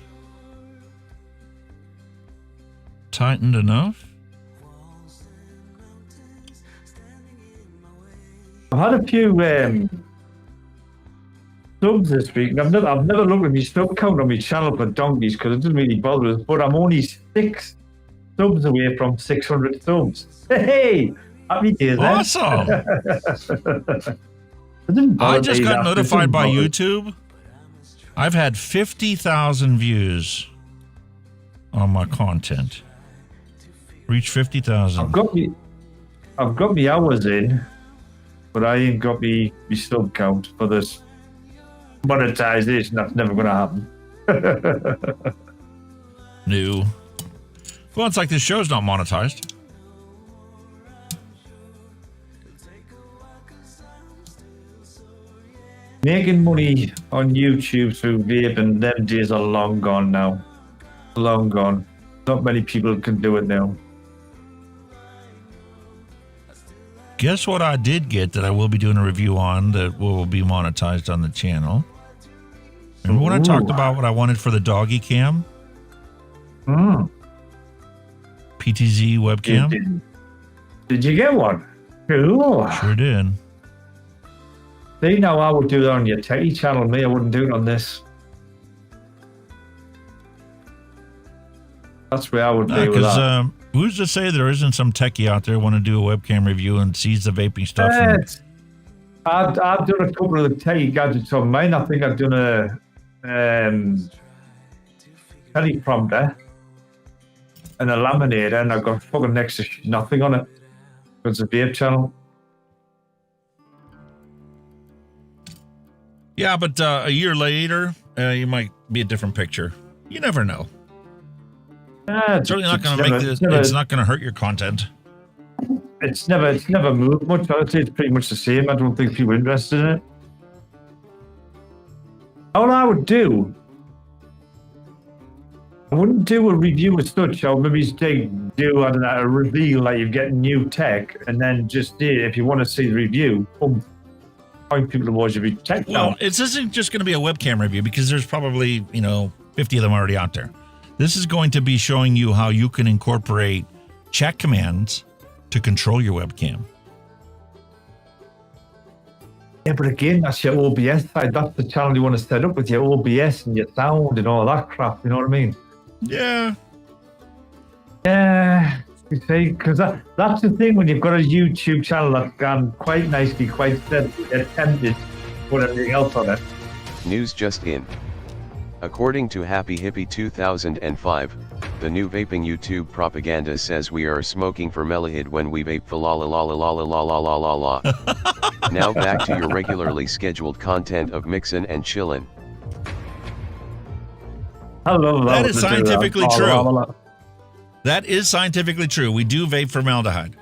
Speaker 3: tightened enough?
Speaker 1: I've had a few subs this week, and I've never looked at my sub count on my channel for donkeys because it doesn't really bother us, but I'm only 6 subs away from 600 subs. Hey! Happy days,
Speaker 3: awesome! I just got notified by YouTube. I've had 50,000 views on my content. Reach 50,000.
Speaker 1: I've got me hours in, but I ain't got me sub count for this monetization. That's never going to happen.
Speaker 3: No. Well, it's like this show's not monetized.
Speaker 1: Making money on YouTube through vaping, them days are long gone now. Long gone. Not many people can do it now.
Speaker 3: Guess what I did get that I will be doing a review on that will be monetized on the channel? Remember when I talked about what I wanted for the doggy cam? PTZ webcam?
Speaker 1: Did you get one? Cool.
Speaker 3: Sure did.
Speaker 1: See, now I would do that on your techie channel. Me, I wouldn't do it on this. That's where I would be with that.
Speaker 3: Who's to say there isn't some techie out there want to do a webcam review and sees the vaping stuff?
Speaker 1: I've done a couple of the techie gadgets on mine. I think I've done a teleprompter and a laminator, and I've got fucking next to nothing on it. It's a vape channel.
Speaker 3: Yeah, but a year later, you might be a different picture. You never know. It's certainly not going to make this. It's not going to hurt your content.
Speaker 1: It's never moved much. I'd say it's pretty much the same. I don't think people are interested in it. All I would do, I wouldn't do a review as such. I would maybe do I don't know, a reveal like you're getting new tech, and then just if you want to see the review, point people towards your tech.
Speaker 3: Well, it isn't just going to be a webcam review because there's probably 50 of them already out there. This is going to be showing you how you can incorporate chat commands to control your webcam.
Speaker 1: Yeah, but again, that's your OBS side. That's the channel you want to set up with your OBS and your sound and all that crap. You know what I mean?
Speaker 3: Yeah.
Speaker 1: Yeah. You see, because that's the thing when you've got a YouTube channel that's gone quite nicely, quite steadily attempted to put everything else on it.
Speaker 16: News just in. According to Happy Hippie 2005, the new vaping YouTube propaganda says we are smoking formaldehyde when we vape la la la la la la la la la la. Now back to your regularly scheduled content of Mixin and Chillin.
Speaker 3: That is scientifically true. That is scientifically true. We do vape formaldehyde.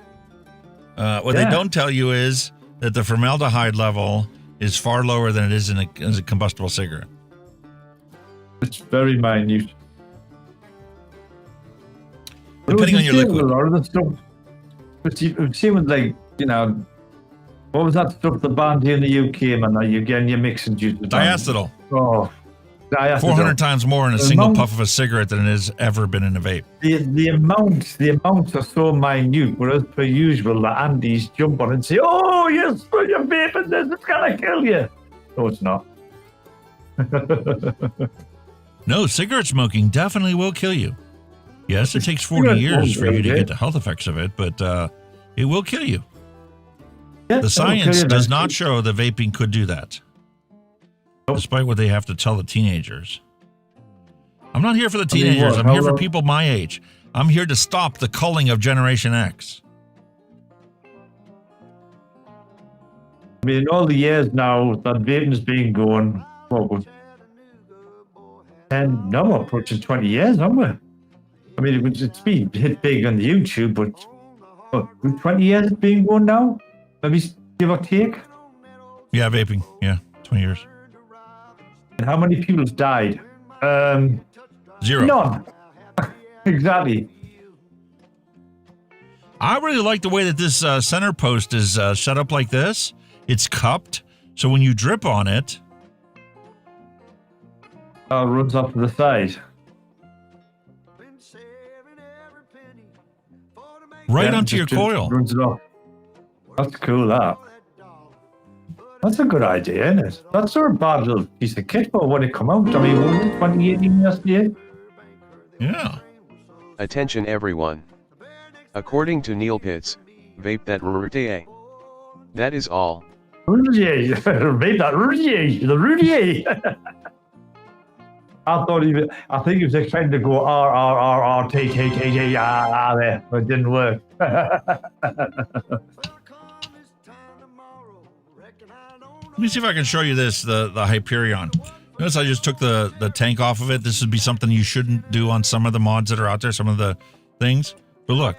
Speaker 3: What they don't tell you is that the formaldehyde level is far lower than it is in a combustible cigarette.
Speaker 1: It's very minute.
Speaker 3: Depending on your liquid.
Speaker 1: A lot of the stuff. But you've seen with what was that stuff the banned here in the UK, man, that you're getting your mixing juice?
Speaker 3: Diacetyl.
Speaker 1: Oh, diacetyl.
Speaker 3: 400 times more in a single puff of a cigarette than it has ever been in a vape.
Speaker 1: The amounts are so minute, whereas per usual, the Andes jump on and say, oh, yes, you're vaping this, it's going to kill you. No, it's not.
Speaker 3: No, cigarette smoking definitely will kill you. Yes, it takes 40 years for you to get the health effects of it, but it will kill you.
Speaker 1: Yeah,
Speaker 3: the science does not show that vaping could do that, despite what they have to tell the teenagers. I'm not here for the teenagers. I'm here for people my age. I'm here to stop the culling of Generation X.
Speaker 1: I mean, in all the years now that vaping's been going, and now we're approaching 20 years, aren't we? I mean, it's been hit big on the YouTube, but what, 20 years it's been going now? Maybe give or take.
Speaker 3: Yeah, vaping. Yeah, 20 years.
Speaker 1: And how many people have died?
Speaker 3: 0.
Speaker 1: None. Exactly.
Speaker 3: I really like the way that this center post is set up like this. It's cupped, so when you drip on it,
Speaker 1: runs off to the side.
Speaker 3: Right onto your coil.
Speaker 1: Runs it off. That's cool, that. That's a good idea, isn't it? That's sort of bad little piece of kit for when it come out. I mean, what was it, 2018 yesterday?
Speaker 3: Yeah.
Speaker 16: Attention everyone. According to Neil Pitts, vape that Rudier. That is all.
Speaker 1: Rudier, vape that Rudier, the Rudier. I think he was expecting to go R, T, there, but it didn't work.
Speaker 3: Let me see if I can show you this, the Hyperion. Notice I just took the tank off of it. This would be something you shouldn't do on some of the mods that are out there, some of the things. But look.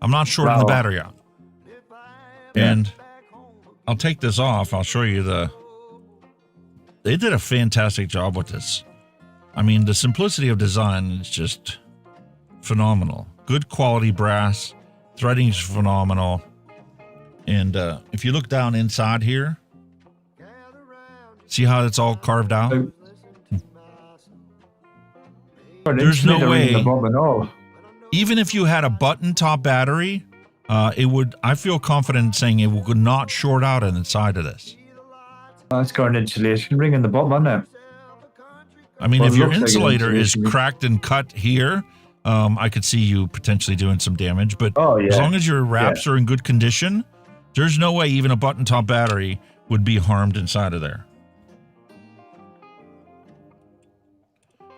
Speaker 3: I'm not shorting the battery out. And I'll take this off. I'll show you They did a fantastic job with this. I mean, the simplicity of design is just phenomenal. Good quality brass. Threading is phenomenal. And if you look down inside here, see how it's all carved out? There's no way, even if you had a button top battery, it would, I feel confident saying it would not short out on the side of this.
Speaker 1: It's got an insulation ring in the bottom, hasn't it?
Speaker 3: I mean, if your insulator is cracked and cut here, I could see you potentially doing some damage. But as long as your wraps are in good condition, there's no way even a button top battery would be harmed inside of there.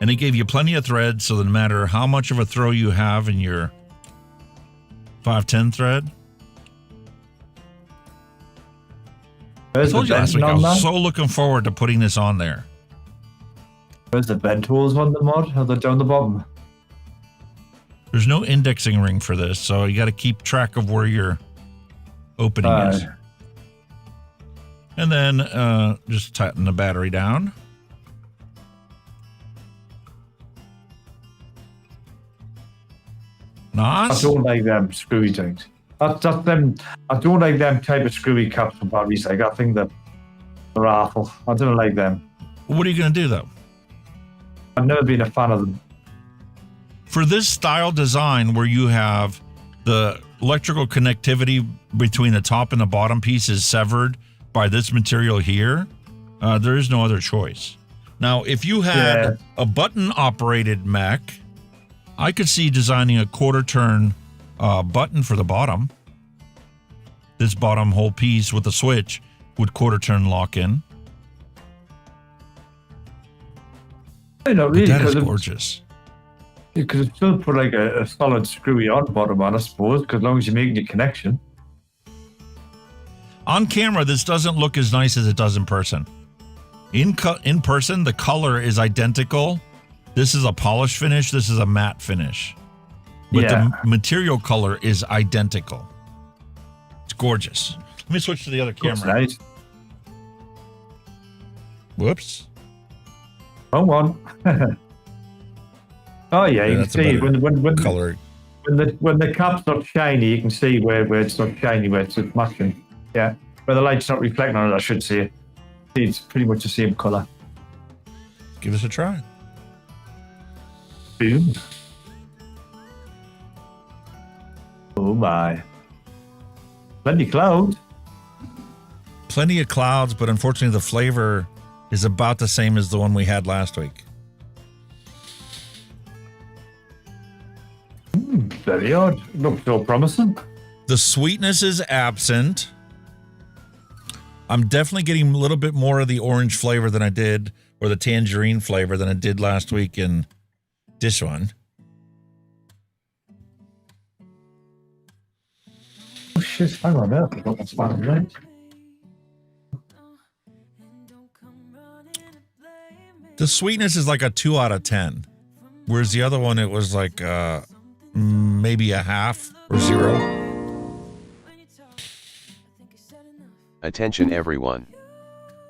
Speaker 3: And it gave you plenty of thread, so that no matter how much of a throw you have in your 510 thread. I told you last week, I was so looking forward to putting this on there.
Speaker 1: Where's the vent holes on the mod? Are they down the bottom?
Speaker 3: There's no indexing ring for this, so you got to keep track of where your opening is. And then just tighten the battery down. Nice.
Speaker 1: I don't like them screwy things. That's them. I don't like them type of screwy caps for batteries. Like, I think they're awful. I don't like them.
Speaker 3: What are you going to do, though?
Speaker 1: I've never been a fan of them.
Speaker 3: For this style design where you have the electrical connectivity between the top and the bottom piece is severed by this material here, there is no other choice. Now, if you had a button-operated mech, I could see designing a quarter-turn button for the bottom. This bottom whole piece with a switch would quarter-turn lock in.
Speaker 1: Not really,
Speaker 3: that is gorgeous.
Speaker 1: You could still put like a solid screwy on bottom on, I suppose, because as long as you're making the connection.
Speaker 3: On camera, this doesn't look as nice as it does in person. In person, the color is identical. This is a polish finish. This is a matte finish. But the material color is identical. It's gorgeous. Let me switch to the other camera.
Speaker 1: Nice.
Speaker 3: Whoops.
Speaker 1: Come on. Oh yeah, you can see when
Speaker 3: color.
Speaker 1: When the cap's not shiny, you can see where it's not shiny, where it's matching. Yeah, where the light's not reflecting on it, I should say. It's pretty much the same color.
Speaker 3: Give us a try.
Speaker 1: Boom. Oh my. Plenty cloud.
Speaker 3: Plenty of clouds, but unfortunately the flavor is about the same as the one we had last week.
Speaker 1: Very odd. Looks so promising.
Speaker 3: The sweetness is absent. I'm definitely getting a little bit more of the orange flavor than I did, or the tangerine flavor than I did last week in this one.
Speaker 1: Oh shit, hang on there. I forgot what's right.
Speaker 3: The sweetness is like a 2 out of 10, whereas the other one, it was like maybe a half or 0.
Speaker 16: Attention everyone.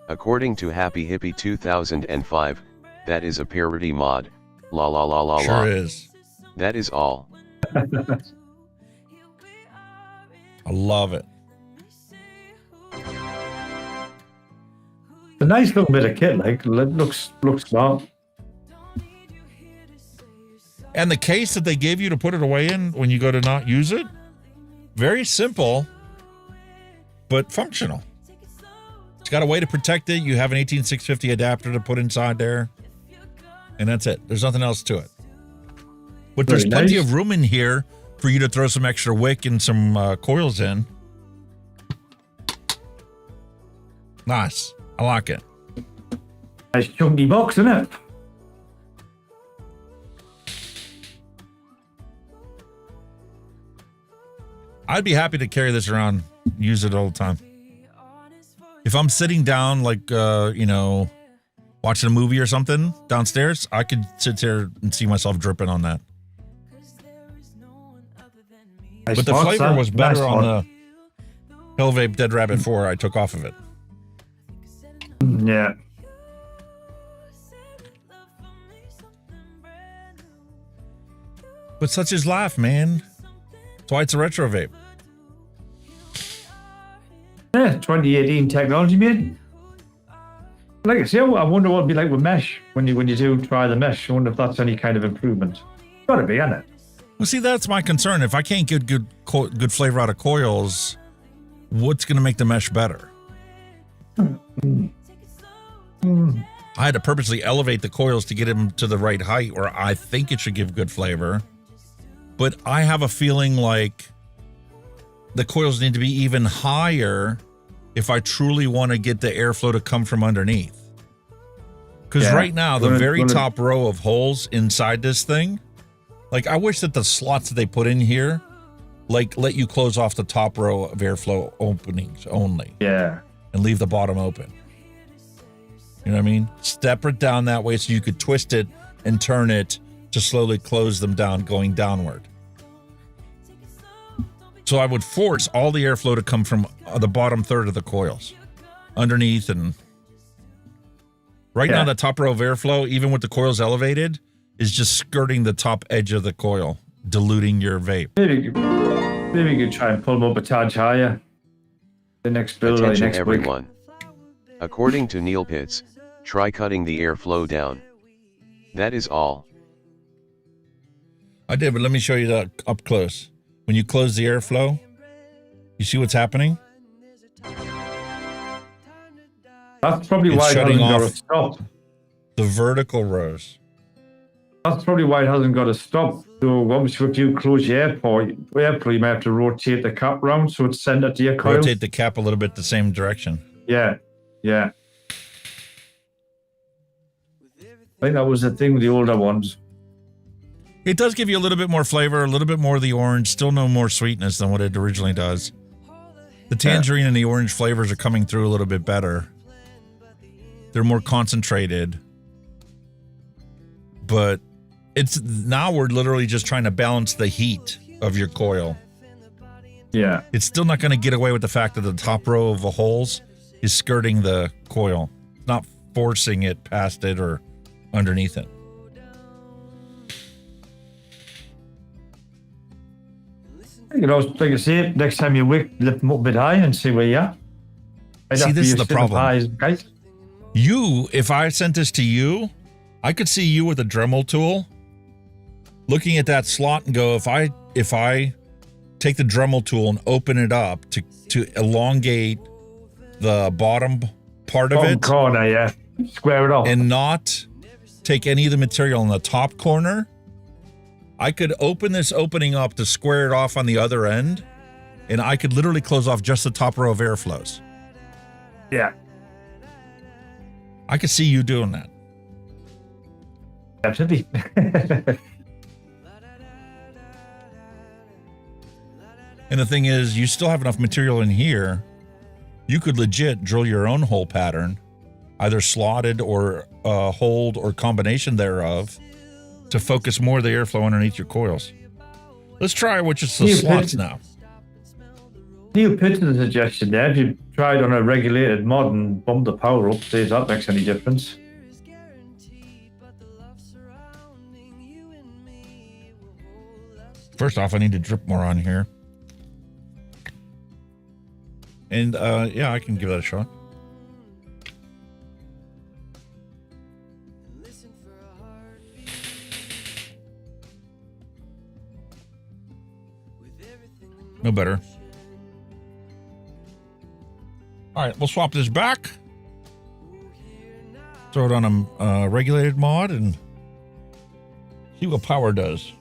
Speaker 16: According to Happy Hippie 2005, that is a parody mod. La la la la la.
Speaker 3: Sure is.
Speaker 16: That is all.
Speaker 3: I love it.
Speaker 1: A nice little bit of kit, like, looks smart.
Speaker 3: And the case that they gave you to put it away in when you go to not use it, very simple, but functional. It's got a way to protect it. You have an 18650 adapter to put inside there, and that's it. There's nothing else to it. But there's plenty of room in here for you to throw some extra wick and some coils in. Nice. I like it.
Speaker 1: Nice chunky box, isn't it?
Speaker 3: I'd be happy to carry this around, use it all the time. If I'm sitting down, like, watching a movie or something downstairs, I could sit there and see myself dripping on that. But the flavor was better on the Hell Vape Dead Rabbit 4 I took off of it.
Speaker 1: Yeah.
Speaker 3: But such is life, man. That's why it's a retro vape.
Speaker 1: Yeah, 2018 technology, mate. Like I say, I wonder what it'd be like with mesh when you do try the mesh. I wonder if that's any kind of improvement. Got to be, isn't it?
Speaker 3: Well, see, that's my concern. If I can't get good flavor out of coils, what's going to make the mesh better? I had to purposely elevate the coils to get them to the right height, or I think it should give good flavor. But I have a feeling like the coils need to be even higher if I truly want to get the airflow to come from underneath. Because right now, the very top row of holes inside this thing, like, I wish that the slots that they put in here, like, let you close off the top row of airflow openings only.
Speaker 1: Yeah.
Speaker 3: And leave the bottom open. You know what I mean? Step it down that way so you could twist it and turn it to slowly close them down going downward. So I would force all the airflow to come from the bottom third of the coils underneath. And right now, the top row of airflow, even with the coils elevated, is just skirting the top edge of the coil, diluting your vape.
Speaker 1: Maybe you could try and pull them up a touch higher. The next build or
Speaker 16: Attention
Speaker 1: next
Speaker 16: everyone. According to Neil Pitts, try cutting the airflow down. That is all.
Speaker 3: I did, but let me show you that up close. When you close the airflow, you see what's happening?
Speaker 1: That's probably
Speaker 3: It's
Speaker 1: why it
Speaker 3: shutting
Speaker 1: hasn't got
Speaker 3: off
Speaker 1: to stop.
Speaker 3: the vertical rows.
Speaker 1: That's probably why it hasn't got to stop. So obviously, if you close your airflow, you might have to rotate the cap round so it's centered to your coil.
Speaker 3: Rotate the cap a little bit the same direction.
Speaker 1: Yeah, yeah. I think that was the thing with the older ones.
Speaker 3: It does give you a little bit more flavor, a little bit more of the orange, still no more sweetness than what it originally does. The tangerine and the orange flavors are coming through a little bit better. They're more concentrated. But it's now we're literally just trying to balance the heat of your coil.
Speaker 1: Yeah.
Speaker 3: It's still not going to get away with the fact that the top row of the holes is skirting the coil. It's not forcing it past it or underneath it.
Speaker 1: You know, like I say, next time you wick, lift them up a bit high and see where you are.
Speaker 3: See, this is the problem. You, if I sent this to you, I could see you with a Dremel tool looking at that slot and go, if I take the Dremel tool and open it up to elongate the bottom part of it,
Speaker 1: corner, yeah, square it off,
Speaker 3: and not take any of the material in the top corner, I could open this opening up to square it off on the other end, and I could literally close off just the top row of airflows.
Speaker 1: Yeah.
Speaker 3: I could see you doing that.
Speaker 1: Absolutely.
Speaker 3: And the thing is, you still have enough material in here. You could legit drill your own hole pattern, either slotted or hold or combination thereof, to focus more of the airflow underneath your coils. Let's try which is the slots now.
Speaker 1: Neil pitched the suggestion there. If you tried on a regulated mod and bumped the power up, see if that makes any difference.
Speaker 3: First off, I need to drip more on here. And yeah, I can give that a shot. No better. All right, we'll swap this back. Throw it on a regulated mod and see what power does.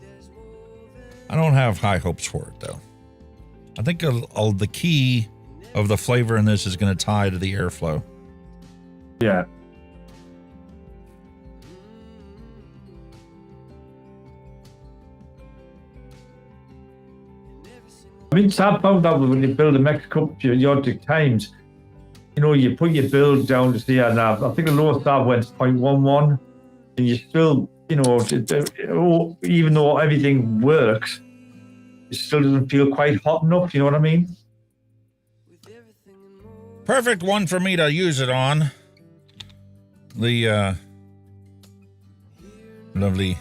Speaker 3: I don't have high hopes for it, though. I think the key of the flavor in this is going to tie to the airflow.
Speaker 1: Yeah. I mean, I found out when you build a max cup periodic times, you know, you put your build down to see, and I think the lowest I went 0.11, and you still, you know, even though everything works, it still doesn't feel quite hot enough, you know what I mean?
Speaker 3: Perfect one for me to use it on. The lovely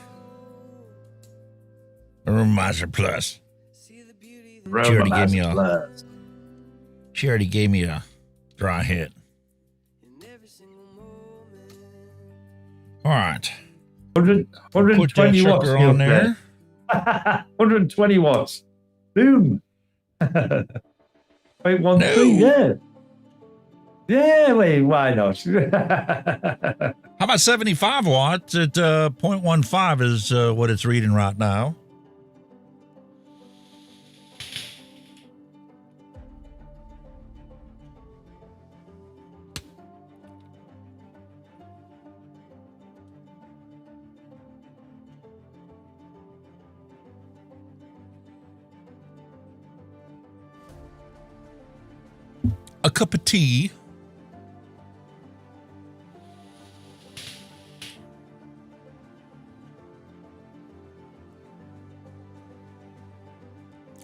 Speaker 3: Romazer Plus. She already gave me a dry hit. All right.
Speaker 1: 120 watts
Speaker 3: on there.
Speaker 1: 120 watts. Boom. 0.13, yeah. Yeah, wait, why not?
Speaker 3: How about 75 watts at 0.15 is what it's reading right now. A cup of tea.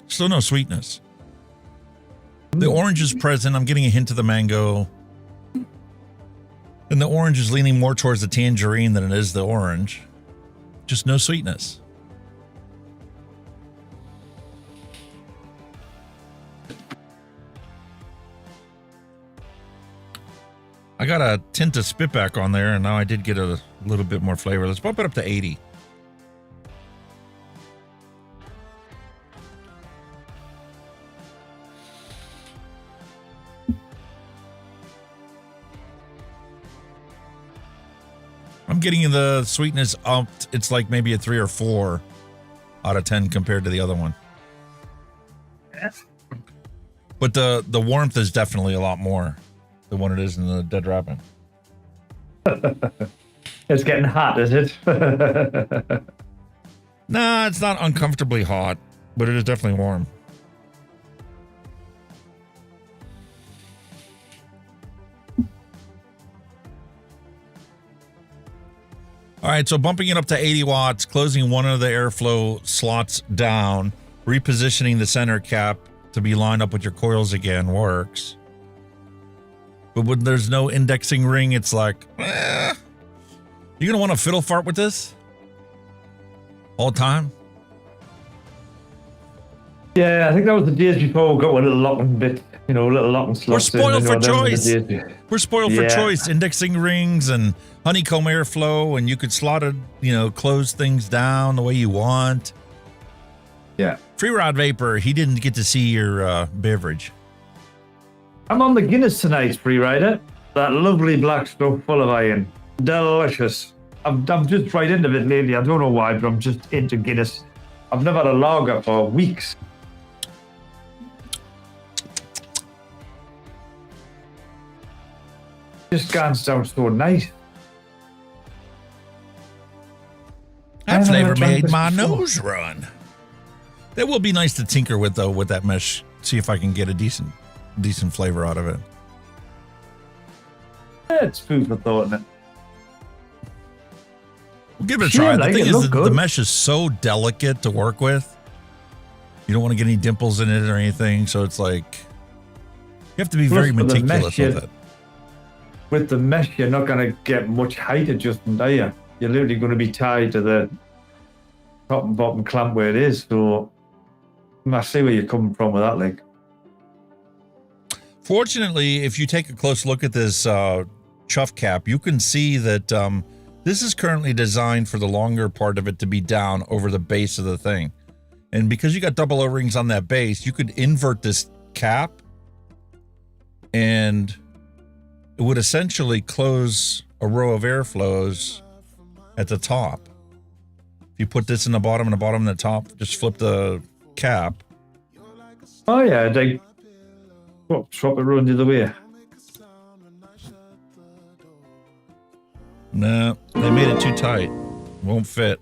Speaker 3: Still no sweetness. The orange is present. I'm getting a hint of the mango. And the orange is leaning more towards the tangerine than it is the orange. Just no sweetness. I got a tint of spitback on there, and now I did get a little bit more flavor. Let's bump it up to 80. I'm getting the sweetness up. It's like maybe a 3 or 4 out of 10 compared to the other one. But the warmth is definitely a lot more than what it is in the Dead Rabbit.
Speaker 1: It's getting hot, is it?
Speaker 3: Nah, it's not uncomfortably hot, but it is definitely warm. All right, so bumping it up to 80 watts, closing one of the airflow slots down, repositioning the center cap to be lined up with your coils again works. But when there's no indexing ring, it's like, you're going to want to fiddle fart with this all the time?
Speaker 1: Yeah, I think that was the days before we got a little locking bit, you know, a little locking slot.
Speaker 3: We're spoiled for choice. We're spoiled for choice. Indexing rings and honeycomb airflow, and you could slot it, you know, close things down the way you want.
Speaker 1: Yeah.
Speaker 3: Free Rod Vapor, he didn't get to see your beverage.
Speaker 1: I'm on the Guinness tonight, Free Rider. That lovely black stuff full of iron. Delicious. I'm just right into it lately. I don't know why, but I'm just into Guinness. I've never had a lager for weeks. Just guns sound so nice.
Speaker 3: That flavor made my nose run. That will be nice to tinker with, though, with that mesh. See if I can get a decent flavor out of it.
Speaker 1: Yeah, it's food for thought, isn't it?
Speaker 3: We'll give it a try. The thing is, the mesh is so delicate to work with. You don't want to get any dimples in it or anything. So it's like, you have to be very meticulous with it.
Speaker 1: With the mesh, you're not going to get much height adjustment, are you? You're literally going to be tied to the top and bottom clamp where it is. So I see where you're coming from with that, like.
Speaker 3: Fortunately, if you take a close look at this chuff cap, you can see that this is currently designed for the longer part of it to be down over the base of the thing. And because you got double O-rings on that base, you could invert this cap and it would essentially close a row of airflows at the top. If you put this in the bottom and the bottom and the top, just flip the cap.
Speaker 1: Oh yeah, they swap it around the other way.
Speaker 3: No, they made it too tight. Won't fit.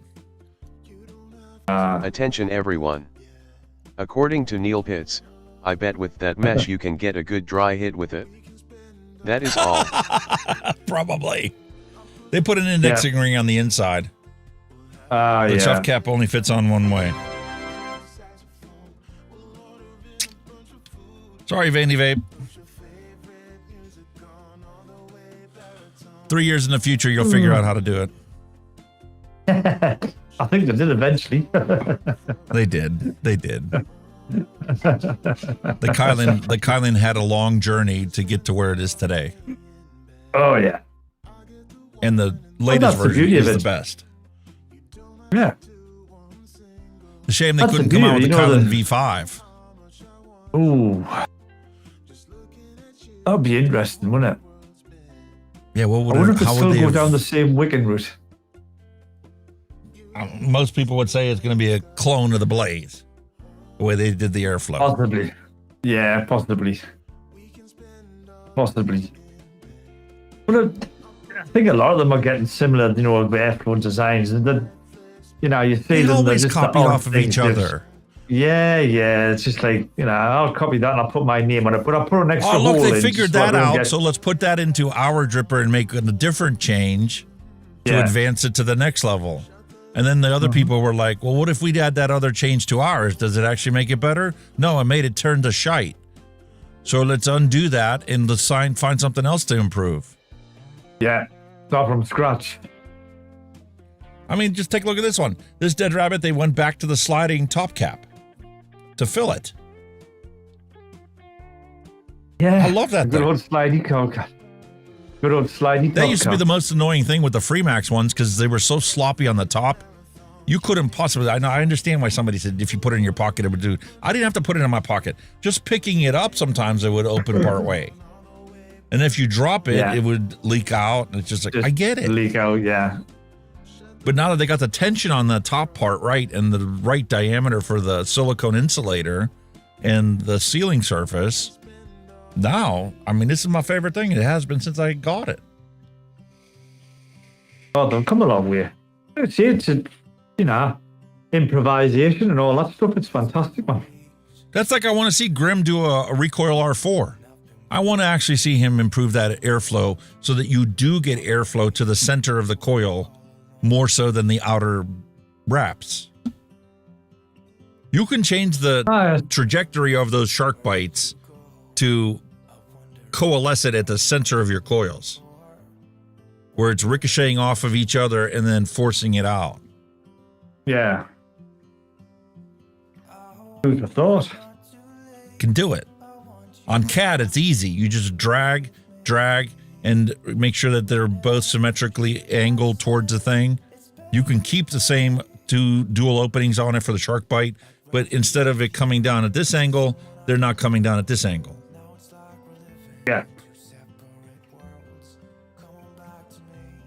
Speaker 16: Attention everyone. According to Neil Pitts, I bet with that mesh you can get a good dry hit with it. That is all.
Speaker 3: Probably. They put an indexing ring on the inside. The chuff cap only fits on one way. Sorry, VandyVape. 3 years in the future, you'll figure out how to do it.
Speaker 1: I think they did eventually.
Speaker 3: They did. The Chillin had a long journey to get to where it is today.
Speaker 1: Oh yeah.
Speaker 3: And the latest version is the best.
Speaker 1: Yeah.
Speaker 3: The shame they couldn't come out with the Chillin V5.
Speaker 1: Ooh. That'd be interesting, wouldn't it?
Speaker 3: Yeah, what would
Speaker 1: I wonder if it
Speaker 3: how
Speaker 1: still
Speaker 3: would they
Speaker 1: go
Speaker 3: have,
Speaker 1: down the same Wiccan route.
Speaker 3: most people would say it's going to be a clone of the Blaze, the way they did the airflow.
Speaker 1: Possibly. Yeah, possibly. Possibly. But I think a lot of them are getting similar, airflow designs. And then, you see
Speaker 3: They
Speaker 1: them.
Speaker 3: always
Speaker 1: just
Speaker 3: copy off of each other.
Speaker 1: Yeah. It's just like, I'll copy that and I'll put my name on it, but I'll put an extra hole in.
Speaker 3: Oh, look, they figured that out.
Speaker 1: Get...
Speaker 3: So let's put that into our dripper and make a different change to advance it to the next level. And then the other people were like, well, what if we add that other change to ours? Does it actually make it better? No, it made it turn to shite. So let's undo that and let's find something else to improve.
Speaker 1: Yeah, start from scratch.
Speaker 3: I mean, just take a look at this one. This dead rabbit, they went back to the sliding top cap to fill it.
Speaker 1: Yeah,
Speaker 3: I love that.
Speaker 1: Good old slidey cock. Good old slidey.
Speaker 3: That used to be the most annoying thing with the Freemax ones because they were so sloppy on the top. You couldn't possibly. I understand why somebody said if you put it in your pocket, it would do. I didn't have to put it in my pocket. Just picking it up, sometimes it would open part way. And if you drop it, it would leak out. And it's just like, I get it.
Speaker 1: Leak out, yeah.
Speaker 3: But now that they got the tension on the top part right and the right diameter for the silicone insulator and the sealing surface, now, I mean, this is my favorite thing. It has been since I got it.
Speaker 1: Oh, they've come a long way. It's improvisation and all that stuff. It's fantastic, man.
Speaker 3: That's like I want to see Grim do a recoil R4. I want to actually see him improve that airflow so that you do get airflow to the center of the coil more so than the outer wraps. You can change the trajectory of those shark bites to coalesce it at the center of your coils, where it's ricocheting off of each other and then forcing it out.
Speaker 1: Yeah. Who'd have thought?
Speaker 3: Can do it. On CAD, it's easy. You just drag, and make sure that they're both symmetrically angled towards the thing. You can keep the same two dual openings on it for the shark bite, but instead of it coming down at this angle, they're not coming down at this angle.
Speaker 1: Yeah.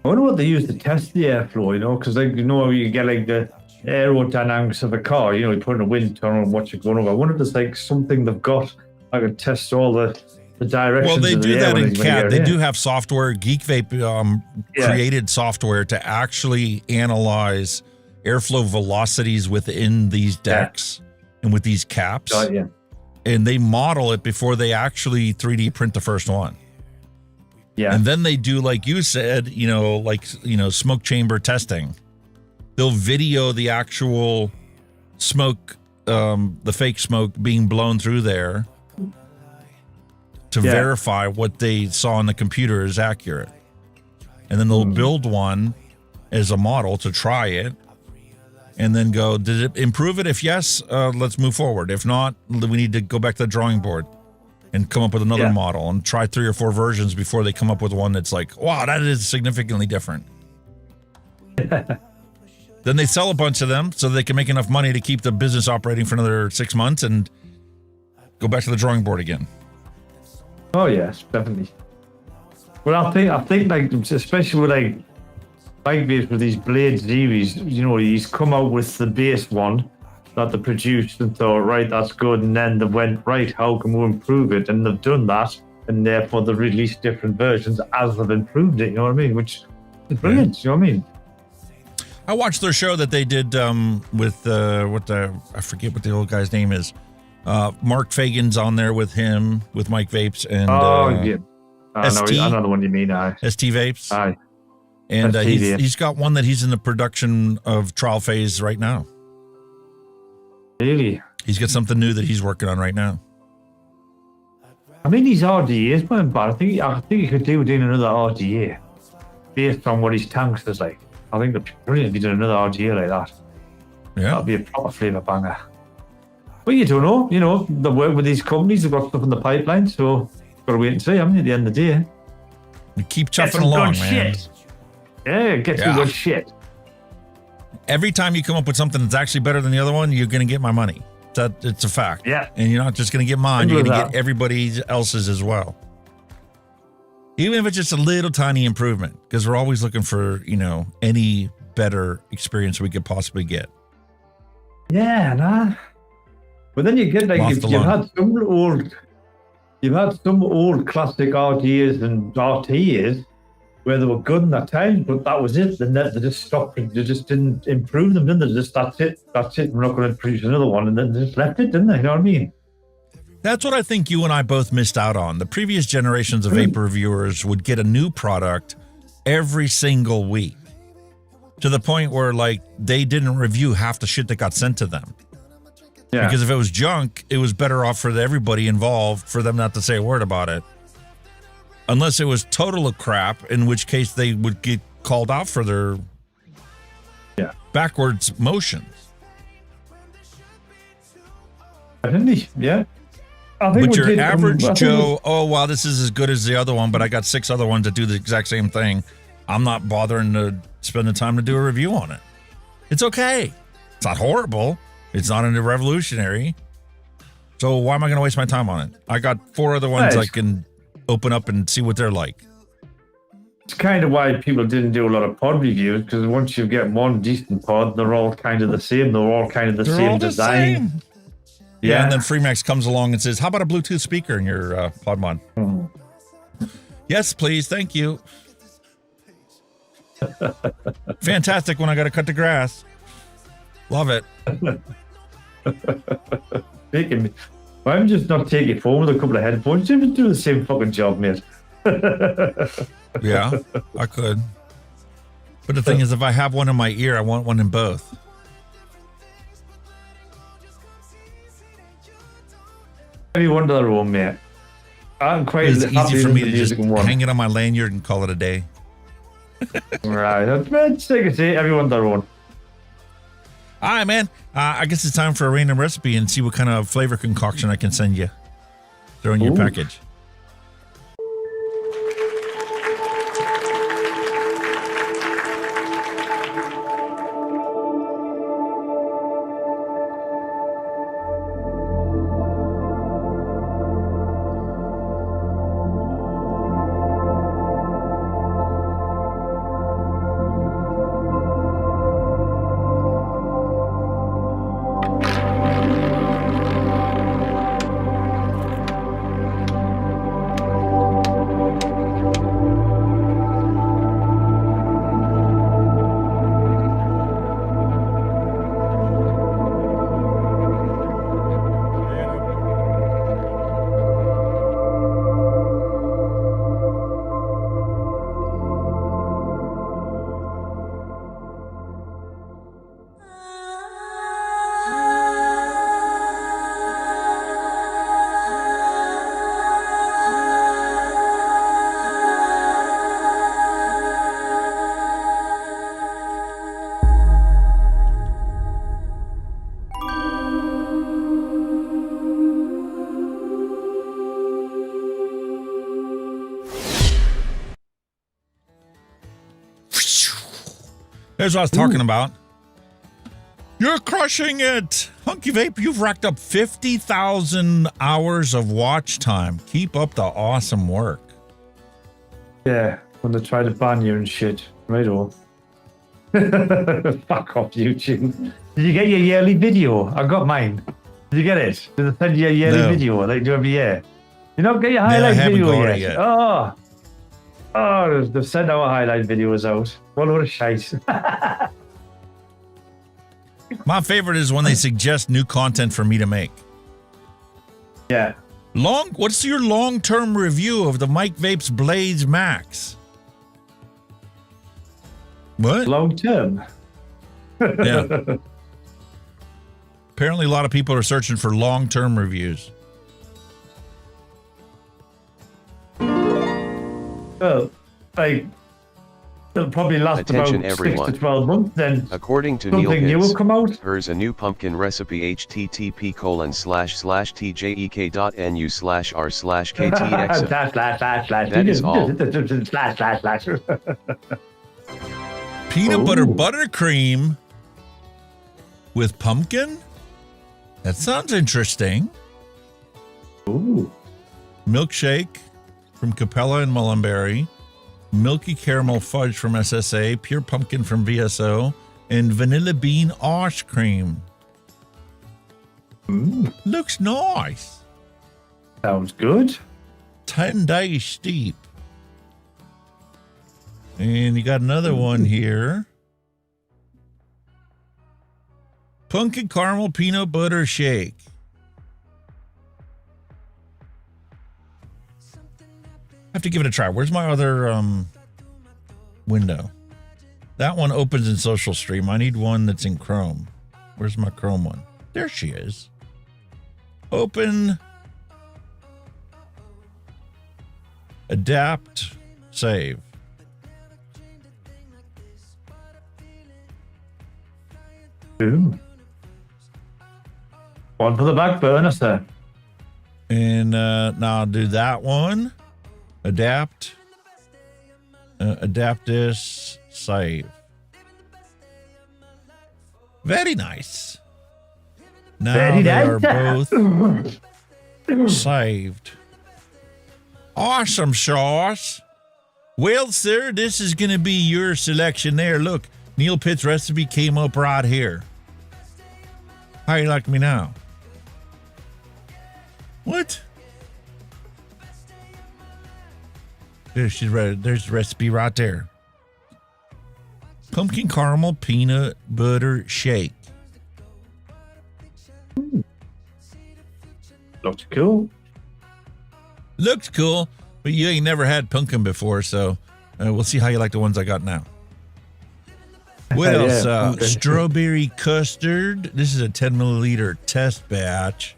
Speaker 1: I wonder what they use to test the airflow, because you get like the aerodynamics of a car, you put in a wind tunnel and watch it going over. I wonder if there's like something they've got I could test all the directions.
Speaker 3: Well, they
Speaker 1: of
Speaker 3: do
Speaker 1: the
Speaker 3: that
Speaker 1: air
Speaker 3: in CAD. They do have software. GeekVape created software to actually analyze airflow velocities within these decks and with these caps. And they model it before they actually 3D print the first one.
Speaker 1: Yeah.
Speaker 3: And then they do, like you said, smoke chamber testing. They'll video the actual smoke the fake smoke being blown through there to verify what they saw on the computer is accurate. And then they'll build one as a model to try it and then go, did it improve it? If yes, let's move forward. If not, we need to go back to the drawing board and come up with another model and try 3 or 4 versions before they come up with one that's like, wow, that is significantly different. Then they sell a bunch of them so they can make enough money to keep the business operating for another 6 months and go back to the drawing board again.
Speaker 1: Oh yes, definitely. Well, I think like, especially with like with these Blade series, you know, he's come out with the base one that they produced and thought, right, that's good, and then they went, right, how can we improve it? And they've done that, and therefore they released different versions as they've improved it. You know what I mean? Which is brilliant. You know what I mean?
Speaker 3: I watched their show that they did with I forget what the old guy's name is. Mark Fagan's on there with him, with Mike Vapes and
Speaker 1: I know the one you mean.
Speaker 3: ST Vapes.
Speaker 1: Aye.
Speaker 3: And he's got one that he's in the production of trial phase right now.
Speaker 1: Really?
Speaker 3: He's got something new that he's working on right now.
Speaker 1: I mean, his RDA is not bad. I think he could do another RDA based on what his tanks is like. I think it'd be brilliant if he did another RDA like that.
Speaker 3: Yeah.
Speaker 1: That'd be a proper flavour banger. But you don't know. You know, they work with these companies. They've got stuff in the pipeline, so got to wait and see, haven't you, at the end of the day?
Speaker 3: You keep chuffing along, man.
Speaker 1: Shit. Yeah, get some good shit.
Speaker 3: Every time you come up with something that's actually better than the other one, you're going to get my money. It's a fact.
Speaker 1: Yeah.
Speaker 3: And you're not just going to get mine, you're going to get everybody else's as well. Even if it's just a little tiny improvement, because we're always looking for, you know, any better experience we could possibly get.
Speaker 1: Yeah, nah. But then you get like you've had some old classic RDAs and RTAs where they were good in that time, but that was it. Then they just stopped. They just didn't improve them, didn't they? Just that's it. We're not going to produce another one, and then they just left it, didn't they? You know what I mean?
Speaker 3: That's what I think you and I both missed out on. The previous generations of vape reviewers would get a new product every single week, to the point where like they didn't review half the shit that got sent to them. Yeah. Because if it was junk, it was better off for everybody involved for them not to say a word about it. Unless it was total of crap, in which case they would get called out for their backwards motions.
Speaker 1: Yeah.
Speaker 3: But your average Joe, oh, wow, this is as good as the other one, but I got 6 other ones that do the exact same thing. I'm not bothering to spend the time to do a review on it. It's okay. It's not horrible. It's not a revolutionary. So why am I going to waste my time on it? I got 4 other ones I can open up and see what they're like.
Speaker 1: It's kind of why people didn't do a lot of pod reviews, because once you get one decent pod, they're all kind of the same. They're all kind of the same design.
Speaker 3: Same. Yeah, and then Freemax comes along and says, how about a Bluetooth speaker in your pod mod? Yes, please. Thank you. Fantastic when I got to cut the grass. Love it.
Speaker 1: I'm just not taking it home with a couple of headphones. You do the same fucking job, mate.
Speaker 3: Yeah, I could. But the thing is, if I have one in my ear, I want one in both.
Speaker 1: Everyone to their own, mate. I'm quite
Speaker 3: It's easy for me to just hang it on my lanyard and call it a day.
Speaker 1: Right, let's take it. Everyone their own.
Speaker 3: All right, man. I guess it's time for a random recipe and see what kind of flavor concoction I can send you. Throw in your package. Here's what I was talking about. You're crushing it. Hunky Vape, you've racked up 50,000 hours of watch time. Keep up the awesome work.
Speaker 1: Yeah, when they try to ban you and shit. Right on. Fuck off, YouTube. Did you get your yearly video? I got mine. Did you get it? Did they send you a yearly video like do every year? You don't get your highlight video yet. Oh, they've sent our highlight videos out. What a shite.
Speaker 3: My favorite is when they suggest new content for me to make.
Speaker 1: Yeah.
Speaker 3: What's your long-term review of the Mike Vape's Blaze Max? What?
Speaker 1: Long-term?
Speaker 3: Yeah. Apparently a lot of people are searching for long-term reviews.
Speaker 1: Well, like, it'll probably last
Speaker 16: Attention
Speaker 1: about
Speaker 16: everyone.
Speaker 1: 6 to 12 months, then
Speaker 16: According to Neil
Speaker 1: something new will come out.
Speaker 16: here's a new pumpkin recipe http://tjek.nu/r/ktx. That is all.
Speaker 3: Peanut butter buttercream with pumpkin? That sounds interesting.
Speaker 1: Ooh.
Speaker 3: Milkshake from Capella and Mullenberry. Milky caramel fudge from SSA. Pure pumpkin from VSO. And vanilla bean ice cream. Looks nice.
Speaker 1: Sounds good.
Speaker 3: 10 days steep. And you got another one here. Pumpkin caramel peanut butter shake. I have to give it a try. Where's my other window? That one opens in Social Stream. I need one that's in Chrome. Where's my Chrome one? There she is. Open. Adapt. Save.
Speaker 1: Ooh. One for the back burner, sir.
Speaker 3: And now I'll do that one. Adapt. Adapt this. Save. Very nice. Now
Speaker 1: Very
Speaker 3: they
Speaker 1: nice.
Speaker 3: are both saved. Awesome sauce. Well, sir, this is going to be your selection there. Look, Neil Pitt's recipe came up right here. How you like me now? What? There's the recipe right there. Pumpkin caramel peanut butter shake.
Speaker 1: Looks cool.
Speaker 3: Looks cool, but you ain't never had pumpkin before, so we'll see how you like the ones I got now. What else?
Speaker 1: Okay.
Speaker 3: Strawberry custard. This is a 10 milliliter test batch.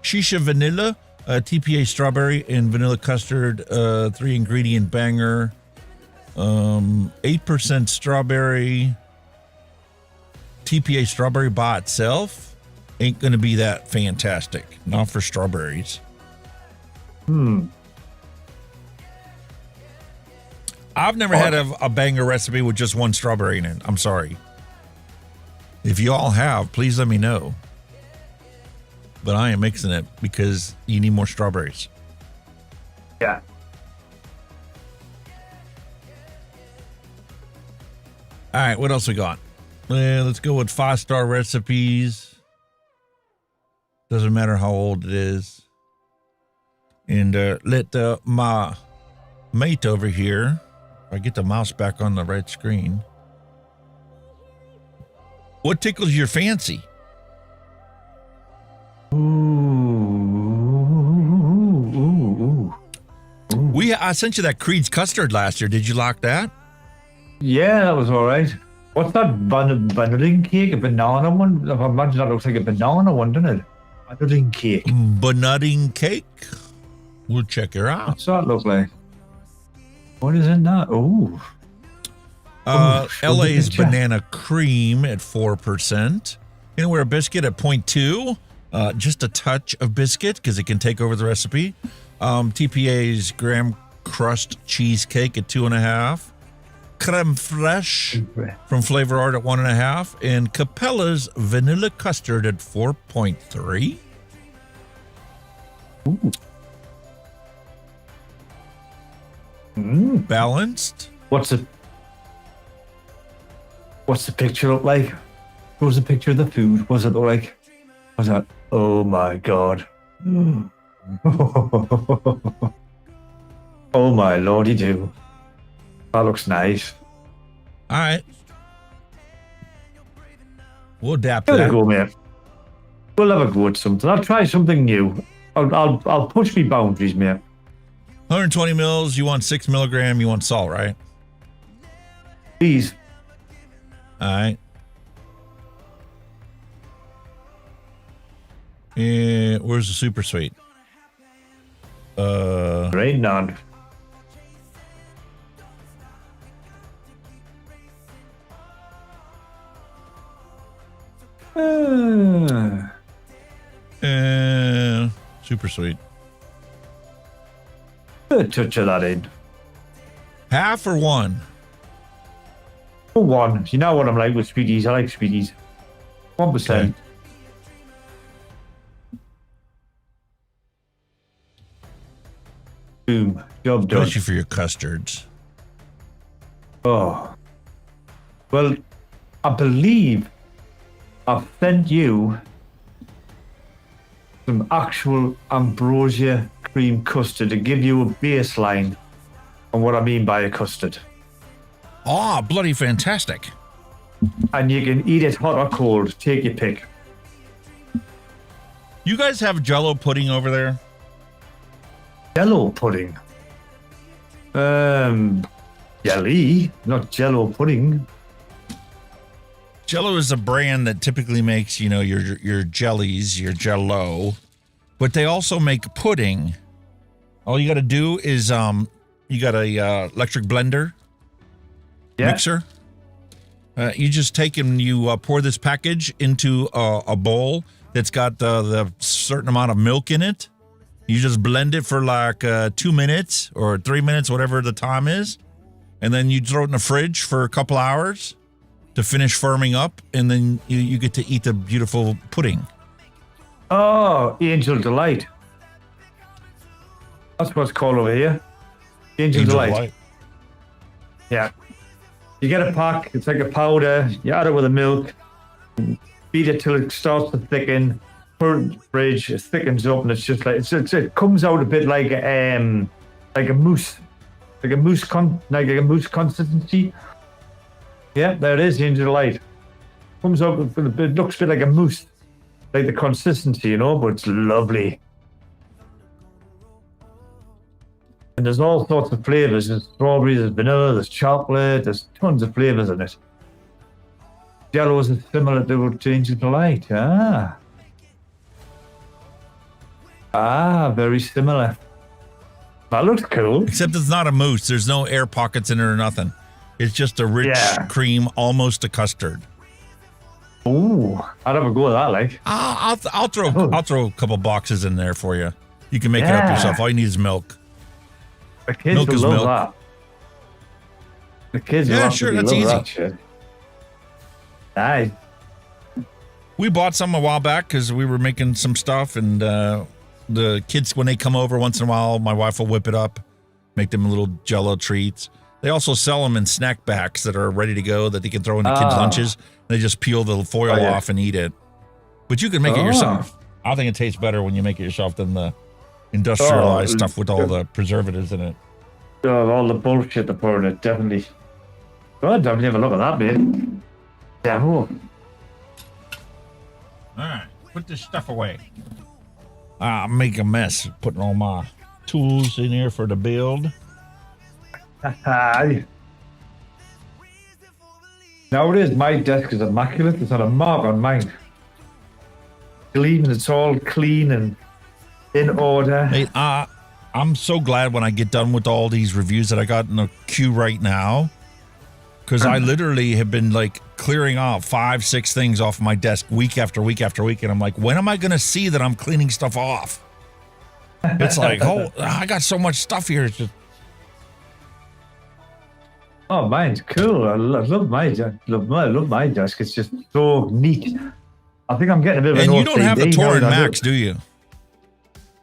Speaker 3: Shisha vanilla, TPA strawberry and vanilla custard, 3 ingredient banger. 8% strawberry. TPA strawberry by itself ain't going to be that fantastic. Not for strawberries. I've never had a banger recipe with just one strawberry in it. I'm sorry. If you all have, please let me know. But I am mixing it because you need more strawberries.
Speaker 1: Yeah.
Speaker 3: All right, what else we got? Let's go with 5-star recipes. Doesn't matter how old it is. And let my mate over here, if I get the mouse back on the right screen. What tickles your fancy? I sent you that Creed's custard last year. Did you like that?
Speaker 1: Yeah, that was all right. What's that vanilla cake? A banana one? I imagine that looks like a banana one, doesn't it? Vanilla cake.
Speaker 3: Banana cake? We'll check her out.
Speaker 1: What's that look like? What is in that? Oh.
Speaker 3: LA's banana cream at 4%. Anywhere biscuit at 0.2. Just a touch of biscuit because it can take over the recipe. TPA's graham crust cheesecake at 2.5. Creme Fraiche from Flavor Art at 1.5, and Capella's Vanilla Custard at 4.3. Balanced.
Speaker 1: What's the picture look like? What was the picture of the food? What's it look like? What's that? Oh my god. Oh my lordy do. That looks nice.
Speaker 3: All right. We'll adapt
Speaker 1: There
Speaker 3: that.
Speaker 1: you go, mate. We'll have a go at something. I'll try something new. I'll push me boundaries, mate.
Speaker 3: 120 mils, you want 6 milligram, you want salt, right?
Speaker 1: Please.
Speaker 3: All right. Where's the super sweet?
Speaker 1: There ain't none.
Speaker 3: Super sweet.
Speaker 1: A touch of that in.
Speaker 3: Half or one?
Speaker 1: For one. You know what I'm like with sweeties. I like sweeties. 1%.
Speaker 3: Okay.
Speaker 1: Boom. Job done.
Speaker 3: Especially for your custards.
Speaker 1: Oh. Well, I believe I've sent you some actual ambrosia cream custard to give you a baseline on what I mean by a custard.
Speaker 3: Oh, bloody fantastic.
Speaker 1: And you can eat it hot or cold. Take your pick.
Speaker 3: You guys have Jell-O pudding over there?
Speaker 1: Jell-O pudding? Jelly, not Jell-O pudding.
Speaker 3: Jell-O is a brand that typically makes, your jellies, your Jell-O, but they also make pudding. All you got to do is you got a electric blender, mixer. You just take and you pour this package into a bowl that's got the certain amount of milk in it. You just blend it for like 2 minutes or 3 minutes, whatever the time is, and then you throw it in the fridge for a couple hours to finish firming up, and then you get to eat the beautiful pudding.
Speaker 1: Oh, Angel Delight. That's what it's called over here. Angel Delight. Yeah. You get a pack, it's like a powder, you add it with the milk, beat it till it starts to thicken, put it in the fridge, it thickens up, and it's just like, it comes out a bit like a mousse. Like a mousse consistency. Yeah, there it is, Angel Delight. Comes out, it looks a bit like a mousse. Like the consistency, but it's lovely. And there's all sorts of flavors. There's strawberries, there's vanilla, there's chocolate, there's tons of flavors in it. Jell-O's is similar to Angel Delight. Very similar. That looks cool.
Speaker 3: Except it's not a mousse. There's no air pockets in it or nothing. It's just a rich cream, almost a custard.
Speaker 1: Ooh, I'd have a go with that, like.
Speaker 3: I'll throw a couple boxes in there for you. You can make it up yourself. All you need is milk.
Speaker 1: The kids will love that. The kids will
Speaker 3: sure, that's
Speaker 1: love
Speaker 3: easy.
Speaker 1: That shit. Nice.
Speaker 3: We bought some a while back because we were making some stuff, and the kids, when they come over once in a while, my wife will whip it up, make them little Jell-O treats. They also sell them in snack packs that are ready to go that they can throw in the kids' lunches. They just peel the foil off and eat it. But you can make it yourself. I think it tastes better when you make it yourself than the industrialized stuff with all the preservatives in it.
Speaker 1: All the bullshit they put in it, definitely. God, definitely have a look at that, mate. Yeah.
Speaker 3: All right, put this stuff away. I make a mess putting all my tools in here for the build.
Speaker 1: Nowadays, my desk is immaculate. There's not a mark on mine. It's all clean and in order.
Speaker 3: Hey, I'm so glad when I get done with all these reviews that I got in the queue right now, because I literally have been like clearing out 5-6 things off my desk week after week after week, and I'm like, when am I going to see that I'm cleaning stuff off? It's like, I got so much stuff here. It's just...
Speaker 1: Oh, mine's cool. I love mine. I love my desk. It's just so neat. I think I'm getting a bit of an
Speaker 3: And you don't have the
Speaker 1: OCD
Speaker 3: Torin
Speaker 1: now,
Speaker 3: Max, do you?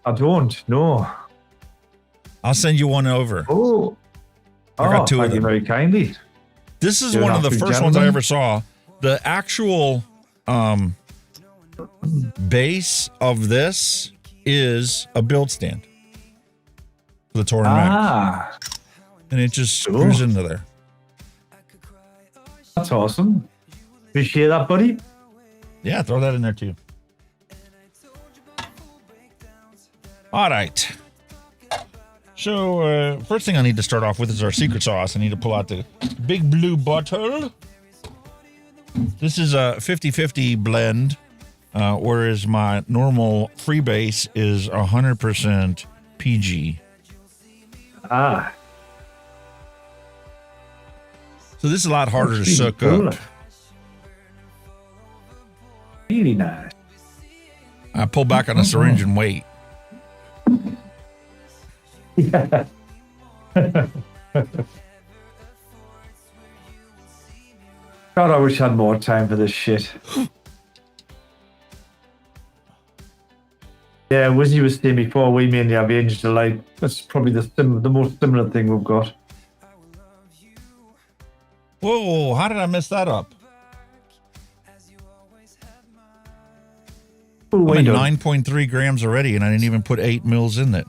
Speaker 1: I don't. No.
Speaker 3: I'll send you one over.
Speaker 1: Oh.
Speaker 3: I got two of
Speaker 1: thank you
Speaker 3: them.
Speaker 1: very kindly.
Speaker 3: This is
Speaker 1: You're
Speaker 3: one
Speaker 1: an
Speaker 3: of the
Speaker 1: absolute
Speaker 3: first ones I
Speaker 1: gentleman.
Speaker 3: ever saw. The actual base of this is a build stand for the Torin Max. And it just screws into there.
Speaker 1: That's awesome. Appreciate that, buddy.
Speaker 3: Yeah, throw that in there too. All right. So, first thing I need to start off with is our secret sauce. I need to pull out the big blue bottle. This is a 50-50 blend, whereas my normal freebase is 100% PG.
Speaker 1: Ah.
Speaker 3: So this is a lot harder to
Speaker 1: That's
Speaker 3: suck
Speaker 1: really
Speaker 3: up.
Speaker 1: cool. Really nice.
Speaker 3: I pull back on the syringe and wait.
Speaker 1: Yeah. God, I wish I had more time for this shit. Yeah, Wizzy was saying before, we mainly have Angel Delight. That's probably the most similar thing we've got.
Speaker 3: Whoa, how did I mess that up?
Speaker 1: Ooh,
Speaker 3: I'm at
Speaker 1: wait on.
Speaker 3: 9.3 grams already, and I didn't even put 8 mils in it.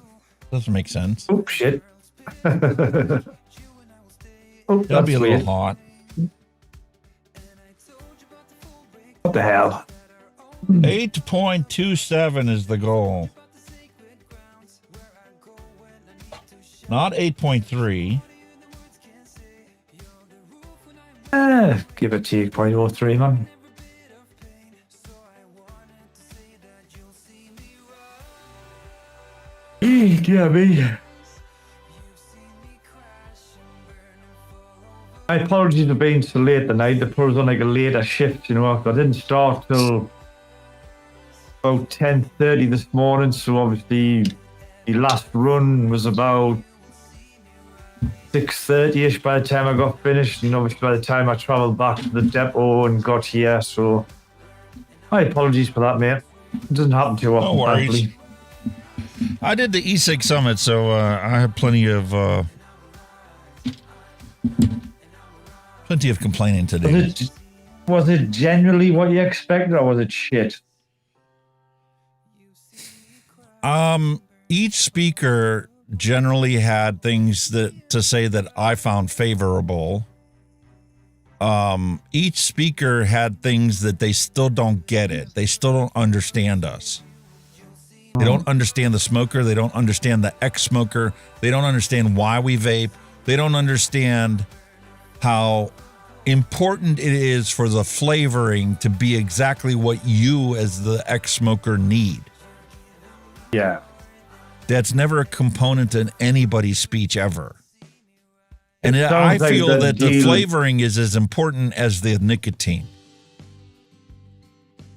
Speaker 3: Doesn't make sense.
Speaker 1: Oh, shit. Oh,
Speaker 3: That'll be a little
Speaker 1: weird.
Speaker 3: hot.
Speaker 1: What the hell?
Speaker 3: 8.27 is the goal. Not 8.3.
Speaker 1: Give it to you, 0.03, man. Yeah, me. My apologies for being so late tonight. The put us on like a later shift, you know. I didn't start till about 10:30 this morning, so obviously the last run was about 6:30ish by the time I got finished. You know, obviously by the time I travelled back to the depot and got here, so my apologies for that, mate. It doesn't happen too often.
Speaker 3: No worries.
Speaker 1: thankfully.
Speaker 3: I did the E-Cig Summit, so I have plenty of complaining to do.
Speaker 1: Was it generally what you expected, or was it shit?
Speaker 3: Each speaker generally had things to say that I found favorable. Each speaker had things that they still don't get it. They still don't understand us. They don't understand the smoker. They don't understand the ex-smoker. They don't understand why we vape. They don't understand how important it is for the flavoring to be exactly what you as the ex-smoker need.
Speaker 1: Yeah.
Speaker 3: That's never a component in anybody's speech ever. And
Speaker 1: It
Speaker 3: I
Speaker 1: sounds like
Speaker 3: feel
Speaker 1: the
Speaker 3: that the
Speaker 1: deal-
Speaker 3: flavoring is as important as the nicotine.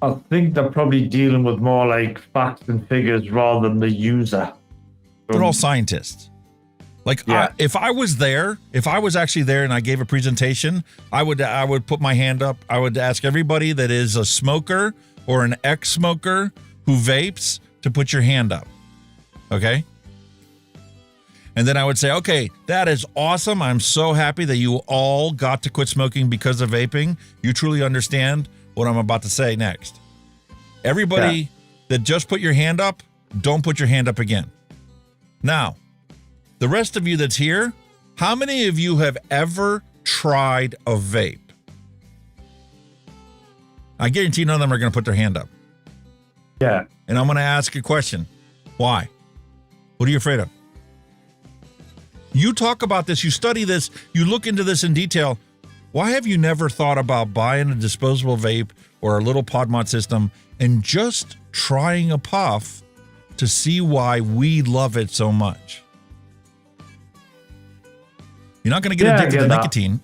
Speaker 1: I think they're probably dealing with more like facts and figures rather than the user.
Speaker 3: They're all scientists. Like, if I was actually there and I gave a presentation, I would put my hand up. I would ask everybody that is a smoker or an ex-smoker who vapes to put your hand up. Okay? And then I would say, okay, that is awesome. I'm so happy that you all got to quit smoking because of vaping. You truly understand what I'm about to say next. Everybody that just put your hand up, don't put your hand up again. Now, the rest of you that's here, how many of you have ever tried a vape? I guarantee none of them are going to put their hand up.
Speaker 1: Yeah.
Speaker 3: And I'm going to ask a question. Why? What are you afraid of? You talk about this, you study this, you look into this in detail. Why have you never thought about buying a disposable vape or a little pod mod system and just trying a puff to see why we love it so much? You're not going to get addicted to nicotine.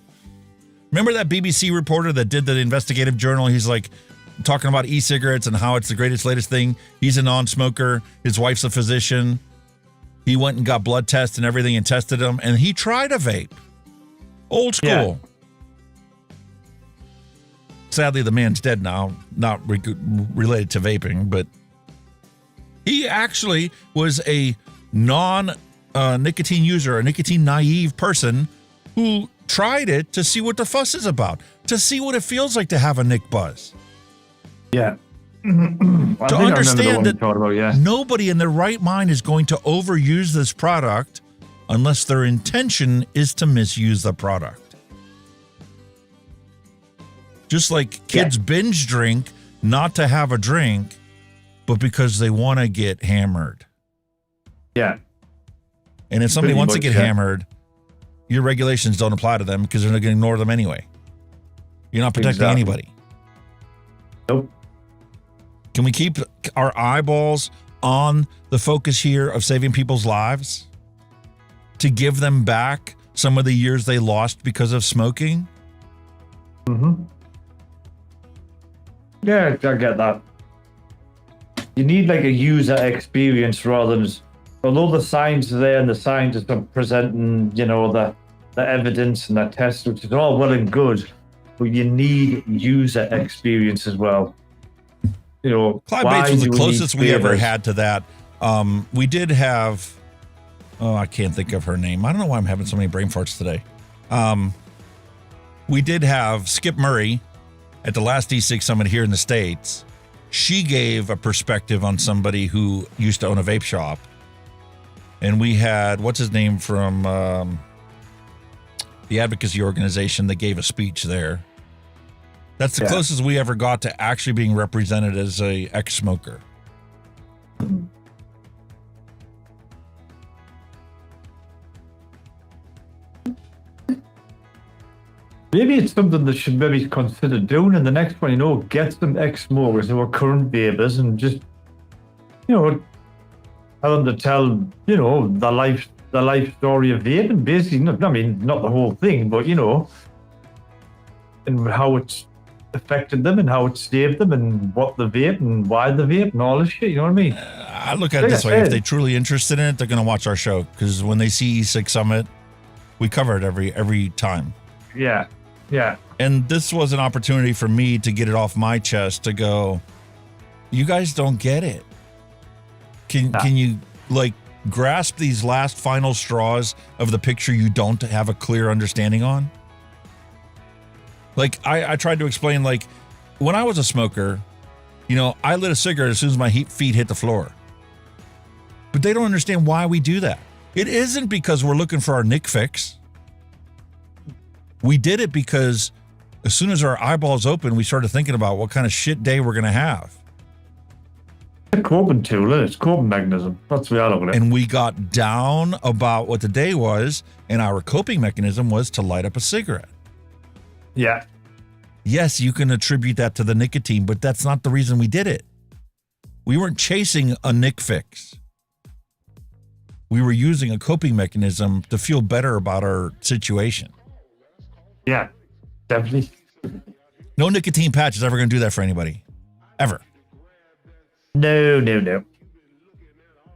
Speaker 3: Remember that BBC reporter that did the investigative journal? He's like talking about e-cigarettes and how it's the greatest, latest thing. He's a non-smoker. His wife's a physician. He went and got blood tests and everything and tested them, and he tried a vape. Old school.
Speaker 1: Yeah.
Speaker 3: Sadly, the man's dead now, not related to vaping, but he actually was a non-nicotine user, a nicotine-naive person who tried it to see what the fuss is about, to see what it feels like to have a nic buzz.
Speaker 1: Yeah.
Speaker 3: To understand that nobody in their right mind is going to overuse this product unless their intention is to misuse the product. Just like kids binge drink not to have a drink, but because they want to get hammered.
Speaker 1: Yeah.
Speaker 3: And if somebody wants to get hammered, your regulations don't apply to them because they're going to ignore them anyway. You're not protecting anybody.
Speaker 1: Nope.
Speaker 3: Can we keep our eyeballs on the focus here of saving people's lives? To give them back some of the years they lost because of smoking?
Speaker 1: Mm-hmm. Yeah, I get that. You need like a user experience rather than, although the science is there and the scientists are presenting, you know, the evidence and the tests, which is all well and good, but you need user experience as well. You know,
Speaker 3: Clyde Bates was the closest we ever had to that. We did have, I can't think of her name. I don't know why I'm having so many brain farts today. We did have Skip Murray at the last E-Cig Summit here in the States. She gave a perspective on somebody who used to own a vape shop. And we had, what's his name from the Advocacy organization that gave a speech there. That's the closest we ever got to actually being represented as a ex-smoker.
Speaker 1: Maybe it's something that should maybe consider doing in the next one, you know, get some ex-smokers who are current vapers and just, you know, tell them to tell, you know, the life story of vaping, basically. Not, I mean, not the whole thing, but, you know, and how it's affected them and how it saved them and what the vape and why the vape and all this shit, you know what I mean?
Speaker 3: I look at it this way. If they're truly interested in it, they're going to watch our show because when they see E-Cig Summit, we cover it every time.
Speaker 1: Yeah. Yeah.
Speaker 3: And this was an opportunity for me to get it off my chest to go, you guys don't get it. Can you like grasp these last final straws of the picture you don't have a clear understanding on? Like I tried to explain, like when I was a smoker, you know, I lit a cigarette as soon as my feet hit the floor. But they don't understand why we do that. It isn't because we're looking for our nick fix. We did it because as soon as our eyeballs opened, we started thinking about what kind of shit day we're going to have.
Speaker 1: It's a coping tool, it's a coping mechanism. That's the way I look at it.
Speaker 3: And we got down about what the day was, and our coping mechanism was to light up a cigarette.
Speaker 1: Yeah.
Speaker 3: Yes, you can attribute that to the nicotine, but that's not the reason we did it. We weren't chasing a nick fix. We were using a coping mechanism to feel better about our situation.
Speaker 1: Yeah, definitely.
Speaker 3: No nicotine patch is ever going to do that for anybody. Ever.
Speaker 1: No.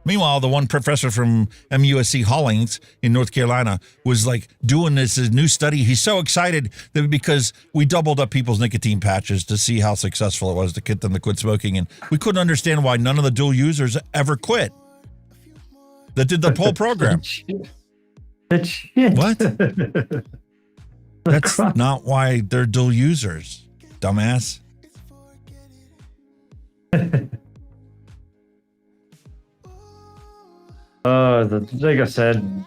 Speaker 3: Meanwhile, the one professor from MUSC Hollings in North Carolina was like doing this new study. He's so excited that because we doubled up people's nicotine patches to see how successful it was to get them to quit smoking. And we couldn't understand why none of the dual users ever quit that did the whole program. What? That's not why they're dual users, dumbass.
Speaker 1: Like I said,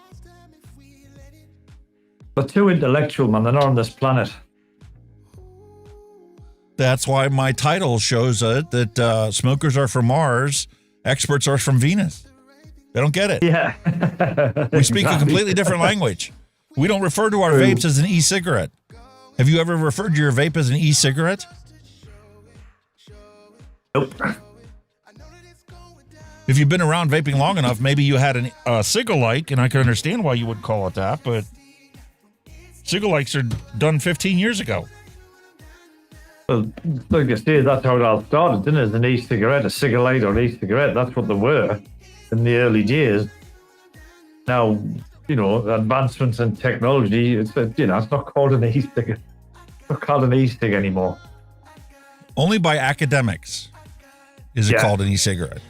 Speaker 1: they're too intellectual, man. They're not on this planet.
Speaker 3: That's why my title shows it that smokers are from Mars, experts are from Venus. They don't get it.
Speaker 1: Yeah.
Speaker 3: We speak a completely different language. We don't refer to our vapes as an e-cigarette. Have you ever referred to your vape as an e-cigarette?
Speaker 1: Nope.
Speaker 3: If you've been around vaping long enough, maybe you had a Cigalike, and I can understand why you would call it that, but Cigalikes are done 15 years ago.
Speaker 1: Well, like I say, that's how it all started, didn't it? As an e-cigarette, a cigarette or e-cigarette. That's what they were in the early days. Now, advancements in technology, it's not called an e-cig. It's not called an e-cig anymore.
Speaker 3: Only by academics is it called an e-cigarette.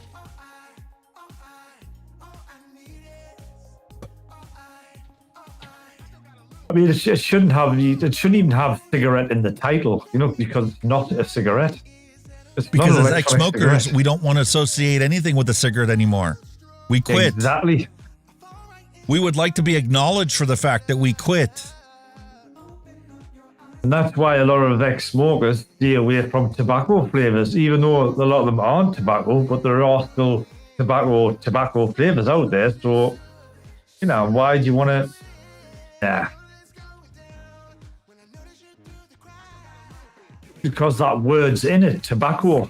Speaker 1: I mean, it shouldn't even have cigarette in the title, because it's not a cigarette.
Speaker 3: Because as ex-smokers, we don't want to associate anything with a cigarette anymore. We quit.
Speaker 1: Exactly.
Speaker 3: We would like to be acknowledged for the fact that we quit.
Speaker 1: And that's why a lot of ex-smokers stay away from tobacco flavors, even though a lot of them aren't tobacco, but there are still tobacco flavors out there. So, why do you want to? Yeah. Because that word's in it, tobacco.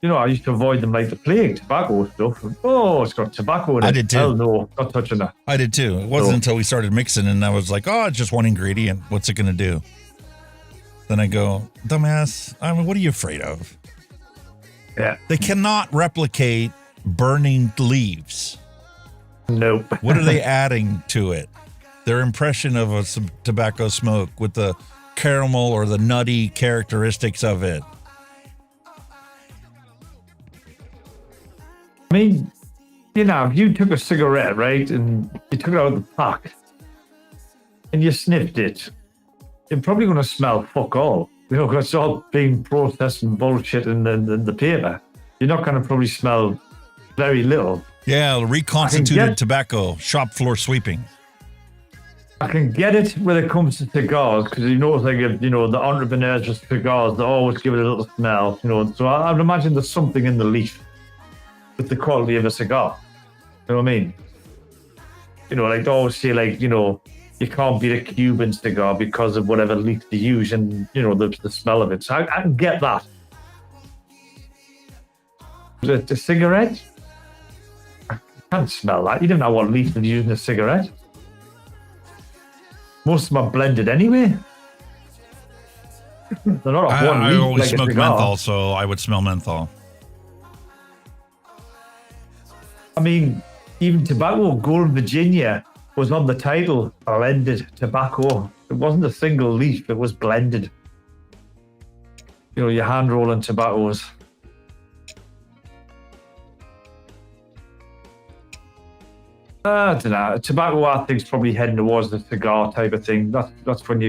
Speaker 1: I used to avoid them like the plague, tobacco stuff. Oh, it's got tobacco in it.
Speaker 3: I did too.
Speaker 1: Hell no, not touching that.
Speaker 3: I did too. It wasn't until we started mixing and I was like, oh, it's just one ingredient. What's it going to do? Then I go, dumbass, what are you afraid of?
Speaker 1: Yeah.
Speaker 3: They cannot replicate burning leaves.
Speaker 1: Nope.
Speaker 3: What are they adding to it? Their impression of a tobacco smoke with the caramel or the nutty characteristics of it.
Speaker 1: I mean, if you took a cigarette, right, and you took it out of the pack and you sniffed it, you're probably going to smell fuck all. Because it's all being processed and bullshit in the paper. You're not going to probably smell very little.
Speaker 3: Yeah, reconstituted tobacco, shop floor sweeping.
Speaker 1: I can get it when it comes to cigars, because the entrepreneurs with cigars, they always give it a little smell, So I would imagine there's something in the leaf with the quality of a cigar. You know what I mean? Like they always say, you can't beat a Cuban cigar because of whatever leaf they use and, the smell of it. So I can get that. The cigarette? I can't smell that. You don't know what leaf they're using in a cigarette. Most of them are blended anyway. They're not a one leaf.
Speaker 3: I always
Speaker 1: like
Speaker 3: smoke menthol, so I would smell menthol.
Speaker 1: I mean, even tobacco, Golden Virginia was on the title, blended tobacco. It wasn't a single leaf, it was blended. Your hand rolling tobaccos. I don't know. Tobacco, I think, is probably heading towards the cigar type of thing. That's when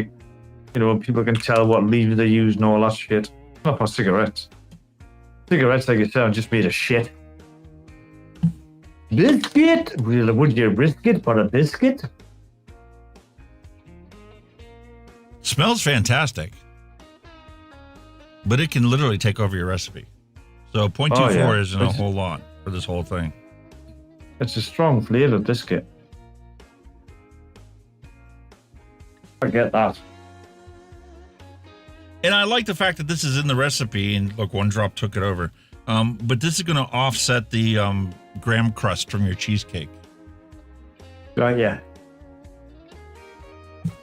Speaker 1: people can tell what leaves they use and all that shit. Not for cigarettes. Cigarettes, like you said, are just made of shit. Biscuit? Would you risk it for a biscuit?
Speaker 3: Smells fantastic. But it can literally take over your recipe. So 0.24 isn't a whole lot for this whole thing.
Speaker 1: It's a strong flavor biscuit. I get that.
Speaker 3: And I like the fact that this is in the recipe, and look, one drop took it over. But this is going to offset the graham crust from your cheesecake.
Speaker 1: Right, yeah.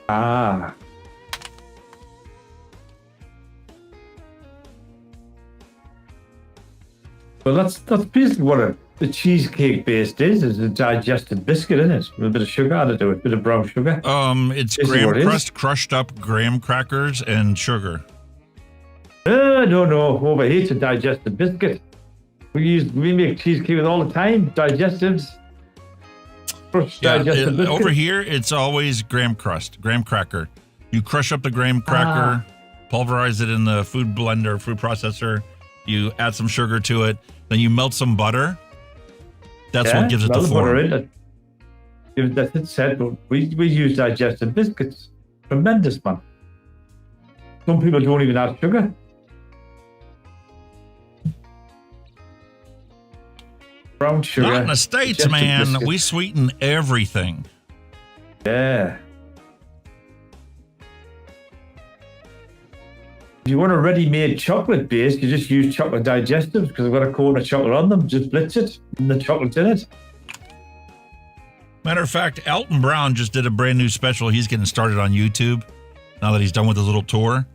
Speaker 1: Ah. Well, that's basically what the cheesecake based is a digested biscuit, isn't it? With a bit of sugar added to it, a bit of brown sugar.
Speaker 3: It's graham crust, crushed up graham crackers, and sugar.
Speaker 1: No. Over here, it's a digested biscuit. We make cheesecake with all the time. Digestives. Digested biscuit.
Speaker 3: Over here, it's always graham crust, graham cracker. You crush up the graham cracker, pulverize it in the food blender, food processor. You add some sugar to it. Then you melt some butter. That's what gives it the form.
Speaker 1: Butter in it. That's it said, but we use digested biscuits. Tremendous, man. Some people don't even add sugar. Brown sugar.
Speaker 3: Not in the States, man. Biscuits. We sweeten everything.
Speaker 1: Yeah. If you want a ready-made chocolate base, you just use chocolate digestives because I've got a coat of chocolate on them. Just blitz it, and the chocolate's in it.
Speaker 3: Matter of fact, Elton Brown just did a brand new special. He's getting started on YouTube now that he's done with his little tour.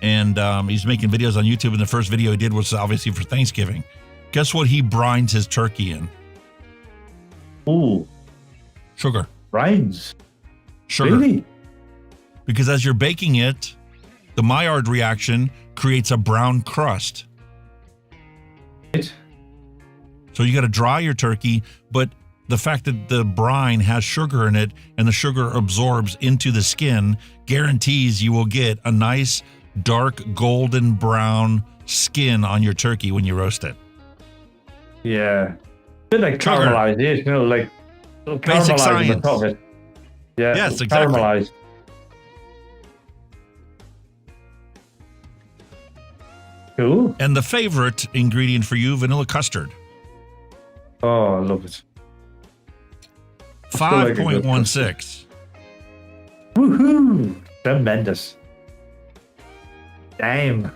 Speaker 3: And he's making videos on YouTube. And the first video he did was obviously for Thanksgiving. Guess what he brines his turkey in?
Speaker 1: Ooh.
Speaker 3: Sugar.
Speaker 1: Brines.
Speaker 3: Sugar.
Speaker 1: Really?
Speaker 3: Because as you're baking it, the Maillard reaction creates a brown crust. So you got to dry your turkey, but the fact that the brine has sugar in it and the sugar absorbs into the skin guarantees you will get a nice dark golden brown skin on your turkey when you roast it.
Speaker 1: Yeah. A bit like caramelized, you know, like
Speaker 3: Basic
Speaker 1: caramelized on top of it. Yeah.
Speaker 3: Yes, exactly.
Speaker 1: Caramelized. Cool.
Speaker 3: And the favorite ingredient for you, vanilla custard.
Speaker 1: Oh, I love it.
Speaker 3: 5.16.
Speaker 1: Woohoo! Tremendous. Damn.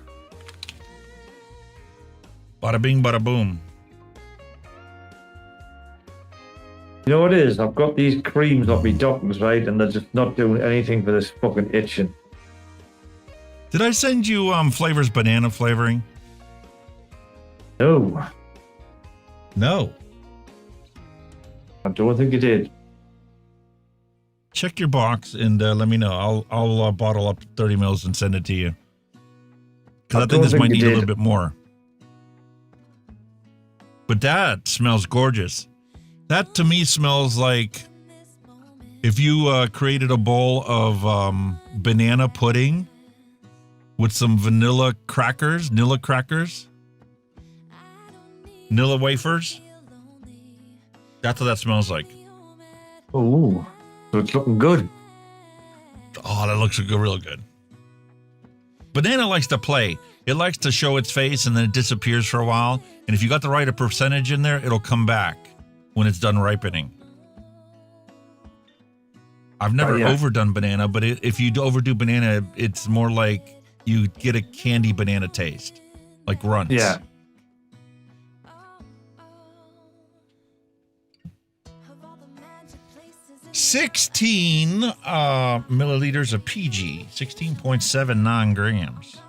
Speaker 3: Bada bing, bada boom.
Speaker 1: You know what it is? I've got these creams off my doctors, right? And they're just not doing anything for this fucking itching.
Speaker 3: Did I send you Flavors banana flavoring?
Speaker 1: No.
Speaker 3: No.
Speaker 1: I don't think you did.
Speaker 3: Check your box and let me know. I'll bottle up 30 mils and send it to you. Because I think this might need a little bit more. But that smells gorgeous. That to me smells like if you created a bowl of banana pudding with some vanilla crackers, Nilla wafers. That's what that smells like.
Speaker 1: Oh, so it's looking good.
Speaker 3: Oh, that looks real good. Banana likes to play. It likes to show its face and then it disappears for a while. And if you got the right percentage in there, it'll come back when it's done ripening. I've never overdone banana, but if you overdo banana, it's more like you get a candy banana taste, like Runts.
Speaker 1: Yeah.
Speaker 3: $16 milliliters of PG, 16.79 grams.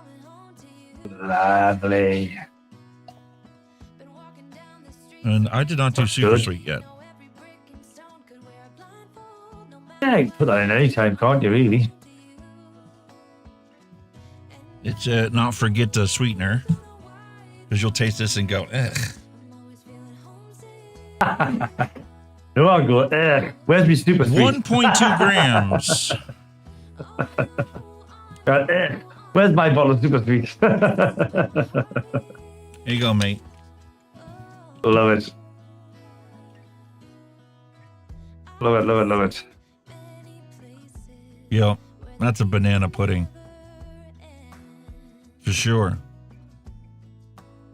Speaker 1: Lovely.
Speaker 3: And I did not do super sweet yet.
Speaker 1: Yeah, you can put that in any time, can't you, really?
Speaker 3: It's not forget the sweetener, because you'll taste this and go, ugh.
Speaker 1: No, I'll go, where's my super sweet?
Speaker 3: 1.2 grams.
Speaker 1: Where's my bottle of super sweet?
Speaker 3: Here you go, mate.
Speaker 1: Love it. Love it, love it, love it.
Speaker 3: Yep, that's a banana pudding. For sure.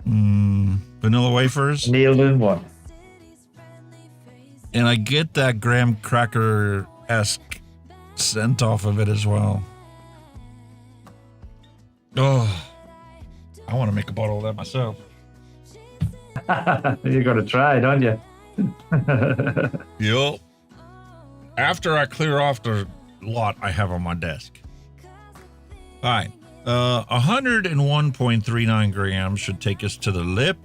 Speaker 3: Vanilla wafers.
Speaker 1: Nailed in one.
Speaker 3: And I get that graham cracker-esque scent off of it as well. Oh, I want to make a bottle of that myself.
Speaker 1: You got to try, don't you?
Speaker 3: Yep. After I clear off the lot I have on my desk. All right. 101.39 grams should take us to the lip.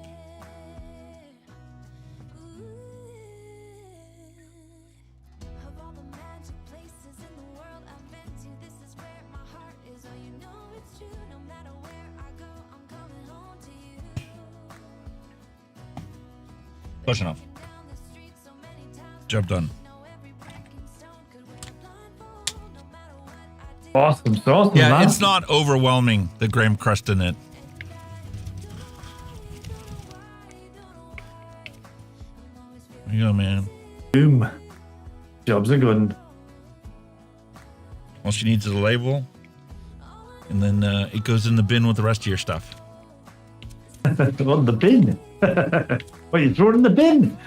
Speaker 3: Close enough. Job done.
Speaker 1: Awesome sauce.
Speaker 3: Yeah,
Speaker 1: man.
Speaker 3: it's not overwhelming, the graham crust in it. There you go, man.
Speaker 1: Boom. Jobs are good.
Speaker 3: All she needs is a label, and then it goes in the bin with the rest of your stuff.
Speaker 1: On the bin? What, you throw it in the bin?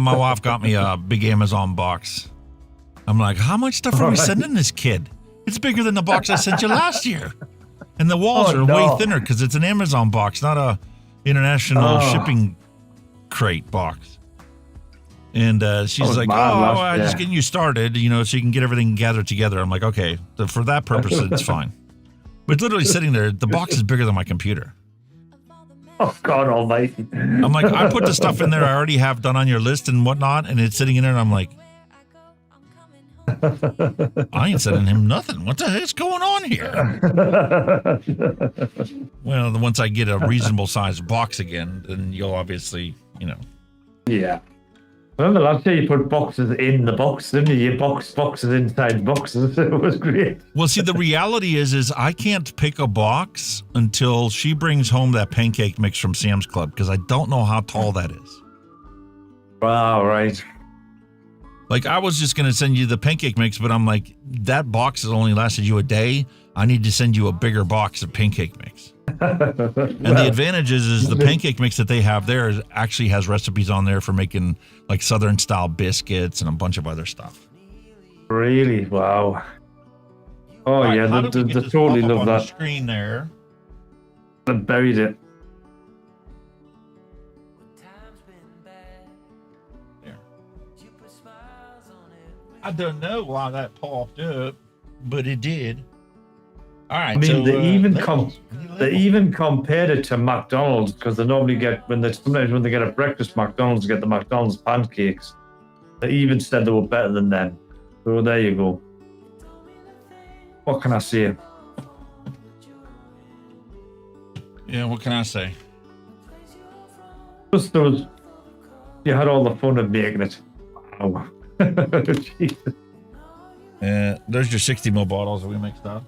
Speaker 3: My wife got me a big Amazon box. I'm like, how much stuff are we sending this kid? It's bigger than the box I sent you last year. And the walls are way thinner because it's an Amazon box, not a international shipping crate box. And she's like, I'm just getting you started, so you can get everything gathered together. I'm like, okay, for that purpose, it's fine. But it's literally sitting there. The box is bigger than my computer.
Speaker 1: Oh, God almighty.
Speaker 3: I'm like, I put the stuff in there I already have done on your list and whatnot, and it's sitting in there, and I'm like, I ain't sending him nothing. What the heck's going on here? Well, once I get a reasonable sized box again, then you'll obviously,
Speaker 1: Yeah. Remember last year you put boxes in the box, didn't you? You boxes inside boxes. It was great.
Speaker 3: Well, see, the reality is I can't pick a box until she brings home that pancake mix from Sam's Club, because I don't know how tall that is.
Speaker 1: Wow, right.
Speaker 3: Like, I was just going to send you the pancake mix, but I'm like, that box has only lasted you a day. I need to send you a bigger box of pancake mix. And the advantage is the pancake mix that they have there actually has recipes on there for making like Southern style biscuits and a bunch of other stuff.
Speaker 1: Really? Wow. Oh,
Speaker 3: Right,
Speaker 1: yeah,
Speaker 3: how
Speaker 1: they
Speaker 3: did we get this
Speaker 1: totally
Speaker 3: pop up
Speaker 1: love
Speaker 3: on
Speaker 1: that.
Speaker 3: the screen there.
Speaker 1: They buried it.
Speaker 3: I don't know why that popped up, but it did. All right.
Speaker 1: I mean,
Speaker 3: so,
Speaker 1: they even compared it to McDonald's, because they normally get sometimes when they get a breakfast McDonald's, they get the McDonald's pancakes. They even said they were better than them. So there you go. What can I say?
Speaker 3: Yeah, what can I say?
Speaker 1: Just those. You had all the fun of making it. Wow. Jesus.
Speaker 3: There's your 60 ml bottles that we mixed up.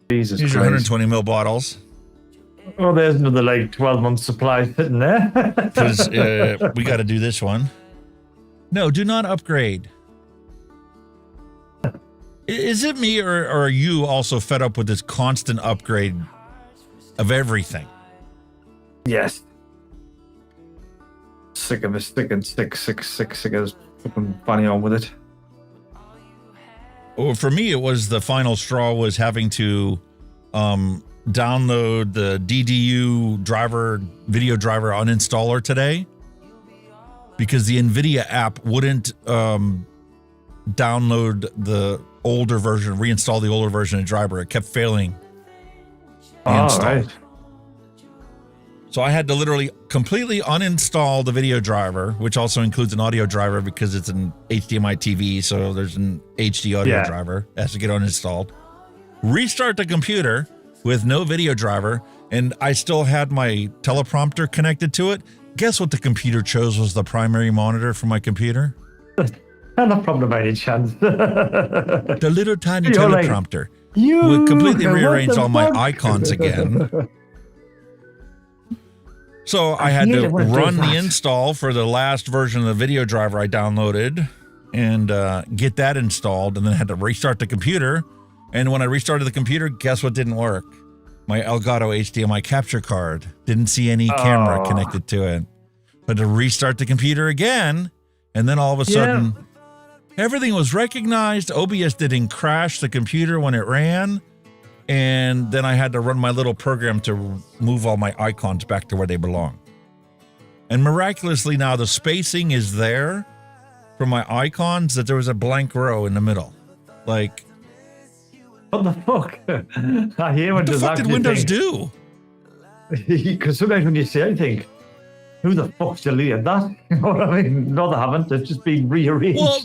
Speaker 1: Jesus
Speaker 3: These are
Speaker 1: Christ.
Speaker 3: 120 ml bottles.
Speaker 1: Oh, there's another like 12-month supply sitting there.
Speaker 3: Because we got to do this one. No, do not upgrade. Is it me or are you also fed up with this constant upgrade of everything?
Speaker 1: Yes. Sick of it, sick of this fucking funny on with it.
Speaker 3: Well, for me, it was the final straw was having to download the DDU driver, video driver uninstaller today because the NVIDIA app wouldn't download the older version, reinstall the older version of driver. It kept failing.
Speaker 1: Right.
Speaker 3: So I had to literally completely uninstall the video driver, which also includes an audio driver because it's an HDMI TV. So there's an HD audio driver that has to get uninstalled. Restart the computer with no video driver. And I still had my teleprompter connected to it. Guess what the computer chose was the primary monitor for my computer?
Speaker 1: Not problem by any chance.
Speaker 3: The little tiny
Speaker 1: You're like,
Speaker 3: teleprompter. Would completely rearrange all my icons again. So I had to run the install for the last version of the video driver I downloaded and get that installed, and then had to restart the computer. And when I restarted the computer, guess what didn't work? My Elgato HDMI capture card. Didn't see any camera connected to it. But to restart the computer again, and then all of a sudden, everything was recognized. OBS didn't crash the computer when it ran. And then I had to run my little program to move all my icons back to where they belong. And miraculously now the spacing is there for my icons, that there was a blank row in the middle. Like,
Speaker 1: what the fuck? I hear
Speaker 3: what the fuck did Windows do?
Speaker 1: Because sometimes when you say anything, who the fuck's deleted that? You know what I mean? No, they haven't. It's just been rearranged.
Speaker 3: Well,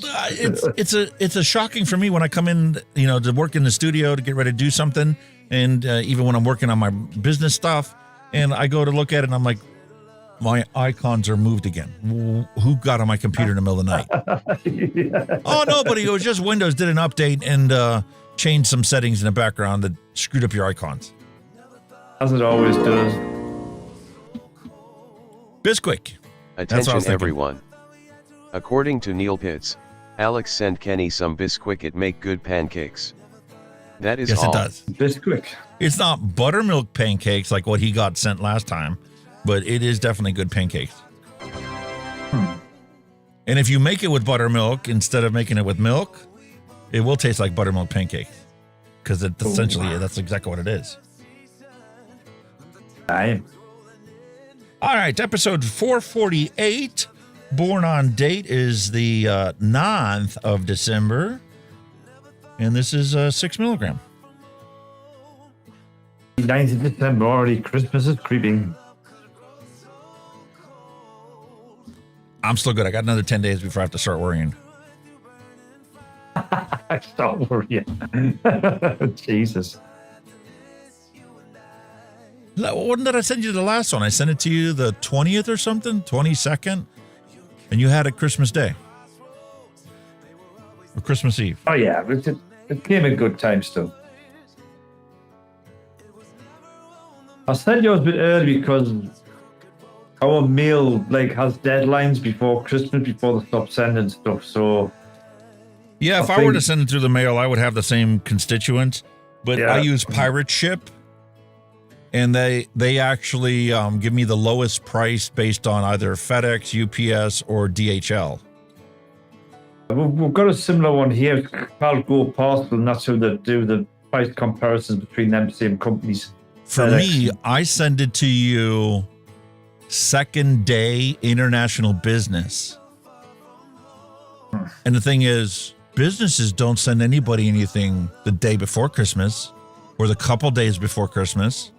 Speaker 3: it's a shocking for me when I come in, to work in the studio to get ready to do something, and even when I'm working on my business stuff, and I go to look at it, and I'm like, my icons are moved again. Who got on my computer in the middle of the night? Oh, nobody. It was just Windows did an update and changed some settings in the background that screwed up your icons.
Speaker 1: As it always does.
Speaker 3: Bisquick.
Speaker 16: Attention everyone. According to Neil Pitts, Alex sent Kenny some Bisquick. It make good pancakes. That is all.
Speaker 3: Yes, it does.
Speaker 1: Bisquick.
Speaker 3: It's not buttermilk pancakes like what he got sent last time, but it is definitely good pancakes. And if you make it with buttermilk instead of making it with milk, it will taste like buttermilk pancakes, because essentially that's exactly what it is. All right, episode 448. Born on date is the 9th of December. And this is 6 milligram.
Speaker 1: 9th of December, already Christmas is creeping.
Speaker 3: I'm still good. I got another 10 days before I have to start worrying.
Speaker 1: I start worrying. Jesus.
Speaker 3: When did I send you the last one? I sent it to you the 20th or something, 22nd, and you had it Christmas Day or Christmas Eve.
Speaker 1: Oh yeah, it came in good time still. I sent yours a bit early because our mail has deadlines before Christmas, before they stop sending stuff. So
Speaker 3: yeah, if I were to send it through the mail, I would have the same constituents, but I use Pirate Ship. And they actually give me the lowest price based on either FedEx, UPS, or DHL.
Speaker 1: We've got a similar one here called Go Parcel, and that's how they do the price comparisons between them same companies.
Speaker 3: For me, I send it to you second day international business. And the thing is, businesses don't send anybody anything the day before Christmas or the couple days before Christmas,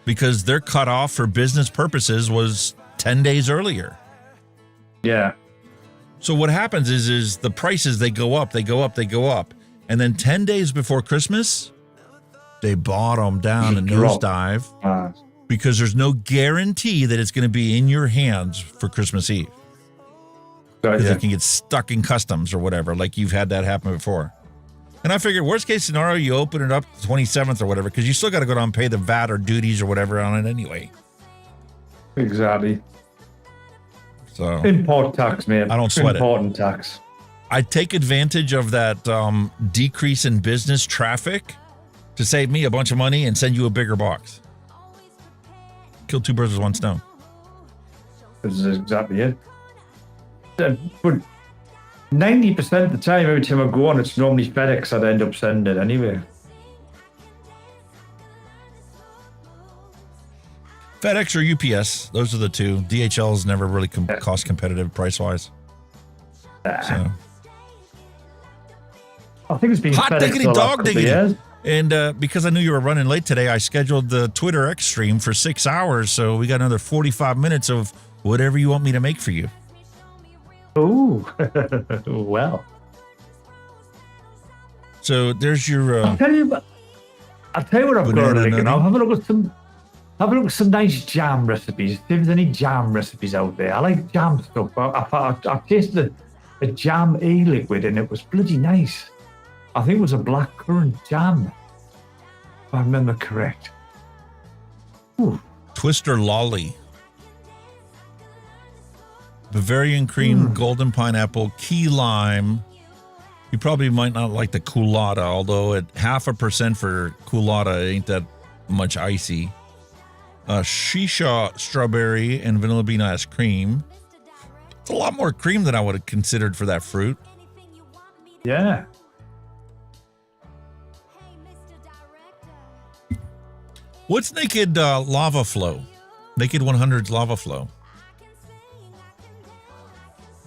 Speaker 3: because their cutoff for business purposes was 10 days earlier.
Speaker 1: Yeah.
Speaker 3: So what happens is the prices, they go up. And then 10 days before Christmas, they bottom down and nosedive because there's no guarantee that it's going to be in your hands for Christmas Eve. Because it can get stuck in customs or whatever, like you've had that happen before. And I figured, worst case scenario, you open it up the 27th or whatever, because you still got to go down and pay the VAT or duties or whatever on it anyway.
Speaker 1: Exactly.
Speaker 3: So
Speaker 1: import tax, man.
Speaker 3: I don't sweat
Speaker 1: Important tax.
Speaker 3: I take advantage of that decrease in business traffic to save me a bunch of money and send you a bigger box. Kill two birds with one stone.
Speaker 1: This is exactly it. But 90% of the time, every time I go on, it's normally FedEx that I end up sending it anyway.
Speaker 3: FedEx or UPS, those are the two. DHL is never really cost competitive price-wise. So.
Speaker 1: I think it's been
Speaker 3: hot
Speaker 1: FedEx
Speaker 3: diggity
Speaker 1: for the last
Speaker 3: dog
Speaker 1: couple of
Speaker 3: diggity.
Speaker 1: years.
Speaker 3: And because I knew you were running late today, I scheduled the Twitter X stream for 6 hours. So we got another 45 minutes of whatever you want me to make for you.
Speaker 1: Oh, well.
Speaker 3: So there's your.
Speaker 1: I'll tell you what I've got. I'll have a look at some nice jam recipes. If there's any jam recipes out there, I like jam stuff. I tasted a jam e-liquid and it was bloody nice. I think it was a blackcurrant jam, if I remember correct. Ooh.
Speaker 3: Twister Lolly. Bavarian cream, golden pineapple, key lime. You probably might not like the culotta, although at 0.5% for culotta ain't that much icy. Shisha strawberry and vanilla bean ice cream. It's a lot more cream than I would have considered for that fruit.
Speaker 1: Yeah.
Speaker 3: What's Naked Lava Flow? Naked 100's Lava Flow.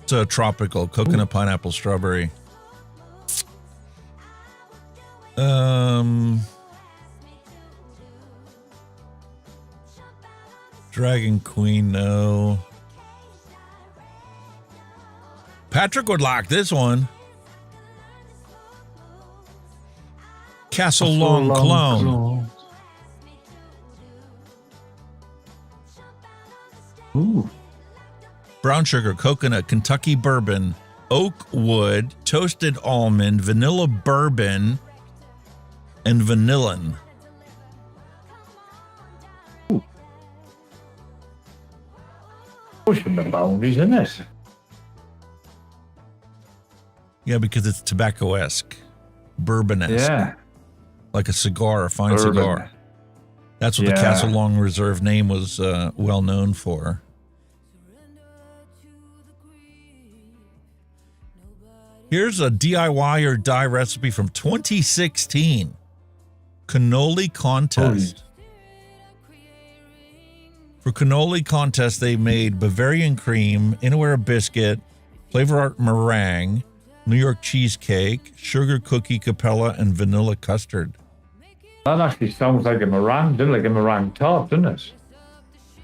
Speaker 3: It's a tropical coconut, pineapple, strawberry. Dragon Queen, no. Patrick would like this one. Castle Long Clone.
Speaker 1: Ooh.
Speaker 3: Brown sugar, coconut, Kentucky bourbon, oak wood, toasted almond, vanilla bourbon, and vanillin.
Speaker 1: Ooh. Pushing the boundaries, isn't it?
Speaker 3: Yeah, because it's tobacco-esque, bourbon-esque.
Speaker 1: Yeah.
Speaker 3: Like a cigar, a fine cigar. That's what the Castle Long Reserve name was well known for. Here's a DIY or die recipe from 2016. Cannoli contest. For cannoli contest, they made Bavarian cream, Inawera biscuit, Flavor Art meringue, New York cheesecake, sugar cookie capella, and vanilla custard.
Speaker 1: That actually sounds like a meringue, doesn't it? Like a meringue tart, doesn't it?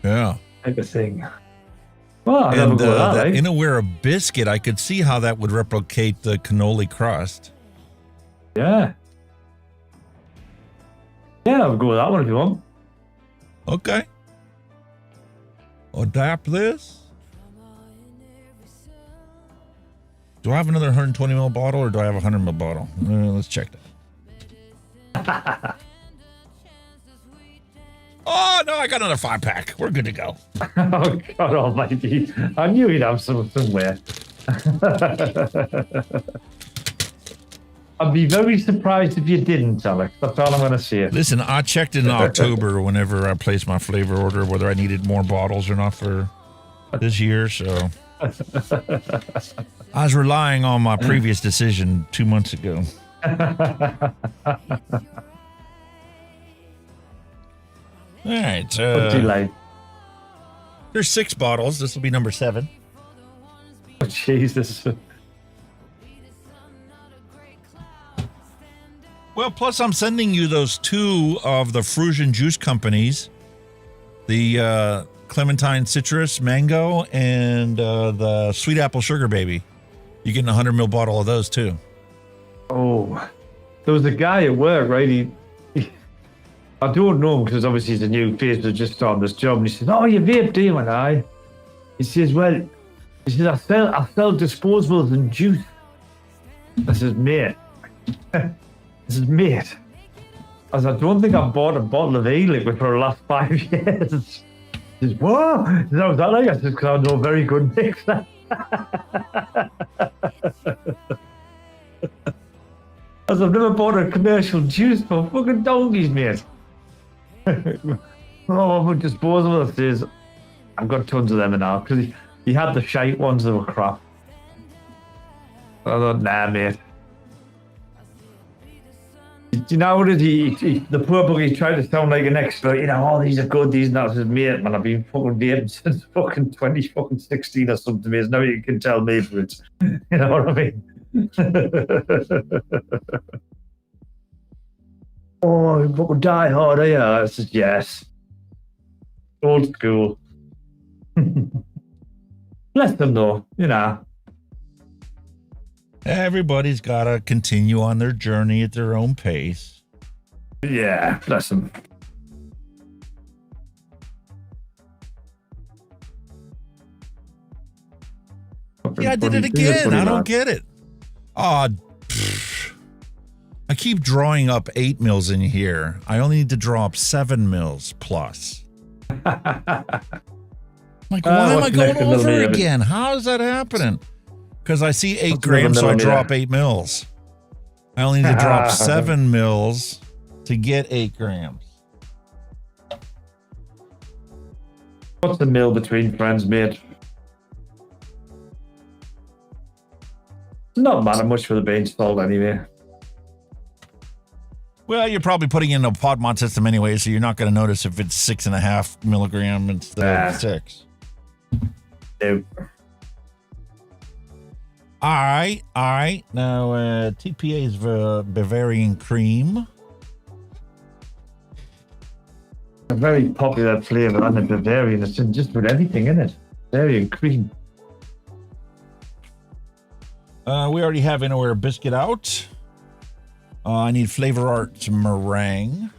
Speaker 3: Yeah.
Speaker 1: Type of thing. Well, I never go with that,
Speaker 3: the
Speaker 1: eh?
Speaker 3: Inawera biscuit, I could see how that would replicate the cannoli crust.
Speaker 1: Yeah. Yeah, I'll go with that one if you want.
Speaker 3: Okay. Adapt this. Do I have another 120 ml bottle or do I have a 100 ml bottle? Let's check that. Oh, no, I got another 5-pack. We're good to go.
Speaker 1: Oh, God almighty. I knew he'd have some somewhere. I'd be very surprised if you didn't, Alex. That's all I'm going to say.
Speaker 3: Listen, I checked in October whenever I placed my flavor order, whether I needed more bottles or not for this year, so I was relying on my previous decision 2 months ago. All right. There's 6 bottles. This will be number 7.
Speaker 1: Oh, Jesus.
Speaker 3: Well, plus I'm sending you those 2 of the Frusian juice companies, the Clementine Citrus Mango and the Sweet Apple Sugar Baby. You're getting a 100 ml bottle of those too.
Speaker 1: Oh, there was a guy at work, right? I don't know him because obviously he's a new face who's just starting this job. And he says, "Oh, you vape, do you?" And he says, "Well," he says, I sell disposables and juice." I says, "Mate." This is mate. I said, "I don't think I've bought a bottle of e-liquid for the last 5 years." He says, "What? Is that like?" I said, "Because I know a very good mixer." I said, "I've never bought a commercial juice for fucking donkeys, mate." Oh, but disposable says, "I've got tons of them now," because he had the shite ones that were crap. I thought, "Nah, mate." You know what the poor buggy tried to sound like an expert, "Oh, these are good, these and that." I said, "Mate, man, I've been fucking vaping since fucking 2016 or something, mate. Now you can tell me for it." You know what I mean? "Oh, you fucking die hard, are you?" I said, "Yes." Old school. Bless them though,
Speaker 3: Everybody's got to continue on their journey at their own pace.
Speaker 1: Yeah, bless them.
Speaker 3: Yeah, I did it again. I don't get it. Oh, I keep drawing up 8 mils in here. I only need to draw up 7 mils plus. Like, why am I going over again? How is that happening? Because I see 8 grams, so I draw up 8 mils. I only need to drop 7 mils to get 8 grams.
Speaker 1: What's the mil between friends, mate? Not matter much for the bean salt anyway.
Speaker 3: Well, you're probably putting in a pod mod system anyway, so you're not going to notice if it's 6.5 milligram instead of 6.
Speaker 1: Nope.
Speaker 3: All right. Now, TPA's Bavarian Cream.
Speaker 1: A very popular flavor on the Bavarian. It's in just with everything in it. Bavarian cream.
Speaker 3: We already have Inaware Biscuit out. I need Flavor Arts Meringue.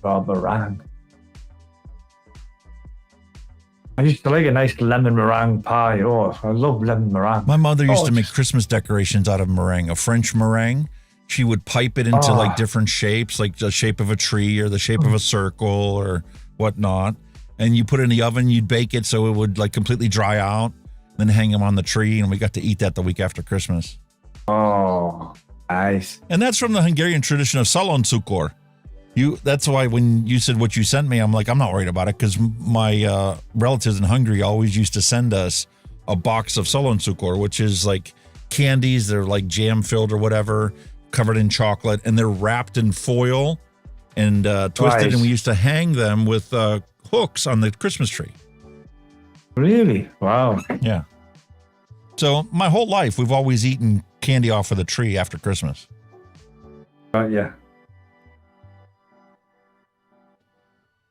Speaker 1: Meringue. I used to like a nice lemon meringue pie. Oh, I love lemon meringue.
Speaker 3: My mother used to make Christmas decorations out of meringue, a French meringue. She would pipe it into like different shapes, like the shape of a tree or the shape of a circle or whatnot. And you put it in the oven, you'd bake it so it would like completely dry out, then hang them on the tree. And we got to eat that the week after Christmas.
Speaker 1: Oh, nice.
Speaker 3: And that's from the Hungarian tradition of szaloncukrot. That's why when you said what you sent me, I'm like, I'm not worried about it because my relatives in Hungary always used to send us a box of szaloncukrot, which is like candies. They're like jam filled or whatever, covered in chocolate, and they're wrapped in foil and twisted. Nice. And we used to hang them with hooks on the Christmas tree.
Speaker 1: Really? Wow.
Speaker 3: Yeah. So my whole life, we've always eaten candy off of the tree after Christmas.
Speaker 1: Yeah.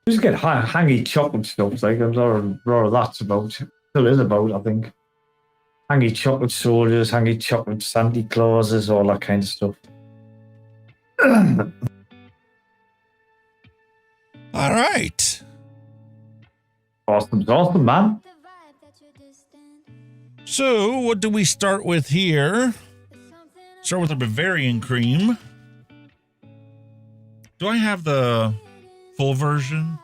Speaker 1: Just get hangy chocolate stuff. Like I'm sure that's about. Still is about, I think. Hangy chocolate soldiers, hangy chocolate Santa Clauses, all that kind of stuff.
Speaker 3: All right.
Speaker 1: Awesome, man.
Speaker 3: So, what do we start with here? Start with a Bavarian cream. Do I have the full version?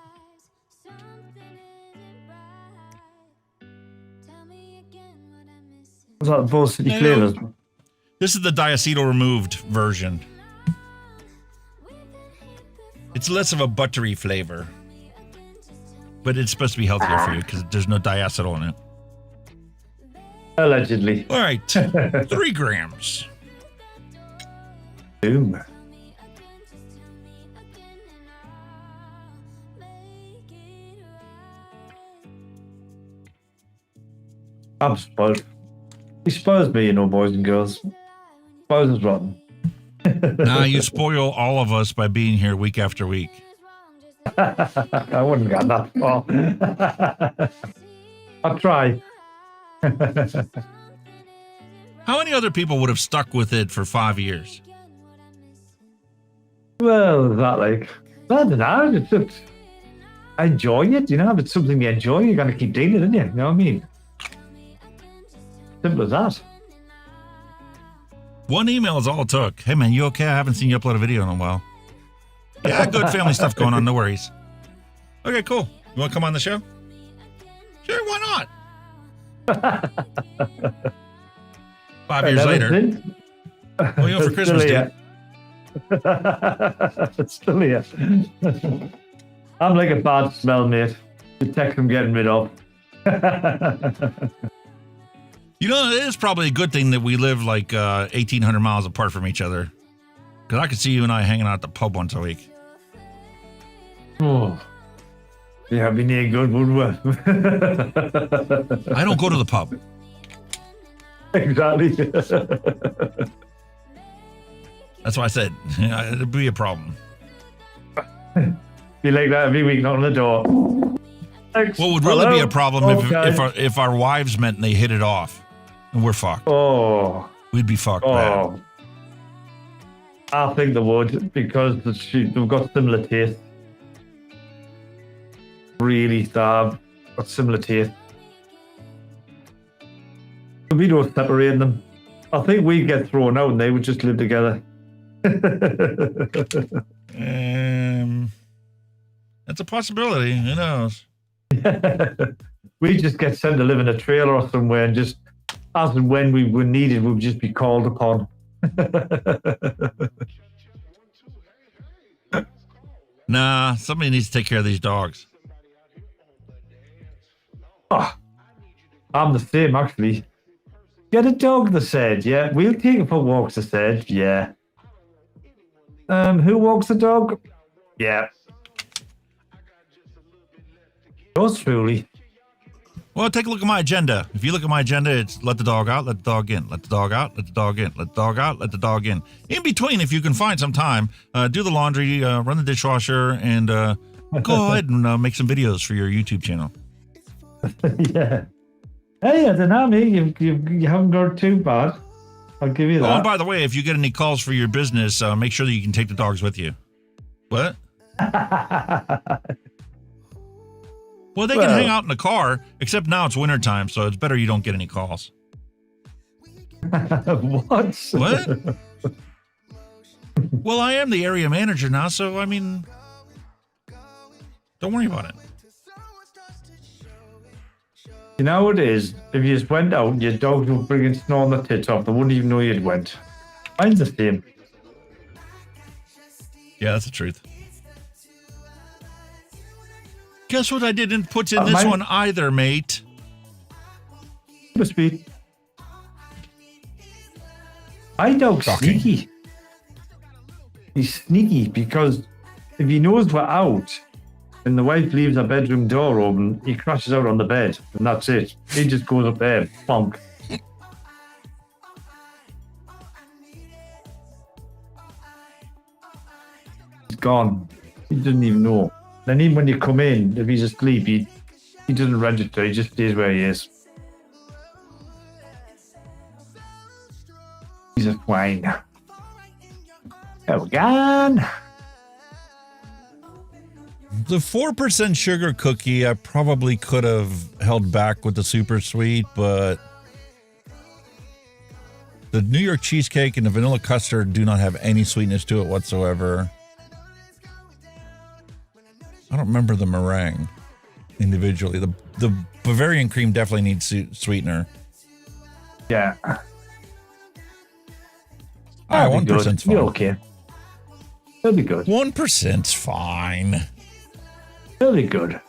Speaker 1: Is that both city flavors?
Speaker 3: This is the diacetyl removed version. It's less of a buttery flavor, but it's supposed to be healthier for you because there's no diacetyl in it.
Speaker 1: Allegedly.
Speaker 3: All right, 3 grams.
Speaker 1: Boom. I'm spoiled. He spoils me, boys and girls. Spoils is rotten.
Speaker 3: Nah, you spoil all of us by being here week after week.
Speaker 1: I wouldn't go that far. I'll try.
Speaker 3: How many other people would have stuck with it for 5 years?
Speaker 1: Well, I don't know. It's just, I enjoy it, If it's something you enjoy, you're going to keep doing it, aren't you? You know what I mean? Simple as that.
Speaker 3: 1 email is all it took. Hey, man, you okay? I haven't seen you upload a video in a while. Yeah, good family stuff going on. No worries. Okay, cool. You want to come on the show? Sure, why not? 5 years later. What are you on for Christmas, dude?
Speaker 1: It's still here. I'm like a bad smell, mate. The tech I'm getting rid of.
Speaker 3: You know, it is probably a good thing that we live like 1,800 miles apart from each other. Because I could see you and I hanging out at the pub once a week.
Speaker 1: Oh. Yeah, I'd be near good, wouldn't we?
Speaker 3: I don't go to the pub.
Speaker 1: Exactly.
Speaker 3: That's why I said it'd be a problem.
Speaker 1: Be like that every week, knocking on the door. Thanks.
Speaker 3: Well, it would really be a problem if our wives meant they hit it off. And we're fucked.
Speaker 1: Oh.
Speaker 3: We'd be fucked bad.
Speaker 1: I think they would, because they've got similar taste. Really, they've got similar taste. We don't separate them. I think we'd get thrown out and they would just live together.
Speaker 3: That's a possibility. Who knows?
Speaker 1: We just get sent to live in a trailer or somewhere, and just as and when we were needed, we'd just be called upon.
Speaker 3: Nah, somebody needs to take care of these dogs.
Speaker 1: Oh, I'm the same, actually. Get a dog, they said. Yeah, we'll take it for walks, they said. Yeah. Who walks the dog? Yeah. Yours truly.
Speaker 3: Well, take a look at my agenda. If you look at my agenda, it's let the dog out, let the dog in, let the dog out, let the dog in, let the dog out, let the dog in. In between, if you can find some time, do the laundry, run the dishwasher, and go ahead and make some videos for your YouTube channel.
Speaker 1: Yeah. Hey, I don't know, mate. You haven't got too bad. I'll give you that.
Speaker 3: Oh, and by the way, if you get any calls for your business, make sure that you can take the dogs with you. What? Well, they can hang out in the car, except now it's wintertime, so it's better you don't get any calls.
Speaker 1: What?
Speaker 3: What? Well, I am the area manager now, so, I mean, don't worry about it.
Speaker 1: You know what it is? If you just went out, your dogs were bringing snow on the tits off. They wouldn't even know you'd went. Mine's the same.
Speaker 3: Yeah, that's the truth. Guess what I didn't put in this one either, mate?
Speaker 1: Must be. My dog's sneaky. He's sneaky because if he knows we're out and the wife leaves her bedroom door open, he crashes out on the bed and that's it. He just goes up there, bonk. He's gone. He doesn't even know. Then even when you come in, if he's asleep, he doesn't register. He just stays where he is. He's a swine. Oh, gone.
Speaker 3: The 4% sugar cookie, I probably could have held back with the super sweet, but the New York cheesecake and the vanilla custard do not have any sweetness to it whatsoever. I don't remember the meringue individually. The Bavarian cream definitely needs sweetener.
Speaker 1: Yeah.
Speaker 3: All right, 1%'s fine.
Speaker 1: You're okay. It'll be good.
Speaker 3: 1%'s fine.
Speaker 1: It'll be good.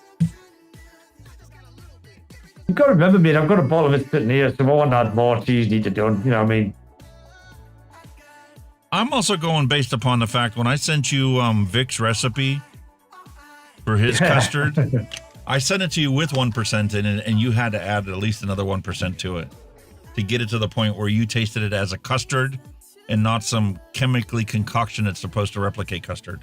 Speaker 1: You've got to remember, mate, I've got a bottle of it sitting here, so if I want to add more cheese, need to done. You know what I mean?
Speaker 3: I'm also going based upon the fact when I sent you Vic's recipe for his custard, I sent it to you with 1% in it, and you had to add at least another 1% to it to get it to the point where you tasted it as a custard and not some chemically concoction that's supposed to replicate custard.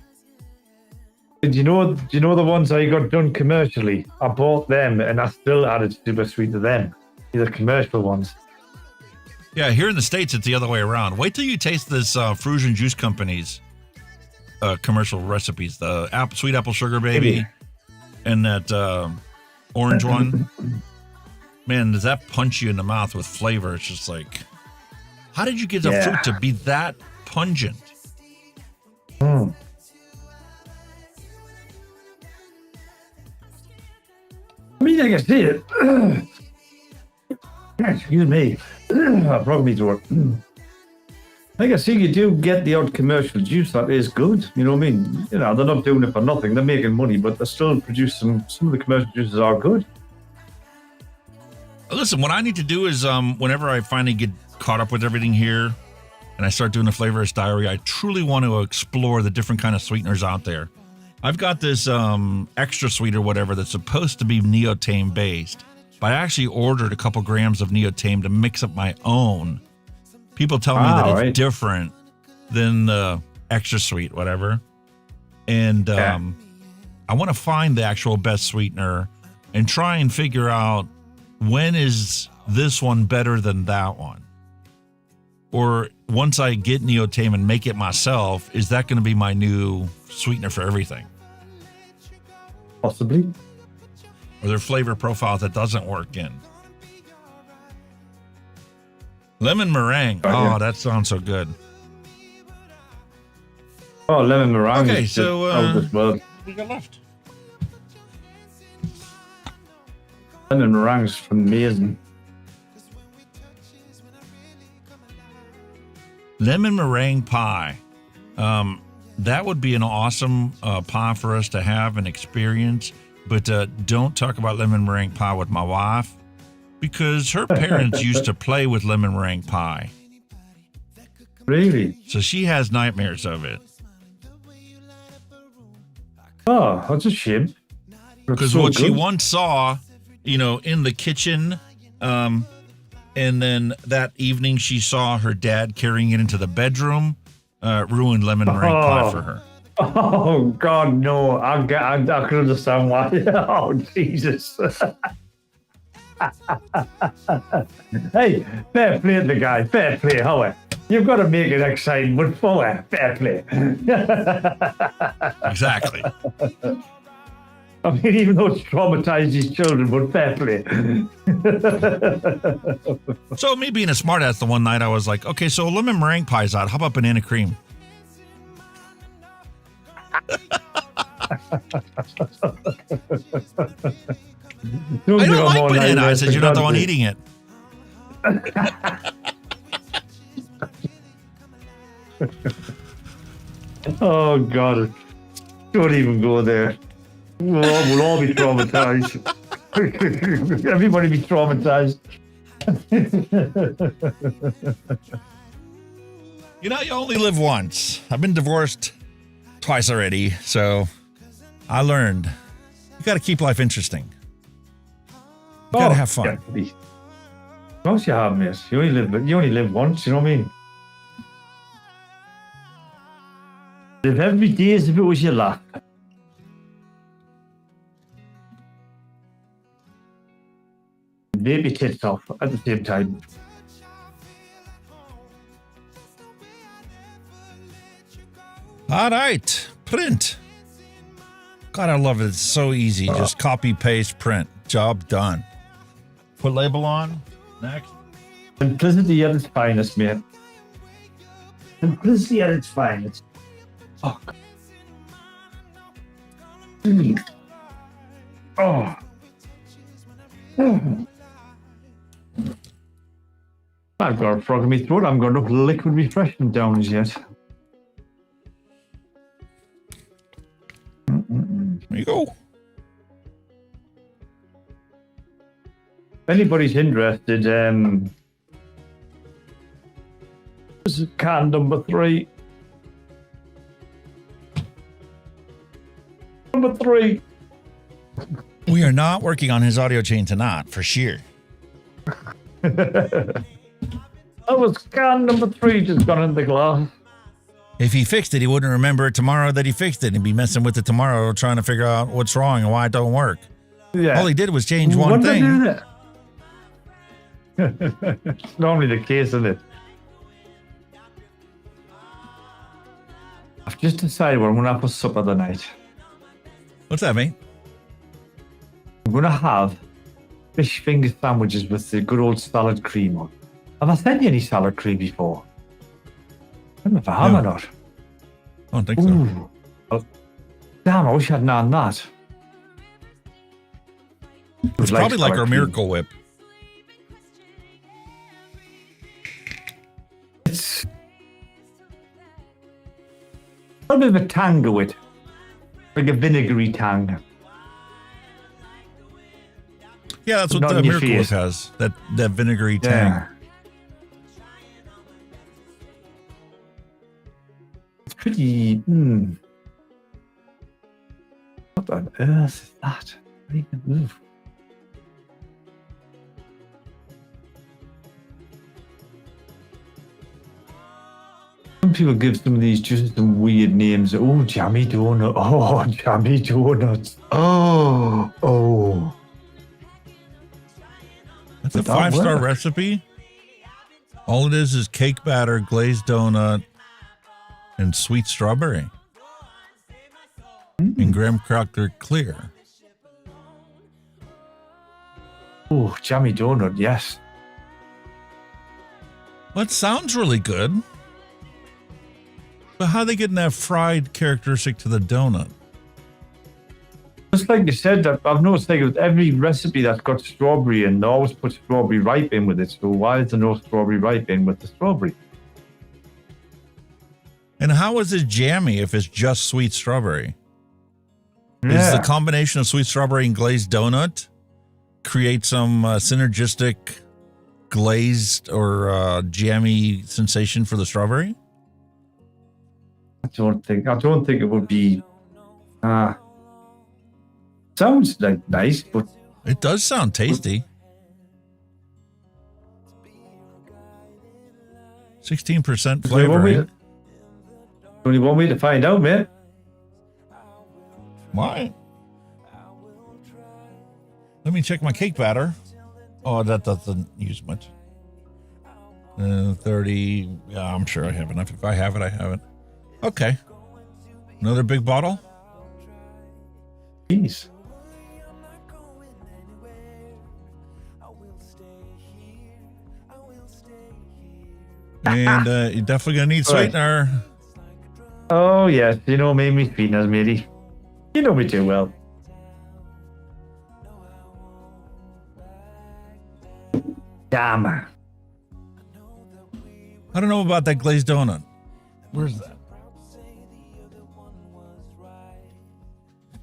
Speaker 1: Do you know the ones I got done commercially? I bought them and I still added super sweet to them. These are commercial ones.
Speaker 3: Yeah, here in the States, it's the other way around. Wait till you taste this Frusion Juice Company's commercial recipes. The sweet apple sugar baby and that orange one. Man, does that punch you in the mouth with flavor? It's just like, how did you get the fruit to be that pungent?
Speaker 1: Mm. I mean, I can see it. Excuse me. Frog meat work. I can see you do get the odd commercial juice that is good. You know what I mean? You know, they're not doing it for nothing. They're making money, but they still produce some of the commercial juices are good.
Speaker 3: Listen, what I need to do is whenever I finally get caught up with everything here and I start doing the flavorist diary, I truly want to explore the different kind of sweeteners out there. I've got this extra sweet or whatever that's supposed to be neotame based, but I actually ordered a couple grams of neotame to mix up my own. People tell me that it's different than the extra sweet, whatever. And I want to find the actual best sweetener and try and figure out when is this one better than that one? Or once I get neotame and make it myself, is that going to be my new sweetener for everything?
Speaker 1: Possibly.
Speaker 3: Or their flavor profile that doesn't work in. Lemon meringue. Oh, that sounds so good.
Speaker 1: Oh, lemon meringue.
Speaker 3: Okay, so
Speaker 1: out of this world.
Speaker 3: we got left?
Speaker 1: Lemon meringue's amazing.
Speaker 3: Lemon meringue pie. That would be an awesome pie for us to have and experience. But don't talk about lemon meringue pie with my wife because her parents used to play with lemon meringue pie.
Speaker 1: Really?
Speaker 3: So she has nightmares of it.
Speaker 1: Oh, that's a shame.
Speaker 3: Because what she once saw, you know, in the kitchen, and then that evening she saw her dad carrying it into the bedroom, ruined lemon meringue pie for her.
Speaker 1: Oh, God, no. I can understand why. Oh, Jesus. Hey, fair play to the guy. Fair play, Howard. You've got to make it exciting, but fair play.
Speaker 3: Exactly.
Speaker 1: I mean, even though it's traumatized his children, but fair play.
Speaker 3: So me being a smartass the one night, I was like, okay, so lemon meringue pie's out. How about banana cream?
Speaker 1: I
Speaker 3: don't like banana. I said, you're not the one eating it.
Speaker 1: Oh, God. Don't even go there. We'll all be traumatized. Everybody be traumatized.
Speaker 3: You know, you only live once. I've been divorced twice already, so I learned you got to keep life interesting. You got to have fun.
Speaker 1: Yeah, of course you have, miss. You only live once, you know what I mean? Live every day as if it was your last. and vape your tits off at the same time.
Speaker 3: All right, print. God, I love it. It's so easy. Just copy, paste, print. Job done. Put label on. Next.
Speaker 1: Simplicity at its finest, mate. Simplicity at its finest. Oh. Oh. I've got a frog in my throat. I'm going to look liquid refreshment down as yet.
Speaker 3: There you go.
Speaker 1: If anybody's interested, this is can number 3. Number 3.
Speaker 3: We are not working on his audio chain tonight, for sure.
Speaker 1: That was can number 3 just gone in the glass.
Speaker 3: If he fixed it, he wouldn't remember tomorrow that he fixed it and be messing with it tomorrow, trying to figure out what's wrong and why it don't work.
Speaker 1: Yeah.
Speaker 3: All he did was change one thing.
Speaker 1: It's normally the case, isn't it? I've just decided what I'm going to have for supper tonight.
Speaker 3: What's that, mate?
Speaker 1: I'm going to have fish finger sandwiches with the good old salad cream on. Have I sent you any salad cream before? I don't know if I have or not.
Speaker 3: I don't think so.
Speaker 1: Oh, damn, I wish I hadn't done that.
Speaker 3: It's probably like our Miracle Whip.
Speaker 1: It's a bit of a tang to it. Like a vinegary tang.
Speaker 3: Yeah, that's what
Speaker 1: Not
Speaker 3: the
Speaker 1: in your
Speaker 3: Miracle Whip
Speaker 1: face.
Speaker 3: has. That vinegary tang.
Speaker 1: Yeah. It's pretty. What on earth is that? Move. Some people give some of these just some weird names. Oh, jammy donut. Oh, jammy donuts. Oh.
Speaker 3: That's a 5-star recipe. All it is cake batter, glazed donut, and sweet strawberry. And graham cracker clear.
Speaker 1: Oh, jammy donut, yes.
Speaker 3: Well, it sounds really good. But how are they getting that fried characteristic to the donut?
Speaker 1: Just like you said, I've noticed like with every recipe that's got strawberry in, they always put strawberry ripe in with it. So why is there no strawberry ripe in with the strawberry?
Speaker 3: And how is it jammy if it's just sweet strawberry? Is the combination of sweet strawberry and glazed donut create some synergistic glazed or jammy sensation for the strawberry?
Speaker 1: I don't think it would be. Sounds like nice, but
Speaker 3: it does sound tasty. 16% flavor.
Speaker 1: Only one way to find out, mate.
Speaker 3: Why? Let me check my cake batter. Oh, that doesn't use much. 30. Yeah, I'm sure I have enough. If I have it, I have it. Okay. Another big bottle?
Speaker 1: Jeez.
Speaker 3: And you're definitely going to need sweetener.
Speaker 1: Oh, yes. You know me, me sweeteners, matey. You know me too well. Damn.
Speaker 3: I don't know about that glazed donut. Where's that?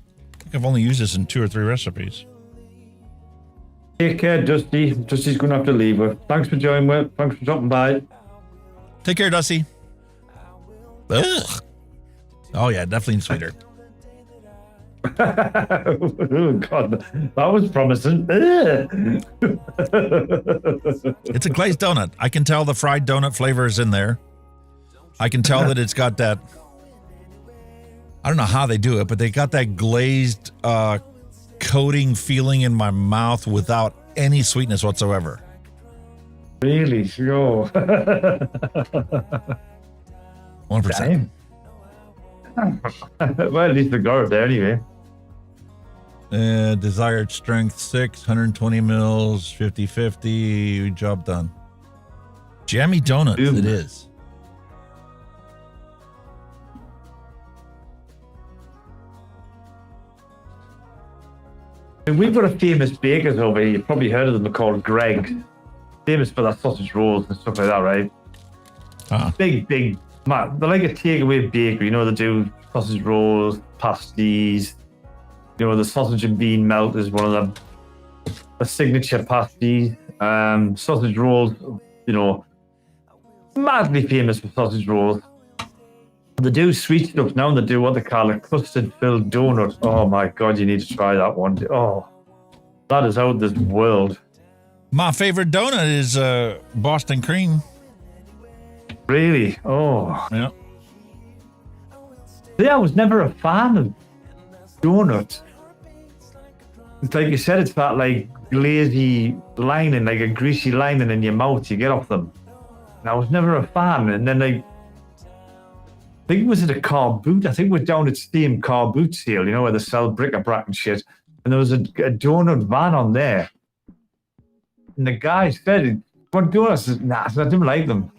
Speaker 3: I think I've only used this in 2 or 3 recipes.
Speaker 1: Take care, Dusty. Dusty's going to have to leave. Thanks for joining. Thanks for dropping by.
Speaker 3: Take care, Dusty. Ugh. Oh, yeah, definitely sweeter.
Speaker 1: Oh, God. That was promising.
Speaker 3: It's a glazed donut. I can tell the fried donut flavor is in there. I can tell that it's got that. I don't know how they do it, but they got that glazed coating feeling in my mouth without any sweetness whatsoever.
Speaker 1: Really? Sure.
Speaker 3: 1%.
Speaker 1: Well, at least they got it there anyway.
Speaker 3: Desired strength 6, 120 mils, 50-50. Job done. Jammy donuts, it is.
Speaker 1: We've got a famous bakers over here. You've probably heard of them. They're called Greg's. Famous for their sausage rolls and stuff like that, right? Big, man. They're like a takeaway bakery. You know, they do sausage rolls, pasties. You know, the sausage and bean melt is one of them. The signature pasties. Sausage rolls, you know, madly famous for sausage rolls. They do sweet stuff now, and they do what they call a custard-filled donut. Oh my God, you need to try that one. Oh, that is out of this world.
Speaker 3: My favorite donut is Boston cream.
Speaker 1: Really? Oh.
Speaker 3: Yeah.
Speaker 1: See, I was never a fan of donuts. It's like you said, it's that like glazy lining, like a greasy lining in your mouth you get off them. And I was never a fan. And then I think it was at a car boot. I think we're down at Steam car boot sale, you know, where they sell bric-a-brac and shit. And there was a donut van on there. And the guy said, "What donuts?" I said, "Nah," I said, "I didn't like them."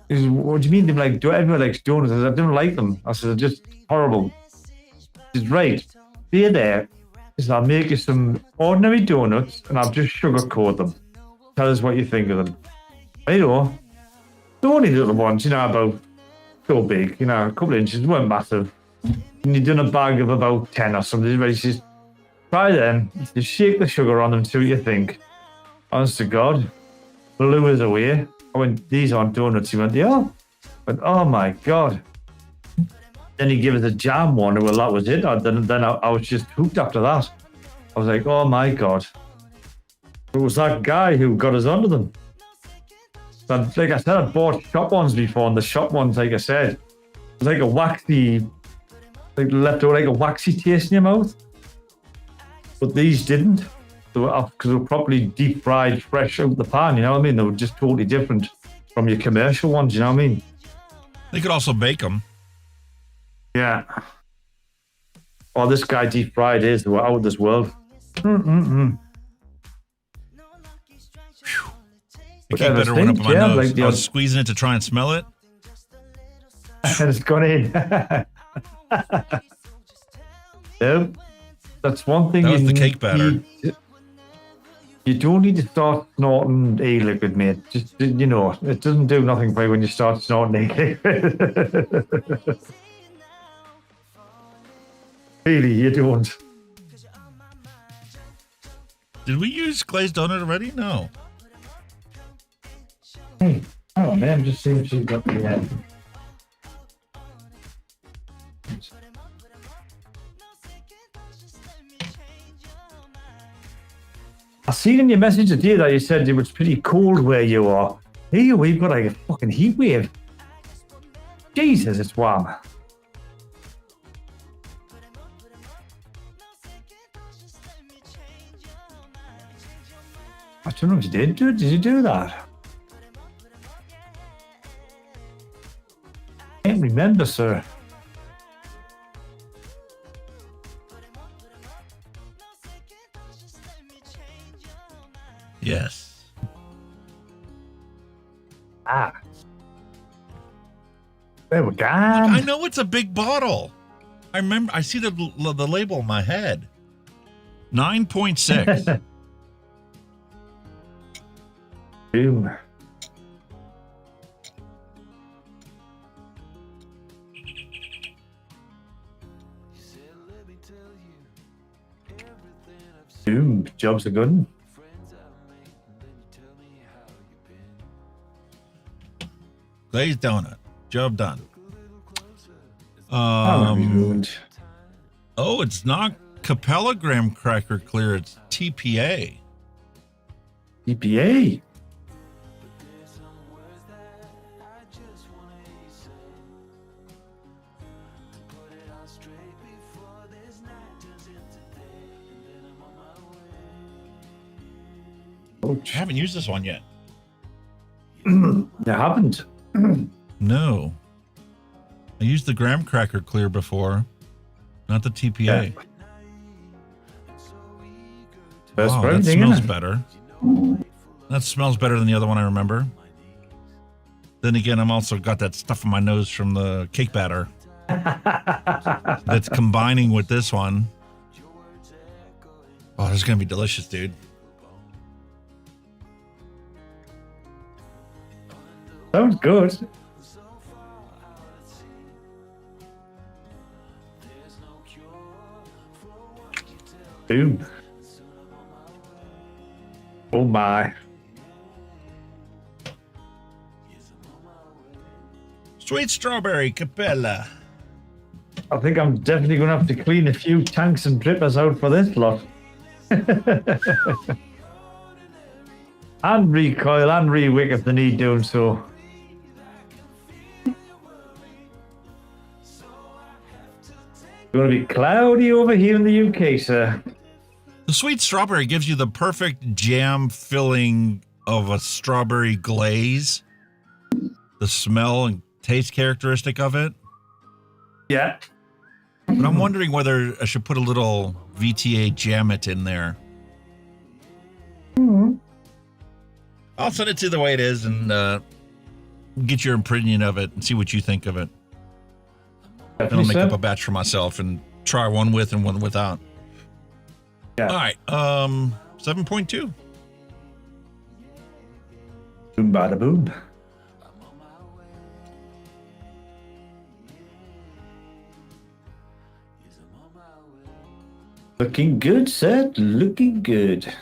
Speaker 1: He said, "What do you mean? Everyone likes donuts." I said, "I didn't like them." I said, "They're just horrible." He said, "Right, be there." He said, "I'll make you some ordinary donuts and I'll just sugarcoat them. Tell us what you think of them." You know, the only little ones, you know, about so big, you know, a couple of inches, weren't massive. And you've done a bag of about 10 or something. He says, "Try them, just shake the sugar on them, see what you think." Honest to God, blew us away. I went, "These aren't donuts." He went, "Yeah." I went, "Oh my God." Then he gave us a jam one. Well, that was it. Then I was just hooked after that. I was like, "Oh my God." It was that guy who got us onto them. But like I said, I bought shop ones before, and the shop ones, like I said, it was like a waxy, like left over like a waxy taste in your mouth. But these didn't. Because they were properly deep fried, fresh out the pan, you know what I mean? They were just totally different from your commercial ones, you know what I mean?
Speaker 3: They could also bake them.
Speaker 1: Yeah. Oh, this guy deep fried is out of this world. It
Speaker 3: came better one up on my nose. I was squeezing it to try and smell it.
Speaker 1: And it's gone in. No, that's one thing.
Speaker 3: That was the cake batter.
Speaker 1: You don't need to start snorting e-liquid, mate. Just, you know, it doesn't do nothing for you when you start snorting e-liquid. Really, you don't.
Speaker 3: Did we use glazed donut already? No.
Speaker 1: Hey, oh man, just seeing if she's got the end. I seen in your message today that you said it was pretty cold where you are. Here we've got like a fucking heat wave. Jesus, it's warm. I don't know if you did. Did you do that? I can't remember, sir.
Speaker 3: Yes.
Speaker 1: There we go.
Speaker 3: I know it's a big bottle. I remember. I see the label in my head. 9.6.
Speaker 1: Boom. Boom. Jobs are good.
Speaker 3: Glazed donut. Job done. Oh, it's not Capella graham cracker clear. It's TPA.
Speaker 1: TPA?
Speaker 3: I haven't used this one yet.
Speaker 1: You haven't?
Speaker 3: No. I used the graham cracker clear before, not the TPA.
Speaker 1: Yeah. Best
Speaker 3: Wow,
Speaker 1: for
Speaker 3: that
Speaker 1: everything,
Speaker 3: smells
Speaker 1: innit?
Speaker 3: better. That smells better than the other one I remember. Then again, I'm also got that stuff in my nose from the cake batter that's combining with this one. Oh, this is going to be delicious, dude.
Speaker 1: Sounds good. Boom. Oh my.
Speaker 3: Sweet strawberry capella.
Speaker 1: I think I'm definitely going to have to clean a few tanks and drippers out for this lot. And recoil and re-wick if they need doing so. It's going to be cloudy over here in the UK, sir.
Speaker 3: The sweet strawberry gives you the perfect jam filling of a strawberry glaze. The smell and taste characteristic of it.
Speaker 1: Yeah.
Speaker 3: But I'm wondering whether I should put a little VTA Jammet in there.
Speaker 1: Mm-hmm.
Speaker 3: I'll send it to the way it is and get your opinion of it and see what you think of it. Then I'll make up a batch for myself and try one with and one without.
Speaker 1: Yeah.
Speaker 3: All right. 7.2.
Speaker 1: Boom, bada boom. Looking good, sir. Looking good.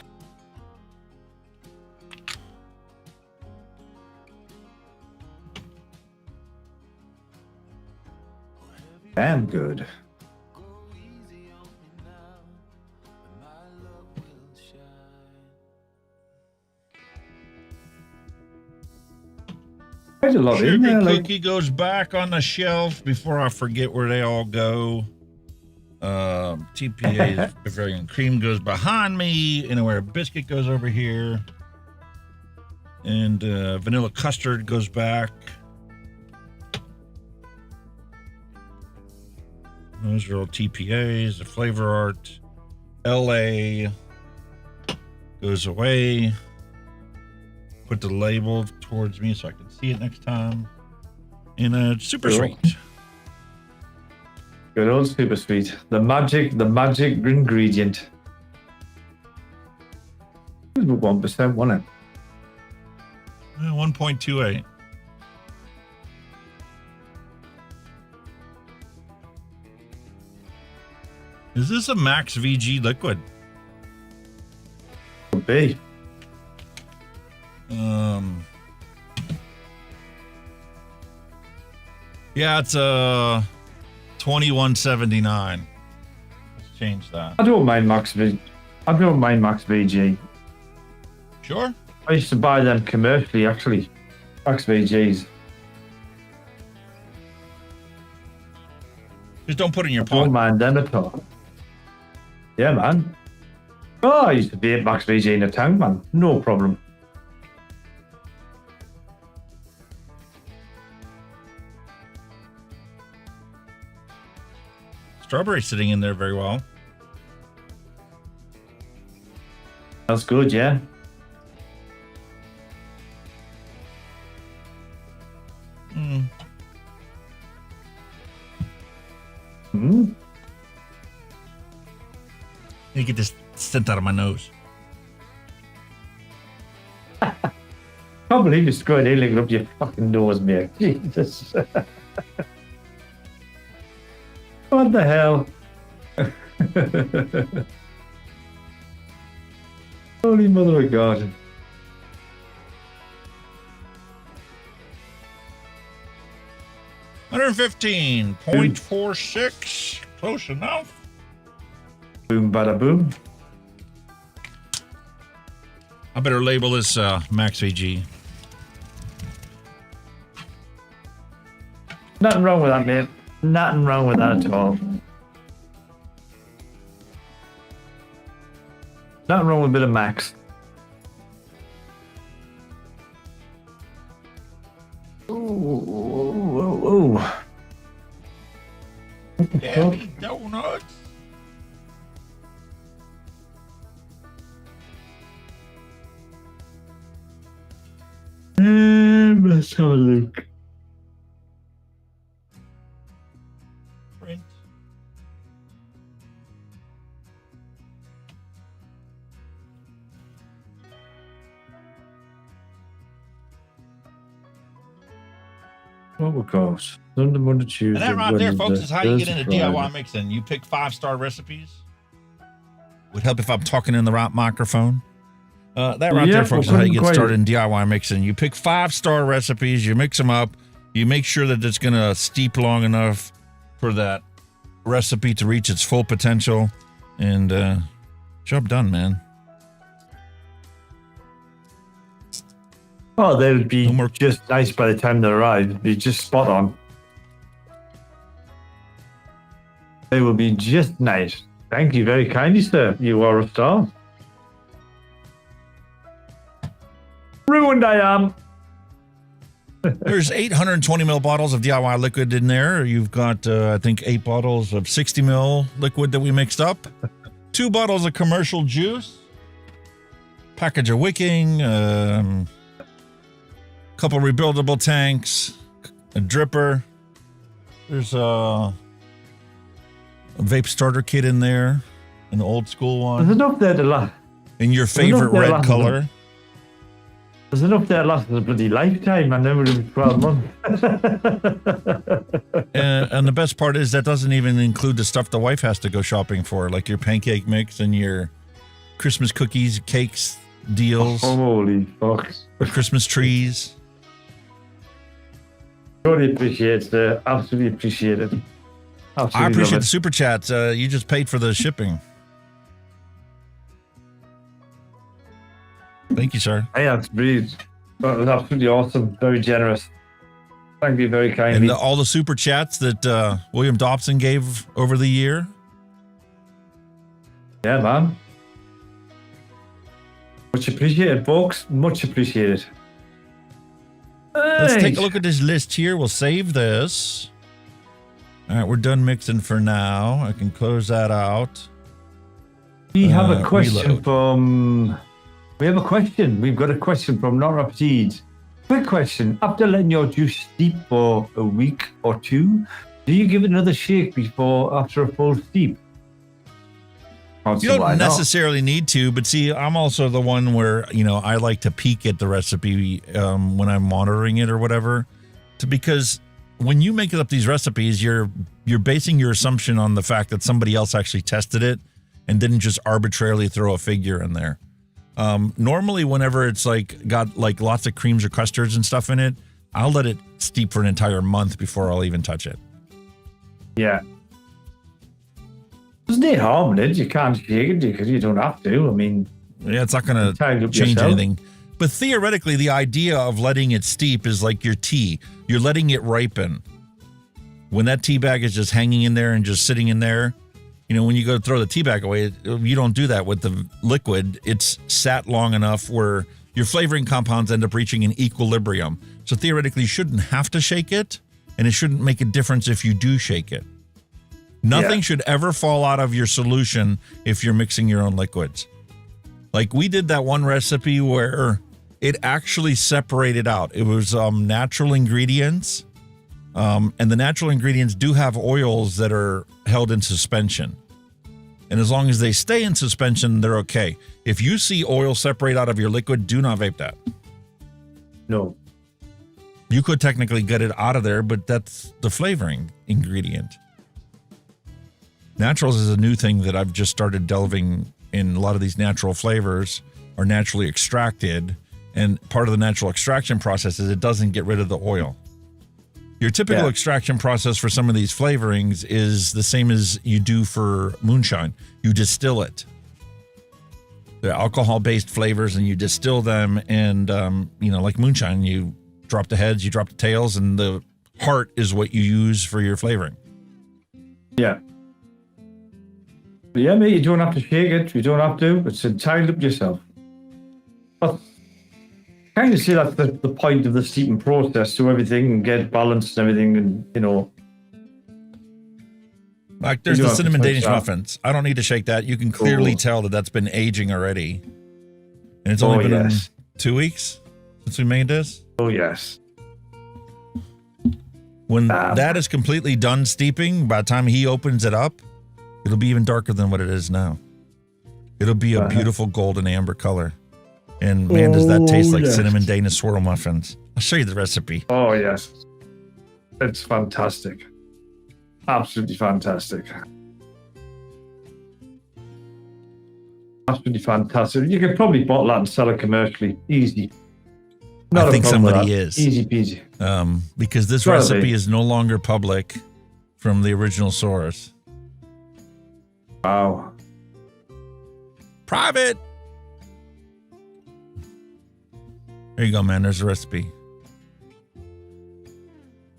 Speaker 1: Damn good. There's a lot
Speaker 3: Sugar
Speaker 1: in there.
Speaker 3: cookie goes back on the shelf before I forget where they all go. TPA Bavarian cream goes behind me. Anywhere biscuit goes over here. And vanilla custard goes back. Those are all TPAs. The flavor art. LA goes away. Put the label towards me so I can see it next time. And super
Speaker 1: Cool.
Speaker 3: sweet.
Speaker 1: Good old super sweet. The magic ingredient. It was 1%, wasn't it?
Speaker 3: 1.28. Is this a Max VG liquid?
Speaker 1: Could be.
Speaker 3: Yeah, it's 21.79. Let's change that.
Speaker 1: I don't mind Max VG.
Speaker 3: Sure.
Speaker 1: I used to buy them commercially, actually. Max VGs.
Speaker 3: Just don't put it in your
Speaker 1: I don't
Speaker 3: pot.
Speaker 1: mind them at all. Yeah, man. Oh, I used to be at Max VG in a tank, man. No problem.
Speaker 3: Strawberry sitting in there very well.
Speaker 1: That's good, yeah.
Speaker 3: Mm.
Speaker 1: Hmm.
Speaker 3: Let me get this scent out of my nose.
Speaker 1: Can't believe you're going in up your fucking nose, mate. Jesus. What the hell? Holy mother of God.
Speaker 3: $115.46. Close enough.
Speaker 1: Boom, bada boom.
Speaker 3: I better label this Max VG.
Speaker 1: Nothing wrong with that, mate. Nothing wrong with that at all. Nothing wrong with a bit of Max.
Speaker 3: Heavy donuts.
Speaker 1: Let's have a look.
Speaker 3: Print.
Speaker 1: What we got? Sunday, Monday, Tuesday.
Speaker 3: And that right there, folks,
Speaker 1: Wednesday,
Speaker 3: is how you get
Speaker 1: Thursday,
Speaker 3: into
Speaker 1: Friday.
Speaker 3: DIY mixing. You pick 5-star recipes. Would help if I'm talking in the right microphone. That right there, folks, is how you get started in DIY mixing. You pick 5-star recipes, you mix them up, you make sure that it's going to steep long enough for that recipe to reach its full potential, and job done, man.
Speaker 1: Oh, they'll be just nice by the time they arrive. It'll be just spot on. They will be just nice. Thank you very kindly, sir. You are a star. Ruined I am.
Speaker 3: There's 820 ml bottles of DIY liquid in there. You've got, I think, 8 bottles of 60 ml liquid that we mixed up, 2 bottles of commercial juice, package of wicking, couple rebuildable tanks, a dripper. There's a vape starter kit in there, an old school one.
Speaker 1: There's enough there to last.
Speaker 3: In your favorite red color.
Speaker 1: There's enough there to last a bloody lifetime. I never even 12 months.
Speaker 3: And the best part is that doesn't even include the stuff the wife has to go shopping for, like your pancake mix and your Christmas cookies, cakes, deals.
Speaker 1: Holy fuck.
Speaker 3: Christmas trees.
Speaker 1: Totally appreciate it. Absolutely appreciate it. Absolutely
Speaker 3: I appreciate
Speaker 1: love
Speaker 3: the
Speaker 1: it.
Speaker 3: super chats. You just paid for the shipping. Thank you, sir.
Speaker 1: Hey, that's brilliant. That was absolutely awesome. Very generous. Thank you very kindly.
Speaker 3: And all the super chats that William Dobson gave over the year.
Speaker 1: Yeah, man. Much appreciated, folks. Much appreciated.
Speaker 3: Let's take a look at this list here. We'll save this. All right, we're done mixing for now. I can close that out.
Speaker 1: We have a question
Speaker 3: reload.
Speaker 1: from... We have a question. We've got a question from Nora Seeds. Quick question. After letting your juice steep for a week or 2, do you give it another shake after a full steep?
Speaker 3: You don't necessarily need to, but see, I'm also the one where, I like to peek at the recipe when I'm monitoring it or whatever, because when you make up these recipes, you're basing your assumption on the fact that somebody else actually tested it and didn't just arbitrarily throw a figure in there. Normally, whenever it's got lots of creams or custards and stuff in it, I'll let it steep for an entire month before I'll even touch it.
Speaker 1: Yeah. There's no harm in it. You can't shake it because you don't have to. I mean,
Speaker 3: yeah, it's not going to change anything. But theoretically, the idea of letting it steep is like your tea. You're letting it ripen. When that tea bag is just hanging in there and just sitting in there, when you go to throw the tea bag away, you don't do that with the liquid. It's sat long enough where your flavoring compounds end up reaching an equilibrium. So theoretically, you shouldn't have to shake it, and it shouldn't make a difference if you do shake it. Nothing should ever fall out of your solution if you're mixing your own liquids. Like we did that one recipe where it actually separated out. It was natural ingredients, and the natural ingredients do have oils that are held in suspension. And as long as they stay in suspension, they're okay. If you see oil separate out of your liquid, do not vape that.
Speaker 1: No.
Speaker 3: You could technically get it out of there, but that's the flavoring ingredient. Naturals is a new thing that I've just started delving in. A lot of these natural flavors are naturally extracted, and part of the natural extraction process is it doesn't get rid of the oil. Your typical extraction process for some of these flavorings is the same as you do for moonshine. You distill it. They're alcohol-based flavors, and you distill them, and like moonshine, you drop the heads, you drop the tails, and the heart is what you use for your flavoring.
Speaker 1: Yeah. But yeah, mate, you don't have to shake it. You don't have to. It's entirely up to yourself. kind of see that's the point of the steeping process, so everything can get balanced and everything, and
Speaker 3: Like there's
Speaker 1: You
Speaker 3: the
Speaker 1: don't have to
Speaker 3: cinnamon
Speaker 1: touch
Speaker 3: Danish
Speaker 1: that.
Speaker 3: muffins. I don't need to shake that. You can clearly tell that that's been aging already. And it's only been 2 weeks since we made this.
Speaker 1: Oh, yes.
Speaker 3: When that is completely done steeping, by the time he opens it up, it'll be even darker than what it is now. It'll be a beautiful golden amber color. And man, does that taste like cinnamon Danish swirl muffins. I'll show you the recipe.
Speaker 1: Oh, yes. It's fantastic. Absolutely fantastic. Absolutely fantastic. You could probably bottle that and sell it commercially. Easy. Not
Speaker 3: I
Speaker 1: a
Speaker 3: think
Speaker 1: problem with
Speaker 3: somebody
Speaker 1: that.
Speaker 3: is.
Speaker 1: Easy peasy.
Speaker 3: Because this
Speaker 1: Gotta
Speaker 3: recipe
Speaker 1: be.
Speaker 3: is no longer public from the original source.
Speaker 1: Wow.
Speaker 3: Private. There you go, man. There's the recipe.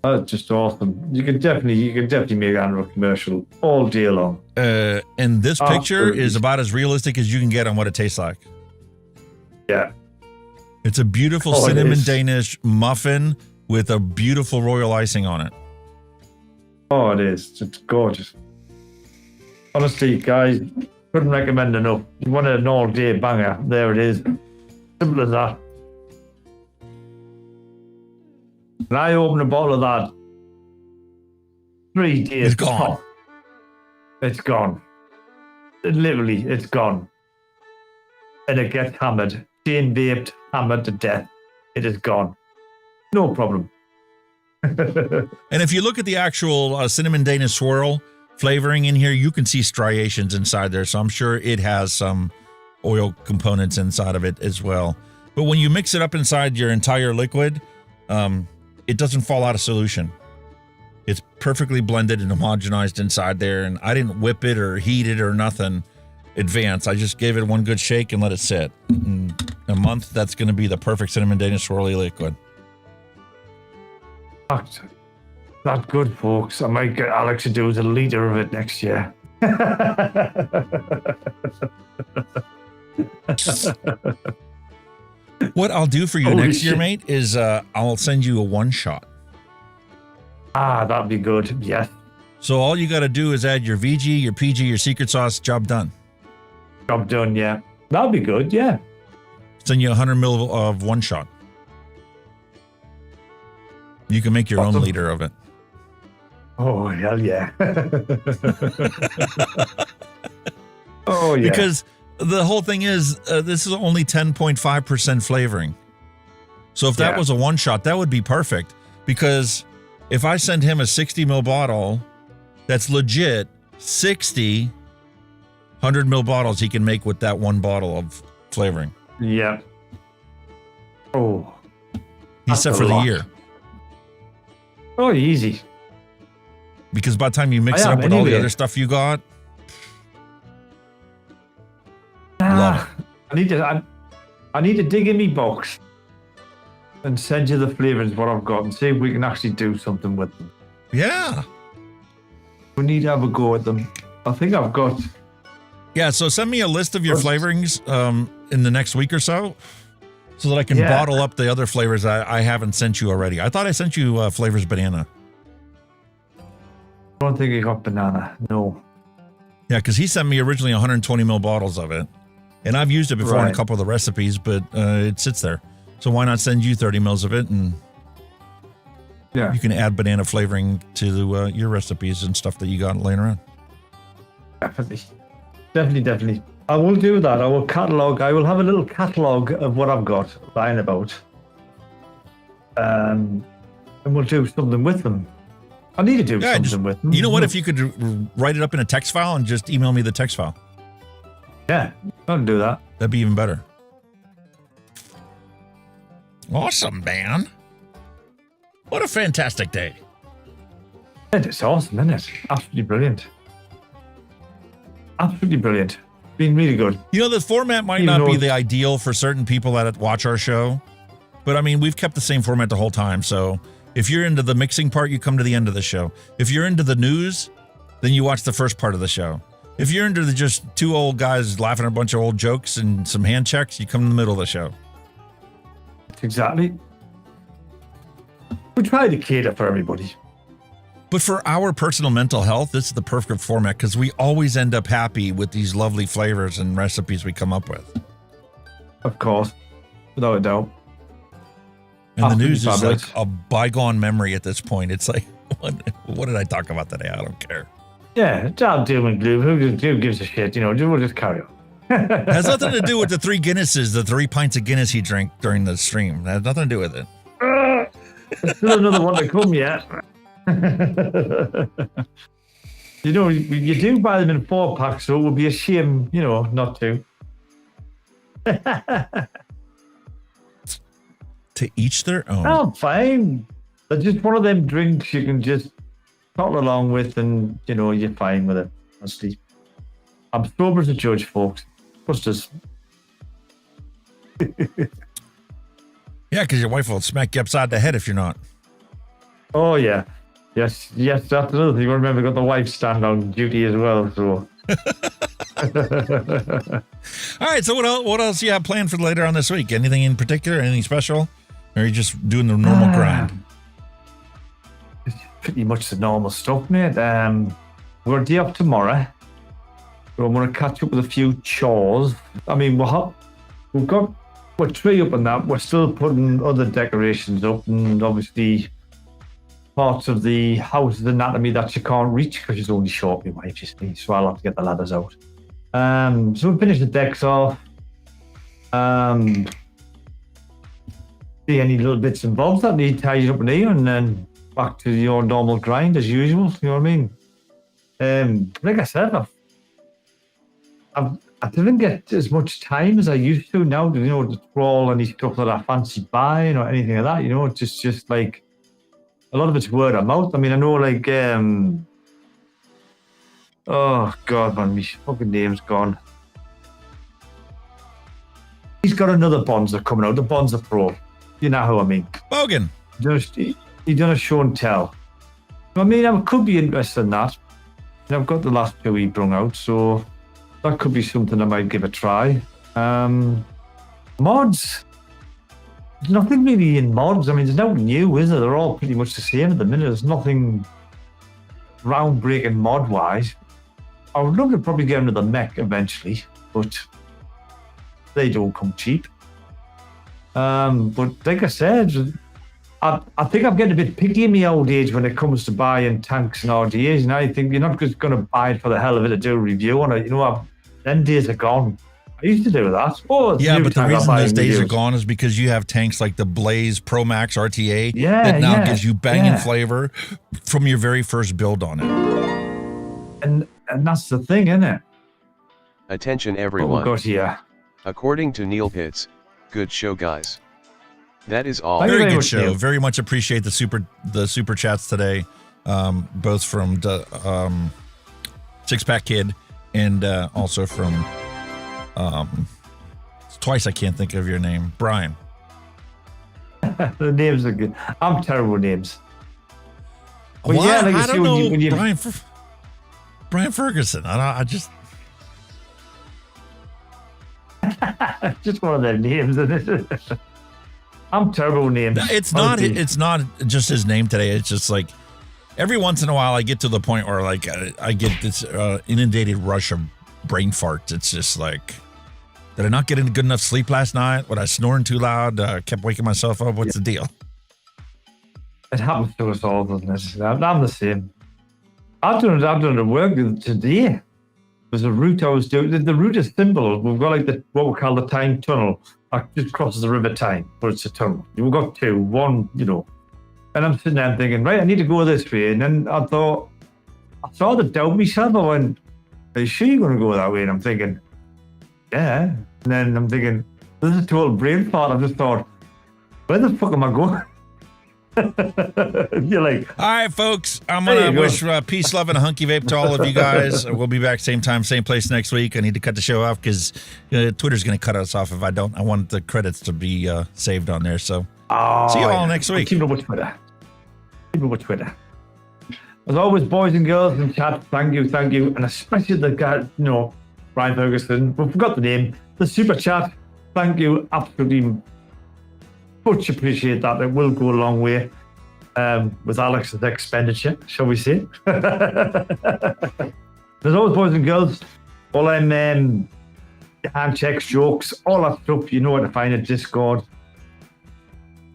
Speaker 1: That's just awesome. You can definitely make that into a commercial all day long.
Speaker 3: And this picture
Speaker 1: Absolutely.
Speaker 3: is about as realistic as you can get on what it tastes like.
Speaker 1: Yeah.
Speaker 3: It's a beautiful
Speaker 1: Oh, it
Speaker 3: cinnamon
Speaker 1: is.
Speaker 3: Danish muffin with a beautiful royal icing on it.
Speaker 1: Oh, it is. It's gorgeous. Honestly, guys, couldn't recommend enough. You want an all-day banger? There it is. Simple as that. When I open a bottle of that, 3 days.
Speaker 3: It's gone.
Speaker 1: It's gone. Literally, it's gone. And it gets hammered. Chain vaped, hammered to death. It is gone. No problem.
Speaker 3: And if you look at the actual cinnamon Danish swirl flavoring in here, you can see striations inside there. So I'm sure it has some oil components inside of it as well. But when you mix it up inside your entire liquid, it doesn't fall out of solution. It's perfectly blended and homogenized inside there. And I didn't whip it or heat it or nothing advance. I just gave it one good shake and let it sit. In a month, that's going to be the perfect cinnamon Danish swirly liquid.
Speaker 1: That's good, folks. I might get Alex to do a liter of it next year.
Speaker 3: What I'll do for you
Speaker 1: Holy
Speaker 3: next year,
Speaker 1: shit.
Speaker 3: mate, is I'll send you a one shot.
Speaker 1: Ah, that'd be good. Yes.
Speaker 3: So all you got to do is add your VG, your PG, your secret sauce. Job done.
Speaker 1: Job done, yeah. That'd be good, yeah.
Speaker 3: Send you 100 mil of one shot. You can make your own liter of it.
Speaker 1: Oh, hell yeah. Oh, yeah.
Speaker 3: Because the whole thing is, this is only 10.5% flavoring. So if that
Speaker 1: Yeah.
Speaker 3: was a one shot, that would be perfect. Because if I send him a 60 mil bottle, that's legit 60 100 mil bottles he can make with that one bottle of flavoring.
Speaker 1: Yeah. Oh.
Speaker 3: He's set for the year.
Speaker 1: Oh, easy.
Speaker 3: Because by the time you mix it
Speaker 1: I am,
Speaker 3: up with all the
Speaker 1: anyway.
Speaker 3: other stuff you got, love it.
Speaker 1: I need to dig in me box and send you the flavors what I've got and see if we can actually do something with them.
Speaker 3: Yeah.
Speaker 1: We need to have a go at them. I think I've got.
Speaker 3: Yeah, so send me a list of your flavorings in the next week or so that I can
Speaker 1: Yeah.
Speaker 3: bottle up the other flavors I haven't sent you already. I thought I sent you flavors banana.
Speaker 1: I don't think you got banana. No.
Speaker 3: Yeah, because he sent me originally 120 mil bottles of it. And I've used it before in a
Speaker 1: Right.
Speaker 3: couple of the recipes, but it sits there. So why not send you 30 mils of it and you can add banana flavoring to your recipes and stuff that you got laying around.
Speaker 1: Definitely. I will do that. I will catalog. I will have a little catalog of what I've got lying about. And we'll do something with them. I need to do something with them.
Speaker 3: You know what? If you could write it up in a text file and just email me the text file.
Speaker 1: Yeah, I'll do that.
Speaker 3: That'd be even better. Awesome, man. What a fantastic day.
Speaker 1: It's awesome, isn't it? Absolutely brilliant. Absolutely brilliant. Been really good.
Speaker 3: You know, the format might
Speaker 1: Even
Speaker 3: not be
Speaker 1: though-
Speaker 3: the ideal for certain people that watch our show, but I mean, we've kept the same format the whole time. So if you're into the mixing part, you come to the end of the show. If you're into the news, then you watch the first part of the show. If you're into the just two old guys laughing at a bunch of old jokes and some hand checks, you come in the middle of the show.
Speaker 1: exactly. We try to cater for everybody.
Speaker 3: But for our personal mental health, this is the perfect format because we always end up happy with these lovely flavors and recipes we come up with.
Speaker 1: Of course, without a doubt.
Speaker 3: And the news is like a bygone memory at this point. It's like, what did I talk about today? I don't care.
Speaker 1: Yeah, it's all doom and gloom. Who gives a shit? You know, we'll just carry on.
Speaker 3: Has nothing to do with the 3 Guinnesses, the 3 pints of Guinness he drank during the stream. It has nothing to do with it.
Speaker 1: There's still another one to come yet. You know, you do buy them in 4-packs, so it would be a shame, you know, not to.
Speaker 3: To each their own.
Speaker 1: Oh, fine. They're just one of them drinks you can just toddle along with and, you know, you're fine with it, honestly. I'm sober as a judge, folks. What's this?
Speaker 3: Yeah, because your wife will smack you upside the head if you're not.
Speaker 1: Oh, yeah. Yes, that's another thing. Remember, got the wife stand on duty as well, so.
Speaker 3: All right, so what else you have planned for later on this week? Anything in particular? Anything special? Or are you just doing the normal grind?
Speaker 1: It's pretty much the normal stuff, mate. We're a day off tomorrow. So I'm going to catch up with a few chores. I mean, we've got a tree up and that. We're still putting other decorations up, and obviously parts of the house's anatomy that you can't reach because she's only short, my wife, you see. So I'll have to get the ladders out. So we finish the decks off. See any little bits and bobs that need tidying up in here, and then back to your normal grind as usual. You know what I mean? Like I said, I didn't get as much time as I used to now, you know, to scroll any stuff that I fancy buying or anything like that. You know, it's just like a lot of it's word of mouth. I mean, I know like, oh God, man, my fucking name's gone. He's got another Bonza coming out, the Bonza Pro. You know who I mean?
Speaker 3: Bogan.
Speaker 1: He done a show and tell. I mean, I could be interested in that. And I've got the last 2 he brung out, so that could be something I might give a try. Mods. There's nothing really in mods. I mean, there's nothing new, is there? They're all pretty much the same at the minute. There's nothing groundbreaking mod-wise. I would love to probably get into the mech eventually, but they don't come cheap. But like I said, I think I'm getting a bit picky in my old age when it comes to buying tanks and RDAs. And I think you're not just going to buy it for the hell of it to do a review on it. You know, them days are gone. I used to do that. Oh,
Speaker 3: yeah, but the reason those days are gone is because you have tanks like the Blaze Pro Max RTA that now gives you banging flavor from your very first build on it.
Speaker 1: And that's the thing, isn't it?
Speaker 16: Attention everyone.
Speaker 1: Oh, God, yeah.
Speaker 16: According to Neil Pitts, good show, guys. That is all.
Speaker 3: Very good show. Very much appreciate the super chats today, both from the Six Pack Kid and also from twice I can't think of your name, Brian.
Speaker 1: The names are good. I'm terrible with names.
Speaker 3: Well, yeah, like I don't know Brian Ferguson. I just
Speaker 1: just one of their names, isn't it? I'm terrible with names.
Speaker 3: It's not just his name today. It's just like every once in a while I get to the point where like I get this inundated rush of brain farts. It's just like, did I not get good enough sleep last night? Was I snoring too loud? Kept waking myself up. What's the deal?
Speaker 1: It happens to us all, doesn't it? I'm the same. I've done the work today. There's a route I was doing. The route is simple. We've got like what we call the Tyne Tunnel. That just crosses the River Tyne, but it's a tunnel. We've got two. One, you know. And I'm sitting there thinking, right, I need to go this way. And then I thought, I saw the doubt myself. I went, are you sure you're going to go that way? And I'm thinking, yeah. And then I'm thinking, this is a total brain fart. I just thought, where the fuck am I going? You're like,
Speaker 3: all right, folks, I'm going to wish peace, love, and a hunky vape to all of you guys. We'll be back same time, same place next week. I need to cut the show off because Twitter's going to cut us off if I don't. I want the credits to be saved on there. So see you all next week.
Speaker 1: Keep it with Twitter. As always, boys and girls in chat, thank you. And especially the guy, Brian Ferguson. We forgot the name. The super chat. Thank you. Absolutely much appreciate that. It will go a long way with Alex's expenditure, shall we say. There's always, boys and girls, all them hand checks, jokes, all that stuff, you know where to find it, Discord.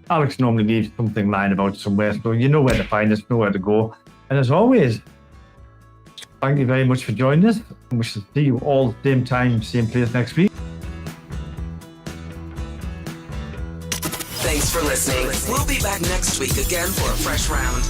Speaker 1: Alex normally leaves something lying about somewhere, so you know where to find us, know where to go. And as always, thank you very much for joining us. And we shall see you all same time, same place next week.
Speaker 2: Thanks for listening. We'll be back next week again for a fresh round.